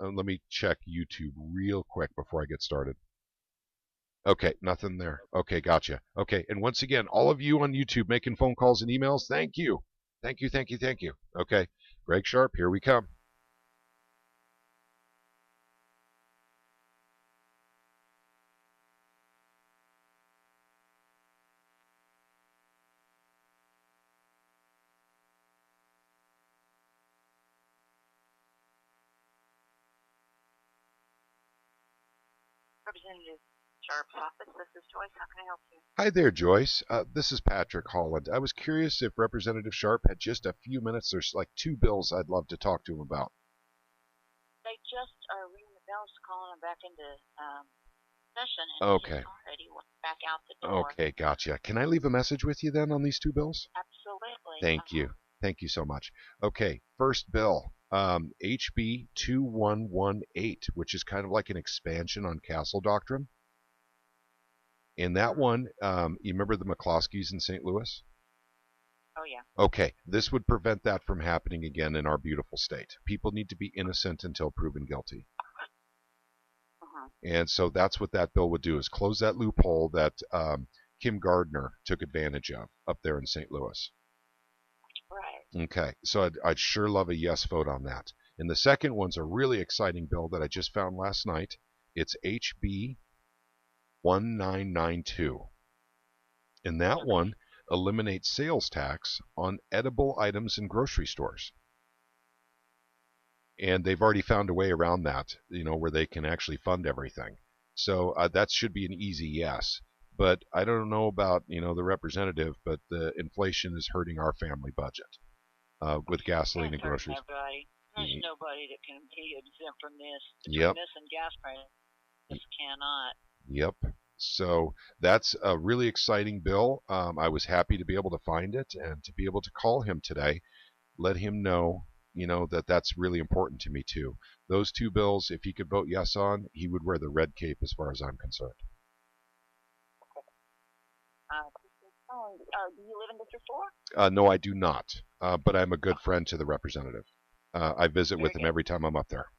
let me check YouTube real quick before I get started. Okay, nothing there. Okay, gotcha. Okay, and once again, all of you on YouTube making phone calls and emails, thank you. Thank you, thank you, thank you. Okay, Greg Sharp, here we come. Representative Sharp's office. This is Joyce. How can I help you? Hi there, Joyce. This is Patrick Holland. I was curious if Representative Sharp had just a few minutes. There's like 2 bills I'd love to talk to him about. They just are ringing the bells, calling him back into session, and Okay. he's already went back out the door. Okay, gotcha. Can I leave a message with you then on these 2 bills? Absolutely. Thank you. Thank you so much. Okay, first bill, HB 2118, which is kind of like an expansion on Castle Doctrine. And that one, you remember the McCloskeys in St. Louis? Oh, yeah. Okay, this would prevent that from happening again in our beautiful state. People need to be innocent until proven guilty. And so that's what that bill would do, is close that loophole that Kim Gardner took advantage of up there in St. Louis. Right. Okay, so I'd sure love a yes vote on that. And the second one's a really exciting bill that I just found last night. It's HB 1992. And that one eliminates sales tax on edible items in grocery stores. And they've already found a way around that, where they can actually fund everything. So that should be an easy yes. But I don't know about, the representative, but the inflation is hurting our family budget with gasoline and groceries. There's nobody that can be exempt from this. Yep. This and gas prices. This cannot. Yep. So that's a really exciting bill. I was happy to be able to find it and to be able to call him today, let him know, that's really important to me too. Those 2 bills, if he could vote yes on, he would wear the red cape as far as I'm concerned. Do you live in District 4? No, I do not. But I'm a good friend to the representative. I visit with him every time I'm up there.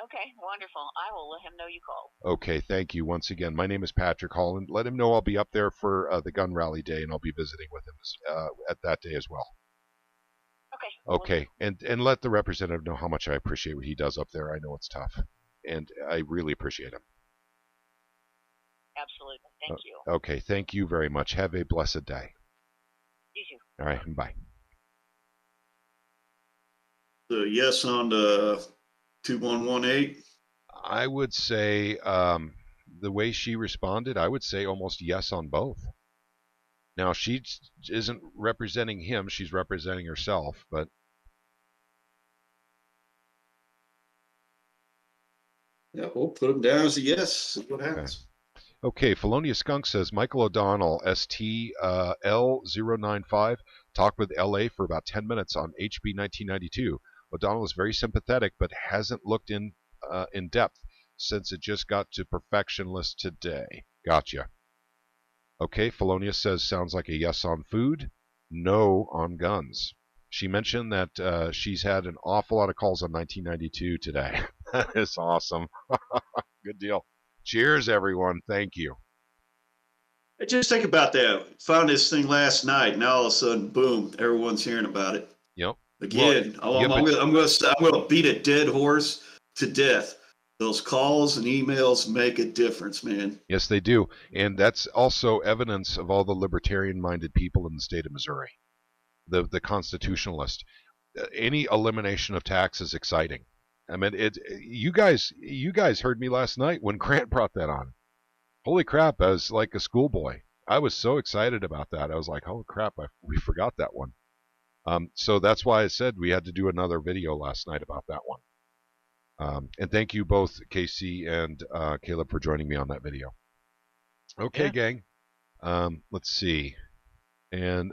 Okay, wonderful. I will let him know you called. Okay, thank you once again. My name is Patrick Holland. Let him know I'll be up there for the gun rally day, and I'll be visiting with him at that day as well. Okay, and let the representative know how much I appreciate what he does up there. I know it's tough, and I really appreciate him. Absolutely. Thank you. Okay, thank you very much. Have a blessed day. You too. All right, bye. So yes on the 2118. I would say the way she responded, I would say almost yes on both. Now, she isn't representing him. She's representing herself, but Yeah, we'll put them down as a yes. See what happens. Okay, Felonious Skunk says Michael O'Donnell, STL095, talked with LA for about 10 minutes on HB 1992. O'Donnell is very sympathetic, but hasn't looked in depth since it just got to perfectionless today. Gotcha. Okay, Felonious says sounds like a yes on food, no on guns. She mentioned that she's had an awful lot of calls on 1992 today. That is awesome. Good deal. Cheers, everyone. Thank you. Hey, just think about that. Found this thing last night. Now all of a sudden, boom! Everyone's hearing about it. Yep. Again, I'm going to beat a dead horse to death. Those calls and emails make a difference, man. Yes, they do. And that's also evidence of all the libertarian-minded people in the state of Missouri, the constitutionalists. Any elimination of tax is exciting. I mean, you guys heard me last night when Grant brought that on. Holy crap, I was like a schoolboy. I was so excited about that. I was like, holy crap, we forgot that one. So that's why I said we had to do another video last night about that one. And thank you both, Casey and Caleb, for joining me on that video. Okay, gang. Let's see. And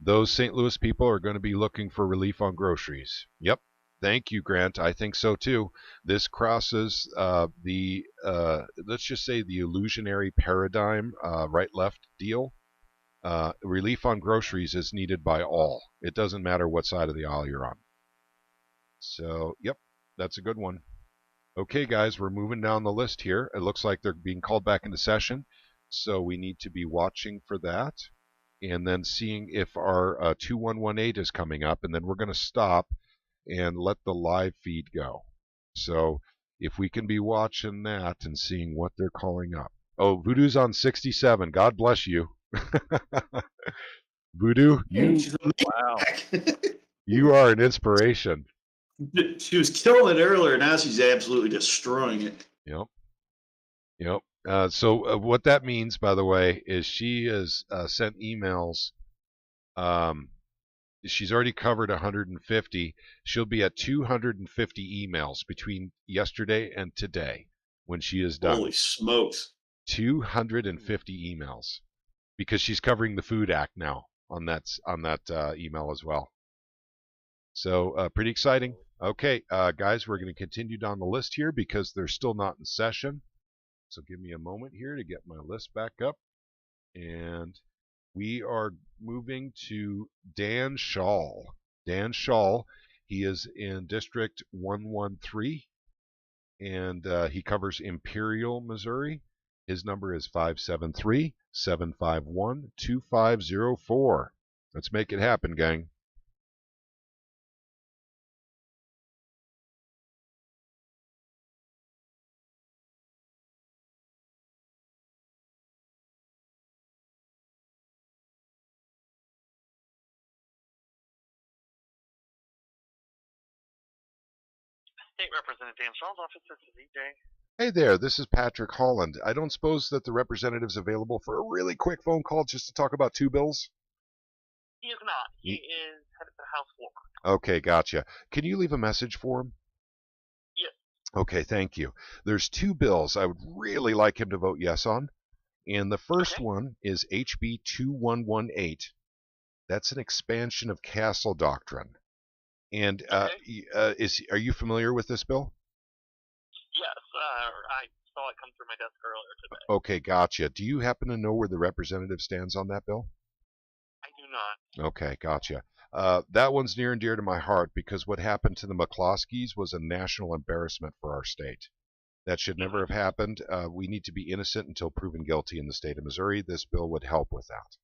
those St. Louis people are going to be looking for relief on groceries. Yep. Thank you, Grant. I think so too. This crosses let's just say the illusionary paradigm right-left deal. Relief on groceries is needed by all. It doesn't matter what side of the aisle you're on. So, yep, that's a good one. Okay, guys, we're moving down the list here. It looks like they're being called back into session, so we need to be watching for that and then seeing if our 2118 is coming up, and then we're going to stop and let the live feed go. So if we can be watching that and seeing what they're calling up. Oh, Voodoo's on 67. God bless you. Voodoo, Wow. You are an inspiration. She was killing it earlier. Now she's absolutely destroying it. Yep. So what that means, by the way, is she has sent emails. She's already covered 150. She'll be at 250 emails between yesterday and today when she is done. Holy smokes. 250 emails because she's covering the Food Act now on that email as well. So pretty exciting. Okay, guys, we're going to continue down the list here because they're still not in session. So give me a moment here to get my list back up. And we are moving to Dan Schall. Dan Schall, he is in District 113, and he covers Imperial, Missouri. His number is 573-751-2504. Let's make it happen, gang. State Representative Dan Schall's office. This is EJ. Hey there, this is Patrick Holland. I don't suppose that the representative's available for a really quick phone call just to talk about two bills? He is not. He is headed to the House floor. Okay, gotcha. Can you leave a message for him? Yes. Okay, thank you. There's two bills I would really like him to vote yes on. And the first one is HB 2118. That's an expansion of Castle Doctrine. And are you familiar with this bill? Yes, I saw it come through my desk earlier today. Okay, gotcha. Do you happen to know where the representative stands on that bill? I do not. Okay, gotcha. That one's near and dear to my heart because what happened to the McCloskeys was a national embarrassment for our state. That should never have happened. We need to be innocent until proven guilty in the state of Missouri. This bill would help with that.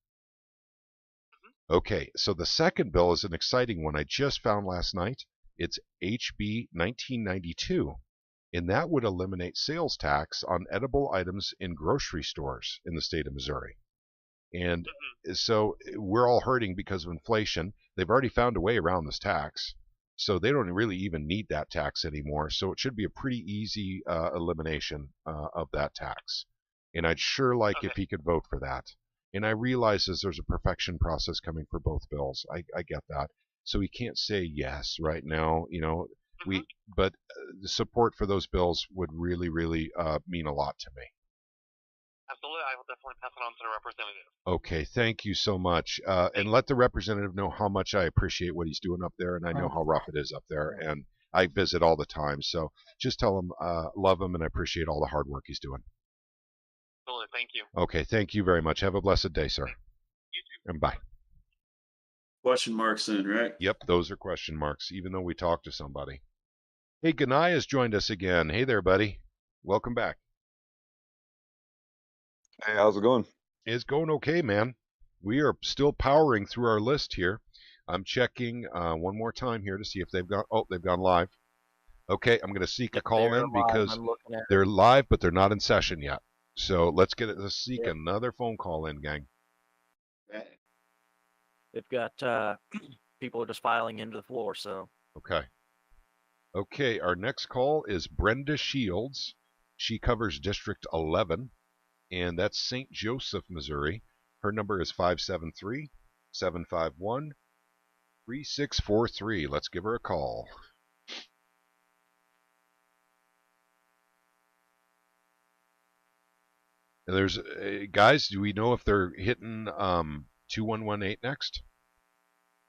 Okay, so the second bill is an exciting one I just found last night. It's HB 1992, and that would eliminate sales tax on edible items in grocery stores in the state of Missouri. And so we're all hurting because of inflation. They've already found a way around this tax, so they don't really even need that tax anymore. So it should be a pretty easy elimination of that tax. And I'd sure like if he could vote for that. And I realize there's a perfection process coming for both bills. I get that. So he can't say yes right now. You know, but the support for those bills would really, really mean a lot to me. Absolutely, I will definitely pass it on to the representative. Okay, thank you so much. And let the representative know how much I appreciate what he's doing up there, and I know how rough it is up there, and I visit all the time. So just tell him, love him, and I appreciate all the hard work he's doing. Absolutely, thank you. Okay, thank you very much. Have a blessed day, sir. You too. And bye. Question marks in, right? Yep, those are question marks, even though we talked to somebody. Hey, Ganai has joined us again. Hey there, buddy. Welcome back. Hey, how's it going? It's going okay, man. We are still powering through our list here. I'm checking one more time here to see if they've gone. Oh, they've gone live. Okay, I'm going to seek a call in because they're live, but they're not in session yet. So let's seek another phone call in, gang. They've got people are just filing into the floor. So okay. Okay, our next call is Brenda Shields. She covers District 11. And that's St. Joseph, Missouri. Her number is 573-751-3643. Let's give her a call. And there's guys, do we know if they're hitting 2118 next?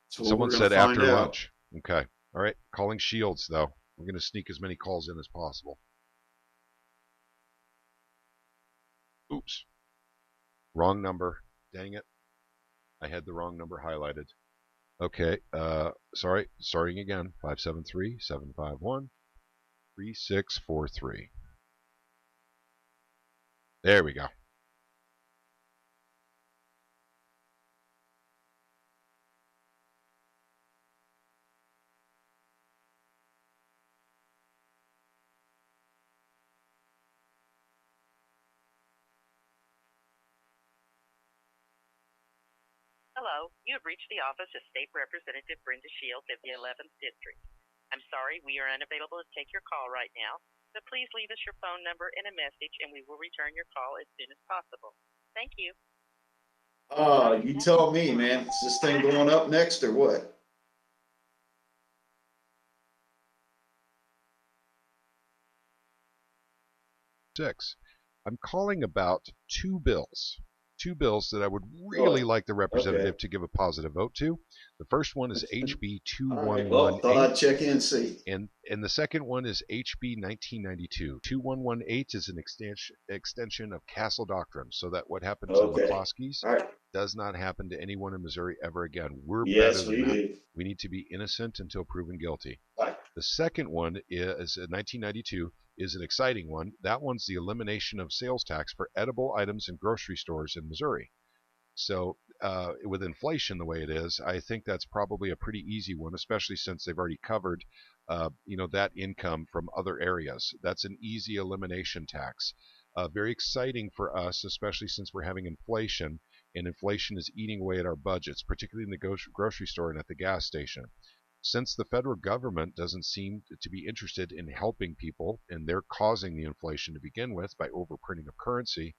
Someone said after lunch. Okay. All right. Calling Shields, though. We're going to sneak as many calls in as possible. Oops. Wrong number. Dang it. I had the wrong number highlighted. Okay. Sorry. Starting again. 573-751-3643. There we go. Hello, you have reached the office of State Representative Brenda Shields of the 11th District. I'm sorry we are unavailable to take your call right now, but please leave us your phone number and a message and we will return your call as soon as possible. Thank you. You tell me, man. Is this thing going up next or what? I'm calling about two bills that I would really like the representative to give a positive vote to. The first one is HB 2118. Well, thought I'd check in and see. And the second one is HB 1992. 2118 is an extension of Castle Doctrine, so that what happened to McCloskey's does not happen to anyone in Missouri ever again. We're better than that. We need to be innocent until proven guilty. The second one is 1992. Is an exciting one. That one's the elimination of sales tax for edible items in grocery stores in Missouri. So with inflation the way it is, I think that's probably a pretty easy one, especially since they've already covered that income from other areas. That's an easy elimination tax. Very exciting for us, especially since we're having inflation, and inflation is eating away at our budgets, particularly in the grocery store and at the gas station. Since the federal government doesn't seem to be interested in helping people, and they're causing the inflation to begin with by overprinting of currency,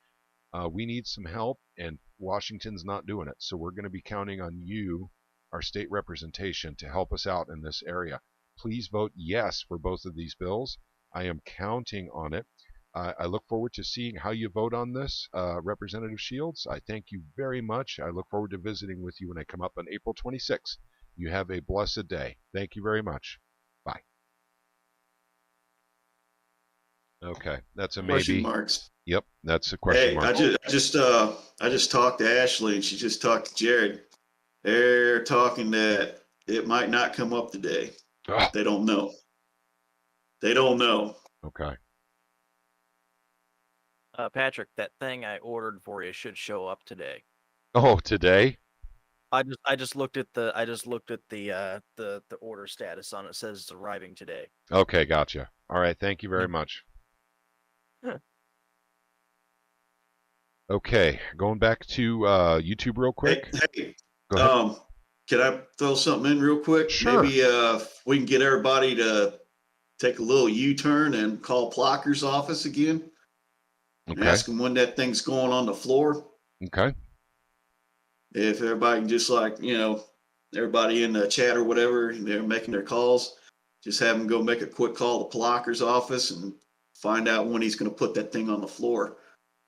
we need some help, and Washington's not doing it. So we're going to be counting on you, our state representation, to help us out in this area. Please vote yes for both of these bills. I am counting on it. I look forward to seeing how you vote on this, Representative Shields. I thank you very much. I look forward to visiting with you when I come up on April 26th. You have a blessed day. Thank you very much. Bye. Okay, that's a maybe. Question marks. Yep, that's a question mark. I just talked to Ashley, and she just talked to Jared. They're talking that it might not come up today. Oh. They don't know. They don't know. Okay. Patrick, that thing I ordered for you should show up today. Oh, today? I just looked at the order status on it. It says it's arriving today. Okay, gotcha. All right, thank you very much. Okay, going back to YouTube real quick. Hey, can I throw something in real quick? Sure. Maybe we can get everybody to take a little U-turn and call Plocker's office again. Okay. And ask them when that thing's going on the floor. Okay. If everybody can just everybody in the chat or whatever, they're making their calls. just have him go make a quick call to Plocker's office and find out when he's going to put that thing on the floor.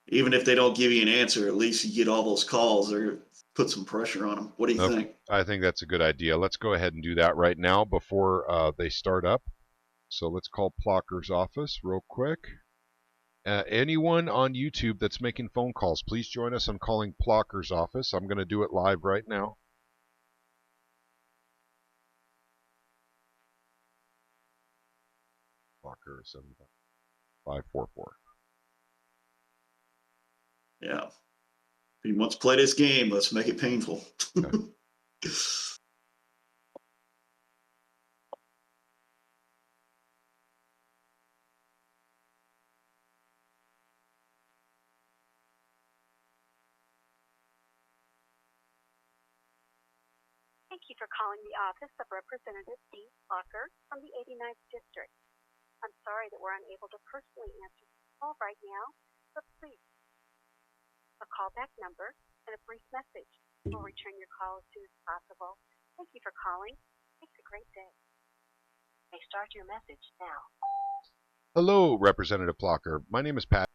Even if they don't give you an answer, at least you get all those calls or put some pressure on them. What do you think? I think that's a good idea. Let's go ahead and do that right now before they start up. So let's call Plocker's office real quick. Anyone on YouTube that's making phone calls, please join us on calling Plocker's office. I'm going to do it live right now. Plocker 7544. Yeah. If he wants to play this game, let's make it painful. Okay. Thank you for calling the office of Representative Steve Blocker from the 89th District. I'm sorry that we're unable to personally answer the call right now, but please, a callback number and a brief message. We'll return your call as soon as possible. Thank you for calling. Have a great day. You may start your message now. Hello, Representative Plocker. My name is Pat.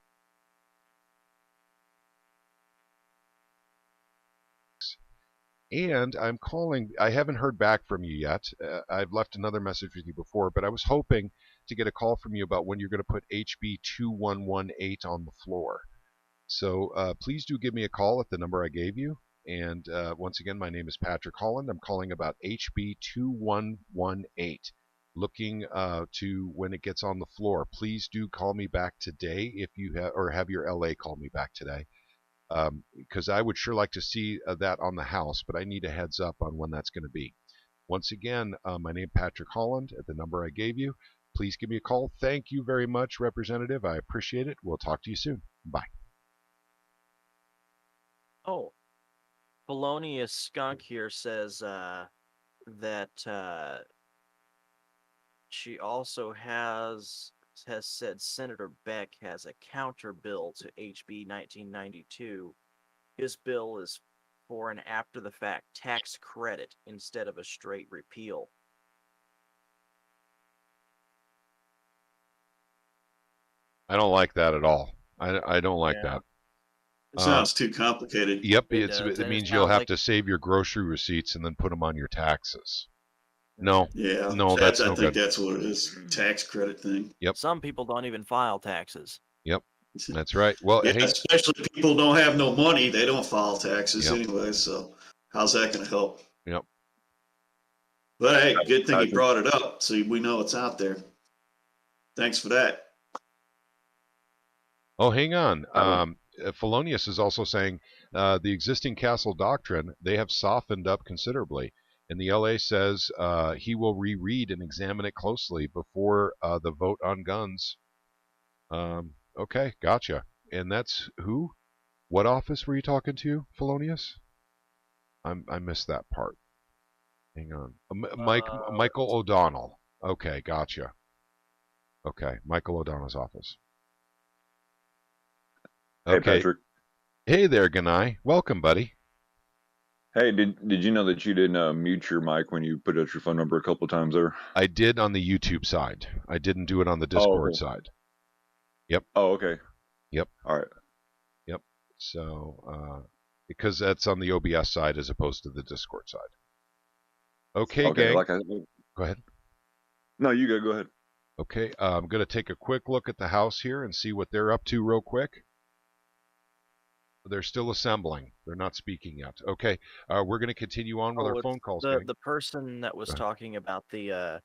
And I'm calling, I haven't heard back from you yet. I've left another message with you before, but I was hoping to get a call from you about when you're going to put HB 2118 on the floor. So please do give me a call at the number I gave you. And once again, my name is Patrick Holland. I'm calling about HB 2118, looking to when it gets on the floor. Please do call me back today if you have, or have your LA call me back today. Because I would sure like to see that on the House, but I need a heads up on when that's going to be. Once again, my name is Patrick Holland at the number I gave you. Please give me a call. Thank you very much, Representative. I appreciate it. We'll talk to you soon. Bye. Oh, Felonious Skunk here says that she also has said Senator Beck has a counter bill to HB 1992. His bill is for an after-the-fact tax credit instead of a straight repeal. I don't like that at all. I don't like that. It sounds too complicated. Yep, it means you'll have to save your grocery receipts and then put them on your taxes. No, Yeah, no, that's I no think good. that's what it is. Tax credit thing. Yep. Some people don't even file taxes. Yep, that's right. Well, Yeah, hey, especially people don't have no money. They don't file taxes Yep. anyway. So how's that going to help? Yep. But hey, good thing you brought it up. So we know it's out there. Thanks for that. Oh, hang on. Felonious is also saying the existing castle doctrine, they have softened up considerably. And the LA says he will reread and examine it closely before the vote on guns. Okay, gotcha. And that's who? What office were you talking to, Felonious? I missed that part. Hang on. Michael O'Donnell. Okay, gotcha. Okay, Michael O'Donnell's office. Hey, Okay. Patrick. Hey there, Ganai. Welcome, buddy. Hey, did you know that you didn't mute your mic when you put out your phone number a couple of times there? I did on the YouTube side. I didn't do it on the Discord side. Yep. Oh, okay. Yep. All right. Yep. So, because that's on the OBS side as opposed to the Discord side. Okay, gang. Go ahead. No, you go ahead. Okay, I'm going to take a quick look at the House here and see what they're up to real quick. They're still assembling. They're not speaking yet. Okay, we're going to continue on with our phone calls. The person that was talking about the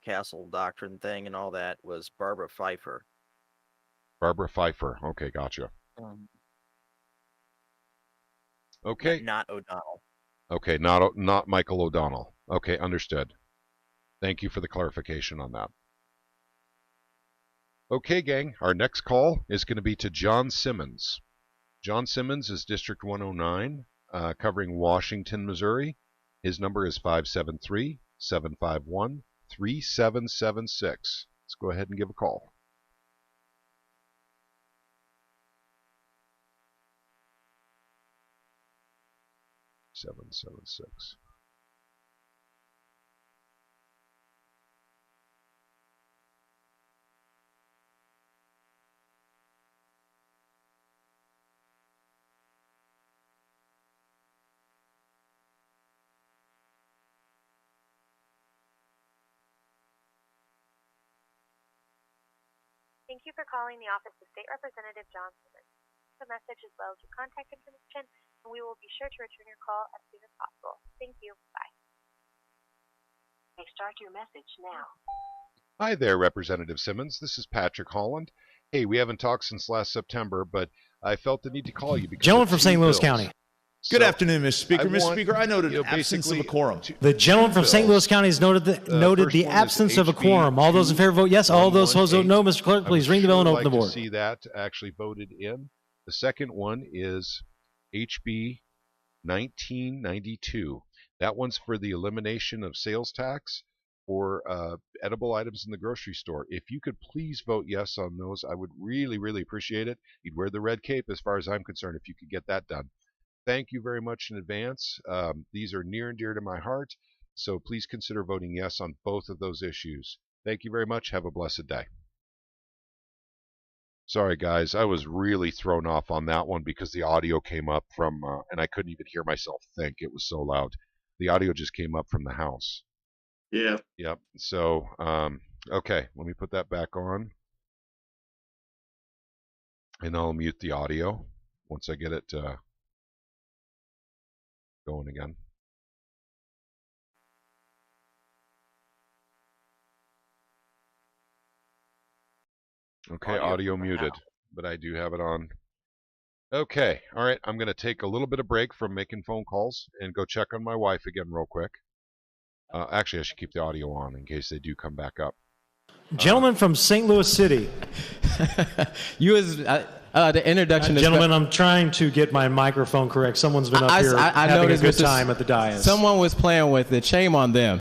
castle doctrine thing and all that was Barbara Pfeiffer. Barbara Pfeiffer. Okay, gotcha. Okay. Not O'Donnell. Okay, not Michael O'Donnell. Okay, understood. Thank you for the clarification on that. Okay, gang, our next call is going to be to John Simmons. John Simmons is District 109, covering Washington, Missouri. His number is 573-751-3776. Let's go ahead and give a call. Thank you for calling the office of State Representative John Simmons. The message as well as your contact information, and we will be sure to return your call as soon as possible. Thank you. Bye. May start your message now. Hi there, Representative Simmons. This is Patrick Holland. Hey, we haven't talked since last September, but I felt the need to call you because Gentleman of from two St. Louis bills. County. Good afternoon, Mr. Speaker. Mr. Speaker, I noted absence of a quorum. The gentleman from St. Louis County has noted the absence of a quorum. All those in favor vote yes. All those opposed vote no. Mr. Clerk, please ring the bell and open the board. To see that actually voted in. The second one is HB 1992. That one's for the elimination of sales tax for edible items in the grocery store. If you could please vote yes on those, I would really, really appreciate it. You'd wear the red cape as far as I'm concerned if you could get that done. Thank you very much in advance. These are near and dear to my heart, so please consider voting yes on both of those issues. Thank you very much. Have a blessed day. Sorry, guys. I was really thrown off on that one because the audio came up from, and I couldn't even hear myself think. It was so loud. The audio just came up from the house. Yeah. Yep. So, okay. Let me put that back on. And I'll mute the audio once I get it going again. Okay, audio muted, but I do have it on. Okay, all right, I'm going to take a little bit of break from making phone calls and go check on my wife again real quick. Actually, I should keep the audio on in case they do come back up. Gentleman from St. Louis City. You as the introduction. Gentlemen, I'm trying to get my microphone correct. Someone's been up here having a good time at the dais. Someone was playing with it. Shame on them.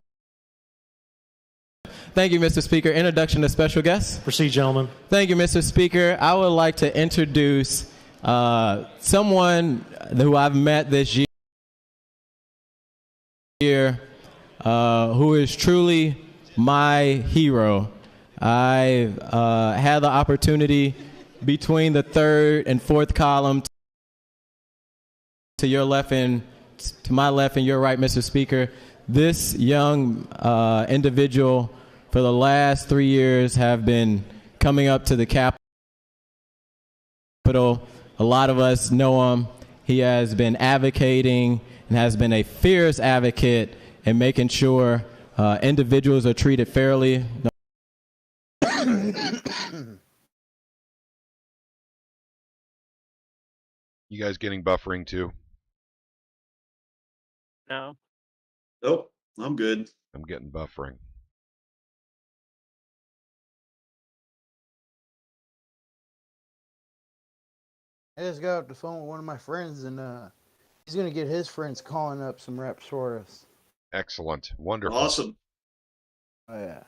Thank you, Mr. Speaker. Introduction to special guests. Proceed, gentlemen. Thank you, Mr. Speaker. I would like to introduce someone who I've met this year who is truly my hero. I had the opportunity between the third and fourth column to your left and to my left and your right, Mr. Speaker. This young individual for the last 3 years have been coming up to the Capitol. A lot of us know him. He has been advocating and has been a fierce advocate in making sure individuals are treated fairly. You guys getting buffering too? No. Nope, I'm good. I'm getting buffering. I just got off the phone with one of my friends, and he's going to get his friends calling up some reps for us. Excellent. Wonderful. Awesome. Oh, yeah.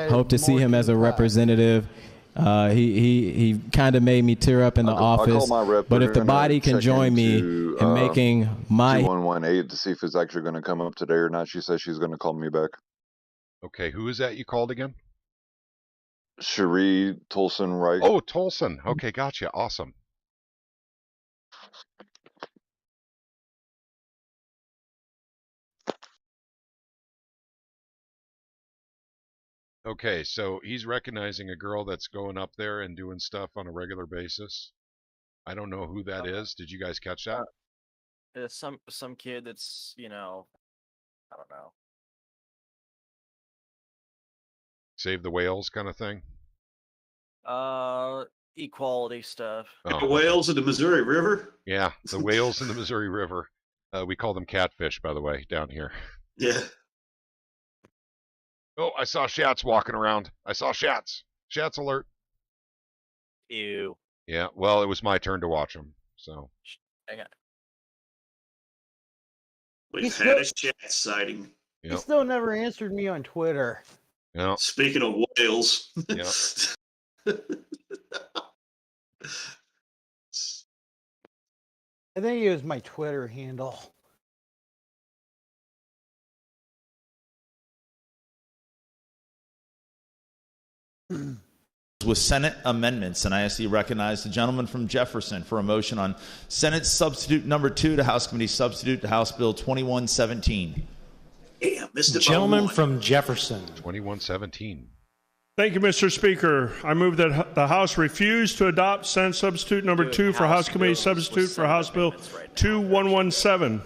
Hope to see him as a representative. He kind of made me tear up in the office. But if the body can join me in making my 2118 to see if it's actually going to come up today or not. She says she's going to call me back. Okay, who is that you called again? Cherie Tolson Wright. Oh, Tolson. Okay, gotcha. Awesome. Okay, so he's recognizing a girl that's going up there and doing stuff on a regular basis. I don't know who that is. Did you guys catch that? It's some kid that's, I don't know. Save the whales kind of thing? Equality stuff. The whales in the Missouri River? Yeah, the whales in the Missouri River. We call them catfish, by the way, down here. Yeah. Oh, I saw Shats walking around. I saw Shats. Shats alert. Ew. Yeah, well, it was my turn to watch them, so. Hang on. We've had a Shat sighting. Yep. He still never answered me on Twitter. Yep. Speaking of whales. Yep. I think it was my Twitter handle. With Senate amendments, and I recognize the gentleman from Jefferson for a motion on Senate Substitute Number 2 to House Committee Substitute to House Bill 2117. Damn, missed it. Gentleman from Jefferson. 2117. Thank you, Mr. Speaker. I move that the House refuse to adopt Senate Substitute Number 2 for House Committee Substitute for House Bill 2117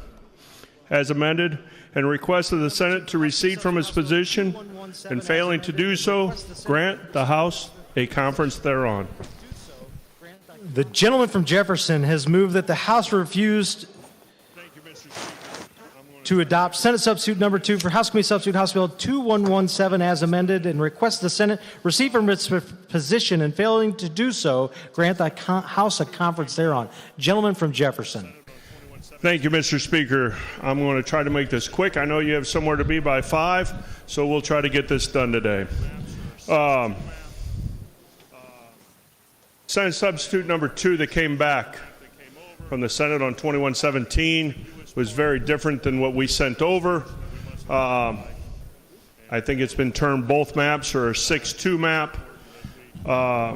as amended, and request of the Senate to recede from its position, and failing to do so, grant the House a conference thereon. The gentleman from Jefferson has moved that the House refused to adopt Senate Substitute Number 2 for House Committee Substitute House Bill 2117 as amended, and request the Senate recede from its position, and failing to do so, grant the House a conference thereon. Gentleman from Jefferson. Thank you, Mr. Speaker. I'm going to try to make this quick. I know you have somewhere to be by 5, so we'll try to get this done today. Senate Substitute Number 2 that came back from the Senate on 2117 was very different than what we sent over. I think it's been termed both maps or a 6-2 map. I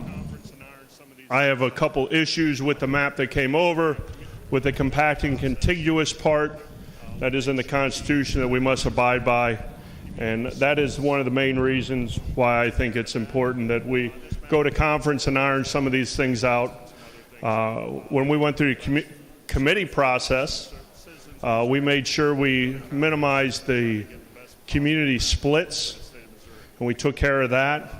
have a couple issues with the map that came over, with the compact and contiguous part that is in the Constitution that we must abide by. And that is one of the main reasons why I think it's important that we go to conference and iron some of these things out. When we went through the committee process, we made sure we minimized the community splits, and we took care of that.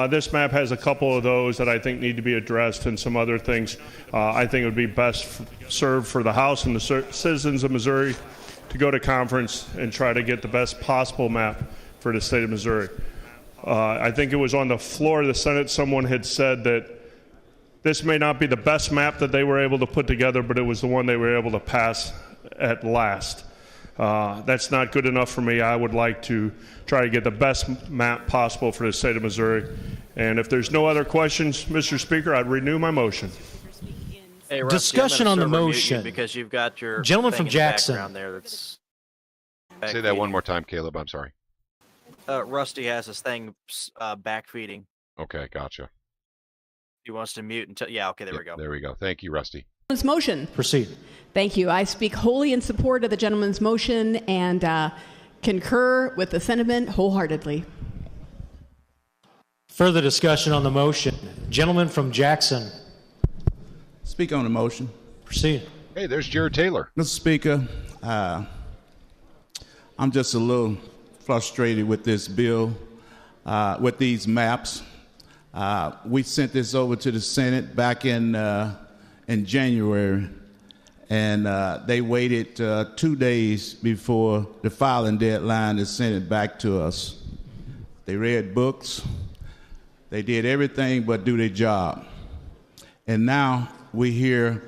This map has a couple of those that I think need to be addressed, and some other things I think it would be best served for the House and the citizens of Missouri to go to conference and try to get the best possible map for the state of Missouri. I think it was on the floor of the Senate, someone had said that this may not be the best map that they were able to put together, but it was the one they were able to pass at last. That's not good enough for me. I would like to try to get the best map possible for the state of Missouri. And if there's no other questions, Mr. Speaker, I'd renew my motion. Hey, Rusty, discussion on the motion. Because you've got your gentleman thing from in the Jackson. background there that's Say that one more time, Caleb. I'm sorry. Rusty has this thing backfeeding. Okay, gotcha. He wants to mute until. Yeah, okay, there we go. There we go. Thank you, Rusty. Motion. Proceed. Thank you. I speak wholly in support of the gentleman's motion and concur with the sentiment wholeheartedly. Further discussion on the motion. Gentleman from Jackson. Speak on the motion. Proceed. Hey, there's Jared Taylor. Mr. Speaker, I'm just a little frustrated with this bill, with these maps. We sent this over to the Senate back in January, and they waited 2 days before the filing deadline to send it back to us. They read books. They did everything but do their job. And now we're here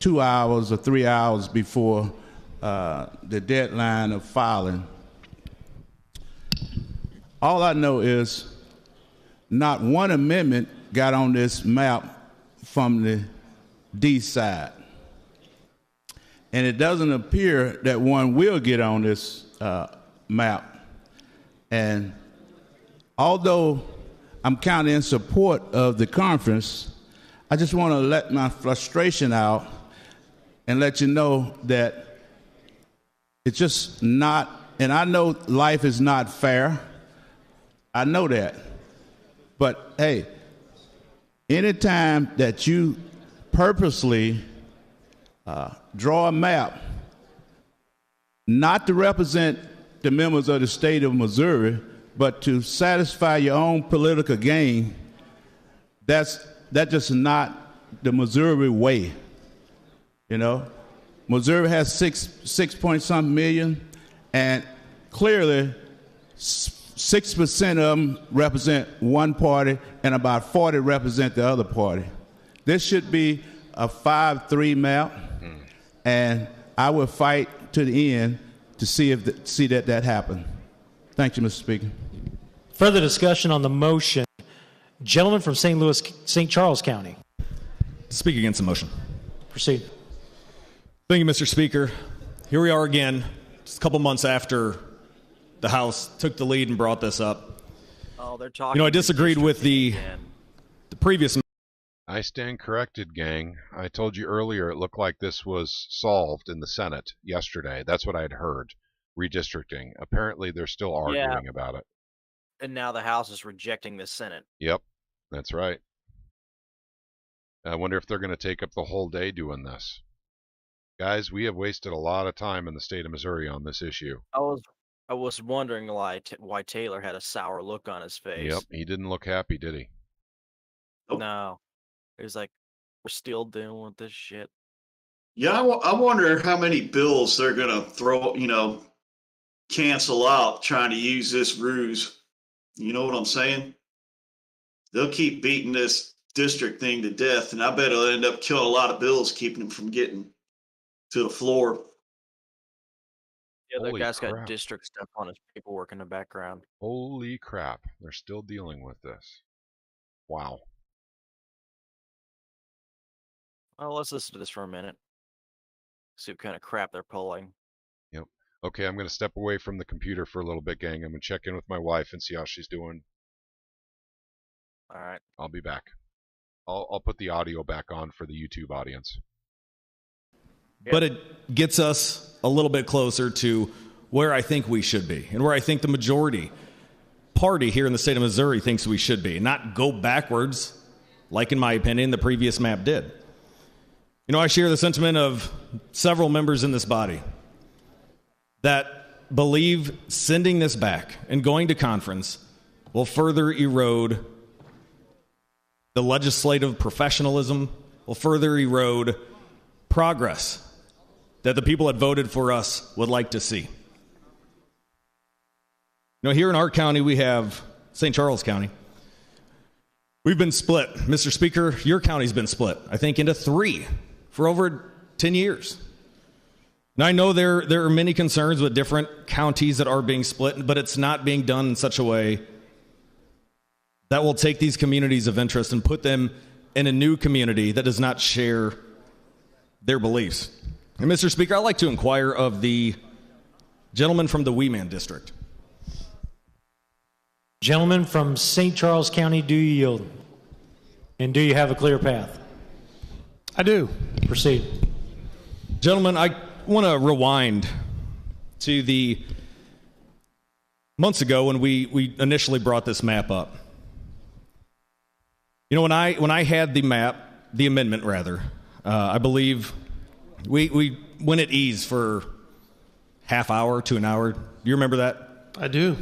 2 hours or 3 hours before the deadline of filing. All I know is not one amendment got on this map from the D side. And it doesn't appear that one will get on this map. And although I'm kind of in support of the conference, I just want to let my frustration out and let you know that it's just not, and I know life is not fair. I know that. But hey, anytime that you purposely draw a map not to represent the members of the state of Missouri, but to satisfy your own political gain, that's just not the Missouri way. You know, Missouri has 6 point something million, and clearly 6% of them represent one party, and about 40 represent the other party. This should be a 5-3 map, and I will fight to the end to see that happen. Thank you, Mr. Speaker. Further discussion on the motion. Gentleman from St. Charles County. Speak against the motion. Proceed. Thank you, Mr. Speaker. Here we are again, just a couple months after the House took the lead and brought this up. Oh, they're talking. I disagreed with the previous. I stand corrected, gang. I told you earlier it looked like this was solved in the Senate yesterday. That's what I had heard. Redistricting. Apparently, they're still arguing about it. And now the House is rejecting the Senate. Yep, that's right. I wonder if they're going to take up the whole day doing this. Guys, we have wasted a lot of time in the state of Missouri on this issue. I was wondering why Taylor had a sour look on his face. Yep, he didn't look happy, did he? No. He was like, we're still dealing with this shit. Yeah, I wonder how many bills they're going to throw, cancel out trying to use this ruse. You know what I'm saying? They'll keep beating this district thing to death, and I bet it'll end up killing a lot of bills, keeping them from getting to the floor. Yeah, that Holy guy's crap. got district stuff on his paperwork in the background. Holy crap. They're still dealing with this. Wow. Well, let's listen to this for a minute. See what kind of crap they're pulling. Yep. Okay, I'm going to step away from the computer for a little bit, gang. I'm going to check in with my wife and see how she's doing. All right. I'll be back. I'll put the audio back on for the YouTube audience. But it gets us a little bit closer to where I think we should be and where I think the majority party here in the state of Missouri thinks we should be, not go backwards like, in my opinion, the previous map did. I share the sentiment of several members in this body that believe sending this back and going to conference will further erode the legislative professionalism, will further erode progress that the people that voted for us would like to see. Here in our county, we have St. Charles County. We've been split. Mr. Speaker, your county's been split, I think, into 3 for over 10 years. Now, I know there are many concerns with different counties that are being split, but it's not being done in such a way that will take these communities of interest and put them in a new community that does not share their beliefs. And Mr. Speaker, I'd like to inquire of the gentleman from the Wee Man District. Gentlemen from St. Charles County, do you yield? And do you have a clear path? I do. Proceed. Gentlemen, I want to rewind to the months ago when we initially brought this map up. When I had the map, the amendment rather, I believe we went at ease for half hour to an hour. Do you remember that? I do.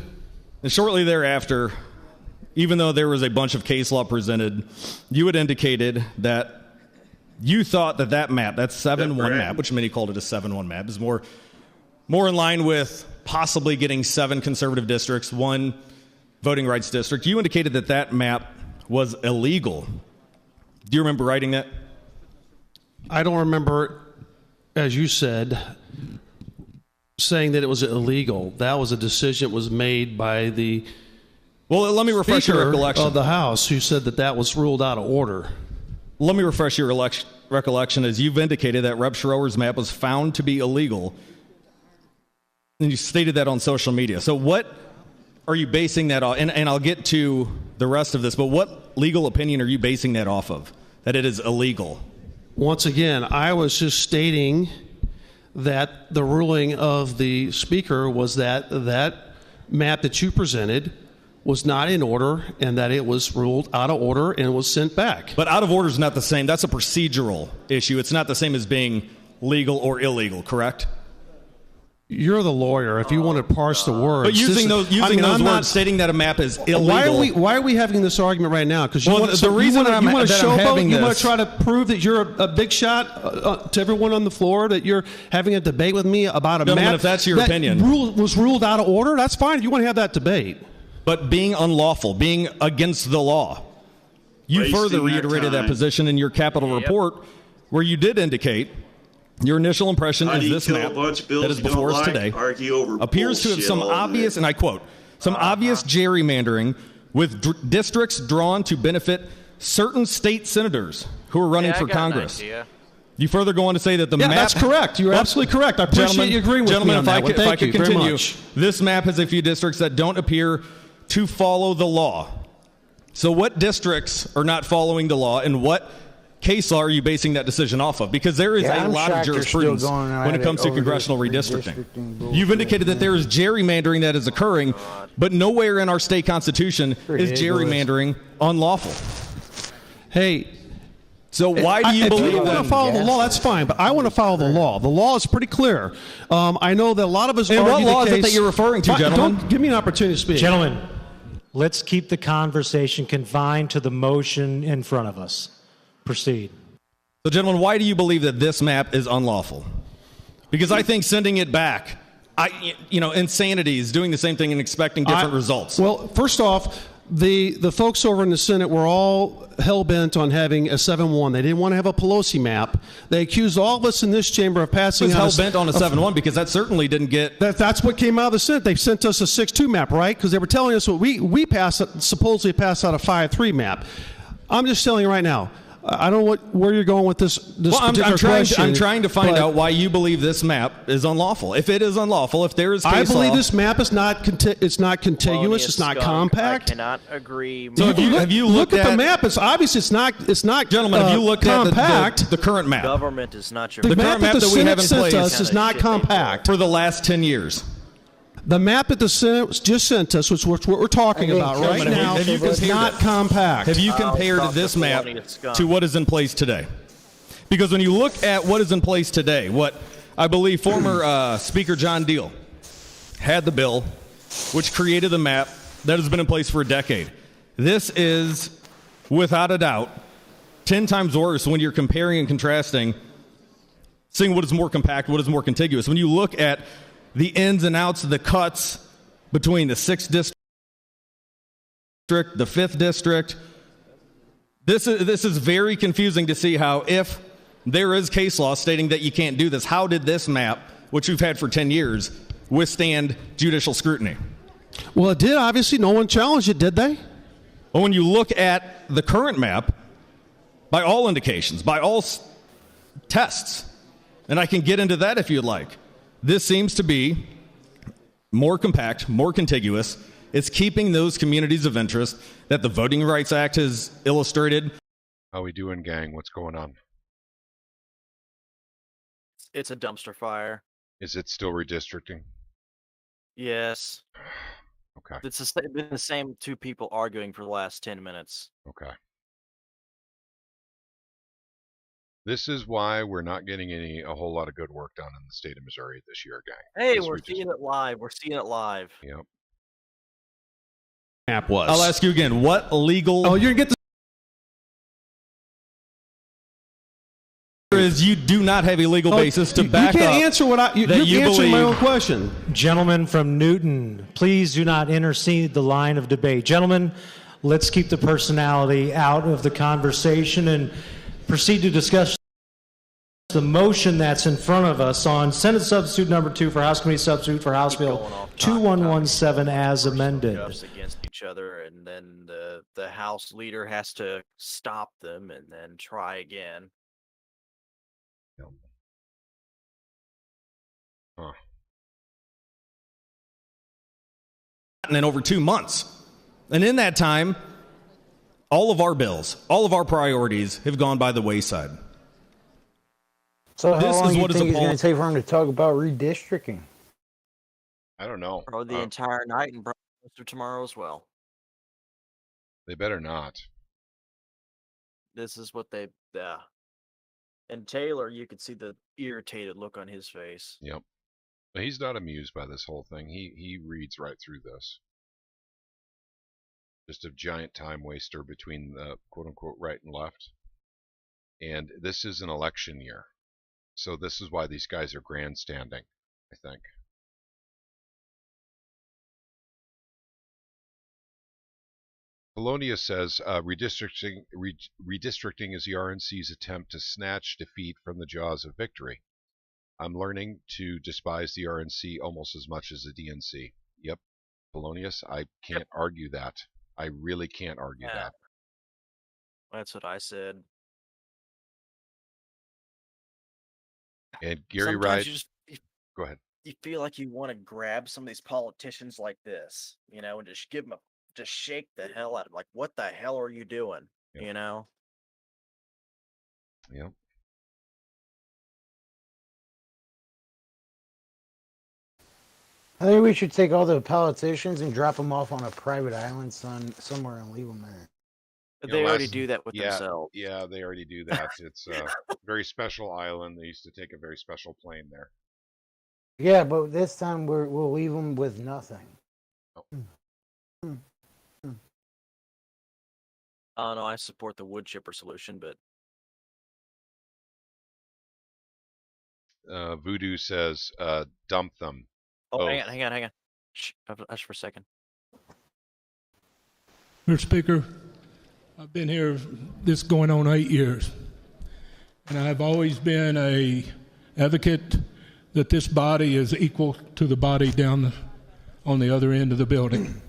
And shortly thereafter, even though there was a bunch of case law presented, you had indicated that you thought that map, that 7-1 map, which many called it a 7-1 map, is more in line with possibly getting 7 conservative districts, 1 voting rights district. You indicated that map was illegal. Do you remember writing that? I don't remember, as you said, saying that it was illegal. That was a decision that was made by the let me refresh your recollection of the House, who said that was ruled out of order. Let me refresh your recollection, as you've indicated that Rep. Schroer's map was found to be illegal, and you stated that on social media. So what are you basing that on? And I'll get to the rest of this, but what legal opinion are you basing that off of, that it is illegal? Once again, I was just stating that the ruling of the Speaker was that map that you presented was not in order and that it was ruled out of order and was sent back. But out of order is not the same. That's a procedural issue. It's not the same as being legal or illegal, correct? You're the lawyer. If you want to parse the words, but using those words, stating that a map is illegal. Why are we having this argument right now? Because you want to try to prove that you're a big shot to everyone on the floor. That you're having a debate with me about a map. If that's your opinion, was ruled out of order. That's fine. If you want to have that debate. But being unlawful, being against the law, you further reiterated that position in your Capitol report, where you did indicate. Your initial impression is this map that is before us today appears to have some obvious, and I quote, some obvious gerrymandering with districts drawn to benefit certain state senators who are running for Congress. You further go on to say that the map... that's correct. You're absolutely correct. I appreciate you agreeing with me on that one. If I could continue, this map has a few districts that don't appear to follow the law. So what districts are not following the law, and what case law are you basing that decision off of? Because there is a I'm lot of shocked they're still jurisprudence going at when it it comes to over congressional this redistricting. bullshit, You've indicated that there is gerrymandering that is occurring, but nowhere in our state constitution is Ridiculous. gerrymandering unlawful. Hey, so why do you if believe you want that? to follow the law, that's fine, but I want to follow the law. The law is pretty clear. I know that a lot of us And what argue the law is it case- that you're referring to, gentlemen? Don't give me an opportunity to speak. Gentlemen, let's keep the conversation confined to the motion in front of us. Proceed. So, gentlemen, why do you believe that this map is unlawful? Because I think sending it back, insanity is doing the same thing and expecting different results. Well, first off, the folks over in the Senate were all hell-bent on having a 7-1. They didn't want to have a Pelosi map. They accused all of us in this chamber of passing was out hell-bent on a 7-1 because that certainly didn't get... That's what came out of the Senate. They sent us a 6-2 map, right? Because they were telling us what we supposedly passed out a 5-3 map. I'm just telling you right now, I don't know where you're going with this particular question. I'm trying to find out why you believe this map is unlawful. If it is unlawful, if there is case I believe law, this map is not it's not contiguous. It's not compact. I cannot agree. So have you looked at the map? It's obvious. It's not. Gentlemen, have you looked compact. at the current map? Government is not your. The current map map that we have in place is not compact for the last 10 years. The map that the Senate just sent us, which what we're talking about right now, is not compact. Have you compared this map to what is in place today? Because when you look at what is in place today, what I believe former Speaker John Deal had the bill, which created the map that has been in place for a decade. This is, without a doubt, 10 times worse when you're comparing and contrasting, seeing what is more compact, what is more contiguous. When you look at the ins and outs of the cuts between the 6th district, the 5th district. This is very confusing to see how, if there is case law stating that you can't do this, how did this map, which we've had for 10 years, withstand judicial scrutiny? Well, it did. Obviously, no one challenged it, did they? Well, when you look at the current map, by all indications, by all tests, and I can get into that if you'd like, this seems to be more compact, more contiguous. It's keeping those communities of interest that the Voting Rights Act has illustrated. How we doing, gang? What's going on? It's a dumpster fire. Is it still redistricting? Yes. Okay. It's been the same two people arguing for the last 10 minutes. Okay. This is why we're not getting a whole lot of good work done in the state of Missouri this year, gang. Hey, we're seeing it live. We're seeing it live. Yep. Map was. I'll ask you again, what legal... Oh, you're going to get is you do not have a legal basis to back up. You can't answer what you're answering my own question. Gentlemen from Newton, please do not intercede the line of debate. Gentlemen, let's keep the personality out of the conversation and proceed to discuss the motion that's in front of us on Senate Substitute Number 2 for House Committee Substitute for House Bill 2117 as amended. Against each other, and then the House leader has to stop them and then try again. Huh. And in over 2 months. And in that time, all of our bills, all of our priorities have gone by the wayside. So how This long is do you what is think it's appalling. going to take for him to talk about redistricting? I don't know. Probably the entire night and probably most of tomorrow as well. They better not. This is what they. And Taylor, you could see the irritated look on his face. Yep. But he's not amused by this whole thing. He reads right through this. Just a giant time waster between the quote-unquote right and left. And this is an election year. So this is why these guys are grandstanding, I think. Polonia says redistricting is the RNC's attempt to snatch defeat from the jaws of victory. I'm learning to despise the RNC almost as much as the DNC. Yep, Polonius, I can't argue that. I really can't argue that. That's what I said. And Gary Sometimes Wright, you just go ahead. you feel like you want to grab some of these politicians like this, and just give them just shake the hell out of them. Like, what the hell are you doing? Yeah. You know? Yep. I think we should take all the politicians and drop them off on a private island somewhere and leave them there. They already do that with themselves. Yeah, they already do that. It's a very special island. They used to take a very special plane there. Yeah, but this time we'll leave them with nothing. Oh. Oh no, I support the wood chipper solution, but Voodoo says, dump them. oh, hang on. Shh, hush for a second. Mr. Speaker, I've been here, this going on 8 years, and I've always been a advocate that this body is equal to the body down on the other end of the building.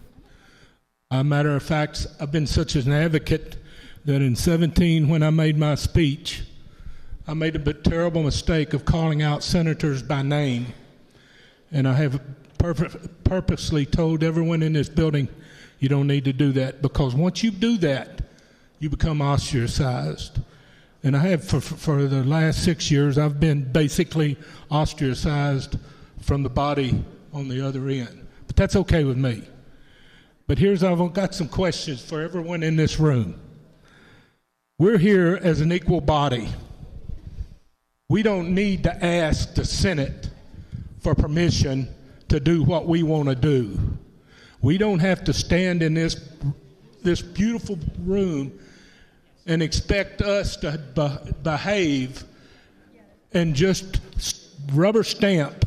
As a matter of fact, I've been such an advocate that in 17, when I made my speech, I made a terrible mistake of calling out senators by name, and I have purposely told everyone in this building, you don't need to do that, because once you do that, you become ostracized. And I have, for the last 6 years, I've been basically ostracized from the body on the other end. But that's okay with me. But I've got some questions for everyone in this room. We're here as an equal body. We don't need to ask the Senate for permission to do what we want to do. We don't have to stand in this beautiful room and expect us to behave and just rubber stamp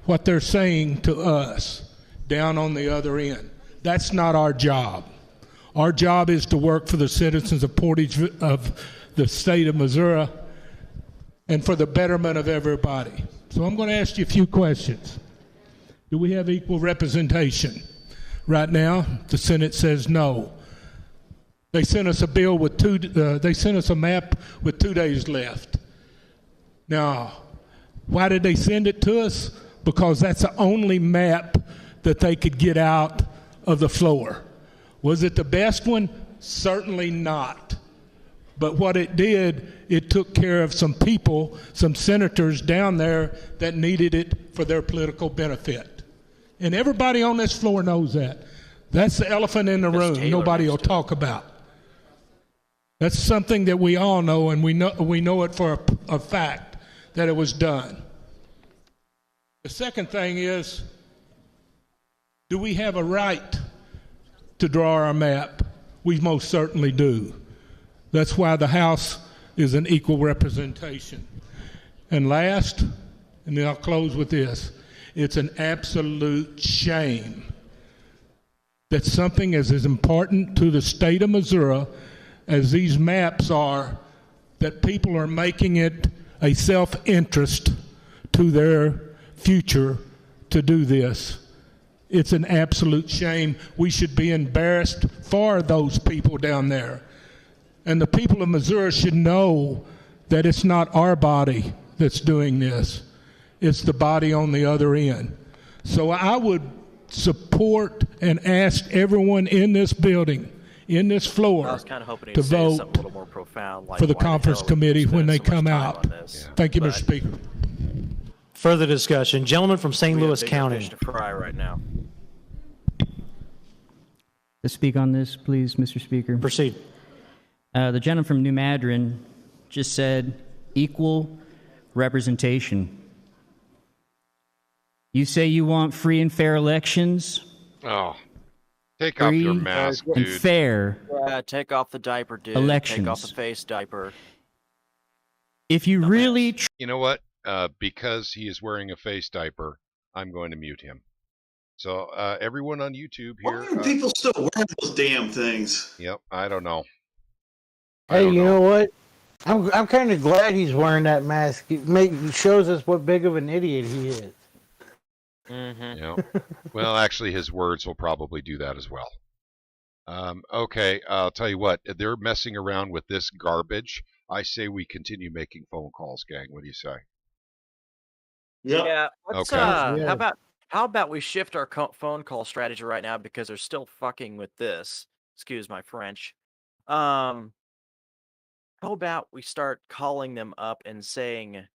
what they're saying to us down on the other end. That's not our job. Our job is to work for the citizens of the state of Missouri and for the betterment of everybody. So I'm going to ask you a few questions. Do we have equal representation? Right now, the Senate says no. They sent us a bill with they sent us a map with 2 days left. Now, why did they send it to us? Because that's the only map that they could get out of the floor. Was it the best one? Certainly not. But what it did, it took care of some people, some senators down there that needed it for their political benefit. And everybody on this floor knows that. That's the elephant in the room nobody will talk about. That's something that we all know, and we know it for a fact that it was done. The second thing is, do we have a right to draw our map? We most certainly do. That's why the House is an equal representation. And last, and then I'll close with this, it's an absolute shame that something as important to the state of Missouri as these maps are, that people are making it a self-interest to their future to do this. It's an absolute shame. We should be embarrassed for those people down there. And the people of Missouri should know that it's not our body that's doing this. It's the body on the other end. So I would support and ask everyone in this building, in this floor, to vote a little more profound, like for the conference committee when they come out. Thank you, Mr. Speaker. Further discussion. Gentleman from St. Louis County. Fish to fry right now. To speak on this, please, Mr. Speaker. Proceed. The gentleman from New Madrid just said equal representation. You say you want free and fair elections? Oh, take off your mask, and dude. Fair. Yeah, take off the diaper, dude. Elections. Take off the face diaper. If you really... You know what? Because he is wearing a face diaper, I'm going to mute him. So everyone on YouTube here... Why are people still wearing those damn things? Yep, I don't know. Hey, you know what? I'm kind of glad he's wearing that mask. It shows us what big of an idiot he is. Mm-hmm. Yep. Well, actually, his words will probably do that as well. Okay, I'll tell you what. They're messing around with this garbage. I say we continue making phone calls, gang. What do you say? Yep. Yeah. Let's, Okay. How about we shift our phone call strategy right now because they're still fucking with this. Excuse my French. How How about we start calling them up and saying,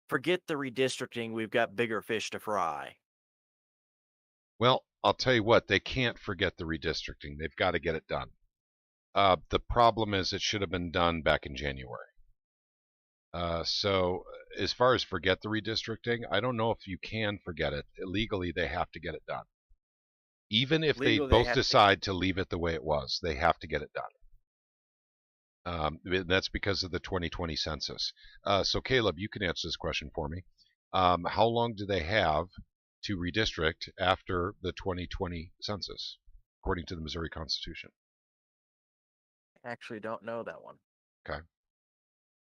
forget the redistricting, we've got bigger fish to fry. Well, I'll tell you what, they can't forget the redistricting. They've got to get it done. The problem is it should have been done back in January. So as far as forget the redistricting, I don't know if you can forget it. Legally, they have to get it done. Even if they both decide to leave it the way it was, they have to get it done. That's because of the 2020 census. So Caleb, you can answer this question for me. How long do they have to redistrict after the 2020 census, according to the Missouri Constitution? I actually don't know that one. Okay.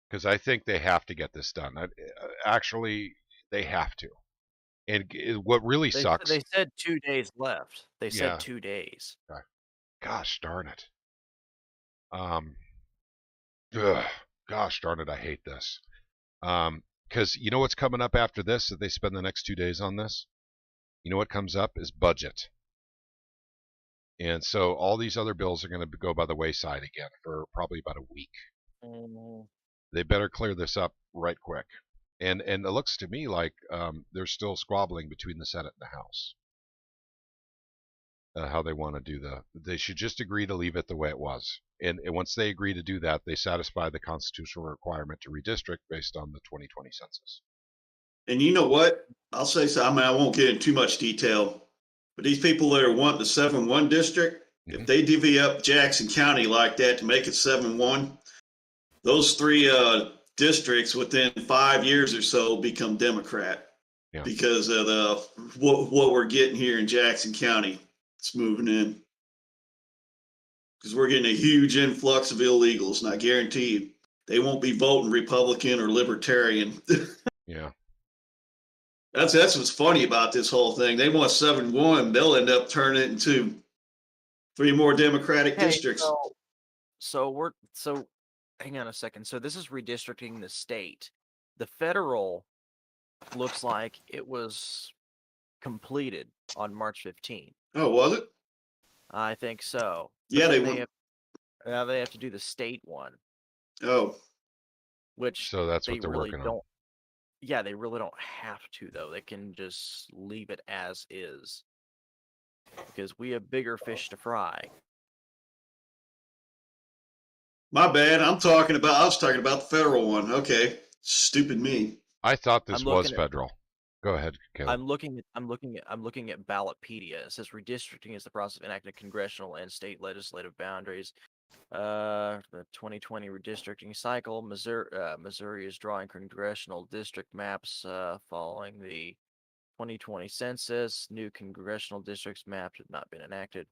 Because I think they have to get this done. Actually, they have to. And what really sucks... They said 2 days left. They said Yeah. 2 days. Gosh darn it. Gosh darn it, I hate this. Because you know what's coming up after this, if they spend the next 2 days on this? You know what comes up is budget. And so all these other bills are going to go by the wayside again for probably about a week. They better clear this up right quick. And it looks to me like they're still squabbling between the Senate and the House. How they want to do they should just agree to leave it the way it was. And once they agree to do that, they satisfy the constitutional requirement to redistrict based on the 2020 census. And you know what? I'll say so. I mean, I won't get into too much detail, but these people that are wanting the 7-1 district, if they divvy up Jackson County like that to make it 7-1, those three districts within 5 years or so become Democrat because of what we're getting here in Jackson County. It's moving in because we're getting a huge influx of illegals, and I guarantee you they won't be voting Republican or Libertarian. Yeah. That's what's funny about this whole thing. They want 7-1. They'll end up turning it into 3 more Democratic districts. So hang on a second. So this is redistricting the state. The federal looks like it was completed on March 15th. Oh, was it? I think so. Yeah, now they have to do the state one. Oh. Which so that's what they're really working don't. on. Yeah, they really don't have to, though. They can just leave it as is. Because we have bigger fish to fry. My bad. I was talking about the federal one. Okay. Stupid me. I thought this was federal. Go ahead, Caleb. I'm looking at Ballotpedia. It says redistricting is the process of enacting congressional and state legislative boundaries. The 2020 redistricting cycle. Missouri is drawing congressional district maps following the 2020 census. New congressional districts maps have not been enacted.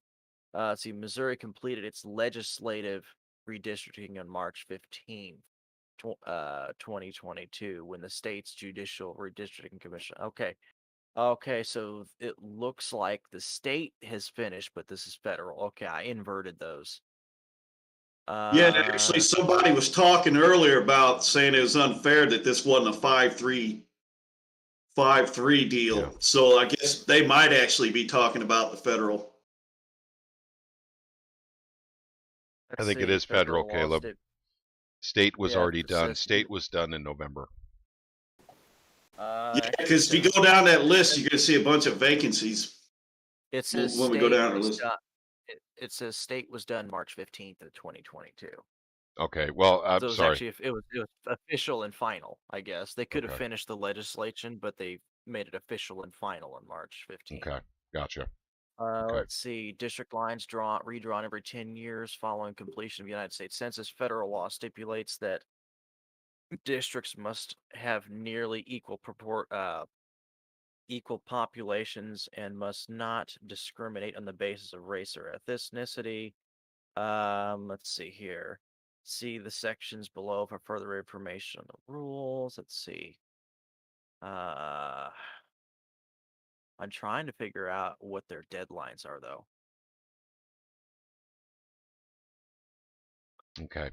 See, Missouri completed its legislative redistricting on March 15th. 2022 when the state's judicial redistricting commission. Okay, so it looks like the state has finished, but this is federal. Okay, I inverted those. Yeah, actually, somebody was talking earlier about saying it was unfair that this wasn't a 5-3 deal. Yeah. So I guess they might actually be talking about the federal. I think it is federal, Caleb. State was already done. State was done in November. Yeah, because if you go down that list, you're going to see a bunch of vacancies. It says when we go down the list. It says state was done March 15th of 2022. Okay, well, I'm so it was sorry. Actually, it was official and final, I guess. They could have finished the legislation, but they made it official and final on March 15th. Okay, gotcha. Let's see. District lines redrawn every 10 years following completion of the United States Census. Federal law stipulates that districts must have nearly equal populations and must not discriminate on the basis of race or ethnicity. Let's see here. See the sections below for further information on the rules. Let's see. I'm trying to figure out what their deadlines are, though. Okay.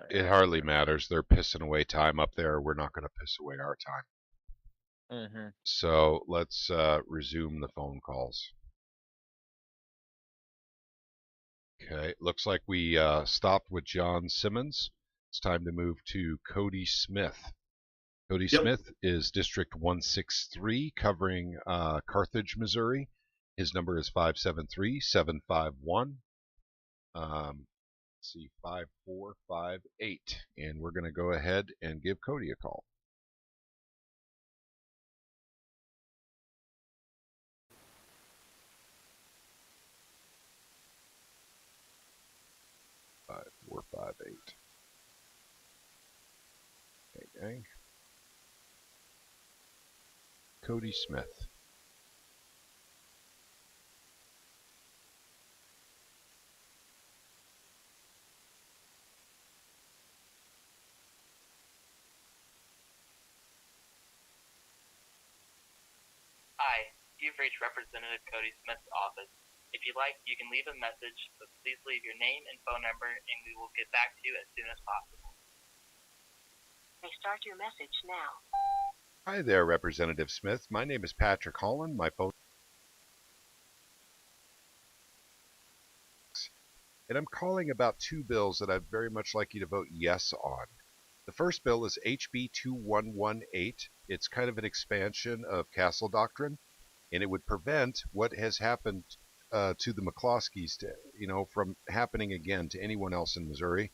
It hardly matters. They're pissing away time up there. We're not going to piss away our time. Mm-hmm. So let's resume the phone calls. Okay, looks like we stopped with John Simmons. It's time to move to Cody Smith. Cody Smith is District 163, covering Carthage, Missouri. His number is 573-751. Let's see, 5458. And we're going to go ahead and give Cody a call. Five, 4, 5, 8. Okay, gang. Cody Smith. Hi, you've reached Representative Cody Smith's office. If you like, you can leave a message, but please leave your name and phone number, and we will get back to you as soon as possible. May start your message now. Hi there, Representative Smith. My name is Patrick Holland. My phone, and I'm calling about two bills that I'd very much like you to vote yes on. The first bill is HB 2118. It's kind of an expansion of Castle Doctrine, and it would prevent what has happened to the McCloskeys, from happening again to anyone else in Missouri.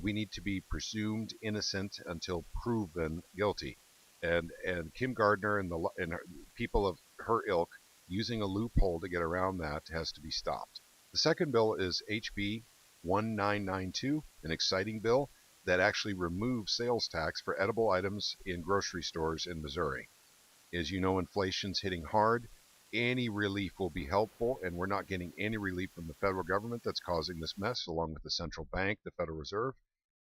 We need to be presumed innocent until proven guilty. And Kim Gardner and her, people of her ilk using a loophole to get around that has to be stopped. The second bill is HB 1992, an exciting bill that actually removes sales tax for edible items in grocery stores in Missouri. As you know, inflation's hitting hard. Any relief will be helpful, and we're not getting any relief from the federal government that's causing this mess, along with the central bank, the Federal Reserve.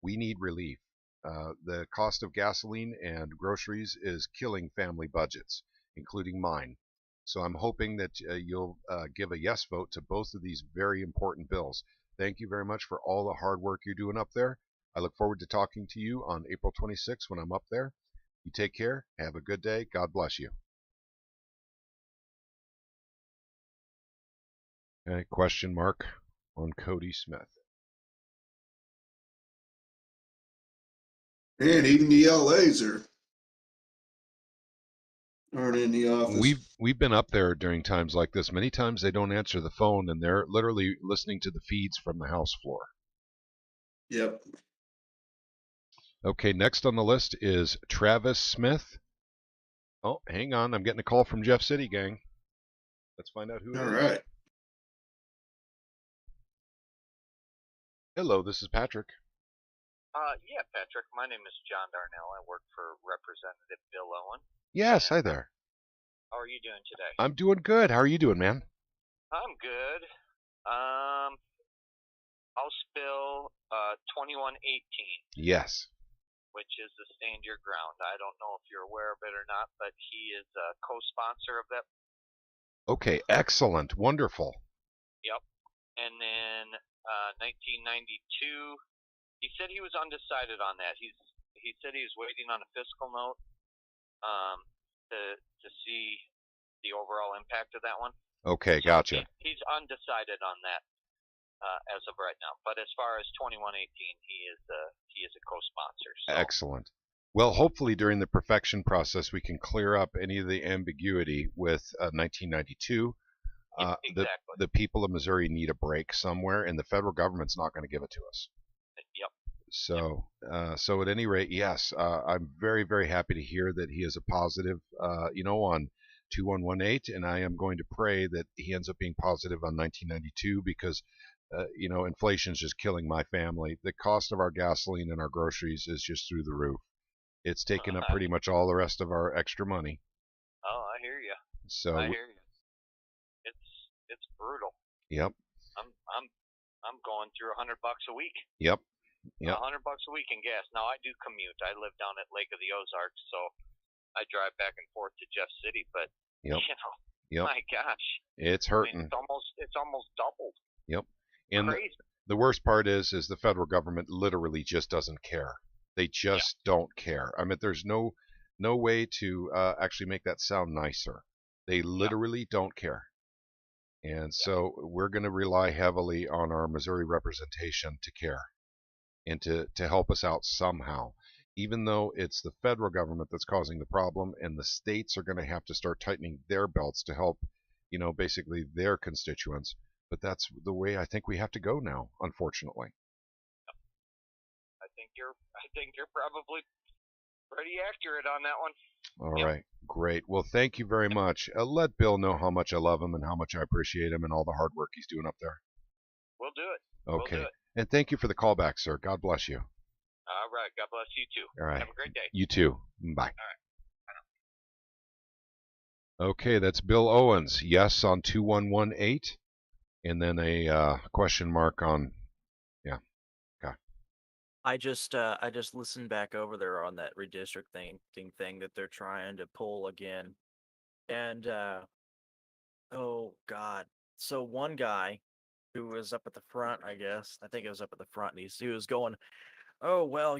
We need relief. The cost of gasoline and groceries is killing family budgets, including mine. So I'm hoping that you'll give a yes vote to both of these very important bills. Thank you very much for all the hard work you're doing up there. I look forward to talking to you on April 26th when I'm up there. You take care. Have a good day. God bless you. Okay, question mark on Cody Smith. And even the LAs aren't in the office. We've been up there during times like this. Many times they don't answer the phone, and they're literally listening to the feeds from the house floor. Yep. Okay, next on the list is Travis Smith. Oh, hang on. I'm getting a call from Jeff City, gang. Let's find out who it is. All right. Hello, this is Patrick. Yeah, Patrick. My name is John Darnell. I work for Representative Bill Owen. Yes, hi there. How are you doing today? I'm doing good. How are you doing, man? I'm good. House Bill 2118. Yes. Which is the Stand Your Ground. I don't know if you're aware of it or not, but he is a co-sponsor of that. Okay, excellent. Wonderful. Yep. And then 1992, he said he was undecided on that. He said he was waiting on a fiscal note to see the overall impact of that one. Okay, gotcha. He's undecided on that as of right now. But as far as 2118, he is a co-sponsor. So. Excellent. Well, hopefully during the perfection process we can clear up any of the ambiguity with 1992. Exactly. The people of Missouri need a break somewhere, and the federal government's not going to give it to us. Yep. So at any rate, yes, I'm very, very happy to hear that he is a positive, on 2118, and I am going to pray that he ends up being positive on 1992 because, inflation's just killing my family. The cost of our gasoline and our groceries is just through the roof. It's taken up pretty much all the rest of our extra money. Oh, I hear you. So I hear you. It's brutal. Yep. I'm going through $100 a week. Yep. $100 a week in gas. Now I do commute. I live down at Lake of the Ozarks, so I drive back and forth to Jeff City. But my gosh, it's hurting. It's almost doubled. Yep. And crazy. The worst part is the federal government literally just doesn't care. They just don't care. I mean, there's no way to actually make that sound nicer. They literally don't care. And so we're going to rely heavily on our Missouri representation to care and to help us out somehow. Even though it's the federal government that's causing the problem, and the states are going to have to start tightening their belts to help, basically their constituents. But that's the way I think we have to go now, unfortunately. I think you're probably pretty accurate on that one. All right, great. Well, thank you very much. Let Bill know how much I love him and how much I appreciate him and all the hard work he's doing up there. We'll do it. Okay. We'll do it. And thank you for the call back, sir. God bless you. All right. God bless you too. All right. Have a great day. You too. Bye. All right. Okay, that's Bill Owens. Yes on 2118. And then a question mark on, yeah. Okay. I just listened back over there on that redistricting thing that they're trying to pull again. And oh God. So one guy who was up at the front, I guess, I think it was up at the front, and he was going, "Oh, well,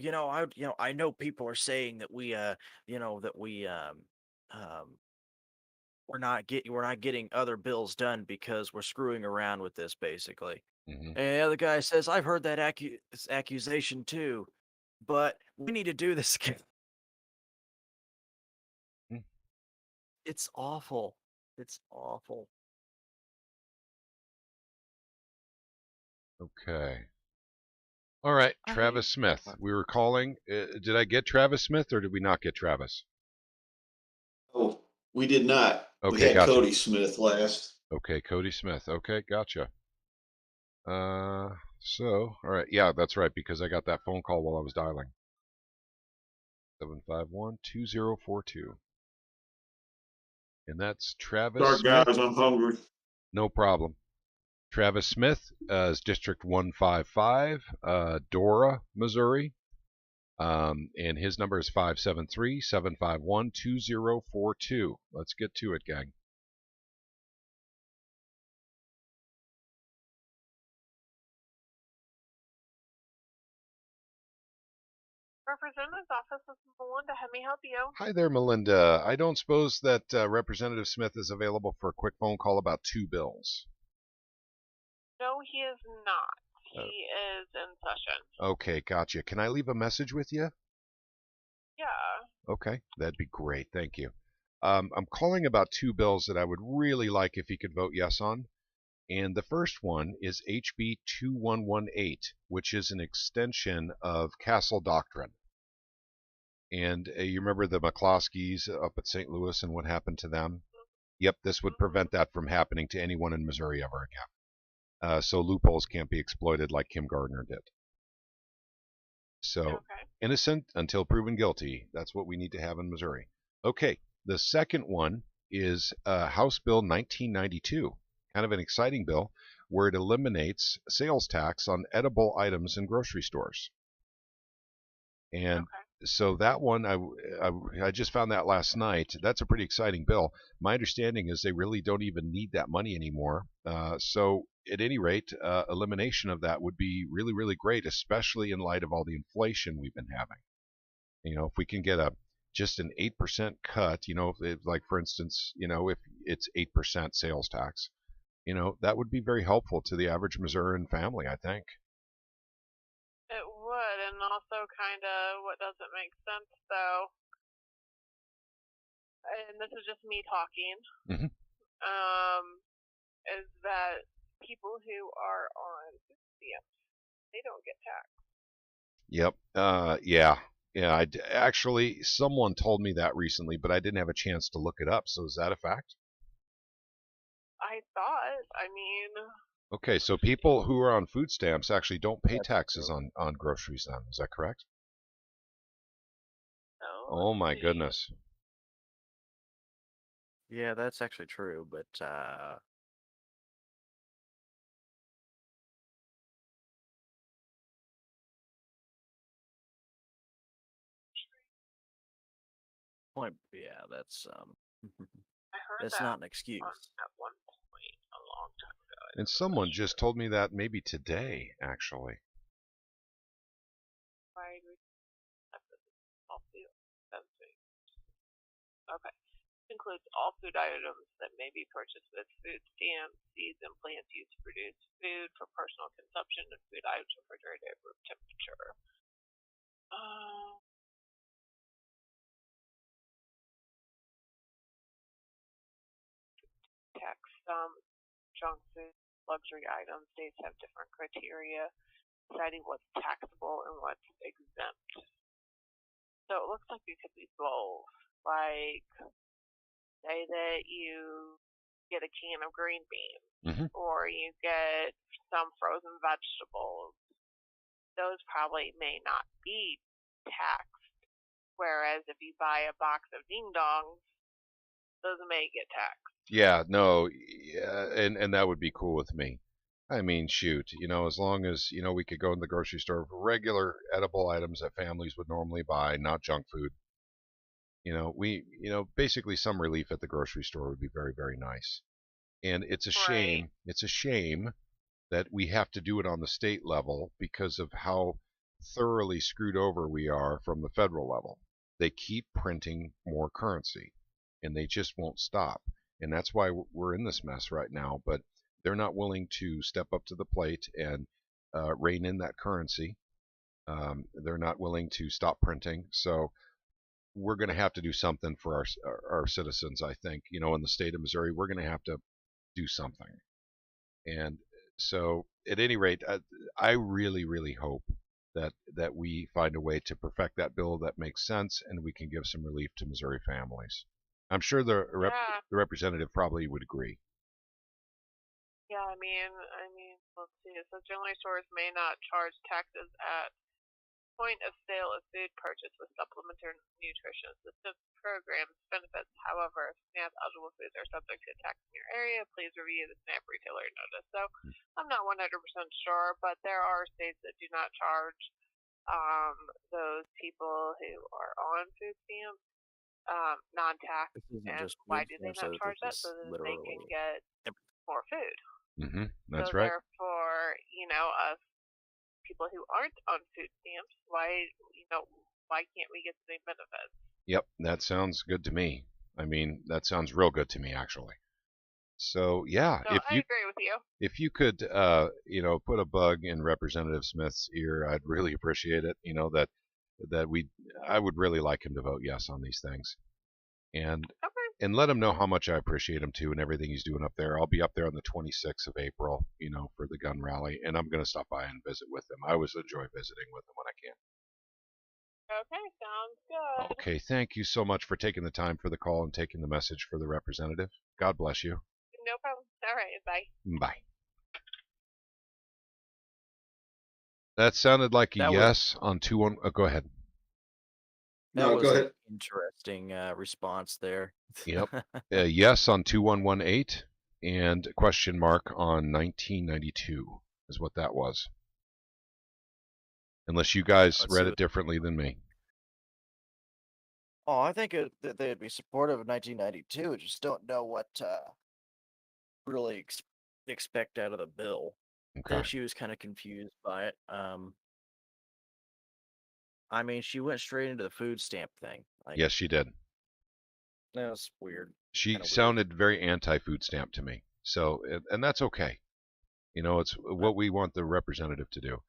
I know people are saying that we're not getting other bills done because we're screwing around with this, basically." Mm-hmm. And the other guy says, "I've heard that accusation too, but we need to do this again." It's awful. It's awful. Okay. All right, Travis Smith. We were calling. Did I get Travis Smith or did we not get Travis? Oh, we did not. Okay, we had gotcha. Cody Smith last. Okay, Cody Smith. Okay, gotcha. So, all right. Yeah, that's right, because I got that phone call while I was dialing. 751-2042. And that's Travis Sorry, Smith. guys, I'm hungry. No problem. Travis Smith is District 155, Dora, Missouri. And his number is 573-751-2042. Let's get to it, gang. Representative's office, this is Melinda. How may I help you? Hi there, Melinda. I don't suppose that Representative Smith is available for a quick phone call about 2 bills. No, he is not. He is in session. Okay, gotcha. Can I leave a message with you? Yeah. Okay, that'd be great. Thank you. I'm calling about 2 bills that I would really like if you could vote yes on. And the first one is HB 2118, which is an extension of Castle Doctrine. And you remember the McCloskeys up at St. Louis and what happened to them? Yep, this would prevent that from happening to anyone in Missouri ever again. So loopholes can't be exploited like Kim Gardner did. So, innocent until proven guilty. That's what we need to have in Missouri. Okay, the second one is House Bill 1992. Kind of an exciting bill where it eliminates sales tax on edible items in grocery stores. And so that one, I just found that last night. That's a pretty exciting bill. My understanding is they really don't even need that money anymore. So at any rate, elimination of that would be really, really great, especially in light of all the inflation we've been having. If we can get just an 8% cut, like for instance, if it's 8% sales tax, that would be very helpful to the average Missourian family, I think. It would, and also kind of what doesn't make sense, though, and this is just me talking, is that people who are on food stamps, they don't get taxed. Yep. Yeah. Actually, someone told me that recently, but I didn't have a chance to look it up. So is that a fact? I thought. I mean. Okay, so people who are on food stamps actually don't pay taxes on groceries then. Is that correct? No. Oh my goodness. Yeah, that's actually true, but yeah, that's I heard that's that not an excuse. at one point a long time ago. And someone just told me that maybe today, actually. Okay. includes all food items that may be purchased with food stamps, seeds, and plants used to produce food for personal consumption, and food items refrigerated at room temperature. Tax junk food, luxury items. States have different criteria deciding what's taxable and what's exempt. So it looks like it could be both. Like, say that you get a can of green beans, or you get some frozen vegetables. Those probably may not be taxed. Whereas if you buy a box of ding dongs, those may get taxed. Yeah, no, yeah, and that would be cool with me. I mean, shoot, as long as, we could go in the grocery store for regular edible items that families would normally buy, not junk food. Basically some relief at the grocery store would be very, very nice. And it's a shame, that we have to do it on the state level because of how thoroughly screwed over we are from the federal level. They keep printing more currency, and they just won't stop. And that's why we're in this mess right now. But they're not willing to step up to the plate and rein in that currency. They're not willing to stop printing. So we're going to have to do something for our citizens, I think. In the state of Missouri, we're going to have to do something. And so, at any rate, I really, really hope that we find a way to perfect that bill that makes sense, and we can give some relief to Missouri families. I'm sure the representative probably would agree. Yeah, I mean, let's see. So generally, stores may not charge taxes at point of sale of food purchased with supplementary nutrition assistance programs benefits. However, if SNAP eligible foods are subject to tax in your area, please review the SNAP retailer notice. So I'm not 100% sure, but there are states that do not charge those people who are on food stamps non-tax. And why do they not charge that? So that they can get more food. That's so right. Therefore, us people who aren't on food stamps, why can't we get the same benefits? Yep, that sounds good to me. I mean, that sounds real good to me, actually. So yeah, so I agree with you. If you could, put a bug in Representative Smith's ear, I'd really appreciate it. I would really like him to vote yes on these things, and let him know how much I appreciate him too, and everything he's doing up there. I'll be up there on the 26th of April, for the gun rally, and I'm going to stop by and visit with him. I always enjoy visiting with him when I can. Okay, sounds good. Okay, thank you so much for taking the time for the call and taking the message for the representative. God bless you. No problem. All right, bye. Bye. That sounded like a yes on 2-1. Go ahead. That was an interesting response there. Yep. Yes on 2118 and question mark on 1992 is what that was. Unless you guys read it differently than me. Oh, I think that they'd be supportive of 1992. I just don't know what really expect out of the bill. Okay. I think she was kind of confused by it. I mean, she went straight into the food stamp thing. Yes, she did. That was weird. She sounded very anti-food stamp to me. So, and that's okay. It's what we want the representative to do.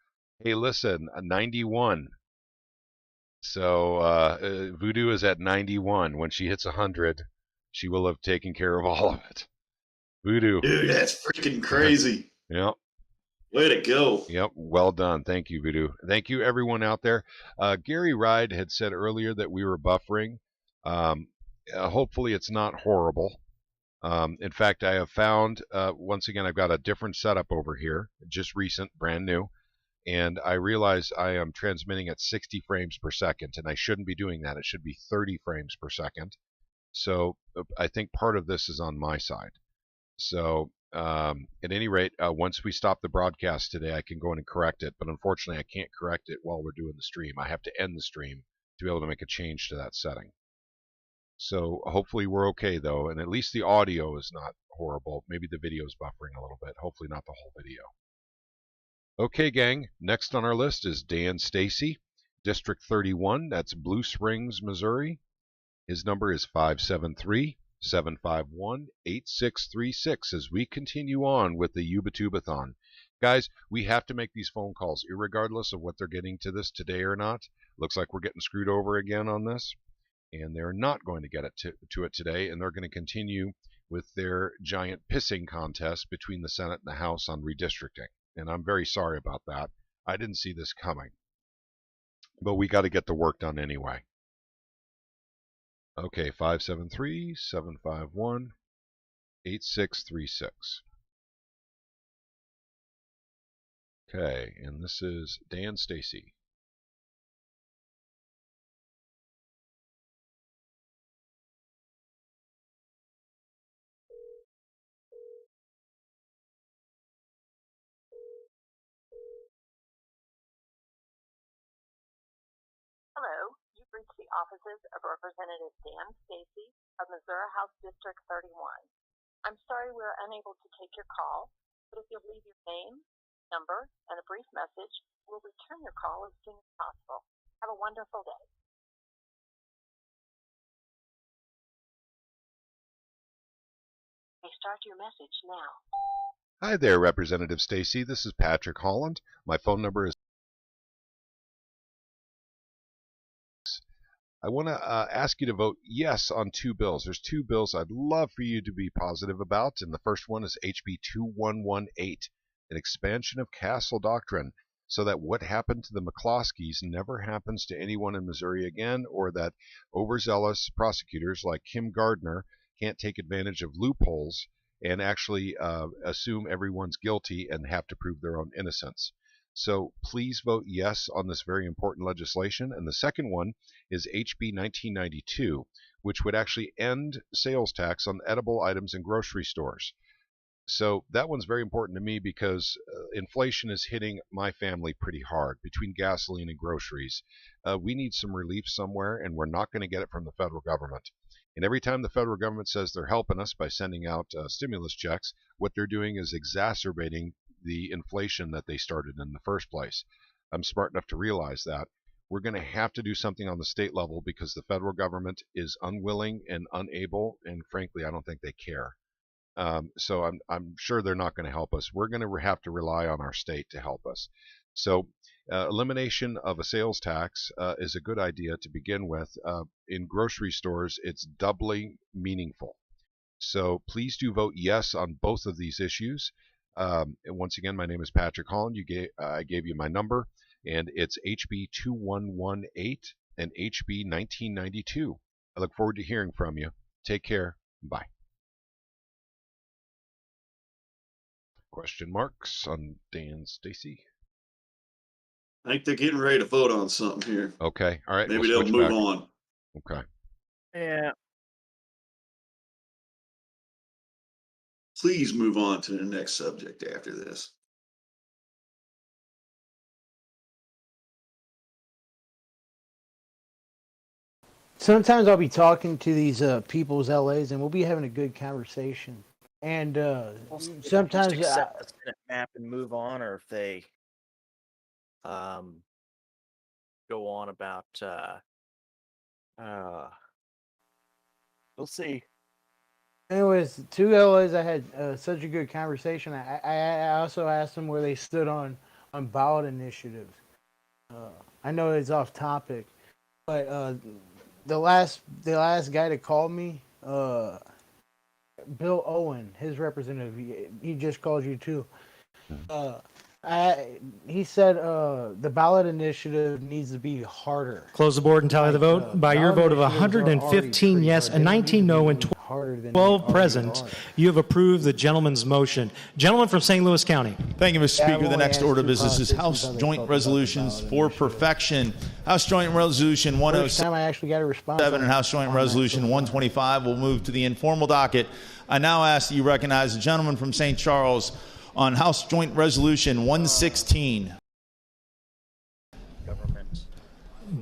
Hey, listen, 91. So, Voodoo is at 91. When she hits 100, she will have taken care of all of it. Voodoo. Dude, that's freaking crazy. Yep. Way to go. Yep. Well done. Thank you, Voodoo. Thank you, everyone out there. Gary Ride had said earlier that we were buffering. Hopefully it's not horrible. In fact, I have found, once again, I've got a different setup over here, just recent, brand new. And I realize I am transmitting at 60 frames per second, and I shouldn't be doing that. It should be 30 frames per second. So I think part of this is on my side. So at any rate, once we stop the broadcast today, I can go in and correct it. But unfortunately, I can't correct it while we're doing the stream. I have to end the stream to be able to make a change to that setting. So hopefully we're okay, though. And at least the audio is not horrible. Maybe the video is buffering a little bit. Hopefully not the whole video. Okay, gang. Next on our list is Dan Stacy, District 31. That's Blue Springs, Missouri. His number is 751-8636 as we continue on with the Ubatubathon. Guys, we have to make these phone calls, irregardless of what they're getting to this today or not. Looks like we're getting screwed over again on this, and they're not going to get it to it today, and they're going to continue with their giant pissing contest between the Senate and the House on redistricting. And I'm very sorry about that. I didn't see this coming. But we got to get the work done anyway. Okay, 573-751-8636. Okay, and this is Dan Stacy. Hello, you've reached the offices of Representative Dan Stacy of Missouri House District 31. I'm sorry we're unable to take your call, but if you'll leave your name, number, and a brief message, we'll return your call as soon as possible. Have a wonderful day. May start your message now. Hi there, Representative Stacy. This is Patrick Holland. My phone number is... I want to ask you to vote yes on two bills. There's two bills I'd love for you to be positive about, and the first one is HB 2118, an expansion of Castle Doctrine, so that what happened to the McCloskeys never happens to anyone in Missouri again, or that overzealous prosecutors like Kim Gardner can't take advantage of loopholes and actually assume everyone's guilty and have to prove their own innocence. So please vote yes on this very important legislation. And the second one is HB 1992, which would actually end sales tax on edible items in grocery stores. So that one's very important to me because inflation is hitting my family pretty hard between gasoline and groceries. We need some relief somewhere, and we're not going to get it from the federal government. And every time the federal government says they're helping us by sending out stimulus checks, what they're doing is exacerbating the inflation that they started in the first place. I'm smart enough to realize that. We're going to have to do something on the state level because the federal government is unwilling and unable, and frankly, I don't think they care. So I'm sure they're not going to help us. We're going to have to rely on our state to help us. So elimination of a sales tax is a good idea to begin with. In grocery stores, it's doubly meaningful. So please do vote yes on both of these issues. And once again, my name is Patrick Holland. I gave you my number, and it's HB 2118 and HB 1992. I look forward to hearing from you. Take care. Bye. Question marks on Dan Stacy. I think they're getting ready to vote on something here. Okay. All right. Maybe they'll move on. Okay. Yeah. Please move on to the next subject after this. Sometimes I'll be talking to these people's LAs, and we'll be having a good conversation. And sometimes just accept the Senate map and move on, or if they go on about we'll see. Anyways, two LAs I had such a good conversation. I also asked them where they stood on ballot initiatives. I know it's off topic, but the last guy that called me, Bill Owen, his representative, he just called you too. He said the ballot initiative needs to be harder. Close the board and tally the vote. By your vote of 115 yes and 19 no and 12 present, you have approved the gentleman's motion. Gentleman from St. Louis County. Thank you, Mr. Speaker. The next order of business is House Joint Resolutions for Perfection. House Joint Resolution 107 and House Joint Resolution 125 will move to the informal docket. I now ask that you recognize the gentleman from St. Charles on House Joint Resolution 116.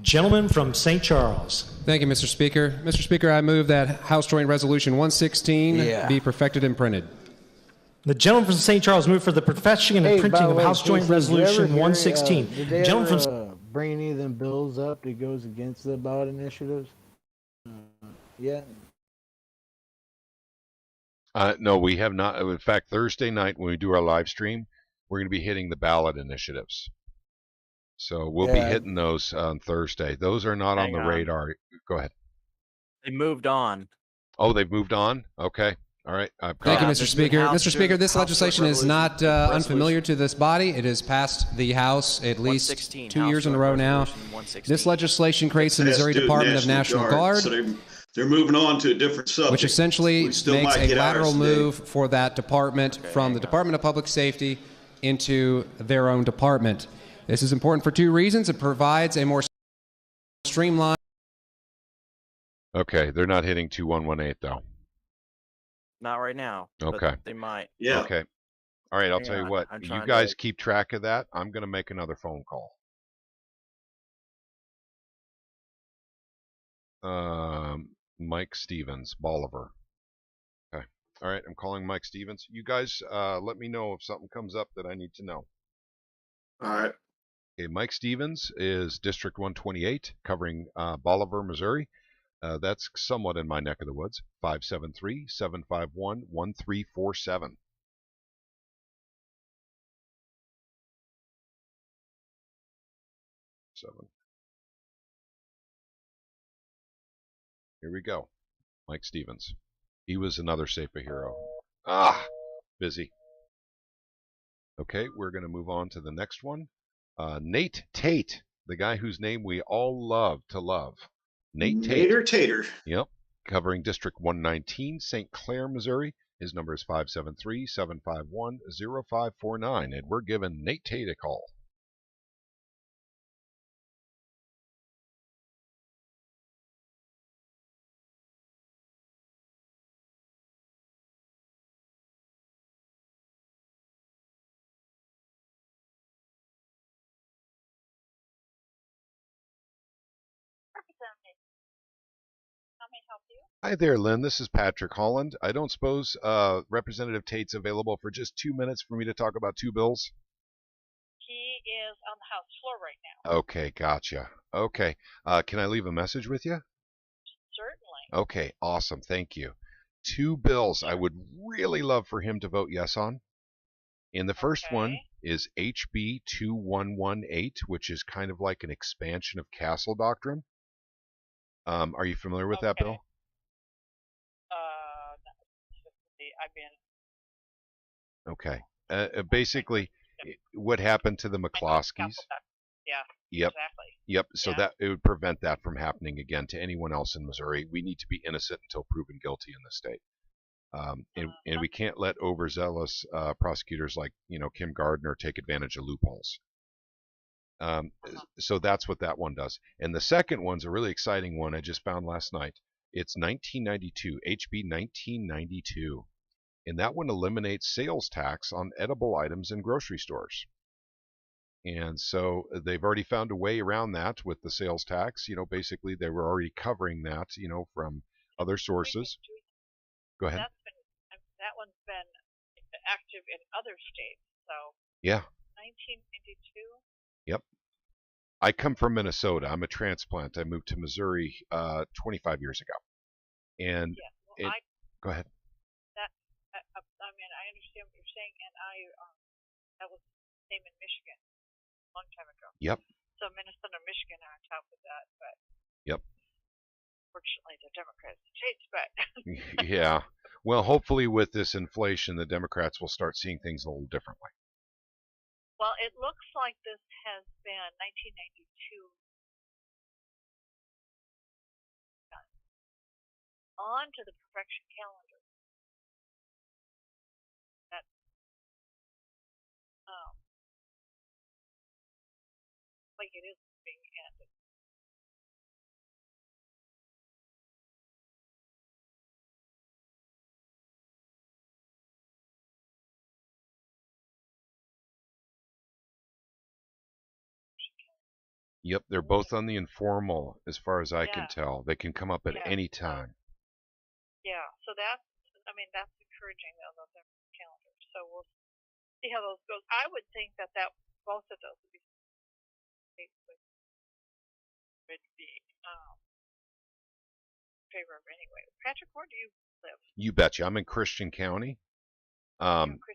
Gentleman from St. Charles. Thank you, Mr. Speaker. Mr. Speaker, I move that House Joint Resolution 116 be perfected and printed. The gentleman from St. Charles moved for the perfection and printing of House Joint Resolution 116. Did they Gentleman ever, bring any of them bills up that goes against the ballot initiatives? Yeah. No, we have not. In fact, Thursday night when we do our live stream, we're going to be hitting the ballot initiatives. So we'll be hitting those on Thursday. Those are not on the radar. Go ahead. They moved on. Oh, they've moved on? Okay. All right. Thank you, Mr. Speaker. Mr. Speaker, this legislation is not unfamiliar to this body. It has passed the House at least 2 years in a row now. This legislation creates the Missouri Department of National Guard. So they're moving on to a different subject. Which essentially makes a lateral move for that department from the Department of Public Safety into their own department. This is important for two reasons. It provides a more streamlined... Okay, they're not hitting 2118, though. Not right now. Okay. They might. Yeah. Okay. All right, I'll tell you what. You guys keep track of that. I'm going to make another phone call. Mike Stevens, Bolivar. Okay. All right, I'm calling Mike Stevens. You guys let me know if something comes up that I need to know. All right. Okay, Mike Stevens is District 128, covering Bolivar, Missouri. That's somewhat in my neck of the woods. 573-751-1347. Here we go. Mike Stevens. He was another SEPA hero. Busy. Okay, we're going to move on to the next one. Nate Tate, the guy whose name we all love to love. Nate Tate. Nader Tater. Yep. Covering District 119, St. Clair, Missouri. His number is 573-751-0549, and we're giving Nate Tate a call. How may I help you? Hi there, Lynn. This is Patrick Holland. I don't suppose Representative Tate's available for just 2 minutes for me to talk about two bills? He is on the House floor right now. Okay, gotcha. Okay. Can I leave a message with you? Certainly. Okay, awesome. Thank you. Two bills I would really love for him to vote yes on. And the first one is HB 2118, which is kind of like an expansion of Castle Doctrine. Are you familiar with that bill? Okay. Basically, what happened to the McCloskeys? Yeah. Yep. Exactly. Yep. So that it would prevent that from happening again to anyone else in Missouri. We need to be innocent until proven guilty in the state. And we can't let overzealous prosecutors like Kim Gardner take advantage of loopholes. So that's what that one does. And the second one's a really exciting one I just found last night. It's 1992, HB 1992. And that one eliminates sales tax on edible items in grocery stores. And so they've already found a way around that with the sales tax. Basically they were already covering that, from other sources. Go ahead. That one's been active in other states. So yeah. 1992. Yep. I come from Minnesota. I'm a transplant. I moved to Missouri 25 years ago. And go ahead. I understand what you're saying, and that was the same in Michigan a long time ago. Yep. So Minnesota and Michigan are on top of that, but yep. Fortunately, the Democrats changed, but yeah. Well, hopefully with this inflation, the Democrats will start seeing things a little differently. Well, it looks like this has been 1992 on to the perfection calendar. That like it is being ended. Yep, they're both on the informal, as far as I can tell. They can come up at any time. Yeah, so that's encouraging, though, those calendars. So we'll see how those goes. I would think that both of those would be in favor of anyway. Patrick, where do you live? You betcha. I'm in Christian County.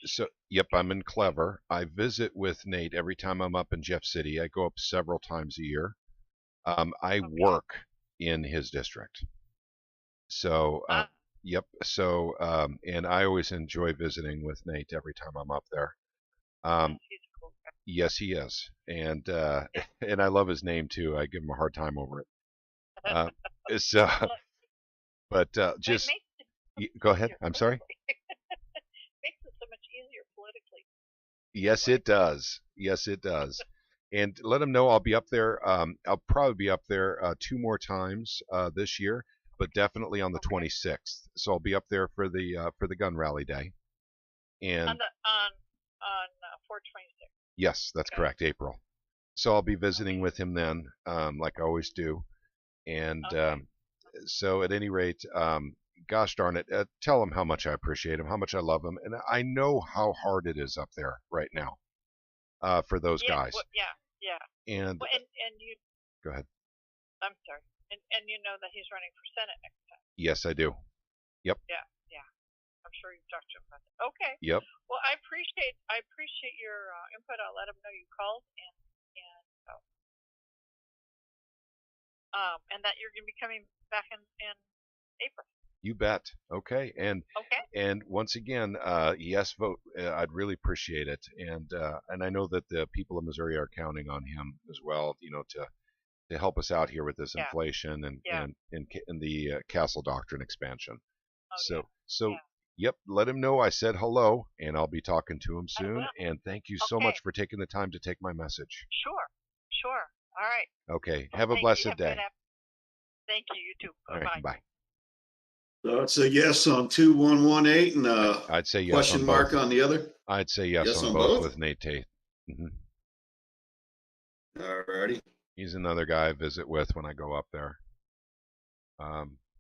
So, yep, I'm in Clever. I visit with Nate every time I'm up in Jeff City. I go up several times a year. I work in his district. So, yep. So, and I always enjoy visiting with Nate every time I'm up there. Yes, he is, and and I love his name too. I give him a hard time over it. So, but just go ahead. I'm sorry. Makes it so much easier politically. Yes, it does. Yes, it does. And let him know I'll be up there. I'll probably be up there 2 more times this year, but definitely on the 26th. So I'll be up there for the gun rally day. And On 4/26. yes, that's correct, April. So I'll be visiting with him then, like I always do. And so at any rate, gosh darn it, tell him how much I appreciate him, how much I love him, and I know how hard it is up there right now for those guys. Well, yeah. And, well, and you. Go ahead. I'm sorry. And you know that he's running for Senate next time. Yes, I do. Yep. Yeah. I'm sure you've talked to him about that. Okay. Yep. Well, I appreciate your input. I'll let him know you called and that you're going to be coming back in April. You bet. Okay. And once again, yes, vote. I'd really appreciate it. And I know that the people of Missouri are counting on him as well, to help us out here with this inflation and the Castle Doctrine expansion. Yep, let him know I said hello, and I'll be talking to him soon. And thank you so much for taking the time to take my message. Sure. All right. Okay. Have a blessed day. Thank you. You too. All right, bye. So it's a yes on 2118 and I'd say yes question on mark both. on the other. I'd say yes on both with Nate Tate. All righty. He's another guy I visit with when I go up there.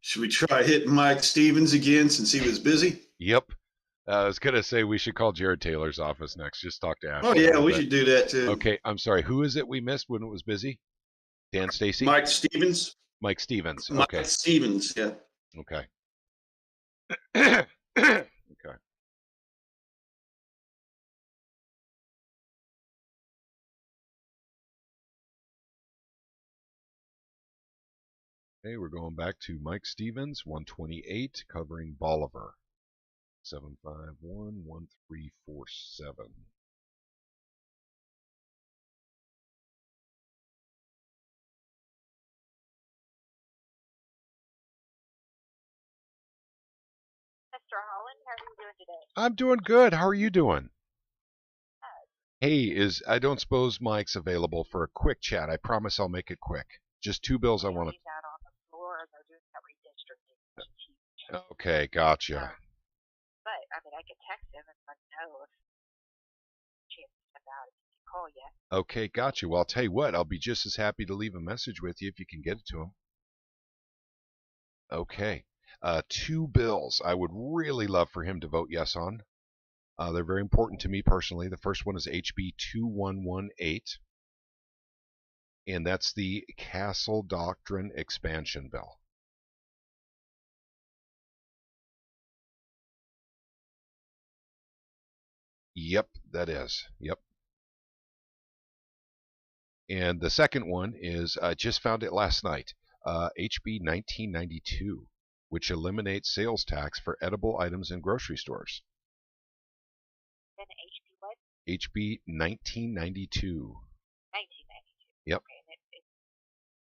Should we try hitting Mike Stevens again since he was busy? Yep. I was going to say we should call Jared Taylor's office next. Just talk to Ashley. Oh, yeah, we should do that too. Okay, I'm sorry. Who is it we missed when it was busy? Dan Stacy? Mike Stevens. Mike Stevens. Mike Okay. Stevens, yeah. Okay. Okay. Okay, we're going back to Mike Stevens, 128, covering Bolivar. 751-1347. Mr. Holland, how are you doing today? I'm doing good. How are you doing? Hey, I don't suppose Mike's available for a quick chat. I promise I'll make it quick. Just 2 bills I want to. He's out on the floor. They're doing that redistricting. Okay, gotcha. But I mean, I could text him and let him know if he has to step out if he can call yet. Okay, gotcha. Well, I'll tell you what. I'll be just as happy to leave a message with you if you can get it to him. Okay. 2 bills I would really love for him to vote yes on. They're very important to me personally. The first one is HB 2118, and that's the Castle Doctrine Expansion Bill. Yep, that is. Yep. And the second one is, I just found it last night, HB 1992, which eliminates sales tax for edible items in grocery stores. Then HB what? HB 1992. 1992. Yep. Okay,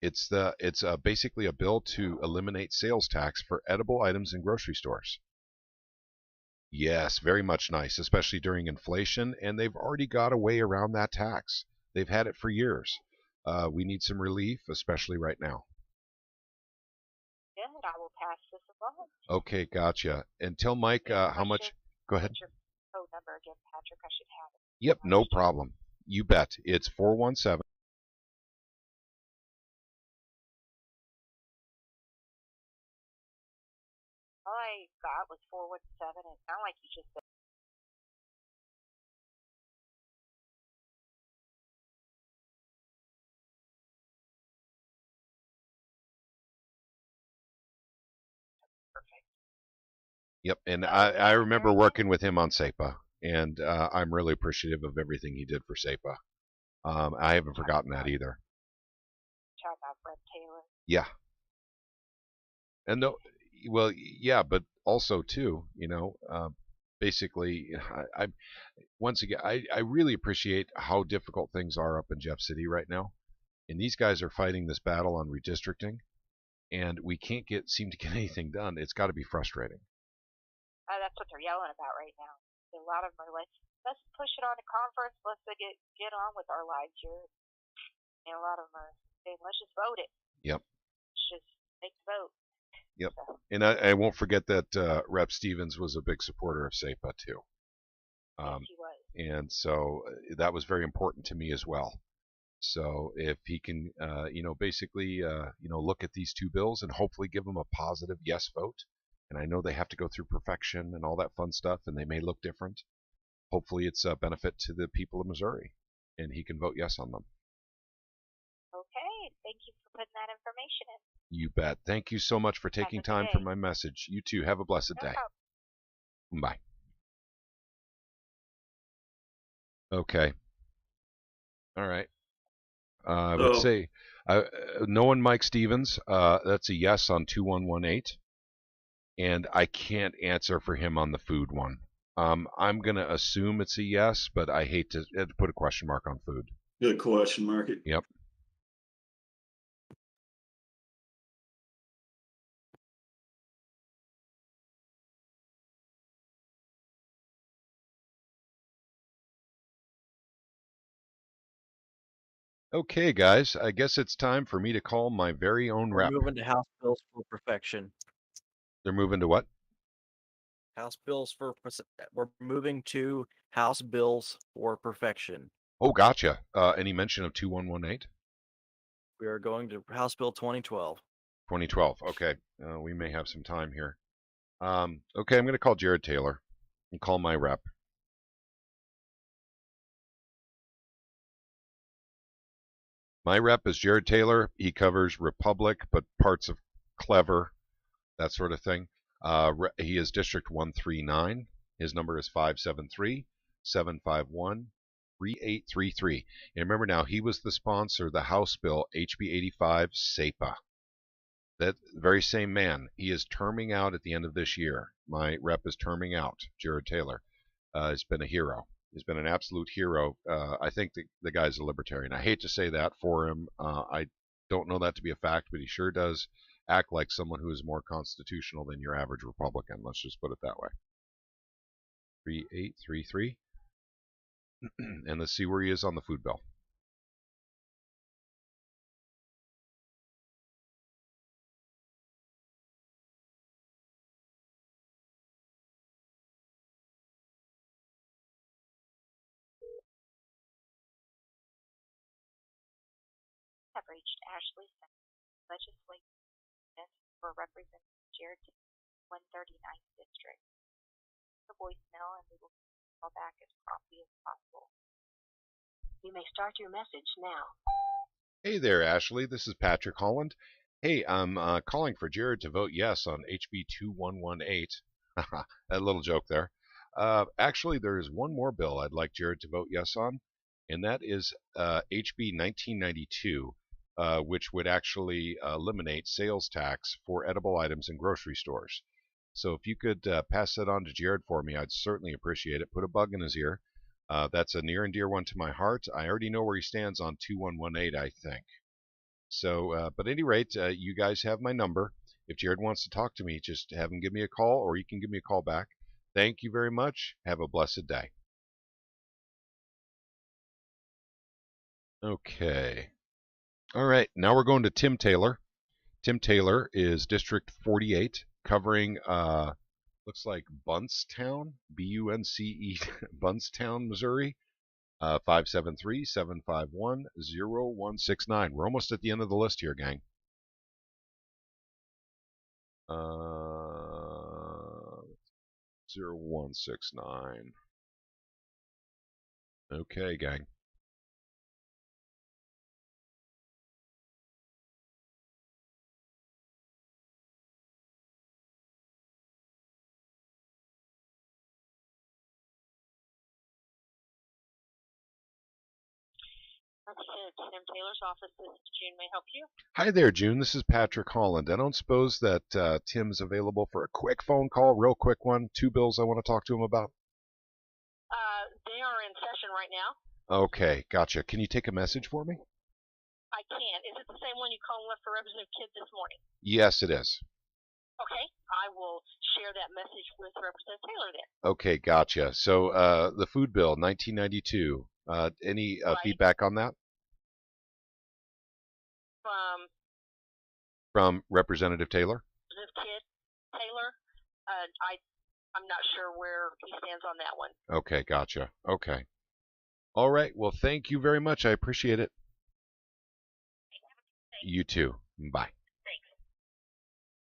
It's basically a bill to eliminate sales tax for edible items in grocery stores. Yes, very much nice, especially during inflation, and they've already got a way around that tax. They've had it for years. We need some relief, especially right now. Good. I will pass this along. Okay, gotcha. And tell Mike how much. Go ahead. What's your phone number again, Patrick? I should have it. Yep, no problem. You bet. It's 417. All I got was 417. It sounded like you just said. Perfect. Yep, and I remember working with him on SEPA, and I'm really appreciative of everything he did for SEPA. I haven't forgotten that either. Talk about Brett Taylor. Yeah. And no, well, yeah, but also too, basically, I once again, I really appreciate how difficult things are up in Jeff City right now, and these guys are fighting this battle on redistricting, and we can't seem to get anything done. It's got to be frustrating. That's what they're yelling about right now. A lot of them are like, let's push it on a conference. Let's get on with our lives here. And a lot of them are saying, let's just vote it. Yep. Let's just make the vote. Yep. So. And I won't forget that Rep. Stevens was a big supporter of SEPA too. Yes, he was. And so that was very important to me as well. So if he can, basically, look at these two bills and hopefully give them a positive yes vote. And I know they have to go through perfection and all that fun stuff, and they may look different. Hopefully it's a benefit to the people of Missouri, and he can vote yes on them. Okay, thank you for putting that information in. You bet. Thank you so much for taking time for my message. You too. Have a blessed day. Bye. Okay. All right. I would say knowing Mike Stevens, that's a yes on 2118. And I can't answer for him on the food one. I'm going to assume it's a yes, but I hate to put a question mark on food. Good question mark. Yep. Okay, guys, I guess it's time for me to call my very own rep. We're moving to House bills for perfection. They're moving to what? House bills for we're moving to House bills for perfection. Oh, gotcha. Any mention of 2118? We are going to House Bill 2012. 2012. Okay. We may have some time here. Okay, I'm going to call Jared Taylor and call my rep. My rep is Jared Taylor. He covers Republic, but parts of Clever, that sort of thing. He is District 139. His number is 573-751-3833. And remember now, he was the sponsor of the House bill HB 85 SEPA. That very same man. He is terming out at the end of this year. My rep is terming out, Jared Taylor. He's been a hero. He's been an absolute hero. I think the guy's a libertarian. I hate to say that for him. I don't know that to be a fact, but he sure does act like someone who is more constitutional than your average Republican. Let's just put it that way. 3833. And let's see where he is on the food bill. Have reached Ashley Legislative for Representative Jared 139th District. The voicemail, and we will call back as promptly as possible. You may start your message now. Hey there, Ashley. This is Patrick Holland. Hey, I'm calling for Jared to vote yes on HB 2118. A little joke there. Actually, there is one more bill I'd like Jared to vote yes on, and that is HB 1992. Which would actually eliminate sales tax for edible items in grocery stores. So if you could pass that on to Jared for me, I'd certainly appreciate it. Put a bug in his ear. That's a near and dear one to my heart. I already know where he stands on 2118, I think. So, but at any rate, you guys have my number. If Jared wants to talk to me, just have him give me a call, or you can give me a call back. Thank you very much. Have a blessed day. Okay. All right, now we're going to Tim Taylor. Tim Taylor is District 48, covering, looks like Buntstown, B-U-N-C-E, Buntstown, Missouri, 573-751-0169. We're almost at the end of the list here, gang. 0169. Okay, gang. Representative Tim Taylor's office. This is June. May I help you? Hi there, June. This is Patrick Holland. I don't suppose that Tim's available for a quick phone call, real quick one. 2 bills I want to talk to him about. They are in session right now. Okay, gotcha. Can you take a message for me? I can. Is it the same one you called and left for Representative Kidd this morning? Yes, it is. Okay, I will share that message with Representative Taylor then. Okay, gotcha. So the food bill, 1992. Any feedback on that? From Representative Taylor? Representative Kidd Taylor, I'm not sure where he stands on that one. Okay, gotcha. Okay. All right. Well, thank you very much. I appreciate it. You too. Bye.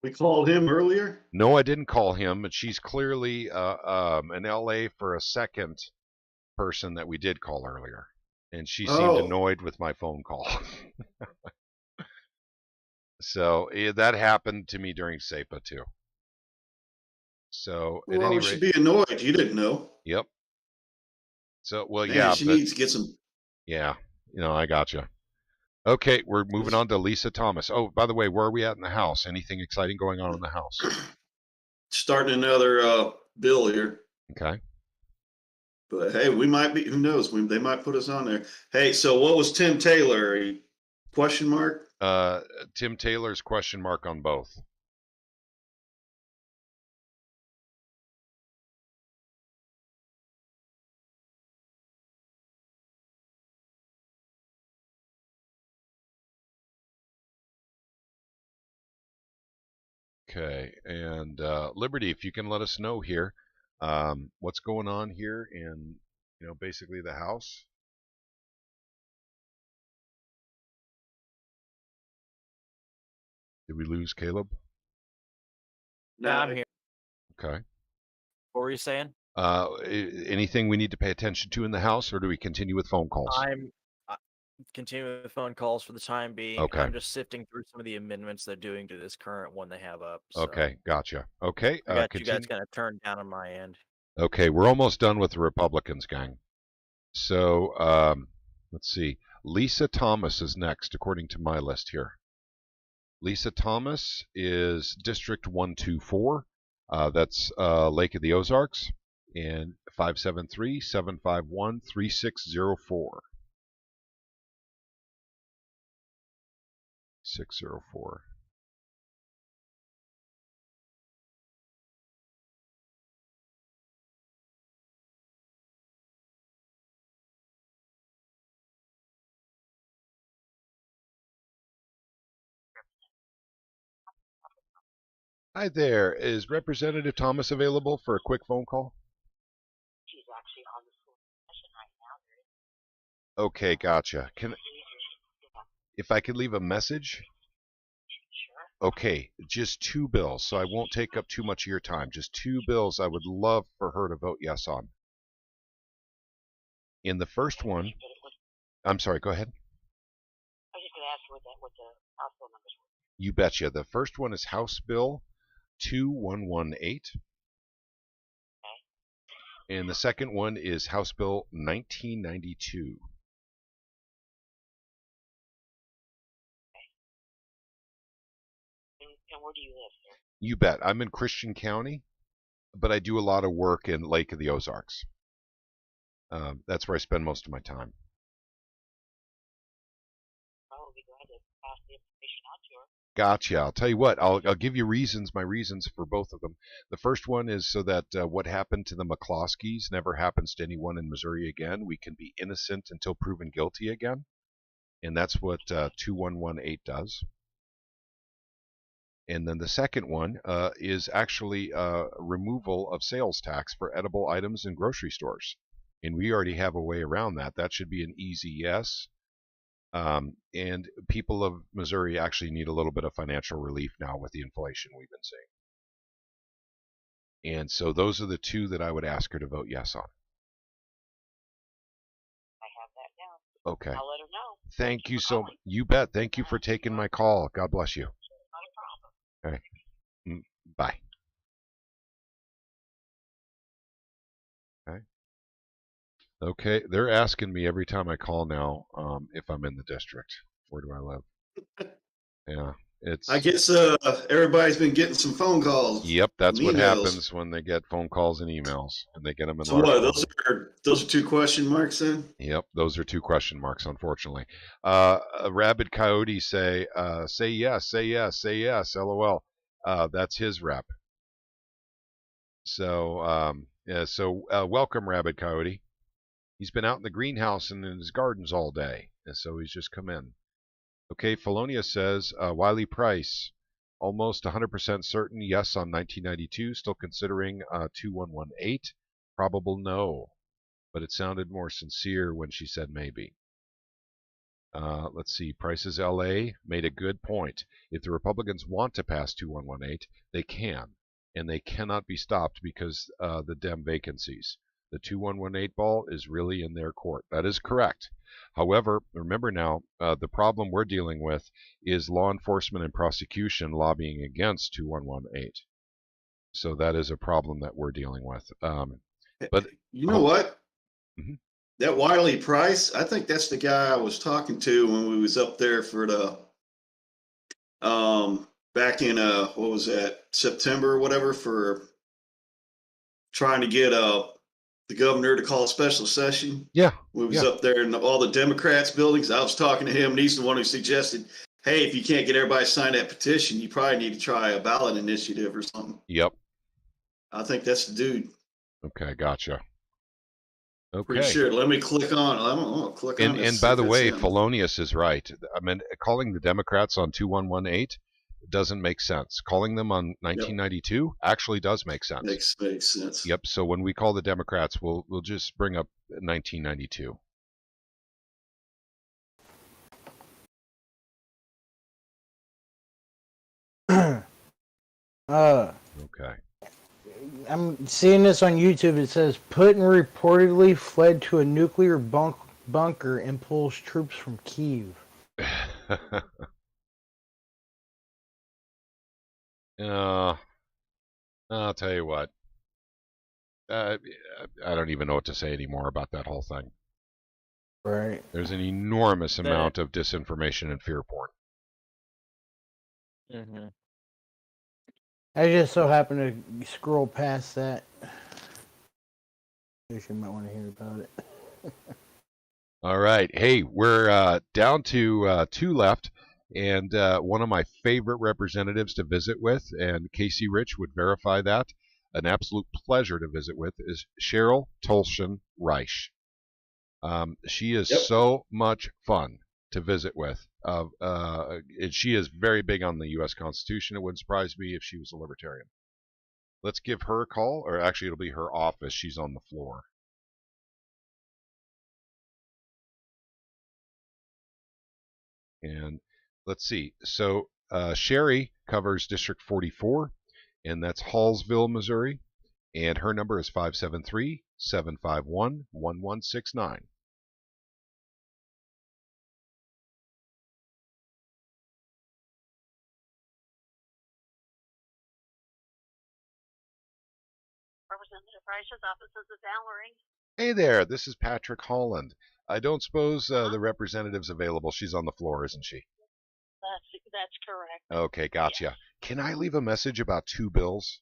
We called him earlier? No, I didn't call him, but she's clearly an LA for a second person that we did call earlier. And she seemed annoyed with my phone call. So that happened to me during SEPA too. So at any rate, should be annoyed. You didn't know. Yep. So Man, yeah, she needs to get some. Yeah, I gotcha. Okay, we're moving on to Lisa Thomas. Oh, by the way, where are we at in the house? Anything exciting going on in the house? Starting another bill here. Okay. But hey, we might be. Who knows? They might put us on there. Hey, so what was Tim Taylor? Question mark? Tim Taylor's question mark on both. Okay, and Liberty, if you can let us know here, what's going on here in, basically the house. Did we lose Caleb? No, I'm here. Okay. What were you saying? Anything we need to pay attention to in the house, or do we continue with phone calls? I'm continuing with phone calls for the time being. Okay. I'm just sifting through some of the amendments they're doing to this current one they have up. So Okay, gotcha. Okay. I got you guys kind of turned down on my end. Okay, we're almost done with the Republicans, gang. So let's see. Lisa Thomas is next, according to my list here. Lisa Thomas is District 124. That's Lake of the Ozarks, and 573-751-3604. 604. Hi there. Is Representative Thomas available for a quick phone call? She's actually on the school session right now. Okay, gotcha. If I could leave a message? Sure. Okay, just 2 bills, so I won't take up too much of your time. Just 2 bills I would love for her to vote yes on. In the first one, I'm sorry, go ahead. I was just going to ask you what the House bill numbers were. You betcha. The first one is House Bill 2118. Okay. And the second one is House Bill 1992. And where do you live, sir? You bet. I'm in Christian County, but I do a lot of work in Lake of the Ozarks. That's where I spend most of my time. I will be glad to pass the information on to her. Gotcha. I'll tell you what. I'll give you my reasons for both of them. The first one is so that what happened to the McCloskeys never happens to anyone in Missouri again. We can be innocent until proven guilty again, and that's what 2118 does. And then the second one is actually removal of sales tax for edible items in grocery stores. And we already have a way around that. That should be an easy yes. And people of Missouri actually need a little bit of financial relief now with the inflation we've been seeing. And so those are the 2 that I would ask her to vote yes on. I have that down. Okay. I'll let her know. Thank you so much. You bet. Thank you for taking my call. God bless you. All right. Bye. Okay. Okay, they're asking me every time I call now if I'm in the district. Where do I live? Yeah, it's. I guess everybody's been getting some phone calls. Yep, that's what emails. happens when they get phone calls and emails, and they get them in So large what? quantities. Those are 2 question marks then? Yep, those are 2 question marks, unfortunately. A rabid coyote say yes, say yes, say yes, LOL. That's his rep. So welcome, rabid coyote. He's been out in the greenhouse and in his gardens all day, and so he's just come in. Okay, Felonia says Wiley Price, almost 100% certain yes on 1992, still considering 2118. Probable no, but it sounded more sincere when she said maybe. Let's see, Price's LA made a good point. If the Republicans want to pass 2118, they can, and they cannot be stopped because the Dem vacancies. The 2118 ball is really in their court. That is correct. However, remember now, the problem we're dealing with is law enforcement and prosecution lobbying against 2118. So that is a problem that we're dealing with. But you know what? Mm-hmm. That Wiley Price, I think that's the guy I was talking to when we was up there for the back in what was that, September or whatever, for trying to get the governor to call a special session. Yeah. We was up there in all the Democrats buildings. I was talking to him, and he's the one who suggested, hey, if you can't get everybody to sign that petition, you probably need to try a ballot initiative or something. Yep. I think that's the dude. Okay, gotcha. Okay. Pretty sure. Let me click on. I'm gonna click on this. And by the way, Felonius is right. I mean, calling the Democrats on 2118 doesn't make sense. Calling them on 1992 actually does make sense. Makes sense. Yep. So when we call the Democrats, we'll just bring up 1992. Okay. I'm seeing this on YouTube. It says Putin reportedly fled to a nuclear bunker and pulls troops from Kyiv. I'll tell you what. I don't even know what to say anymore about that whole thing. Right. There's an enormous amount of disinformation and fear porn. Mm-hmm. I just so happened to scroll past that. You might want to hear about it. All right. Hey, we're down to 2 left, and one of my favorite representatives to visit with, and Casey Rich would verify that, an absolute pleasure to visit with, is Cheryl Tolshan Reich. She is so much fun to visit with. And she is very big on the U.S. Constitution. It wouldn't surprise me if she was a libertarian. Let's give her a call, or actually it'll be her office. She's on the floor. And let's see. So Sherry covers District 44, and that's Hallsville, Missouri. And her number is 573-751-1169. Representative Rice's office is at Valerie. Hey there, this is Patrick Holland. I don't suppose the representative's available. She's on the floor, isn't she? That's correct. Okay, gotcha. Yeah. Can I leave a message about 2 bills?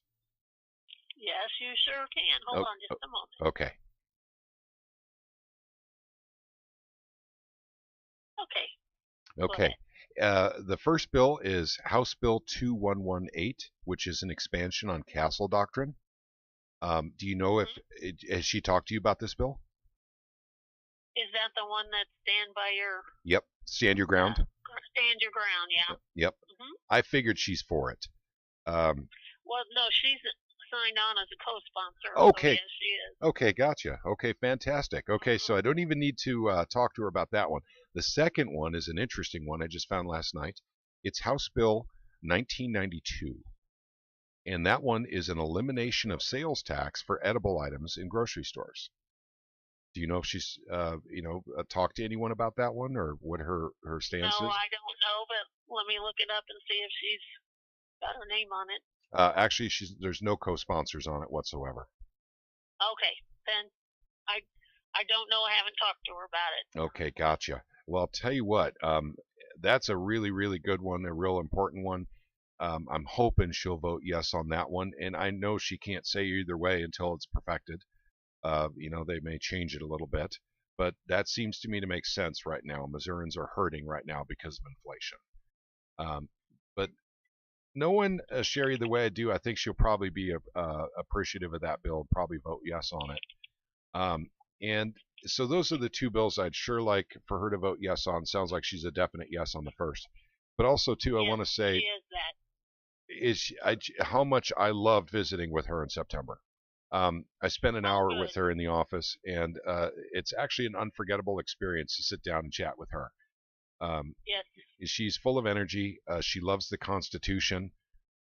Yes, you sure can. Hold on just a moment. Okay. Okay. The first bill is House Bill 2118, which is an expansion on Castle Doctrine. Do you know if has she talked to you about this bill? Is that the one that stand by your? Yep. Stand your ground. Stand your ground, yeah. Yep. Mm-hmm. I figured she's for it. Well, no, she's signed on as a co-sponsor. Okay. So yes, she is. Okay, gotcha. Okay, fantastic. Okay, so I don't even need to talk to her about that one. The second one is an interesting one I just found last night. It's House Bill 1992. And that one is an elimination of sales tax for edible items in grocery stores. Do you know if she's, talked to anyone about that one, or what her stance is? No, I don't know, but let me look it up and see if she's got her name on it. Actually, there's no co-sponsors on it whatsoever. Okay, then I I don't know. I haven't talked to her about it. Okay, gotcha. Well, I'll tell you what, that's a really, really good one, a real important one. I'm hoping she'll vote yes on that one, and I know she can't say either way until it's perfected. They may change it a little bit, but that seems to me to make sense right now. Missourians are hurting right now because of inflation. But knowing Sherry the way I do, I think she'll probably be appreciative of that bill and probably vote yes on it. And so those are the two bills I'd sure like for her to vote yes on. Sounds like she's a definite yes on the first. But also, too, I want to say how much I loved visiting with her in September. I spent an hour with her in the office, and it's actually an unforgettable experience to sit down and chat with her. Yes. She's full of energy. She loves the Constitution,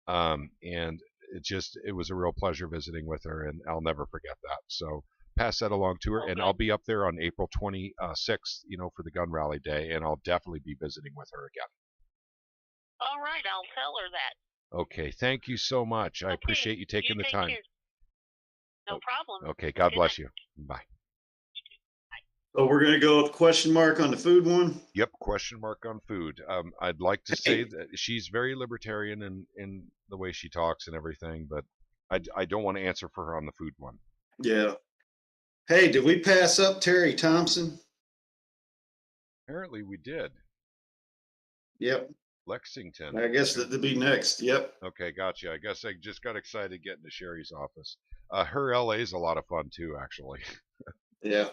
and it was a real pleasure visiting with her, and I'll never forget that. So pass that along to her, and I'll be up there on April 26th, for the gun rally day, and I'll definitely be visiting with her again. All right, I'll tell her that. Okay, thank you so much. I appreciate you taking the time. Care. No problem. Okay, God bless you. Bye. So we're going to go with question mark on the food one? Yep, question mark on food. I'd like to say that she's very libertarian in the way she talks and everything, but I don't want to answer for her on the food one. Yeah. Hey, did we pass up Terry Thompson? Apparently we did. Yep. Lexington. I guess that'd be next. Yep. Okay, gotcha. I guess I just got excited getting to Sherry's office. Her LA is a lot of fun too, actually. Yeah.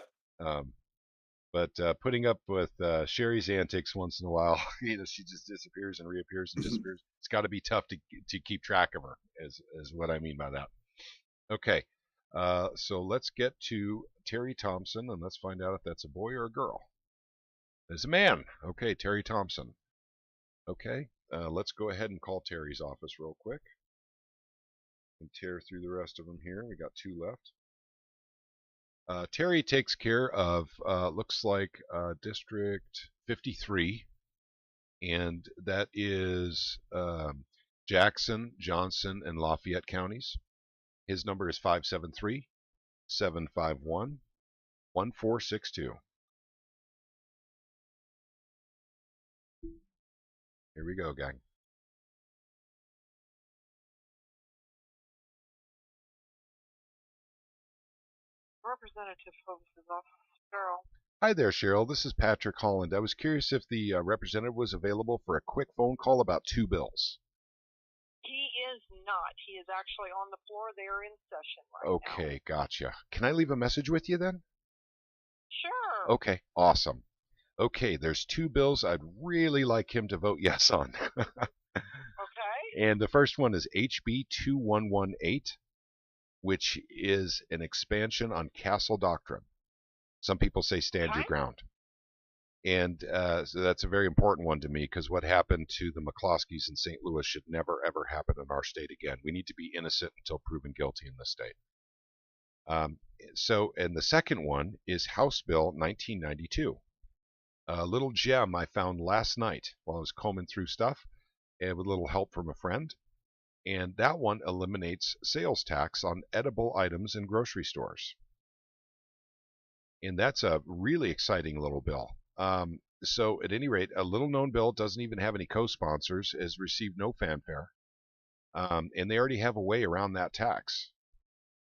But putting up with Sherry's antics once in a while, she just disappears and reappears and disappears. It's got to be tough to keep track of her, is what I mean by that. Okay, so let's get to Terry Thompson, and let's find out if that's a boy or a girl. It's a man. Okay, Terry Thompson. Okay, let's go ahead and call Terry's office real quick and tear through the rest of them here. We got 2 left. Terry takes care of, looks like District 53, and that is Jackson, Johnson, and Lafayette counties. His number is 573-751-1462. Here we go, gang. Representative Hovis' office, Cheryl. Hi there, Cheryl. This is Patrick Holland. I was curious if the representative was available for a quick phone call about 2 bills. He is not. He is actually on the floor. They are in session right now. Okay, gotcha. Can I leave a message with you then? Sure. Okay, awesome. Okay, there's 2 bills I'd really like him to vote yes on. Okay. And the first one is HB 2118, which is an expansion on Castle Doctrine. Some people say stand your ground. And so that's a very important one to me, because what happened to the McCloskeys in St. Louis should never, ever happen in our state again. We need to be innocent until proven guilty in this state. And the second one is House Bill 1992. A little gem I found last night while I was combing through stuff, and with a little help from a friend. And that one eliminates sales tax on edible items in grocery stores. And that's a really exciting little bill. So at any rate, a little known bill, doesn't even have any co-sponsors, has received no fanfare. And they already have a way around that tax.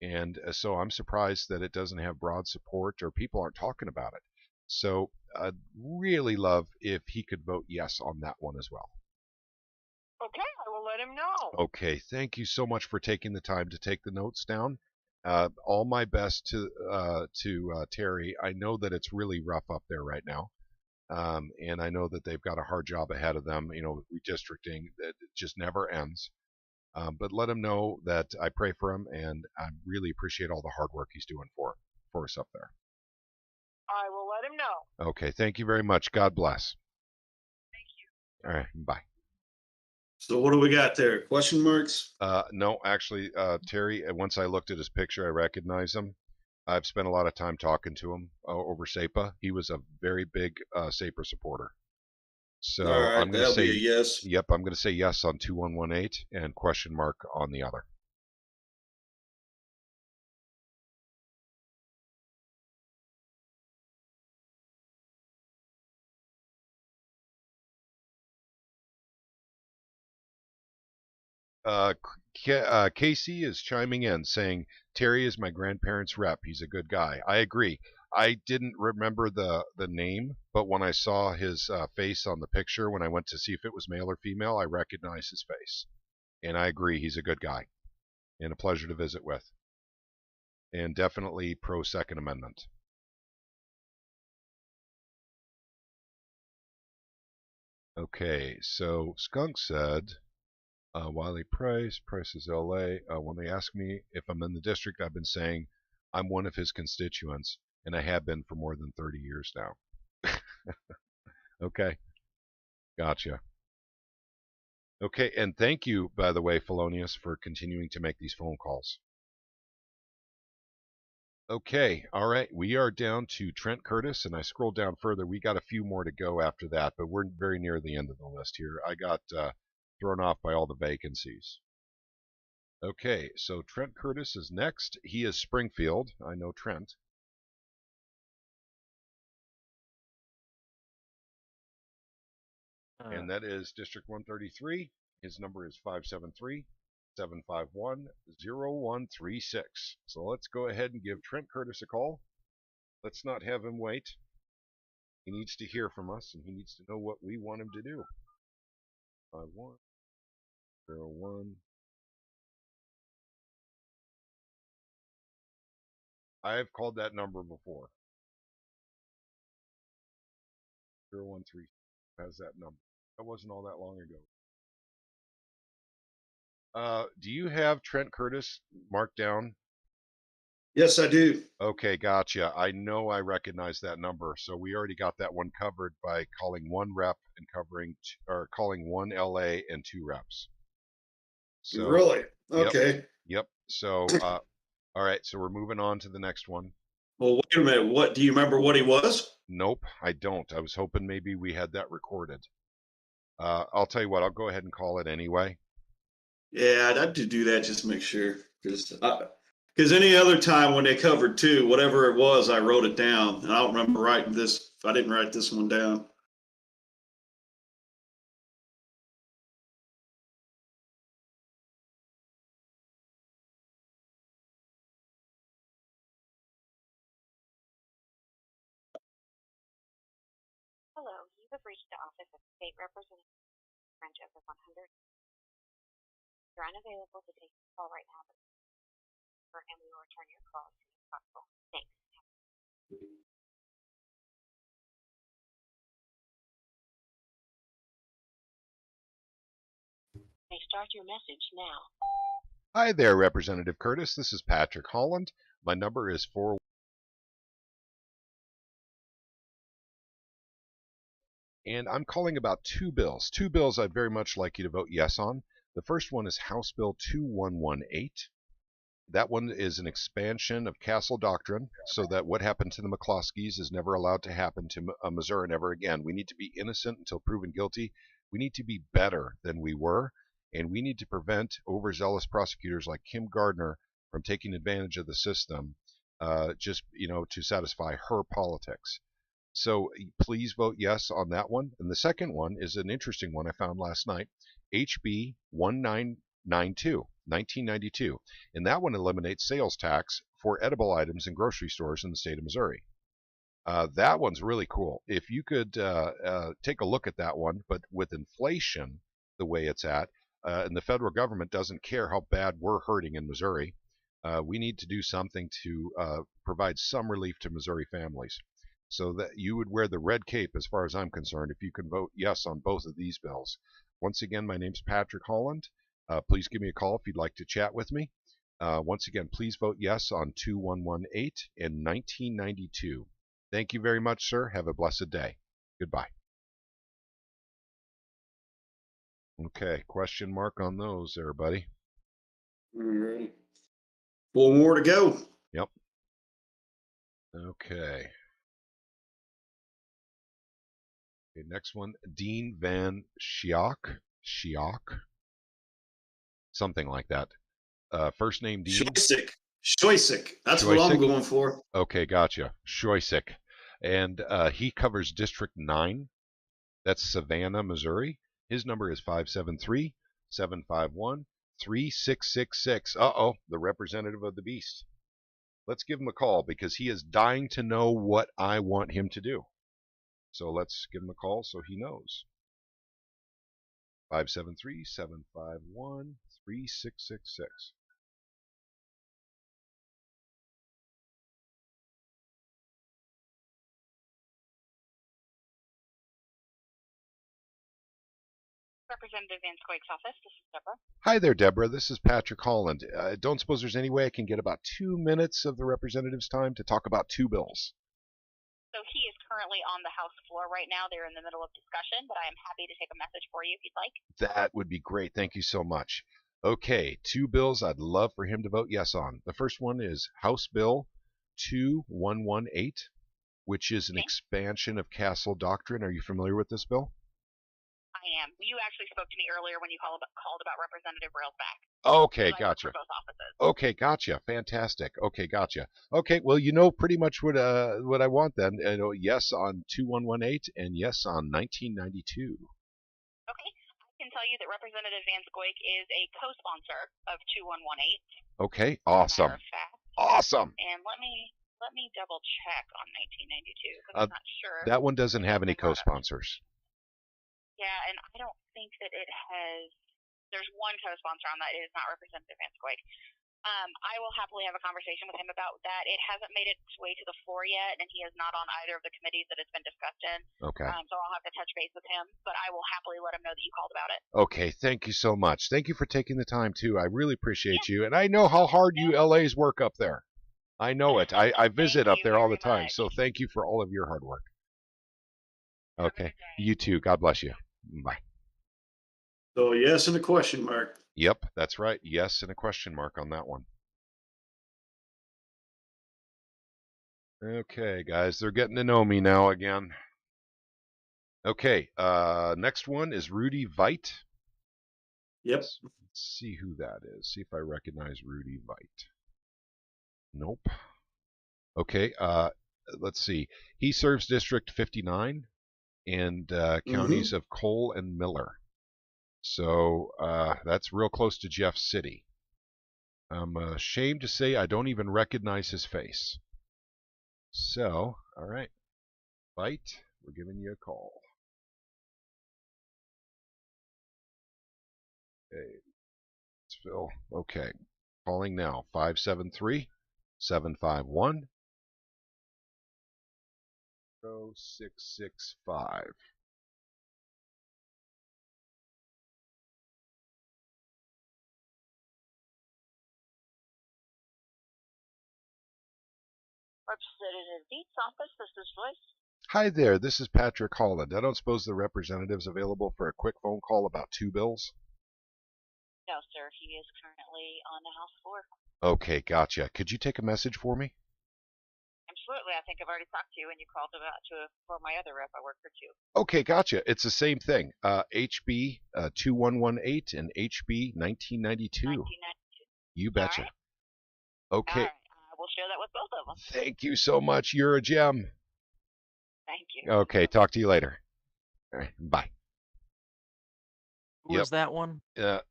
And so I'm surprised that it doesn't have broad support, or people aren't talking about it. So I'd really love if he could vote yes on that one as well. Okay, I will let him know. Okay, thank you so much for taking the time to take the notes down. All my best to Terry. I know that it's really rough up there right now, and I know that they've got a hard job ahead of them. Redistricting, that it just never ends. But let him know that I pray for him, and I really appreciate all the hard work he's doing for us up there. I will let him know. Okay, thank you very much. God bless. Thank you. All right, bye. So what do we got there? Question marks? No, actually, Terry, once I looked at his picture, I recognized him. I've spent a lot of time talking to him over SEPA. He was a very big SEPA supporter. So all right, I'm going to say be a yes. Yep, I'm going to say yes on 2118 and question mark on the other. Casey is chiming in saying, Terry is my grandparents' rep. He's a good guy. I agree. I didn't remember the name, but when I saw his face on the picture, when I went to see if it was male or female, I recognized his face. And I agree, he's a good guy and a pleasure to visit with. And definitely pro Second Amendment. Okay, so Skunk said, Wiley Price is LA. When they ask me if I'm in the district, I've been saying I'm one of his constituents, and I have been for more than 30 years now. Okay, gotcha. Okay, and thank you, by the way, Felonius, for continuing to make these phone calls. Okay, all right, we are down to Trent Curtis, and I scrolled down further. We got a few more to go after that, but we're very near the end of the list here. I got thrown off by all the vacancies. Okay, so Trent Curtis is next. He is Springfield. I know Trent. And that is District 133. His number is 573-751-0136. So let's go ahead and give Trent Curtis a call. Let's not have him wait. He needs to hear from us, and he needs to know what we want him to do. 5101. I have called that number before. 013 has that number. That wasn't all that long ago. Do you have Trent Curtis marked down? Yes, I do. Okay, gotcha. I know I recognize that number, so we already got that one covered by calling one rep and calling one LA and 2 reps. So, really? Okay. Yep. So, all right. So we're moving on to the next one. Well, wait a minute. What do you remember? What he was? Nope, I don't. I was hoping maybe we had that recorded. I'll tell you what. I'll go ahead and call it anyway. Yeah, I'd have to do that just to make sure, because any other time when they covered 2, whatever it was, I wrote it down, and I don't remember writing this. I didn't write this one down. Hello, you have reached the office of State Representative Branch of the 100. You're unavailable to take the call right now, and we will return your call as soon as possible. Thanks. May start your message now. Hi there, Representative Curtis. This is Patrick Holland. My number is 4. And I'm calling about 2 bills. 2 bills I'd very much like you to vote yes on. The first one is House Bill 2118. That one is an expansion of Castle Doctrine so that what happened to the McCloskeys is never allowed to happen to Missouri ever again. We need to be innocent until proven guilty. We need to be better than we were, and we need to prevent overzealous prosecutors like Kim Gardner from taking advantage of the system just, to satisfy her politics. So please vote yes on that one. And the second one is an interesting one I found last night, HB 1992, and that one eliminates sales tax for edible items in grocery stores in the state of Missouri. That one's really cool. If you could take a look at that one, but with inflation the way it's at, and the federal government doesn't care how bad we're hurting in Missouri, we need to do something to provide some relief to Missouri families. So that you would wear the red cape as far as I'm concerned if you can vote yes on both of these bills. Once again, my name's Patrick Holland. Please give me a call if you'd like to chat with me. Once again, please vote yes on 2118 and 1992. Thank you very much, sir. Have a blessed day. Goodbye. Okay, question mark on those there, buddy. All right. 4 more to go. Yep. Okay. Okay, next one, Dean Van Schiok, something like that. First name Dean. Shoysick. That's what I'm going for. Okay, gotcha. Shoysick. And he covers District 9. That's Savannah, Missouri. His number is 573-751-3286. 3666. Uh-oh, the representative of the beast. Let's give him a call because he is dying to know what I want him to do. So let's give him a call so he knows. 573-751-3666. Representative Van Squake's office. This is Deborah. Hi there, Deborah. This is Patrick Holland. Don't suppose there's any way I can get about 2 minutes of the representative's time to talk about 2 bills. So he is currently on the House floor right now. They're in the middle of discussion, but I am happy to take a message for you if you'd like. That would be great. Thank you so much. Okay, 2 bills I'd love for him to vote yes on. The first one is House Bill 2118, which is an expansion of Castle Doctrine. Are you familiar with this bill? I am. You actually spoke to me earlier when you called about Representative Railsback. Okay, So gotcha. I work for both offices. Okay, gotcha. Fantastic. Okay, gotcha. Okay, well, you know pretty much what I want then. Yes on 2118 and yes on 1992. Okay. I can tell you that Representative Van Squake is a co-sponsor of 2118. Okay, awesome. Matter of fact. Awesome. And let me double check on 1992 because I'm not sure. That one doesn't have any co-sponsors. Yeah, and I don't think that it has. There's one co-sponsor on that. It is not Representative Van Squake. I will happily have a conversation with him about that. It hasn't made its way to the floor yet, and he is not on either of the committees that it's been discussed in. Okay. So I'll have to touch base with him, but I will happily let him know that you called about it. Okay, thank you so much. Thank you for taking the time, too. I really appreciate you, and I know how hard you LAs work up there. I know it. I visit up there all the time, so thank you for all of your hard work. Okay, you too. God bless you. Bye. So yes and a question mark. Yep, that's right. Yes and a question mark on that one. Okay, guys, they're getting to know me now again. Okay, next one is Rudy Veit. Yep. Let's see who that is. See if I recognize Rudy Veit. Nope. Okay, let's see. He serves District 59 and counties of Cole and Miller. So that's real close to Jeff City. I'm ashamed to say I don't even recognize his face. So, all right. Veit, we're giving you a call. Okay. It's Phil. Okay. Calling now. 573-751-0665. Representative Deet's office, this is Joyce. Hi there, this is Patrick Holland. I don't suppose the representative's available for a quick phone call about 2 bills? No, sir. He is currently on the House floor. Okay, gotcha. Could you take a message for me? Absolutely. I think I've already talked to you, and you called for my other rep. I work for 2. Okay, gotcha. It's the same thing. HB 2118 and HB 1992. You betcha. Right. Okay. All right. We'll share that with both of them. Thank you so much. You're a gem. Thank you. Okay, talk to you later. All right, bye. Who was that one? That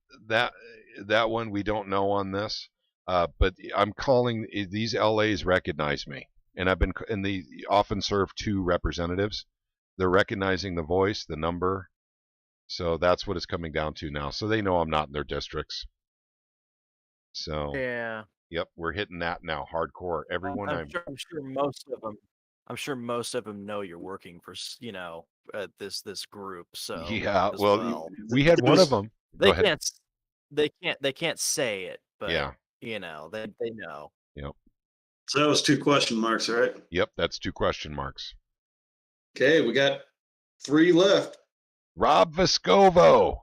one we don't know on this, but I'm calling. These LAs recognize me, and they often serve 2 representatives. They're recognizing the voice, the number, so that's what it's coming down to now. So they know I'm not in their districts. So yeah. Yep, we're hitting that now, hardcore. Everyone, I'm sure most of them. I'm sure most of them know you're working for, this group. So yeah, well, we had one of them. They can't say it, but yeah, they know. Yep. So that was 2 question marks, right? Yep, that's 2 question marks. Okay, we got 3 left. Rob Vescovo.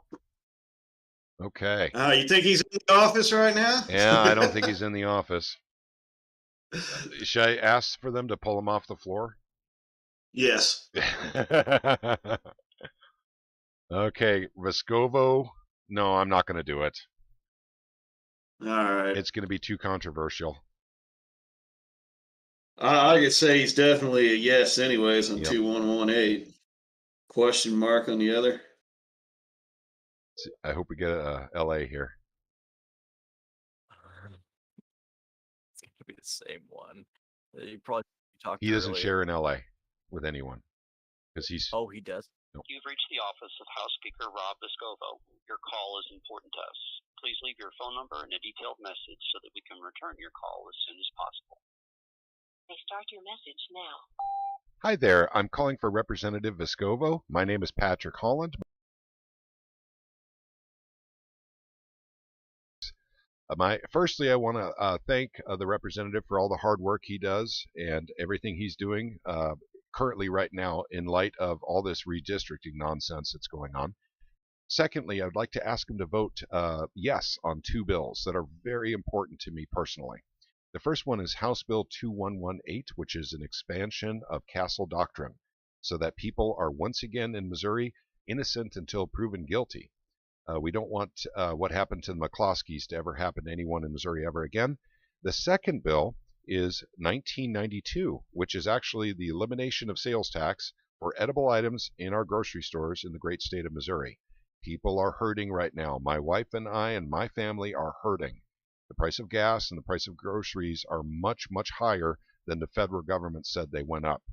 Okay. You think he's in the office right now? Yeah, I don't think he's in the office. Should I ask for them to pull him off the floor? Yes. Okay, Vescovo. No, I'm not going to do it. All right. It's going to be too controversial. I could say he's definitely a yes anyways on 2118. Question mark on the other. I hope we get a LA here. same one. You probably talked He doesn't earlier. share in LA with anyone because he's. Oh, he does. No. You've reached the office of House Speaker Rob Vescovo. Your call is important to us. Please leave your phone number and a detailed message so that we can return your call as soon as possible. You may start your message now. Hi there. I'm calling for Representative Vescovo. My name is Patrick Holland. Firstly, I want to thank the representative for all the hard work he does and everything he's doing currently right now in light of all this redistricting nonsense that's going on. Secondly, I'd like to ask him to vote yes on two bills that are very important to me personally. The first one is House Bill 2118, which is an expansion of Castle Doctrine, so that people are once again in Missouri innocent until proven guilty. We don't want what happened to the McCloskeys to ever happen to anyone in Missouri ever again. The second bill is 1992, which is actually the elimination of sales tax for edible items in our grocery stores in the great state of Missouri. People are hurting right now. My wife and I and my family are hurting. The price of gas and the price of groceries are much, much higher than the federal government said they went up.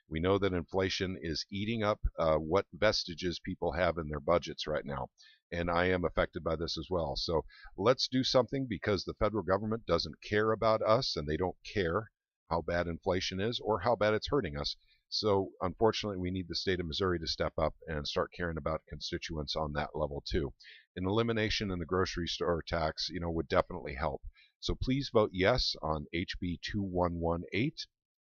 We know that inflation is eating up what vestiges people have in their budgets right now. And I am affected by this as well. So let's do something, because the federal government doesn't care about us, and they don't care how bad inflation is or how bad it's hurting us. So unfortunately, we need the state of Missouri to step up and start caring about constituents on that level too. An elimination in the grocery store tax, would definitely help. So please vote yes on HB 2118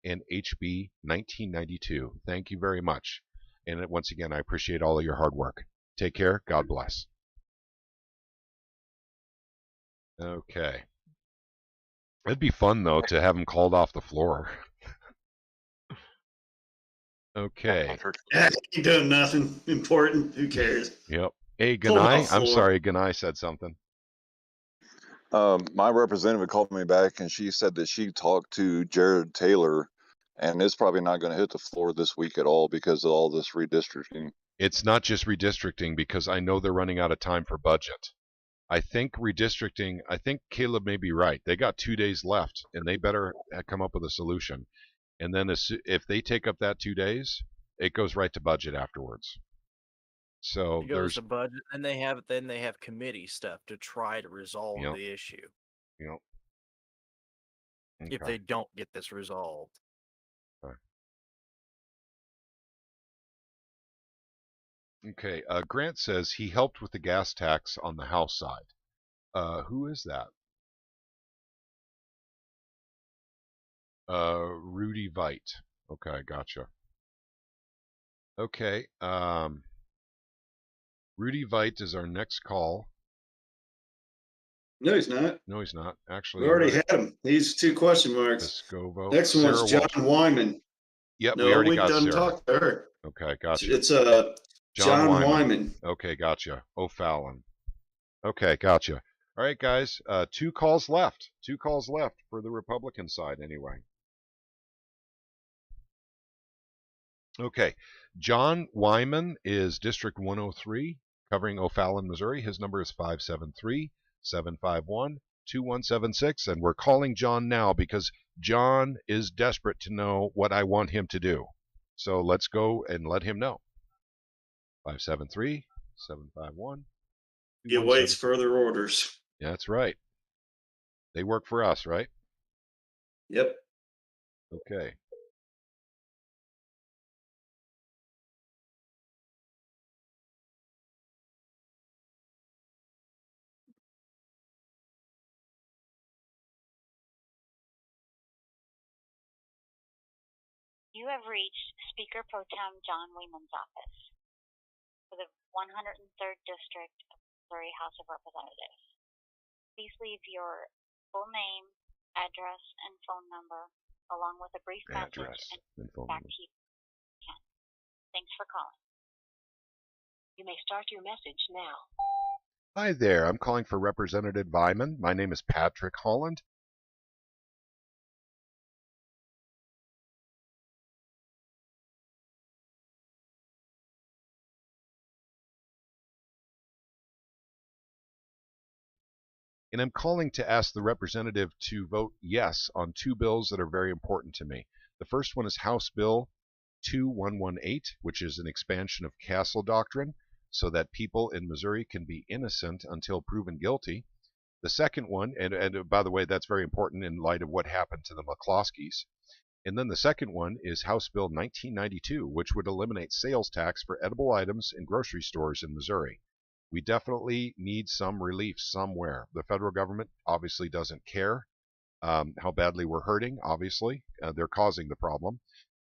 and HB 1992. Thank you very much. And once again, I appreciate all of your hard work. Take care. God bless. Okay. It'd be fun, though, to have him called off the floor. Okay. Yeah, he doing nothing important. Who cares? Yep. Hey, Ganai. I'm sorry, Ganai said something. My representative called me back, and she said that she talked to Jared Taylor, and it's probably not going to hit the floor this week at all because of all this redistricting. It's not just redistricting, because I know they're running out of time for budget. I think redistricting, I think Caleb may be right. They got 2 days left, and they better come up with a solution. And then if they take up that 2 days, it goes right to budget afterwards. So it goes to budget, and they have committee stuff to try to resolve the issue. Yep. Okay. If they don't get this resolved. Okay, Grant says he helped with the gas tax on the House side. Who is that? Rudy Vite. Okay, gotcha. Okay, Rudy Vite is our next call. No, he's not. No, he's not. Actually, we already had him. He's 2 question marks. Vescovo. Next one's John Wyman. Yep, no, we already got done Sarah. Talked to her. Okay, gotcha. It's John Wyman. Okay, gotcha. O'Fallon. Okay, gotcha. All right, guys. 2 calls left. 2 calls left for the Republican side, anyway. Okay, John Wyman is District 103, covering O'Fallon, Missouri. His number is 573-751-2176, and we're calling John now because John is desperate to know what I want him to do. So let's go and let him know. 573-751. He awaits further orders. Yeah, that's right. They work for us, right? Yep. Okay. You have reached Speaker Pro Tem John Wyman's office for the 103rd District of Missouri House of Representatives. Please leave your full name, address, and phone number, along with a brief message, and back to you. Thanks for calling. You may start your message now. Hi there. I'm calling for Representative Vyman. My name is Patrick Holland. And I'm calling to ask the representative to vote yes on two bills that are very important to me. The first one is House Bill 2118, which is an expansion of castle doctrine so that people in Missouri can be innocent until proven guilty. The second one, and by the way, that's very important in light of what happened to the McCloskeys. And then the second one is House Bill 1992, which would eliminate sales tax for edible items in grocery stores in Missouri. We definitely need some relief somewhere. The federal government obviously doesn't care how badly we're hurting, obviously. They're causing the problem.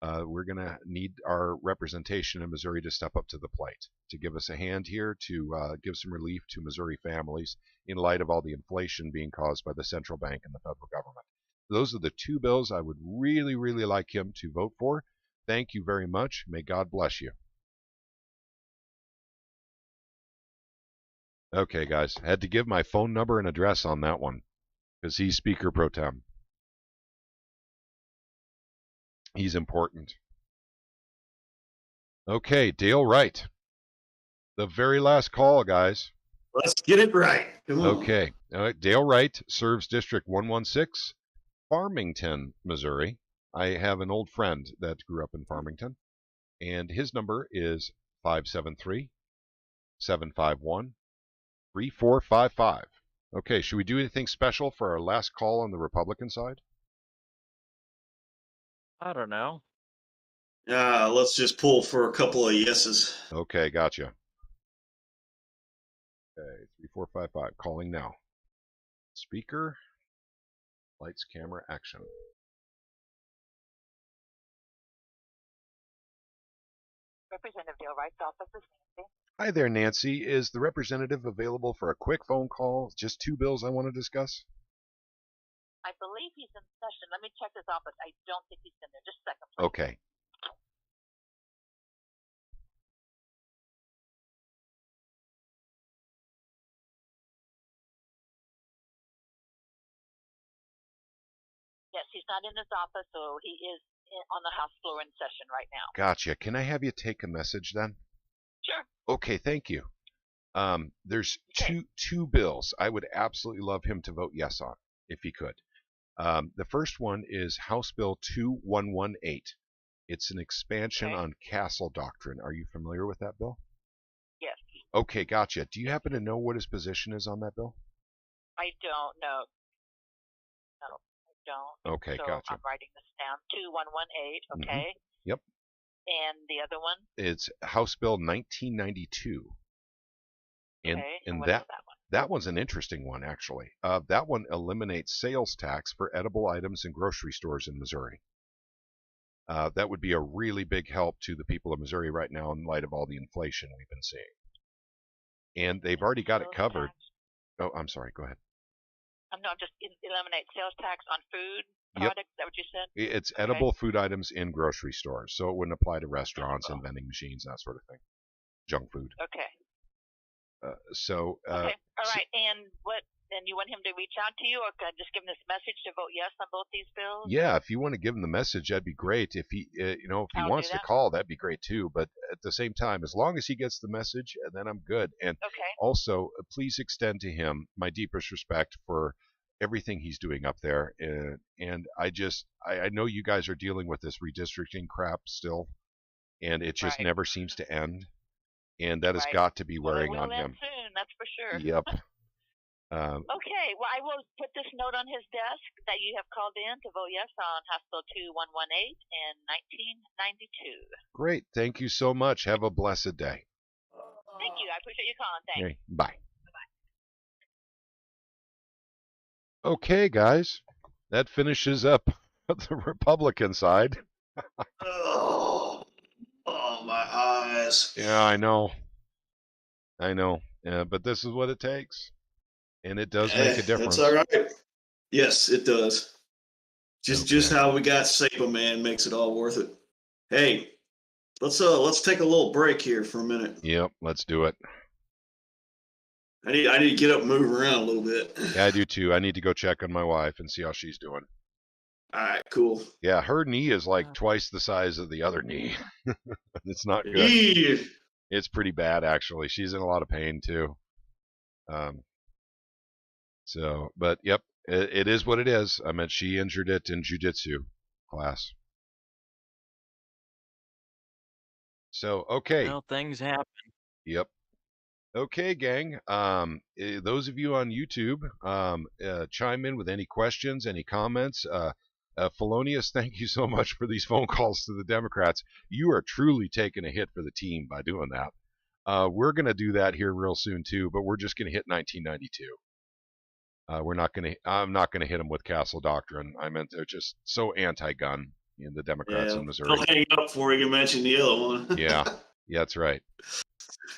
We're going to need our representation in Missouri to step up to the plate, to give us a hand here, to give some relief to Missouri families in light of all the inflation being caused by the central bank and the federal government. Those are the two bills I would really, really like him to vote for. Thank you very much. May God bless you. Okay, guys. I had to give my phone number and address on that one because he's Speaker Pro Tem. He's important. Okay, Dale Wright. The very last call, guys. Let's get it right. Come on. Okay. All right. Dale Wright serves District 116, Farmington, Missouri. I have an old friend that grew up in Farmington, and his number is 573-751-3455. Okay, should we do anything special for our last call on the Republican side? I don't know. Let's just pull for a couple of yeses. Okay, gotcha. Okay, 3455, calling now. Speaker, lights, camera, action. Representative Dale Wright's office is Nancy. Hi there, Nancy. Is the representative available for a quick phone call? Just two bills I want to discuss. I believe he's in session. Let me check his office. I don't think he's in there. Just a second, please. Okay. Yes, he's not in his office, so he is on the House floor in session right now. Gotcha. Can I have you take a message then? Sure. Okay, thank you. There's two bills I would absolutely love him to vote yes on, if he could. The first one is House Bill 2118. It's an expansion on castle doctrine. Are you familiar with that bill? Yes. Okay, gotcha. Do you happen to know what his position is on that bill? I don't know. No, I don't. Okay, so gotcha. I'm writing this down. 2118. Okay. Yep. And the other one? It's House Bill 1992. And that one's an interesting one, actually. That one eliminates sales tax for edible items in grocery stores in Missouri. That would be a really big help to the people of Missouri right now in light of all the inflation we've been seeing. And they've already got it covered. Oh, I'm sorry. Go ahead. No, just eliminate sales tax on food products. Is that what you said? It's edible food items in grocery stores, so it wouldn't apply to restaurants and vending machines, that sort of thing. Junk food. Okay. Okay. All right. And what? And you want him to reach out to you, or can I just give him this message to vote yes on both these bills? Yeah, if you want to give him the message, that'd be great. If he, if he wants to call, that'd be great too. But at the same time, as long as he gets the message, then I'm good. And also, please extend to him my deepest respect for everything he's doing up there. And I know you guys are dealing with this redistricting crap still, and it just never seems to end. And that has got to be wearing on him. Soon, that's for sure. Yep. Okay, well, I will put this note on his desk that you have called in to vote yes on House Bill 2118 and 1992. Great. Thank you so much. Have a blessed day. Thank you. I appreciate you calling. Thanks. Okay, bye. Okay, guys. That finishes up the Republican side. Oh, my eyes. Yeah, I know. But this is what it takes. And it does make a difference. That's all right. Yes, it does. Just how we got SEPA, man, makes it all worth it. Hey, let's take a little break here for a minute. Yep, let's do it. I need to get up and move around a little bit. Yeah, I do too. I need to go check on my wife and see how she's doing. All right, cool. Yeah, her knee is like twice the size of the other knee. It's not good. It's pretty bad, actually. She's in a lot of pain too. So, but yep, it is what it is. I meant she injured it in jiu-jitsu class. So, okay. Well, things happen. Yep. Okay, gang. Those of you on YouTube, chime in with any questions, any comments. Felonious, thank you so much for these phone calls to the Democrats. You are truly taking a hit for the team by doing that. We're going to do that here real soon too, but we're just going to hit 1992. I'm not going to hit them with Castle Doctrine. I meant they're just so anti-gun in the Democrats in Missouri. They'll hang up before you mention the other one. Yeah, that's right.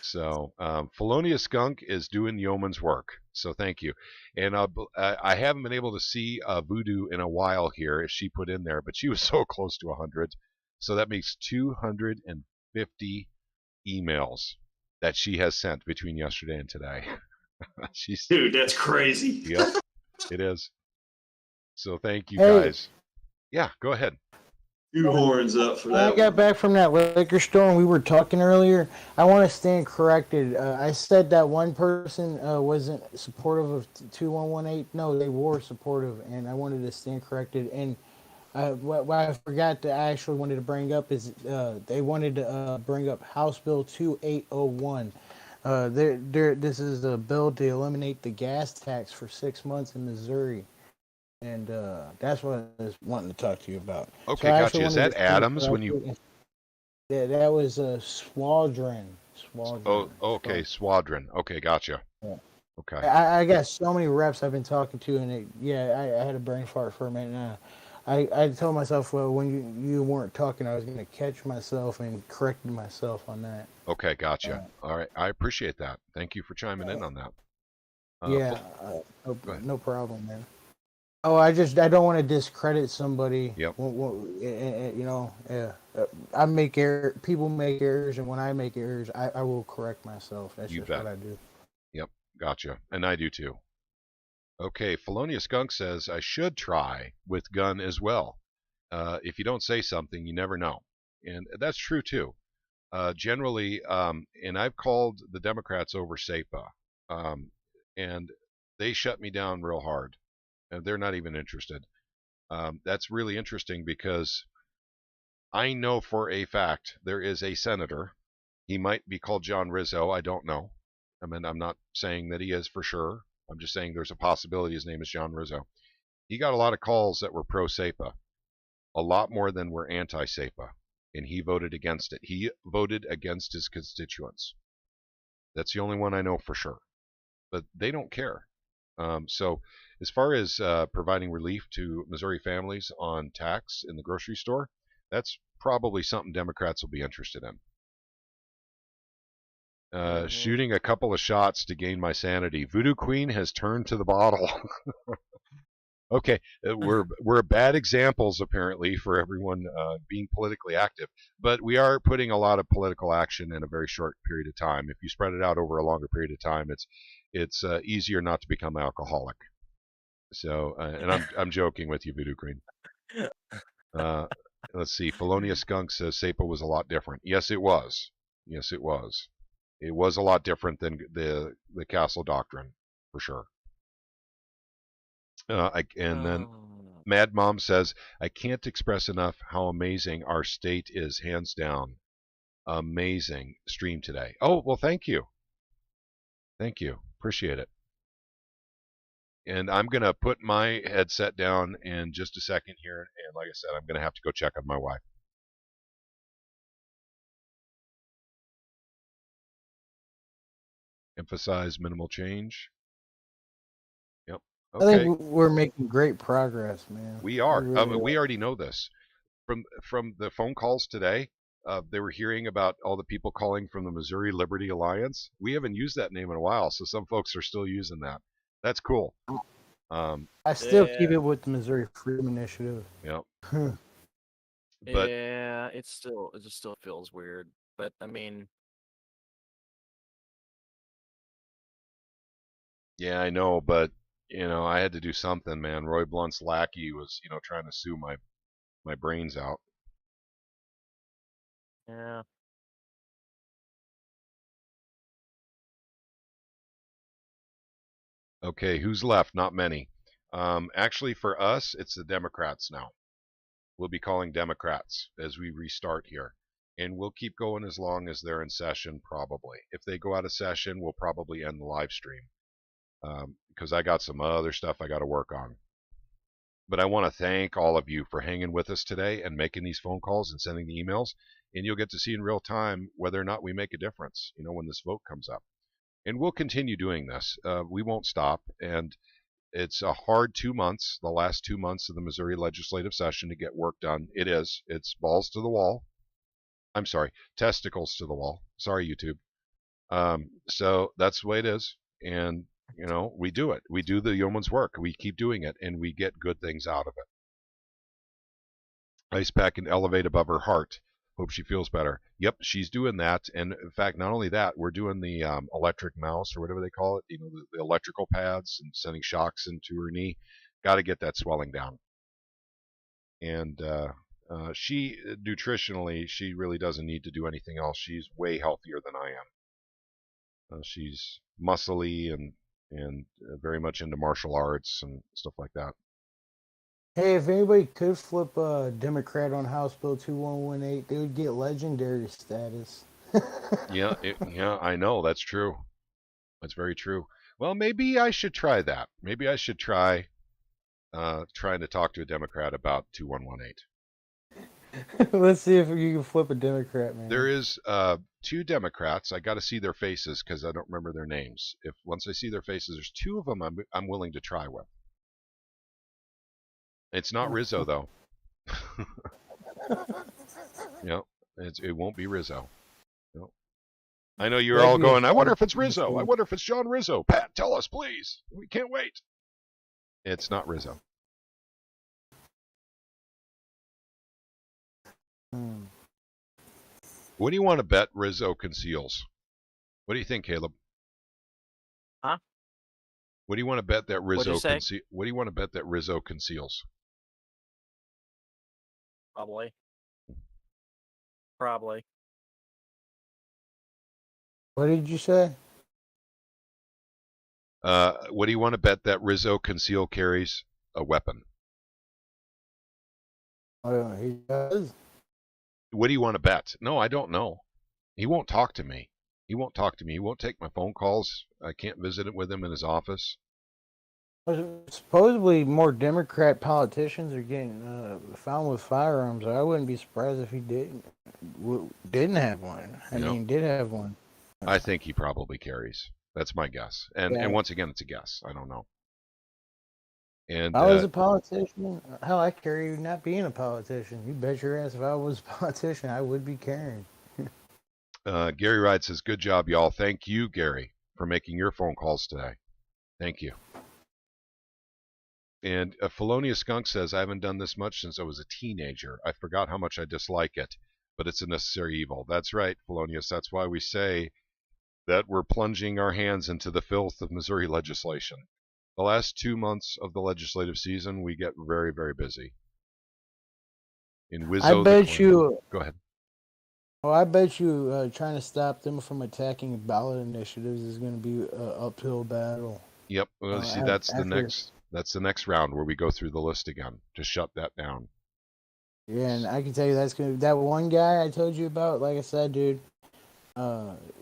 So, Felonious Skunk is doing yeoman's work. So thank you. And I haven't been able to see Voodoo in a while here, if she put in there, but she was so close to 100. So that makes 250 emails that she has sent between yesterday and today. Dude, that's crazy. Yep, it is. So thank you guys. Yeah, go ahead. Two horns up for that. I got back from that liquor store and we were talking earlier. I want to stand corrected. I said that one person wasn't supportive of 2118. No, they were supportive, and I wanted to stand corrected. And what I forgot to actually wanted to bring up is they wanted to bring up House Bill 2801. This is a bill to eliminate the gas tax for 6 months in Missouri. And that's what I was wanting to talk to you about. Okay, gotcha. Is that Adams when you... Yeah, that was a Squadron. Oh, okay, Squadron. Okay, gotcha. Yeah. Okay. I got so many reps I've been talking to, and I had a brain fart for a minute. I told myself, well, when you weren't talking, I was going to catch myself and corrected myself on that. Okay, gotcha. All right, I appreciate that. Thank you for chiming in on that. No problem, man. Oh, I don't want to discredit somebody. Yep. I make errors. People make errors, and when I make errors, I will correct myself. That's just what I do. Yep, gotcha. And I do too. Okay, Felonious Skunk says I should try with gun as well. If you don't say something, you never know, and that's true too. Generally, and I've called the Democrats over SEPA, and they shut me down real hard. And they're not even interested. That's really interesting because I know for a fact there is a senator. He might be called John Rizzo. I don't know. I mean, I'm not saying that he is for sure. I'm just saying there's a possibility his name is John Rizzo. He got a lot of calls that were pro-SEPA, a lot more than were anti-SEPA, and he voted against it. He voted against his constituents. That's the only one I know for sure. But they don't care. So as far as providing relief to Missouri families on tax in the grocery store, that's probably something Democrats will be interested in. Shooting a couple of shots to gain my sanity. Voodoo Queen has turned to the bottle. Okay, we're bad examples apparently for everyone being politically active, but we are putting a lot of political action in a very short period of time. If you spread it out over a longer period of time, it's easier not to become alcoholic. So, and I'm joking with you, Voodoo Queen. Let's see. Felonious Skunk says SEPA was a lot different. Yes, it was. Yes, it was. It was a lot different than the Castle Doctrine, for sure. Then Mad Mom says, I can't express enough how amazing our state is, hands down. Amazing stream today. Oh, well, thank you. Thank you. Appreciate it. And I'm going to put my headset down in just a second here. And like I said, I'm going to have to go check on my wife. Emphasize minimal change. Yep. Okay. I think we're making great progress, man. We are. We already know this. From the phone calls today, they were hearing about all the people calling from the Missouri Liberty Alliance. We haven't used that name in a while, so some folks are still using that. That's cool. I still keep it with the Missouri Freedom Initiative. Yep. But yeah, it just still feels weird. But I mean, yeah, I know, but I had to do something, man. Roy Blunt's lackey was, trying to sue my brains out. Yeah. Okay, who's left? Not many. Actually, for us, it's the Democrats now. We'll be calling Democrats as we restart here. And we'll keep going as long as they're in session, probably. If they go out of session, we'll probably end the live stream. Because I got some other stuff I got to work on. But I want to thank all of you for hanging with us today and making these phone calls and sending the emails. And you'll get to see in real time whether or not we make a difference, when this vote comes up. And we'll continue doing this. We won't stop. And it's a hard 2 months, the last 2 months of the Missouri legislative session to get work done. It is. It's balls to the wall. I'm sorry, testicles to the wall. Sorry, YouTube. So that's the way it is. And, we do it. We do the yeoman's work. We keep doing it, and we get good things out of it. Ice pack and elevate above her heart. Hope she feels better. Yep, she's doing that. And in fact, not only that, we're doing the electric mouse or whatever they call it, the electrical pads and sending shocks into her knee. Got to get that swelling down. And she, nutritionally, she really doesn't need to do anything else. She's way healthier than I am. She's muscly and very much into martial arts and stuff like that. Hey, if anybody could flip a Democrat on House Bill 2118, they would get legendary status. Yeah, I know. That's true. That's very true. Well, maybe I should try that. Maybe I should try trying to talk to a Democrat about 2118. Let's see if you can flip a Democrat, man. There is 2 Democrats. I got to see their faces because I don't remember their names. Once I see their faces, there's 2 of them I'm willing to try with. It's not Rizzo, though. It won't be Rizzo. Nope. I know you're all going, I wonder if it's Rizzo. I wonder if it's John Rizzo. Pat, tell us, please. We can't wait. It's not Rizzo. What do you want to bet Rizzo conceals? What do you think, Caleb? Huh? What do you want to bet that Rizzo conceals? What do you want to bet that Rizzo conceals? Probably. What did you say? What do you want to bet that Rizzo conceal carries a weapon? He does. What do you want to bet? No, I don't know. He won't talk to me. He won't take my phone calls. I can't visit with him in his office. Supposedly, more Democrat politicians are getting found with firearms. I wouldn't be surprised if he didn't have one. I mean, did have one. I think he probably carries. That's my guess. And once again, it's a guess. I don't know. And I was a politician. Hell, I carry not being a politician. You bet your ass if I was a politician, I would be carrying. Gary Ride says, good job, y'all. Thank you, Gary, for making your phone calls today. Thank you. And Felonious Skunk says, I haven't done this much since I was a teenager. I forgot how much I dislike it, but it's a necessary evil. That's right, Felonious. That's why we say that we're plunging our hands into the filth of Missouri legislation. The last 2 months of the legislative season, we get very, very busy. I bet you. Go ahead. Oh, I bet you trying to stop them from attacking ballot initiatives is going to be an uphill battle. Yep. Well, see, that's the next round where we go through the list again to shut that down. Yeah, and I can tell you that one guy I told you about. Like I said, dude,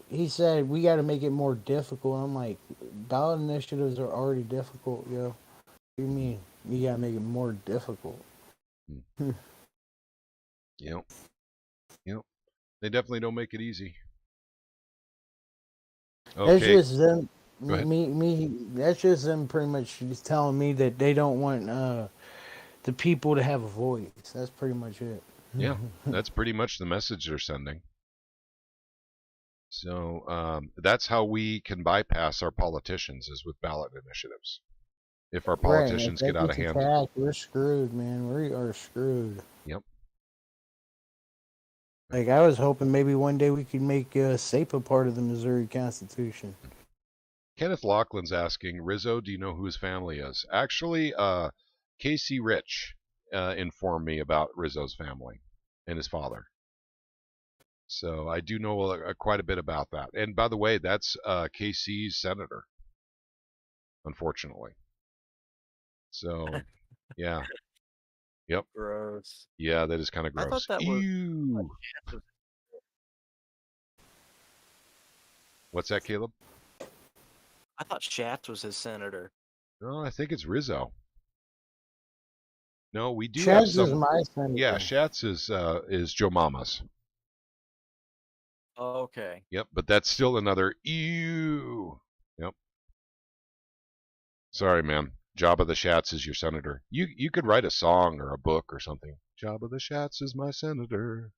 he said we got to make it more difficult. I'm like, ballot initiatives are already difficult, yo. What do you mean? You got to make it more difficult. Yep. They definitely don't make it easy. Okay. That's just them. That's just them pretty much just telling me that they don't want the people to have a voice. That's pretty much it. Yeah, that's pretty much the message they're sending. So that's how we can bypass our politicians, is with ballot initiatives. If our politicians get out of hand, we're screwed, man. We are screwed. Yep. Like, I was hoping maybe one day we could make SEPA part of the Missouri Constitution. Kenneth Laughlin's asking, Rizzo, do you know who his family is? Actually, Casey Rich informed me about Rizzo's family and his father. So I do know quite a bit about that. And by the way, that's KC's senator. unfortunately. So, yeah. Yep. Gross. Yeah, that is kind of gross. I thought that Ew. What's that, Caleb? I thought Schatz was his senator. No, I think it's Rizzo. No, we do Schatz have is some. my senator. Yeah, Schatz is Joe Mama's. Okay. Yep, but that's still another ew. Yep. Sorry, man. Jabba the Schatz is your senator. You could write a song or a book or something. Jabba the Schatz is my senator.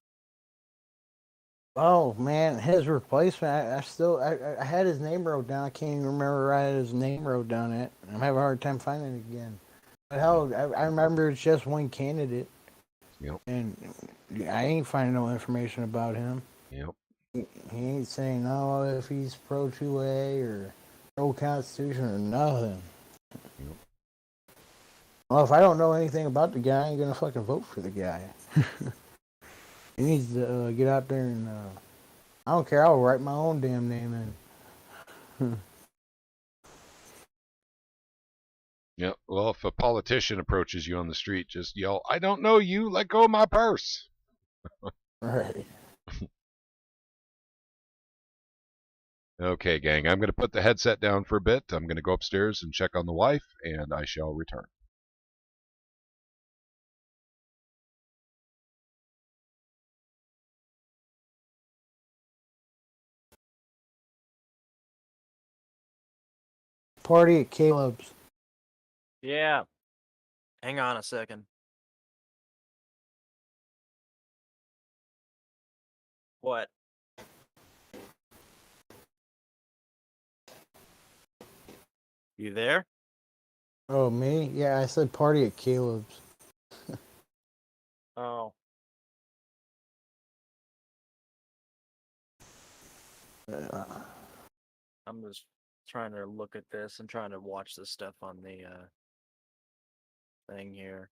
Oh man, his replacement. I had his name wrote down. I can't even remember right his name wrote down it. I'm having a hard time finding it again. But hell, I remember it's just one candidate. Yep. And I ain't finding no information about him. Yep. He ain't saying no if he's pro 2A or pro Constitution or nothing. Yep. Well, if I don't know anything about the guy, I ain't gonna fucking vote for the guy. He needs to get out there and I don't care. I'll write my own damn name in. Yeah. Well, if a politician approaches you on the street, just yell, "I don't know you. Let go of my purse." Right. Okay, gang. I'm going to put the headset down for a bit. I'm going to go upstairs and check on the wife, and I shall return. Party at Caleb's. Yeah. Hang on a second. What? You there? Oh, me? Yeah, I said party at Caleb's. Oh. I'm just trying to look at this and trying to watch this stuff on the thing here.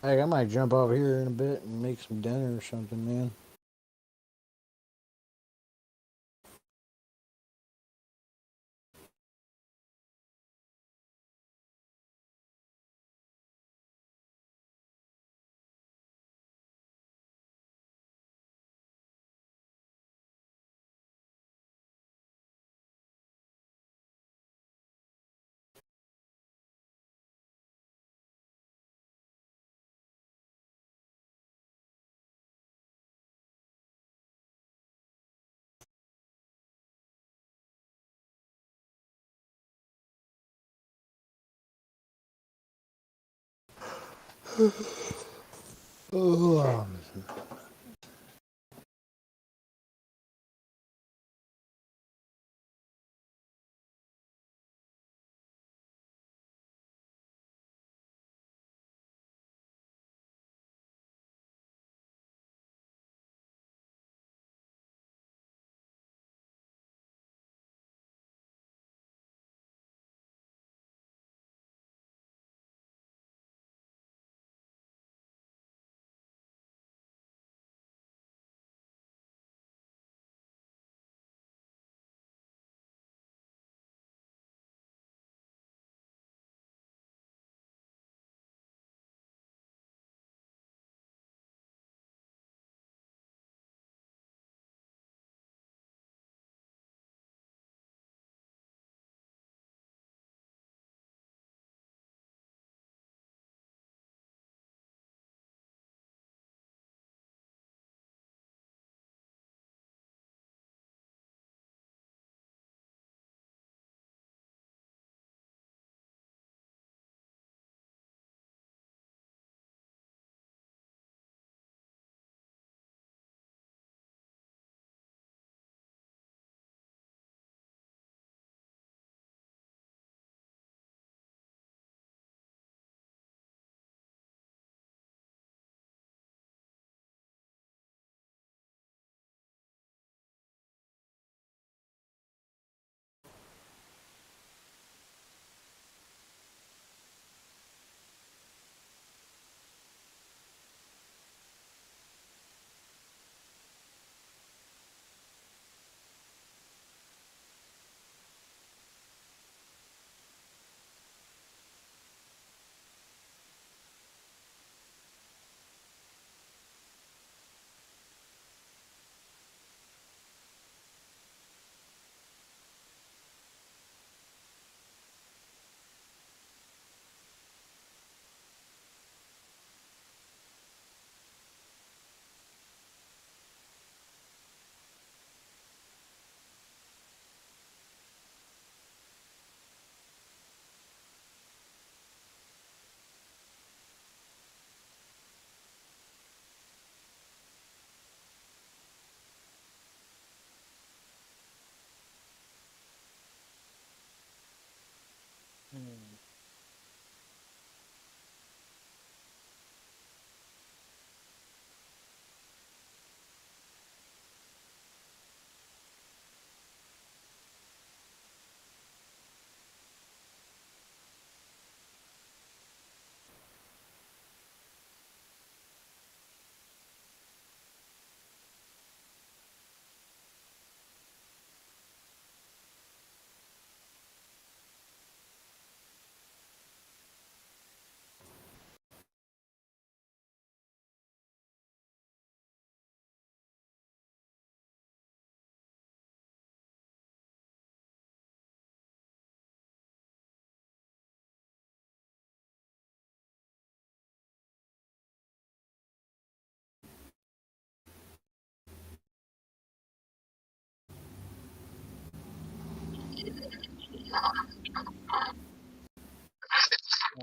Hey, I might jump over here in a bit and make some dinner or something, man. Oh.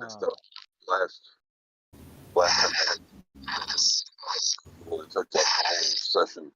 It's the last well, it took that whole session.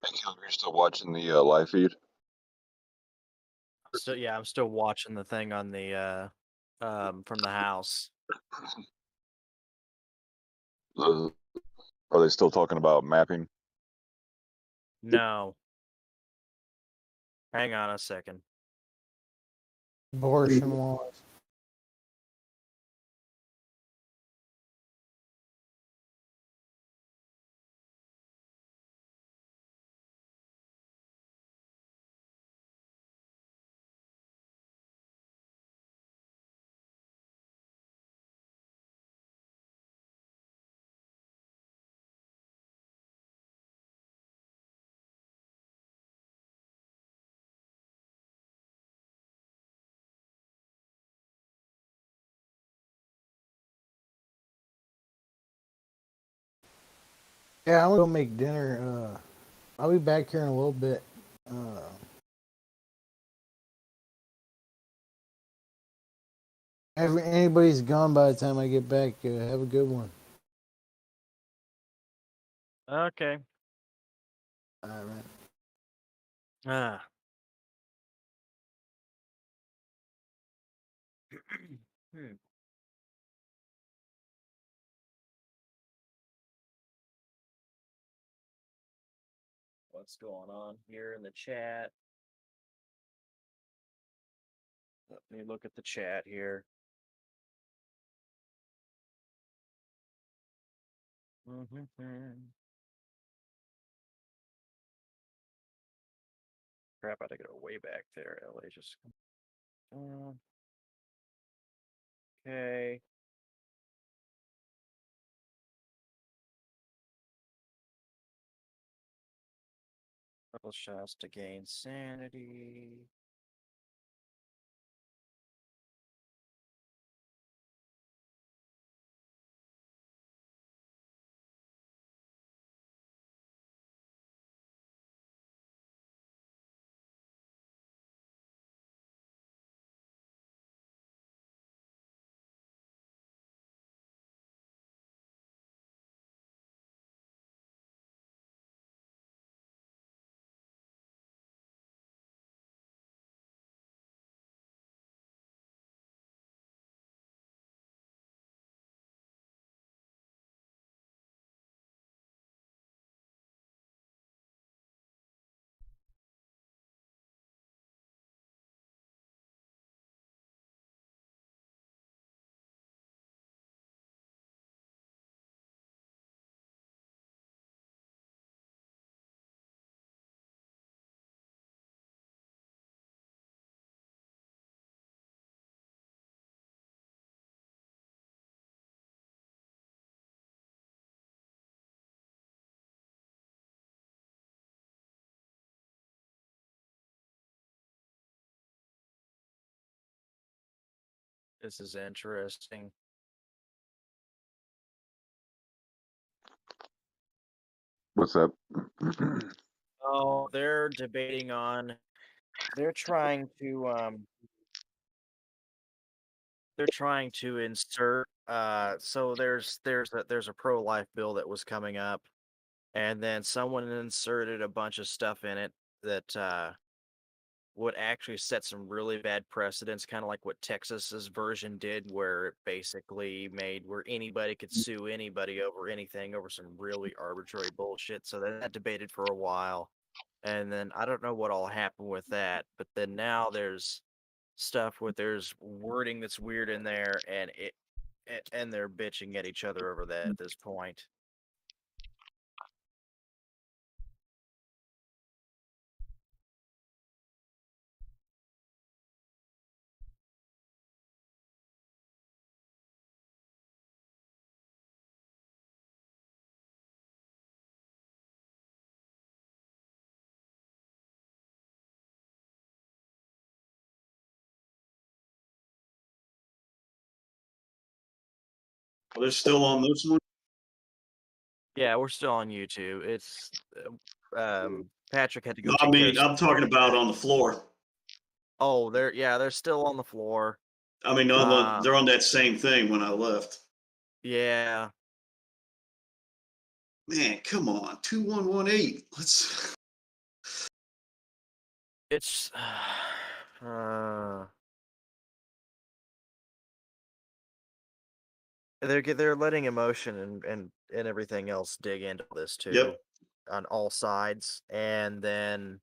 Hey, you're still watching the live feed? So yeah, I'm still watching the thing on the from the house. Are they still talking about mapping? No. Hang on a second. Abortion laws. Yeah, I'm gonna go make dinner. I'll be back here in a little bit. If anybody's gone by the time I get back, have a good one. Okay. All right, man. Ah. Hmm. What's going on here in the chat? Let me look at the chat here. Crap, I had to go way back there. LA just. Okay. Couple shots to gain sanity. This is interesting. What's up? Oh, they're debating on. They're trying to insert. So there's a pro-life bill that was coming up, and then someone inserted a bunch of stuff in it that would actually set some really bad precedents, kind of like what Texas's version did, where it basically made where anybody could sue anybody over anything over some really arbitrary bullshit. So that debated for a while, and then I don't know what all happened with that. But then now there's stuff with there's wording that's weird in there, and they're bitching at each other over that at this point. Well, they're still on this one? Yeah, we're still on YouTube. It's Patrick had to go. No, I mean, I'm talking about on the floor. Oh, they're still on the floor. I mean, they're on that same thing when I left. Yeah. Man, come on, 2118. Let's. It's. They're letting emotion and everything else dig into this too. Yep. On all sides, and then.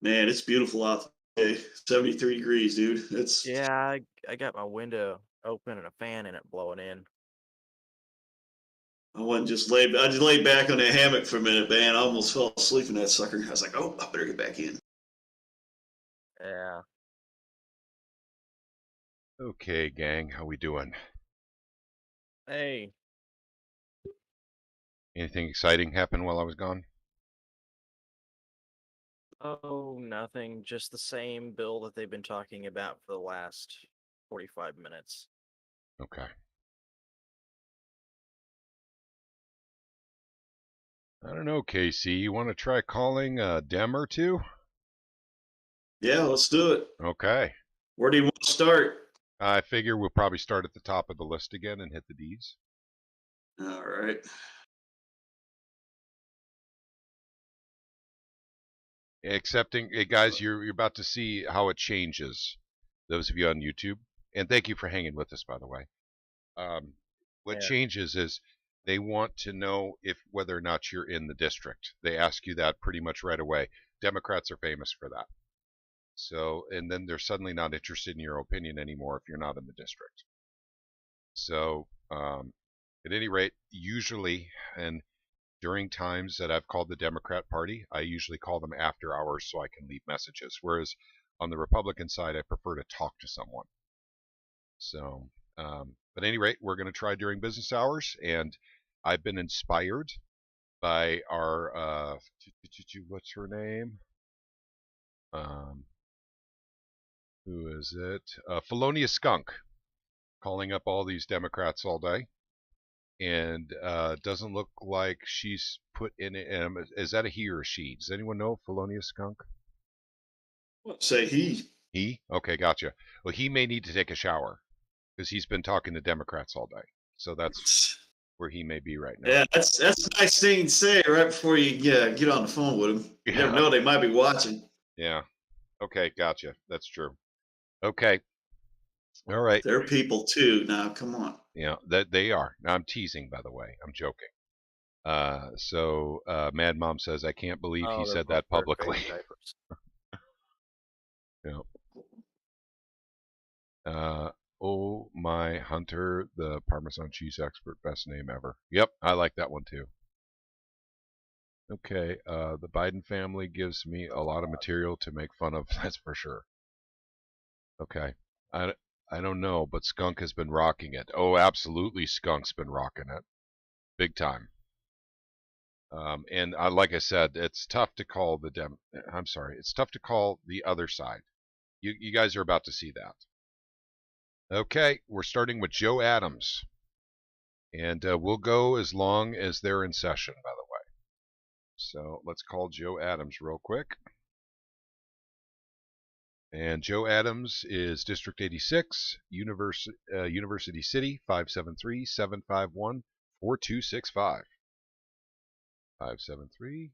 Man, it's beautiful out today. 73 degrees, dude. It's Yeah, I got my window open and a fan in it blowing in. I just laid back on that hammock for a minute, man. I almost fell asleep in that sucker. I was like, oh, I better get back in. Yeah. Okay, gang, how we doing? Hey. Anything exciting happen while I was gone? Oh, nothing. Just the same bill that they've been talking about for the last 45 minutes. Okay. I don't know, Casey. You want to try calling a Dem or two? Yeah, let's do it. Okay. Where do you want to start? I figure we'll probably start at the top of the list again and hit the Ds. All right. Accepting, hey guys, you're about to see how it changes. Those of you on YouTube, and thank you for hanging with us, by the way. What changes is they want to know whether or not you're in the district. They ask you that pretty much right away. Democrats are famous for that. So, and then they're suddenly not interested in your opinion anymore if you're not in the district. So, at any rate, usually, and during times that I've called the Democrat Party, I usually call them after hours so I can leave messages. Whereas on the Republican side, I prefer to talk to someone. So, but at any rate, we're going to try during business hours, and I've been inspired by our, what's her name? Who is it? Felonious Skunk, calling up all these Democrats all day. And doesn't look like she's put in it. Is that a he or a she? Does anyone know Felonious Skunk? Say he. He? Okay, gotcha. Well, he may need to take a shower because he's been talking to Democrats all day. So that's where he may be right now. Yeah, that's a nice thing to say right before you get on the phone with him. You never know, they might be watching. Yeah. Okay, gotcha. That's true. Okay. All right. They're people too. Now, come on. Yeah, that they are. Now, I'm teasing, by the way. I'm joking. So Mad Mom says, I can't believe he said that publicly. Yeah. Oh my Hunter, the Parmesan cheese expert, best name ever. Yep, I like that one too. Okay, the Biden family gives me a lot of material to make fun of. That's for sure. Okay, I don't know, but Skunk has been rocking it. Oh, absolutely, Skunk's been rocking it, big time. And like I said, it's tough to call it's tough to call the other side. You guys are about to see that. Okay, we're starting with Joe Adams. And we'll go as long as they're in session, by the way. So let's call Joe Adams real quick. And Joe Adams is District 86, University City, 573-751-4265. 573-751-4265.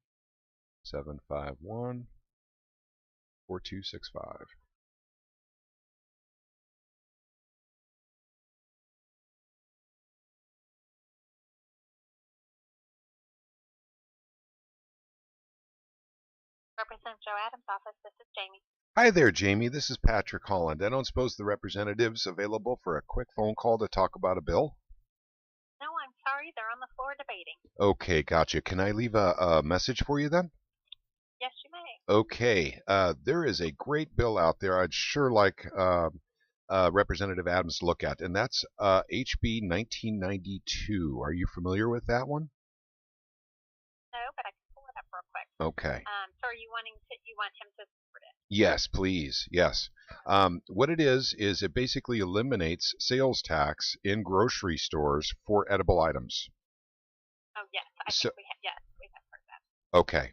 Representative Joe Adams' office, this is Jamie. Hi there, Jamie. This is Patrick Holland. I don't suppose the representative's available for a quick phone call to talk about a bill? No, I'm sorry. They're on the floor debating. Okay, gotcha. Can I leave a message for you then? Yes, you may. Okay. There is a great bill out there I'd sure like Representative Adams to look at, and that's HB 1992. Are you familiar with that one? No, but I can pull it up real quick. Okay. So are you want him to support it? Yes, please. Yes. What it is it basically eliminates sales tax in grocery stores for edible items. Oh, yes. I think we have heard that. Okay.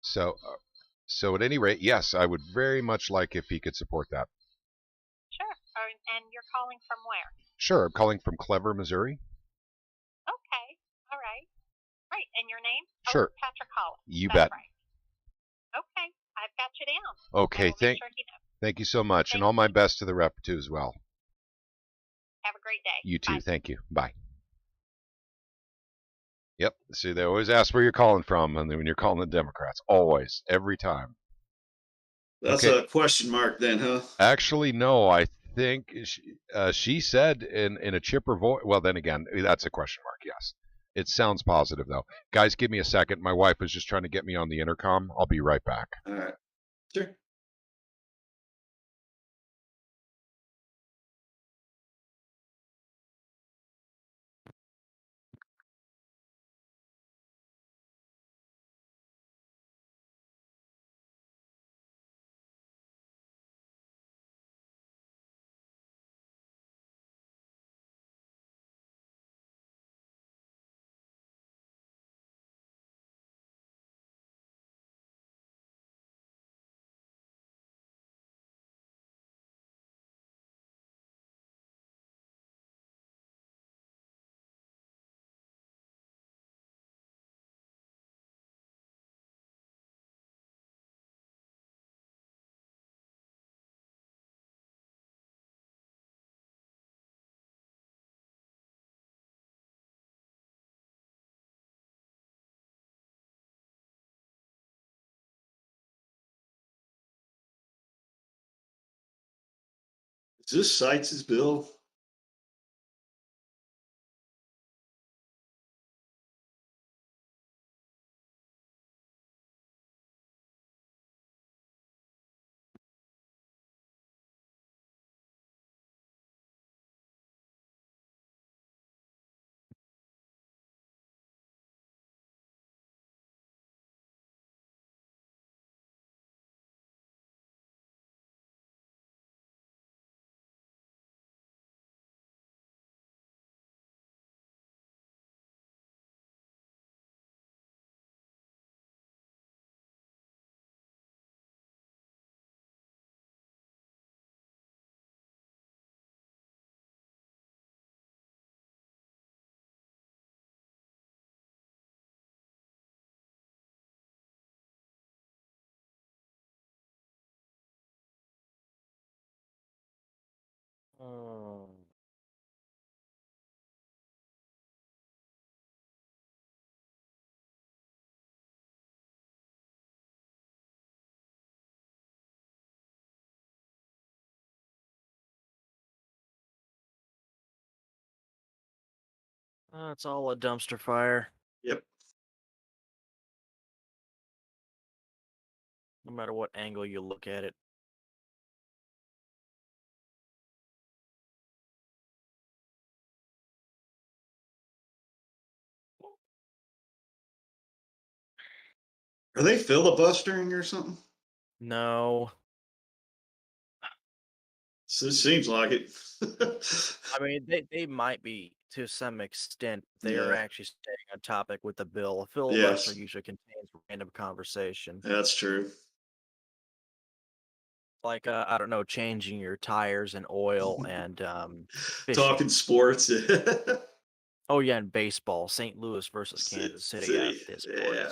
So at any rate, yes, I would very much like if he could support that. Sure. And you're calling from where? Sure. I'm calling from Clever, Missouri. Okay. All right. Right. And your name? Sure. Oh, Patrick Holland. You That's bet. Right. Okay. I've got you down. Okay. Thank you so much, and all my best to the rep too as well. Have a great day. You too. Bye. Thank you. Bye. Yep. See, they always ask where you're calling from, and when you're calling the Democrats, always, every time. That's a question mark then, huh? Actually, no. I think she said in a chipper voice. Well, then again, that's a question mark. Yes. It sounds positive though. Guys, give me a second. My wife was just trying to get me on the intercom. I'll be right back. All right. Sure. Is this Seitz's bill? It's all a dumpster fire. Yep. No matter what angle you look at it. Are they filibustering or something? No. So it seems like it. I mean, they might be to some extent. They are actually staying on topic with the bill. A filibuster usually contains random conversation. That's true. Like, I don't know, changing your tires and oil and fishing. Talking sports. Oh yeah, and baseball. St. Louis versus Kansas City. Yeah.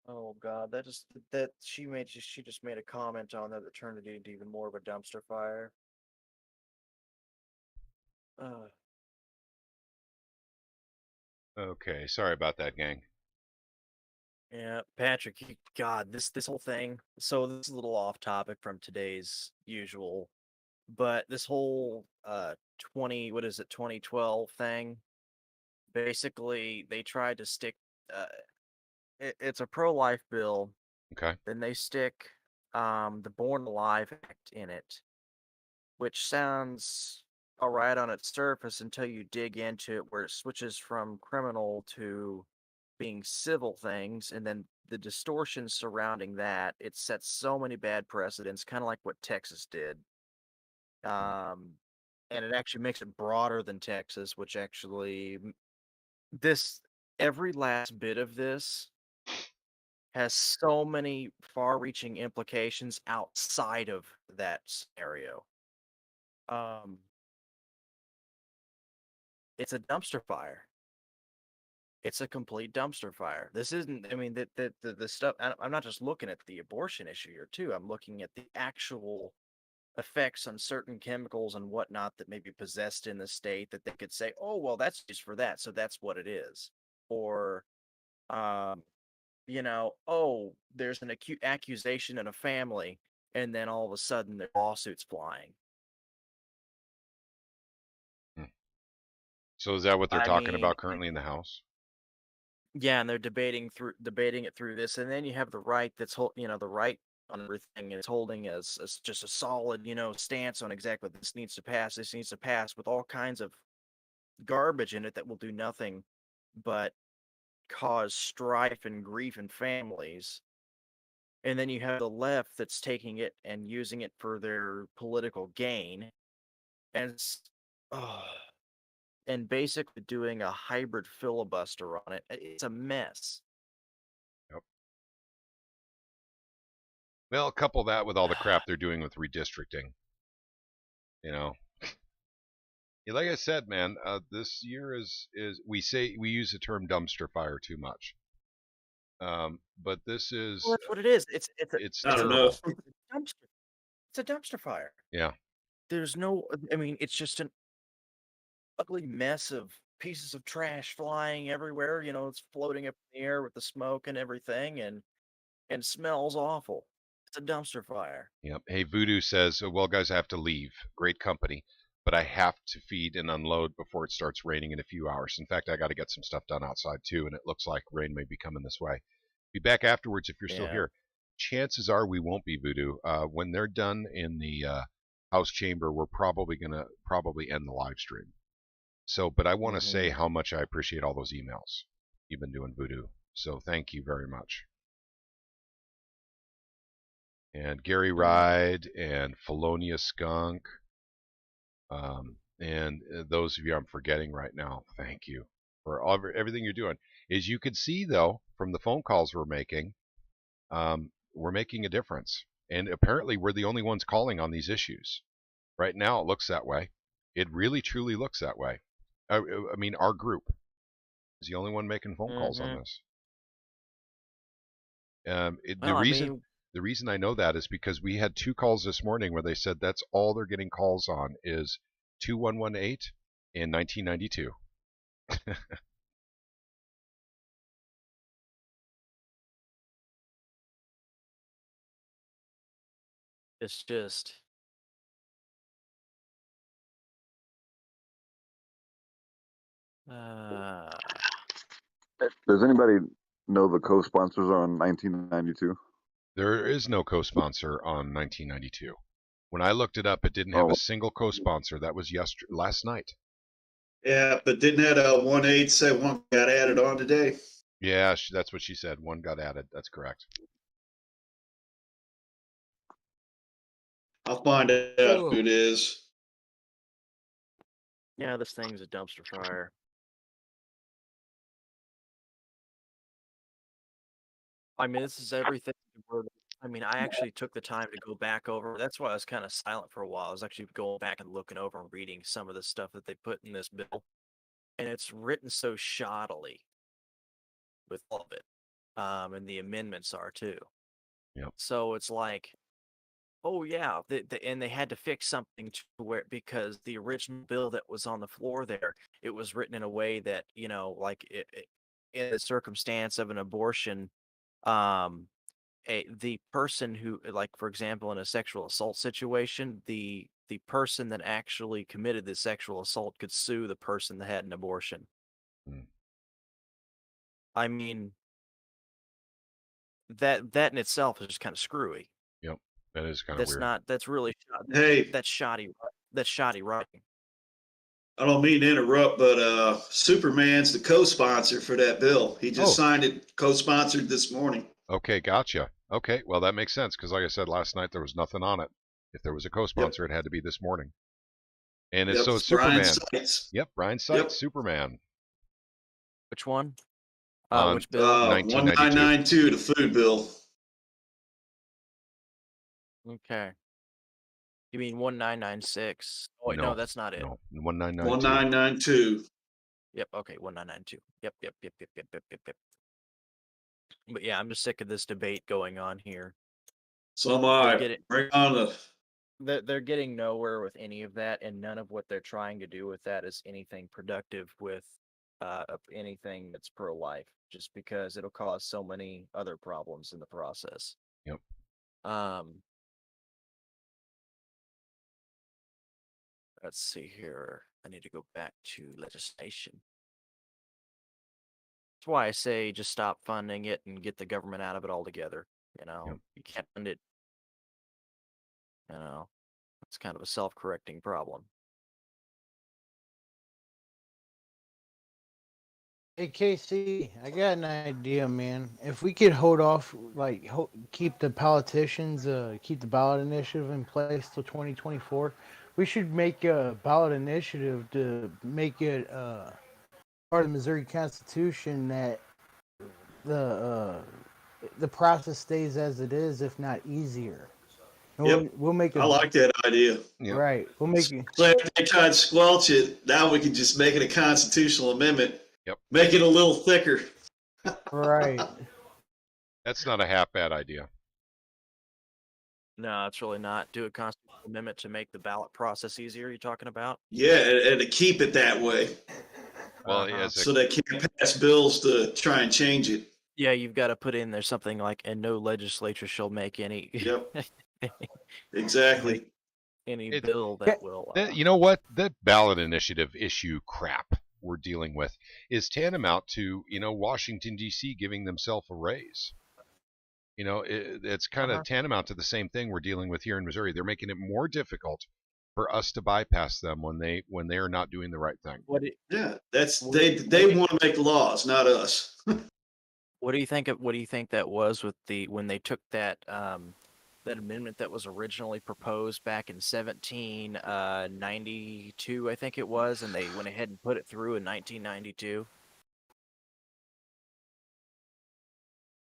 Oh God, she just made a comment on that turned it into even more of a dumpster fire. Okay, sorry about that, gang. Yeah, Patrick, God, this whole thing. So this is a little off topic from today's usual, but this whole 2012 thing. Basically, they tried to stick. It's a pro-life bill. Okay. Then they stick the Born Alive Act in it, which sounds all right on its surface until you dig into it, where it switches from criminal to being civil things, and then the distortions surrounding that. It sets so many bad precedents, kind of like what Texas did. And it actually makes it broader than Texas, which actually every last bit of this has so many far-reaching implications outside of that scenario. It's a dumpster fire. It's a complete dumpster fire. This isn't, I mean, the stuff, I'm not just looking at the abortion issue here, too. I'm looking at the actual effects on certain chemicals and whatnot that may be possessed in the state that they could say, oh, well, that's just for that, so that's what it is. Or, oh, there's an accusation in a family, and then all of a sudden there are lawsuits flying. So is that what they're talking about currently in the House? Yeah, and they're debating it through this, and then you have the right that's the right on everything is holding as just a solid, stance on exactly what this needs to pass. This needs to pass with all kinds of garbage in it that will do nothing but cause strife and grief in families. And then you have the left that's taking it and using it for their political gain, and basically doing a hybrid filibuster on it. It's a mess. Yep. Well, couple that with all the crap they're doing with redistricting. Like I said, man, this year is we use the term dumpster fire too much. But this is that's what it is. It's I don't know. It's a dumpster fire. Yeah. There's no, I mean, it's just an ugly mess of pieces of trash flying everywhere. You know, it's floating up in the air with the smoke and everything, and smells awful. It's a dumpster fire. Yep. Hey, Voodoo says, well, guys, I have to leave. Great company, but I have to feed and unload before it starts raining in a few hours. In fact, I got to get some stuff done outside too, and it looks like rain may be coming this way. Be back afterwards if you're still here. Chances are we won't be, Voodoo. When they're done in the House chamber, we're probably going to end the live stream. So, but I want to say how much I appreciate all those emails you've been doing, Voodoo. So thank you very much. And Gary Ride and Felonia Skunk, and those of you I'm forgetting right now, thank you for everything you're doing. As you can see, though, from the phone calls we're making a difference. And apparently we're the only ones calling on these issues. Right now it looks that way. It really, truly looks that way. I mean, our group is the only one making phone calls on this. The reason I know that is because we had 2 calls this morning where they said that's all they're getting calls on is 2118 and 1992. It's just. Does anybody know the co-sponsors on 1992? There is no co-sponsor on 1992. When I looked it up, it didn't have a single co-sponsor. That was last night. Yeah, but didn't that 1-8 say one got added on today? Yeah, that's what she said. One got added. That's correct. I'll find out who it is. Yeah, this thing's a dumpster fire. I mean, this is everything. I mean, I actually took the time to go back over. That's why I was kind of silent for a while. I was actually going back and looking over and reading some of the stuff that they put in this bill. And it's written so shoddily with all of it. And the amendments are too. Yep. So it's like, oh yeah, and they had to fix something to where, because the original bill that was on the floor there, it was written in a way that, you know, like in the circumstance of an abortion, the person who, like, for example, in a sexual assault situation, the person that actually committed the sexual assault could sue the person that had an abortion. I mean, that in itself is just kind of screwy. Yep, that is kind of weird. That's really hey, that's shoddy writing. I don't mean to interrupt, but Superman's the co-sponsor for that bill. He just signed it, co-sponsored this morning. Okay, gotcha. Okay, well, that makes sense because, like I said, last night there was nothing on it. If there was a co-sponsor, it had to be this morning. And it's so Superman. Yep, Brian Seitz, Superman. Which one? Which bill? 1992, the food bill. Okay. You mean 1996? Oh, wait, no, that's not it. No, 1992. 1992. Yep. Okay, 1992. Yep. But yeah, I'm just sick of this debate going on here. So am I. Bring on They're getting nowhere with any of that, and none of what they're trying to do with that is anything productive with anything that's pro-life, just because it'll cause so many other problems in the process. Yep. Let's see here. I need to go back to legislation. That's why I say just stop funding it and get the government out of it altogether. You know, You can't fund it. You know, it's kind of a self-correcting problem. Hey, KC, I got an idea, man. If we could hold off, like, keep the politicians, keep the ballot initiative in place till 2024, we should make a ballot initiative to make it part of the Missouri Constitution that the process stays as it is, if not easier. We'll make it. I like that idea. Yep. Right. We'll make it. So if they try to squelch it, now we can just make it a constitutional amendment. Yep. Make it a little thicker. Right. That's not a half bad idea. No, it's really not. Do a constitutional amendment to make the ballot process easier. You're talking about? Yeah, and to keep it that way. Well, so they can't pass bills to try and change it. Yeah, you've got to put in there something like, and no legislature shall make any. Yep. Exactly. Any bill that will. You know what? The ballot initiative issue crap we're dealing with is tantamount to, Washington, D.C. giving themselves a raise. It's kind of tantamount to the same thing we're dealing with here in Missouri. They're making it more difficult for us to bypass them when they are not doing the right thing. They want to make laws, not us. What do you think that was with when they took that that amendment that was originally proposed back in 1792, I think it was, and they went ahead and put it through in 1992?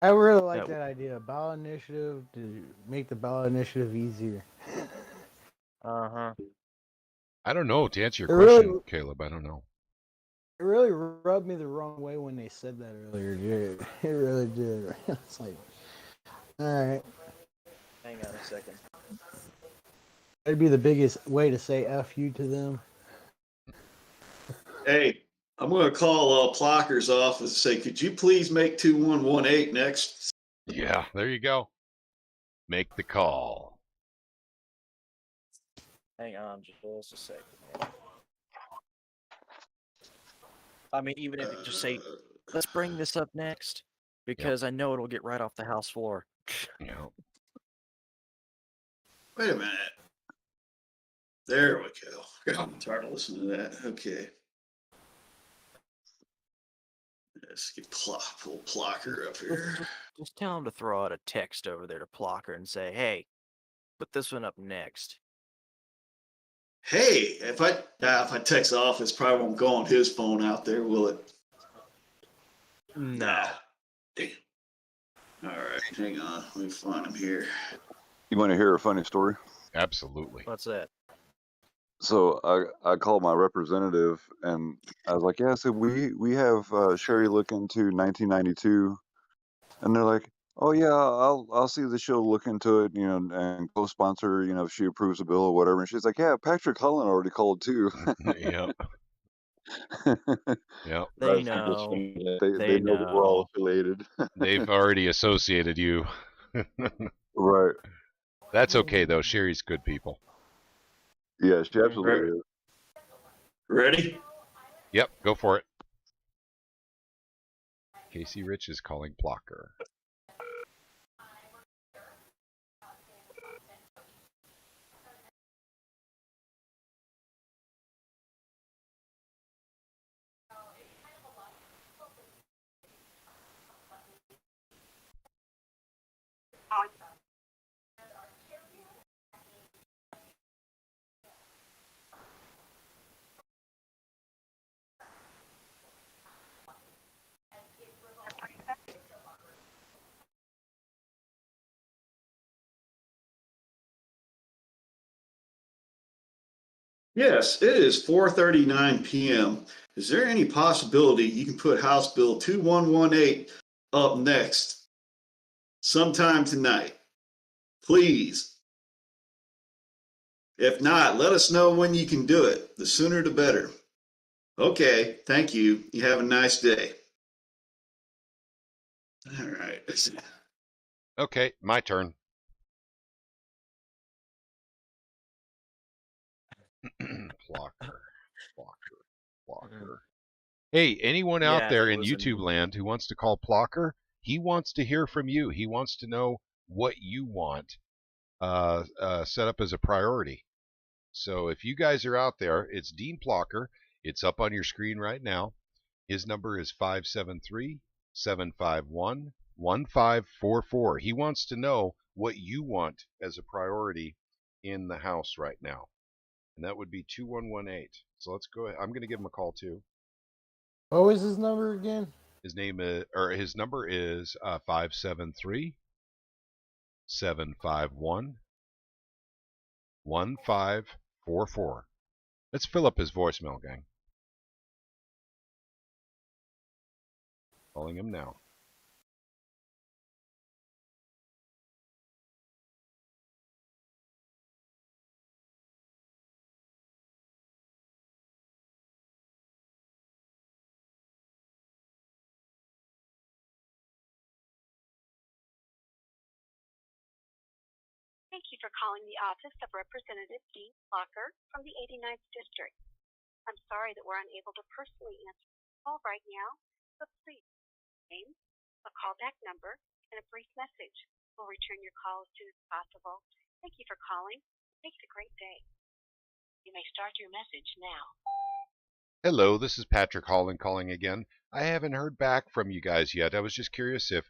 I really like that idea. Ballot initiative to make the ballot initiative easier. Uh-huh. I don't know. To answer your question, Caleb, I don't know. It really rubbed me the wrong way when they said that earlier, dude. It really did. It's like, all right. Hang on a second. That'd be the biggest way to say F you to them. Hey, I'm going to call Plocker's office and say, could you please make 2118 next? Yeah, there you go. Make the call. Hang on just a second. I mean, even if you just say, let's bring this up next, because I know it'll get right off the House floor. Yeah. Wait a minute. There we go. I'm tired of listening to that. Okay. Let's get pull Plocker up here. Just tell him to throw out a text over there to Plocker and say, hey, put this one up next. Hey, if I text the office, probably won't go on his phone out there, will it? No. Damn. All right, hang on. Let me find him here. You want to hear a funny story? Absolutely. What's that? So I called my representative and I was like, yeah, so we have Sherry look into 1992, and they're like, oh yeah, I'll see that she'll look into it, and co-sponsor, if she approves a bill or whatever. And she's like, yeah, Patrick Cullen already called too. Yep. Yep. They know. They know that we're all affiliated. They've already associated you. Right. That's okay though. Sherry's good people. Yeah, she absolutely is. Ready? Yep, go for it. Casey Rich is calling Plocker. Yes, it is 4:39 p.m. Is there any possibility you can put House Bill 2118 up next sometime tonight? Please. If not, let us know when you can do it. The sooner the better. Okay, thank you. You have a nice day. All right. Okay, my turn. Plocker. Hey, anyone out there in YouTube land who wants to call Plocker, he wants to hear from you. He wants to know what you want set up as a priority. So if you guys are out there, it's Dean Plocker. It's up on your screen right now. His number is 573-751-1544. He wants to know what you want as a priority in the House right now. And that would be 2118. So let's go ahead. I'm going to give him a call too. What was his number again? His number is 573-751-1544. Let's fill up his voicemail, gang. Calling him now. Thank you for calling the office of Representative Dean Blocker from the 89th District. I'm sorry that we're unable to personally answer the call right now, but please, name, a callback number, and a brief message. We'll return your call as soon as possible. Thank you for calling. Make it a great day. You may start your message now. Hello, this is Patrick Holland calling again. I haven't heard back from you guys yet. I was just curious if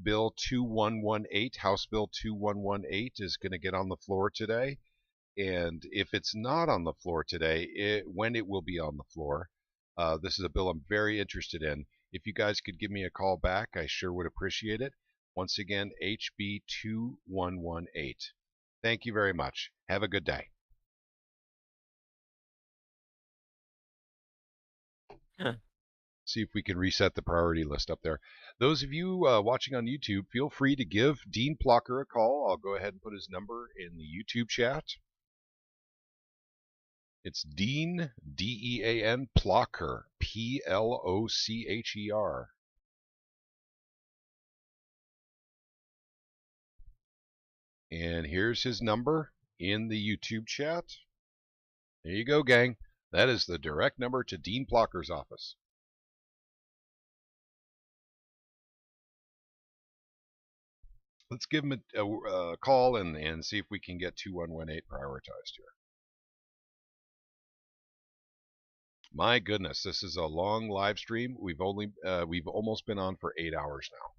Bill 2118, House Bill 2118, is going to get on the floor today. And if it's not on the floor today, when it will be on the floor. This is a bill I'm very interested in. If you guys could give me a call back, I sure would appreciate it. Once again, HB 2118. Thank you very much. Have a good day. See if we can reset the priority list up there. Those of you watching on YouTube, feel free to give Dean Blocker a call. I'll go ahead and put his number in the YouTube chat. It's Dean, D-E-A-N, Blocker, P-L-O-C-H-E-R. And here's his number in the YouTube chat. There you go, gang. That is the direct number to Dean Blocker's office. Let's give him a call and see if we can get 2118 prioritized here. My goodness, this is a long live stream. We've almost been on for 8 hours now.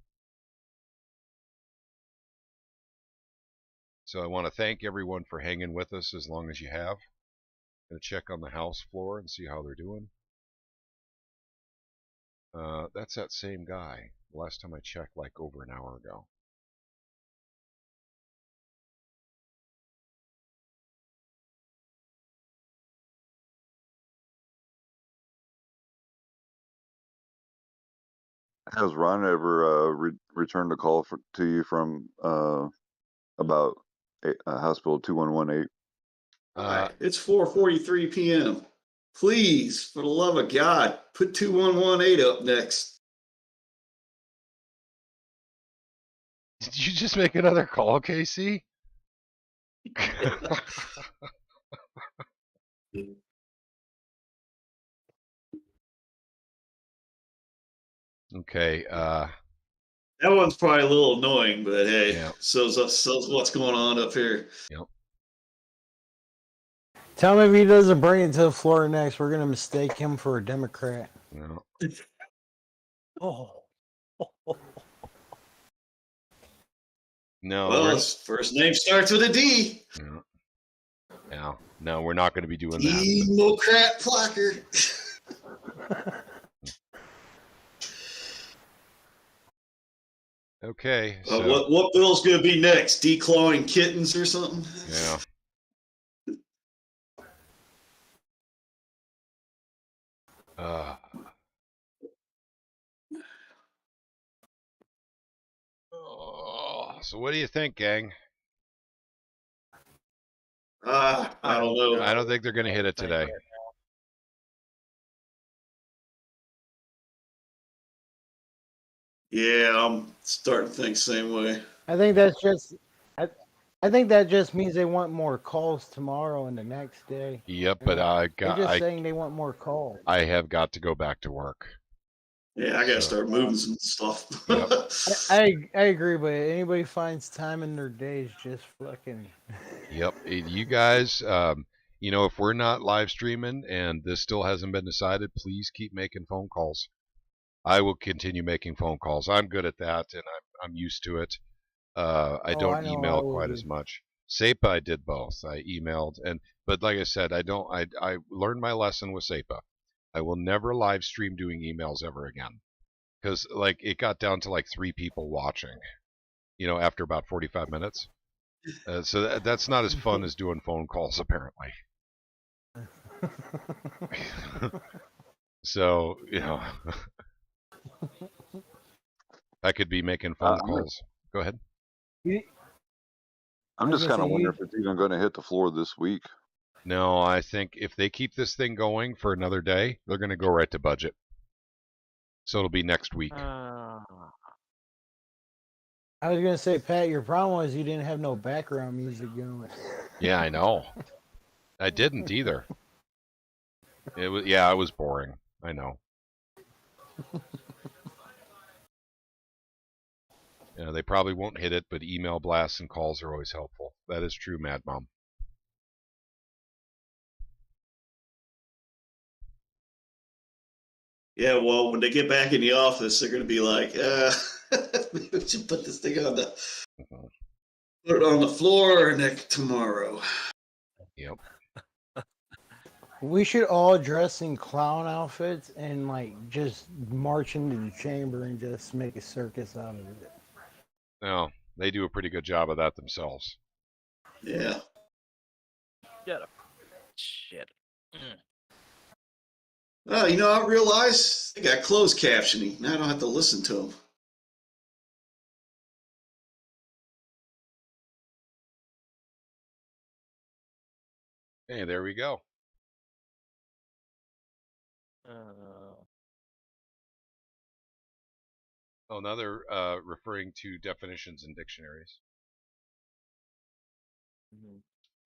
So I want to thank everyone for hanging with us as long as you have. I'm going to check on the House floor and see how they're doing. That's that same guy. Last time I checked, like over an hour ago. Has Ron ever returned a call to you from about House Bill 2118? It's 4:43 p.m. Please, for the love of God, put 2118 up next. Did you just make another call, Casey? Okay. That one's probably a little annoying, but hey, yeah. so what's going on up here. Yep. Tell him if he doesn't bring it to the floor next, we're gonna mistake him for a Democrat. No. Oh. No. Well, his first name starts with a D. No, we're not going to be doing that. Democrat Blocker. Okay. So, what bill's going to be next? Declawing kittens or something? Yeah. So what do you think, gang? I don't know. I don't think they're going to hit it today. Yeah, I'm starting to think the same way. I think that's just. I think that just means they want more calls tomorrow and the next day. Yep, but they're just saying they want more calls. I have got to go back to work. Yeah, I got to start moving some stuff. Yep. I agree, but anybody finds time in their days, just fucking. Yep, you guys. If we're not live streaming and this still hasn't been decided, please keep making phone calls. I will continue making phone calls. I'm good at that, and I'm used to it. I don't email quite as much. SEPA, I did both. I emailed, but like I said, I learned my lesson with SEPA. I will never live stream doing emails ever again, because like it got down to like 3 people watching, after about 45 minutes. So that's not as fun as doing phone calls, apparently. So I could be making phone calls. Go ahead. I'm just kind of wondering if it's even going to hit the floor this week. No, I think if they keep this thing going for another day, they're going to go right to budget. So it'll be next week. I was gonna say, Pat, your problem was you didn't have no background music going. Yeah, I know. I didn't either. It was boring. I know. Yeah, they probably won't hit it, but email blasts and calls are always helpful. That is true, Mad Mom. Yeah, well, when they get back in the office, they're going to be like, maybe we should put this thing on put it on the floor tomorrow. Yep. We should all dress in clown outfits and like just march into the chamber and just make a circus out of it. No, they do a pretty good job of that themselves. Yeah. Shut up. Shit. Oh, I realized they got closed captioning. Now I don't have to listen to them. Hey, there we go. Oh, now they're referring to definitions in dictionaries. Mm-hmm.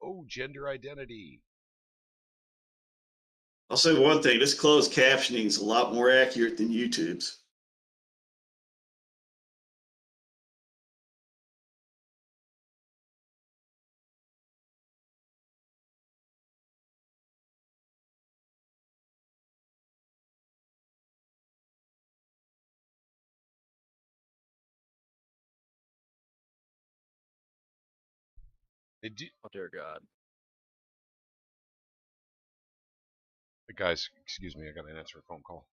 Oh, gender identity. I'll say one thing. This closed captioning is a lot more accurate than YouTube's. Oh, dear God. Guys, excuse me, I got to answer a phone call.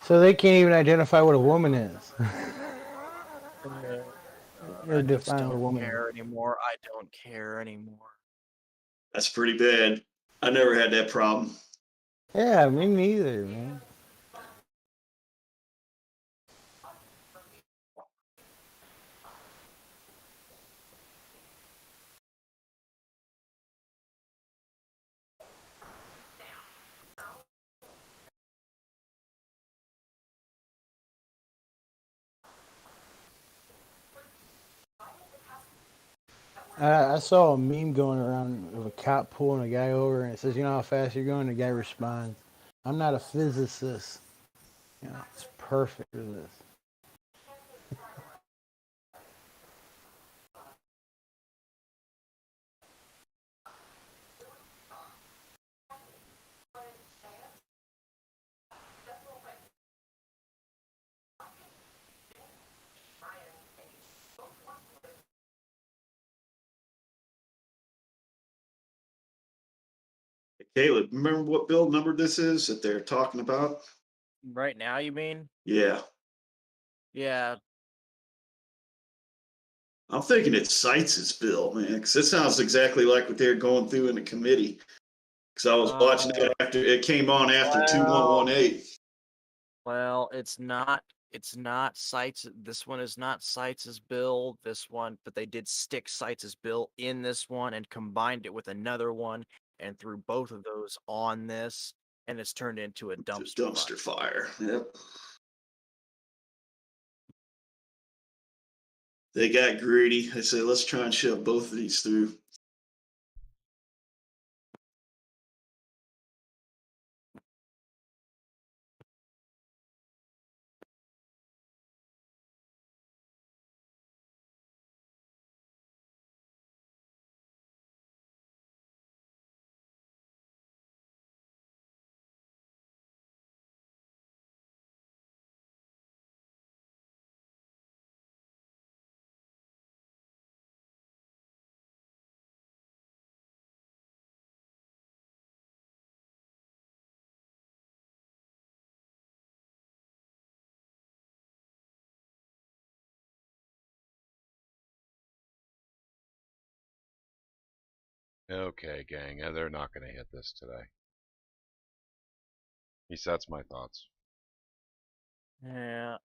So they can't even identify what a woman is. I just don't care anymore. I don't care anymore. That's pretty bad. I never had that problem. Yeah, me neither, man. I saw a meme going around of a cop pulling a guy over, and it says, "You know how fast you're going?" The guy responds, "I'm not a physicist." It's perfect for this. Caleb, remember what bill number this is that they're talking about? Right now, you mean? Yeah. Yeah. I'm thinking it cites its bill, man, because it sounds exactly like what they're going through in the committee. Because I was watching it after it came on after 2118. Well, it's not Cites. This one is not Cites' bill. This one, but they did stick Cites' bill in this one and combined it with another one and threw both of those on this, and it's turned into a dumpster fire. Yep. They got greedy. They said, let's try and shove both of these through. Okay, gang, they're not going to hit this today. At least that's my thoughts. Yeah.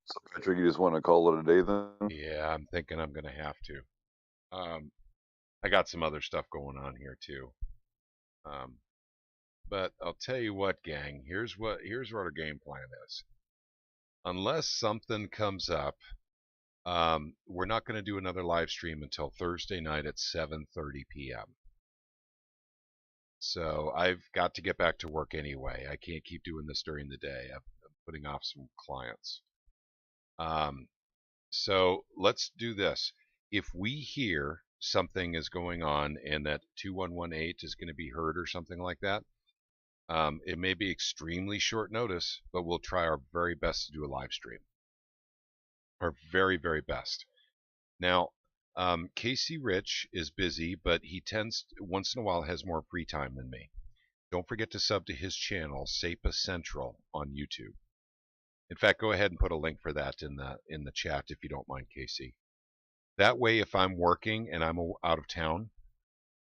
So Patrick, you just want to call it a day then? Yeah, I'm thinking I'm going to have to. I got some other stuff going on here too. But I'll tell you what, gang. Here's what our game plan is. Unless something comes up, we're not going to do another live stream until Thursday night at 7:30 p.m. So I've got to get back to work anyway. I can't keep doing this during the day. I'm putting off some clients. So let's do this. If we hear something is going on and that 2118 is going to be heard or something like that, it may be extremely short notice, but we'll try our very best to do a live stream. Our very, very best. Now, Casey Rich is busy, but he tends, once in a while, has more free time than me. Don't forget to sub to his channel, SEPA Central, on YouTube. In fact, go ahead and put a link for that in the chat if you don't mind, Casey. That way, if I'm working and I'm out of town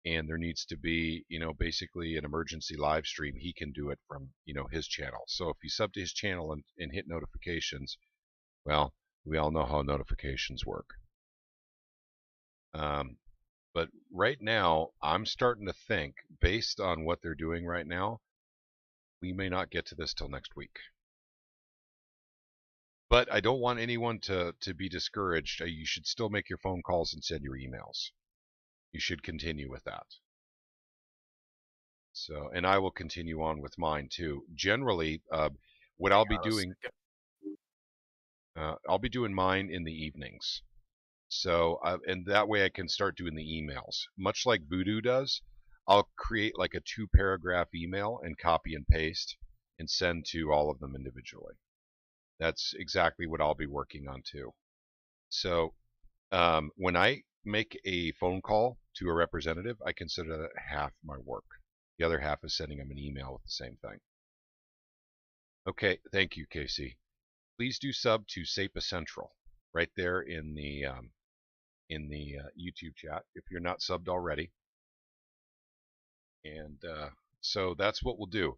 and there needs to be, basically an emergency live stream, he can do it from, his channel. So if you sub to his channel and hit notifications, well, we all know how notifications work. But right now, I'm starting to think, based on what they're doing right now, we may not get to this till next week. But I don't want anyone to be discouraged. You should still make your phone calls and send your emails. You should continue with that. So, and I will continue on with mine too. Generally, what I'll be doing, I'll be doing mine in the evenings. So, and that way I can start doing the emails. Much like Voodoo does, I'll create like a 2-paragraph email and copy and paste and send to all of them individually. That's exactly what I'll be working on too. So when I make a phone call to a representative, I consider that half my work. The other half is sending them an email with the same thing. Okay, thank you, Casey. Please do sub to SEPA Central right there in the YouTube chat if you're not subbed already. And so that's what we'll do.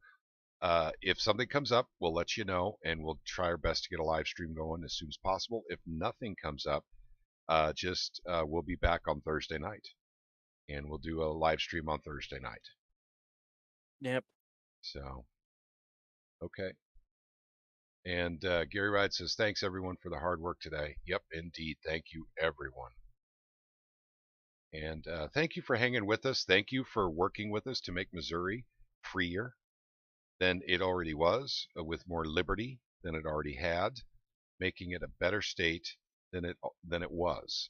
If something comes up, we'll let you know, and we'll try our best to get a live stream going as soon as possible. If nothing comes up, we'll be back on Thursday night, and we'll do a live stream on Thursday night. Yep. So, okay. And Gary Ride says, thanks everyone for the hard work today. Yep, indeed. Thank you, everyone. And thank you for hanging with us. Thank you for working with us to make Missouri freer than it already was, with more liberty than it already had, making it a better state than it was.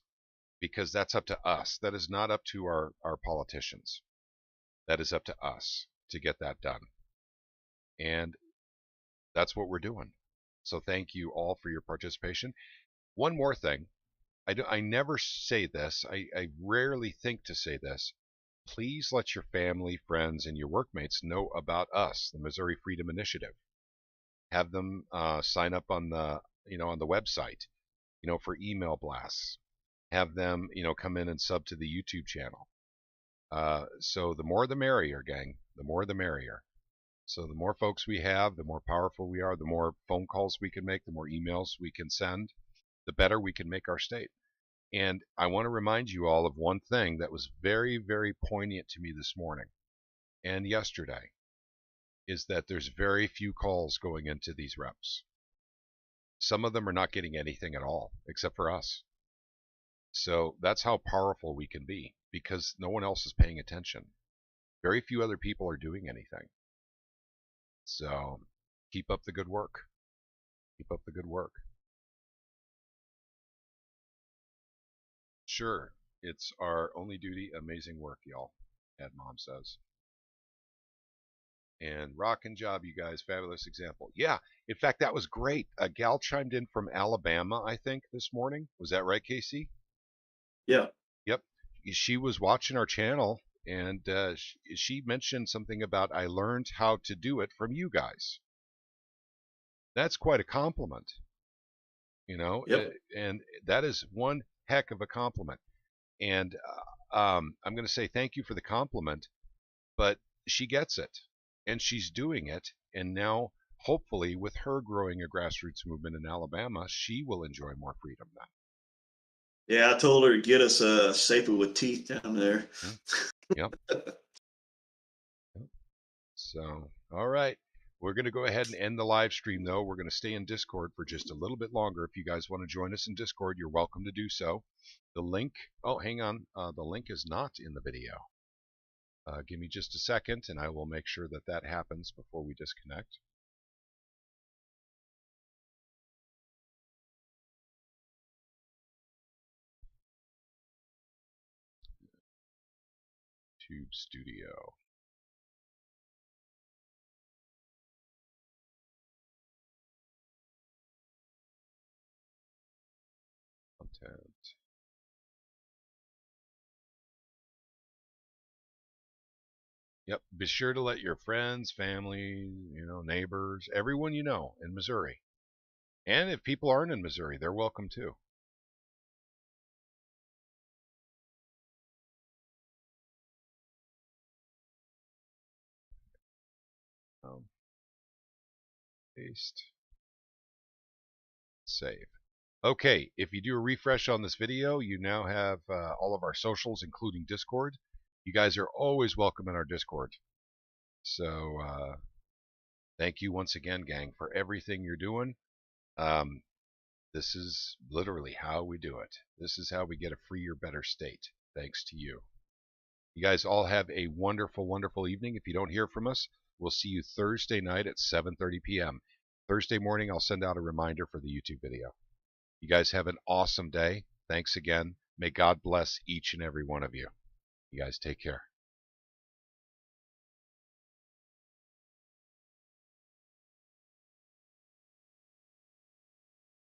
Because that's up to us. That is not up to our politicians. That is up to us to get that done. And that's what we're doing. So thank you all for your participation. One more thing. I never say this. I rarely think to say this. Please let your family, friends, and your workmates know about us, the Missouri Freedom Initiative. Have them sign up on the website, for email blasts. Have them, come in and sub to the YouTube channel. So the more the merrier, gang. The more the merrier. So the more folks we have, the more powerful we are, the more phone calls we can make, the more emails we can send, the better we can make our state. And I want to remind you all of one thing that was very, very poignant to me this morning. and yesterday is that there's very few calls going into these reps. Some of them are not getting anything at all, except for us. So that's how powerful we can be, because no one else is paying attention. Very few other people are doing anything. So keep up the good work. Keep up the good work. Sure, it's our only duty. Amazing work, y'all, Ad Mom says. And rockin' job, you guys. Fabulous example. Yeah, in fact, that was great. A gal chimed in from Alabama, I think, this morning. Was that right, Casey? Yeah. Yep. She was watching our channel, and she mentioned something about, I learned how to do it from you guys. That's quite a compliment, you know. Yep. And that is one heck of a compliment. And I'm going to say thank you for the compliment, but she gets it, and she's doing it, and now hopefully with her growing a grassroots movement in Alabama, she will enjoy more freedom then. Yeah, I told her to get us a SEPA with teeth down there. Yep. So, all right. We're going to go ahead and end the live stream, though. We're going to stay in Discord for just a little bit longer. If you guys want to join us in Discord, you're welcome to do so. The link, oh, hang on. The link is not in the video. Give me just a second, and I will make sure that that happens before we disconnect. Tube Studio. Content. Yep. Be sure to let your friends, family, neighbors, everyone you know in Missouri. And if people aren't in Missouri, they're welcome too. Paste. Save. Okay, if you do a refresh on this video, you now have all of our socials, including Discord. You guys are always welcome in our Discord. So thank you once again, gang, for everything you're doing. This is literally how we do it. This is how we get a freer, better state, thanks to you. You guys all have a wonderful, wonderful evening. If you don't hear from us, we'll see you Thursday night at 7:30 p.m. Thursday morning, I'll send out a reminder for the YouTube video. You guys have an awesome day. Thanks again. May God bless each and every one of you. You guys take care.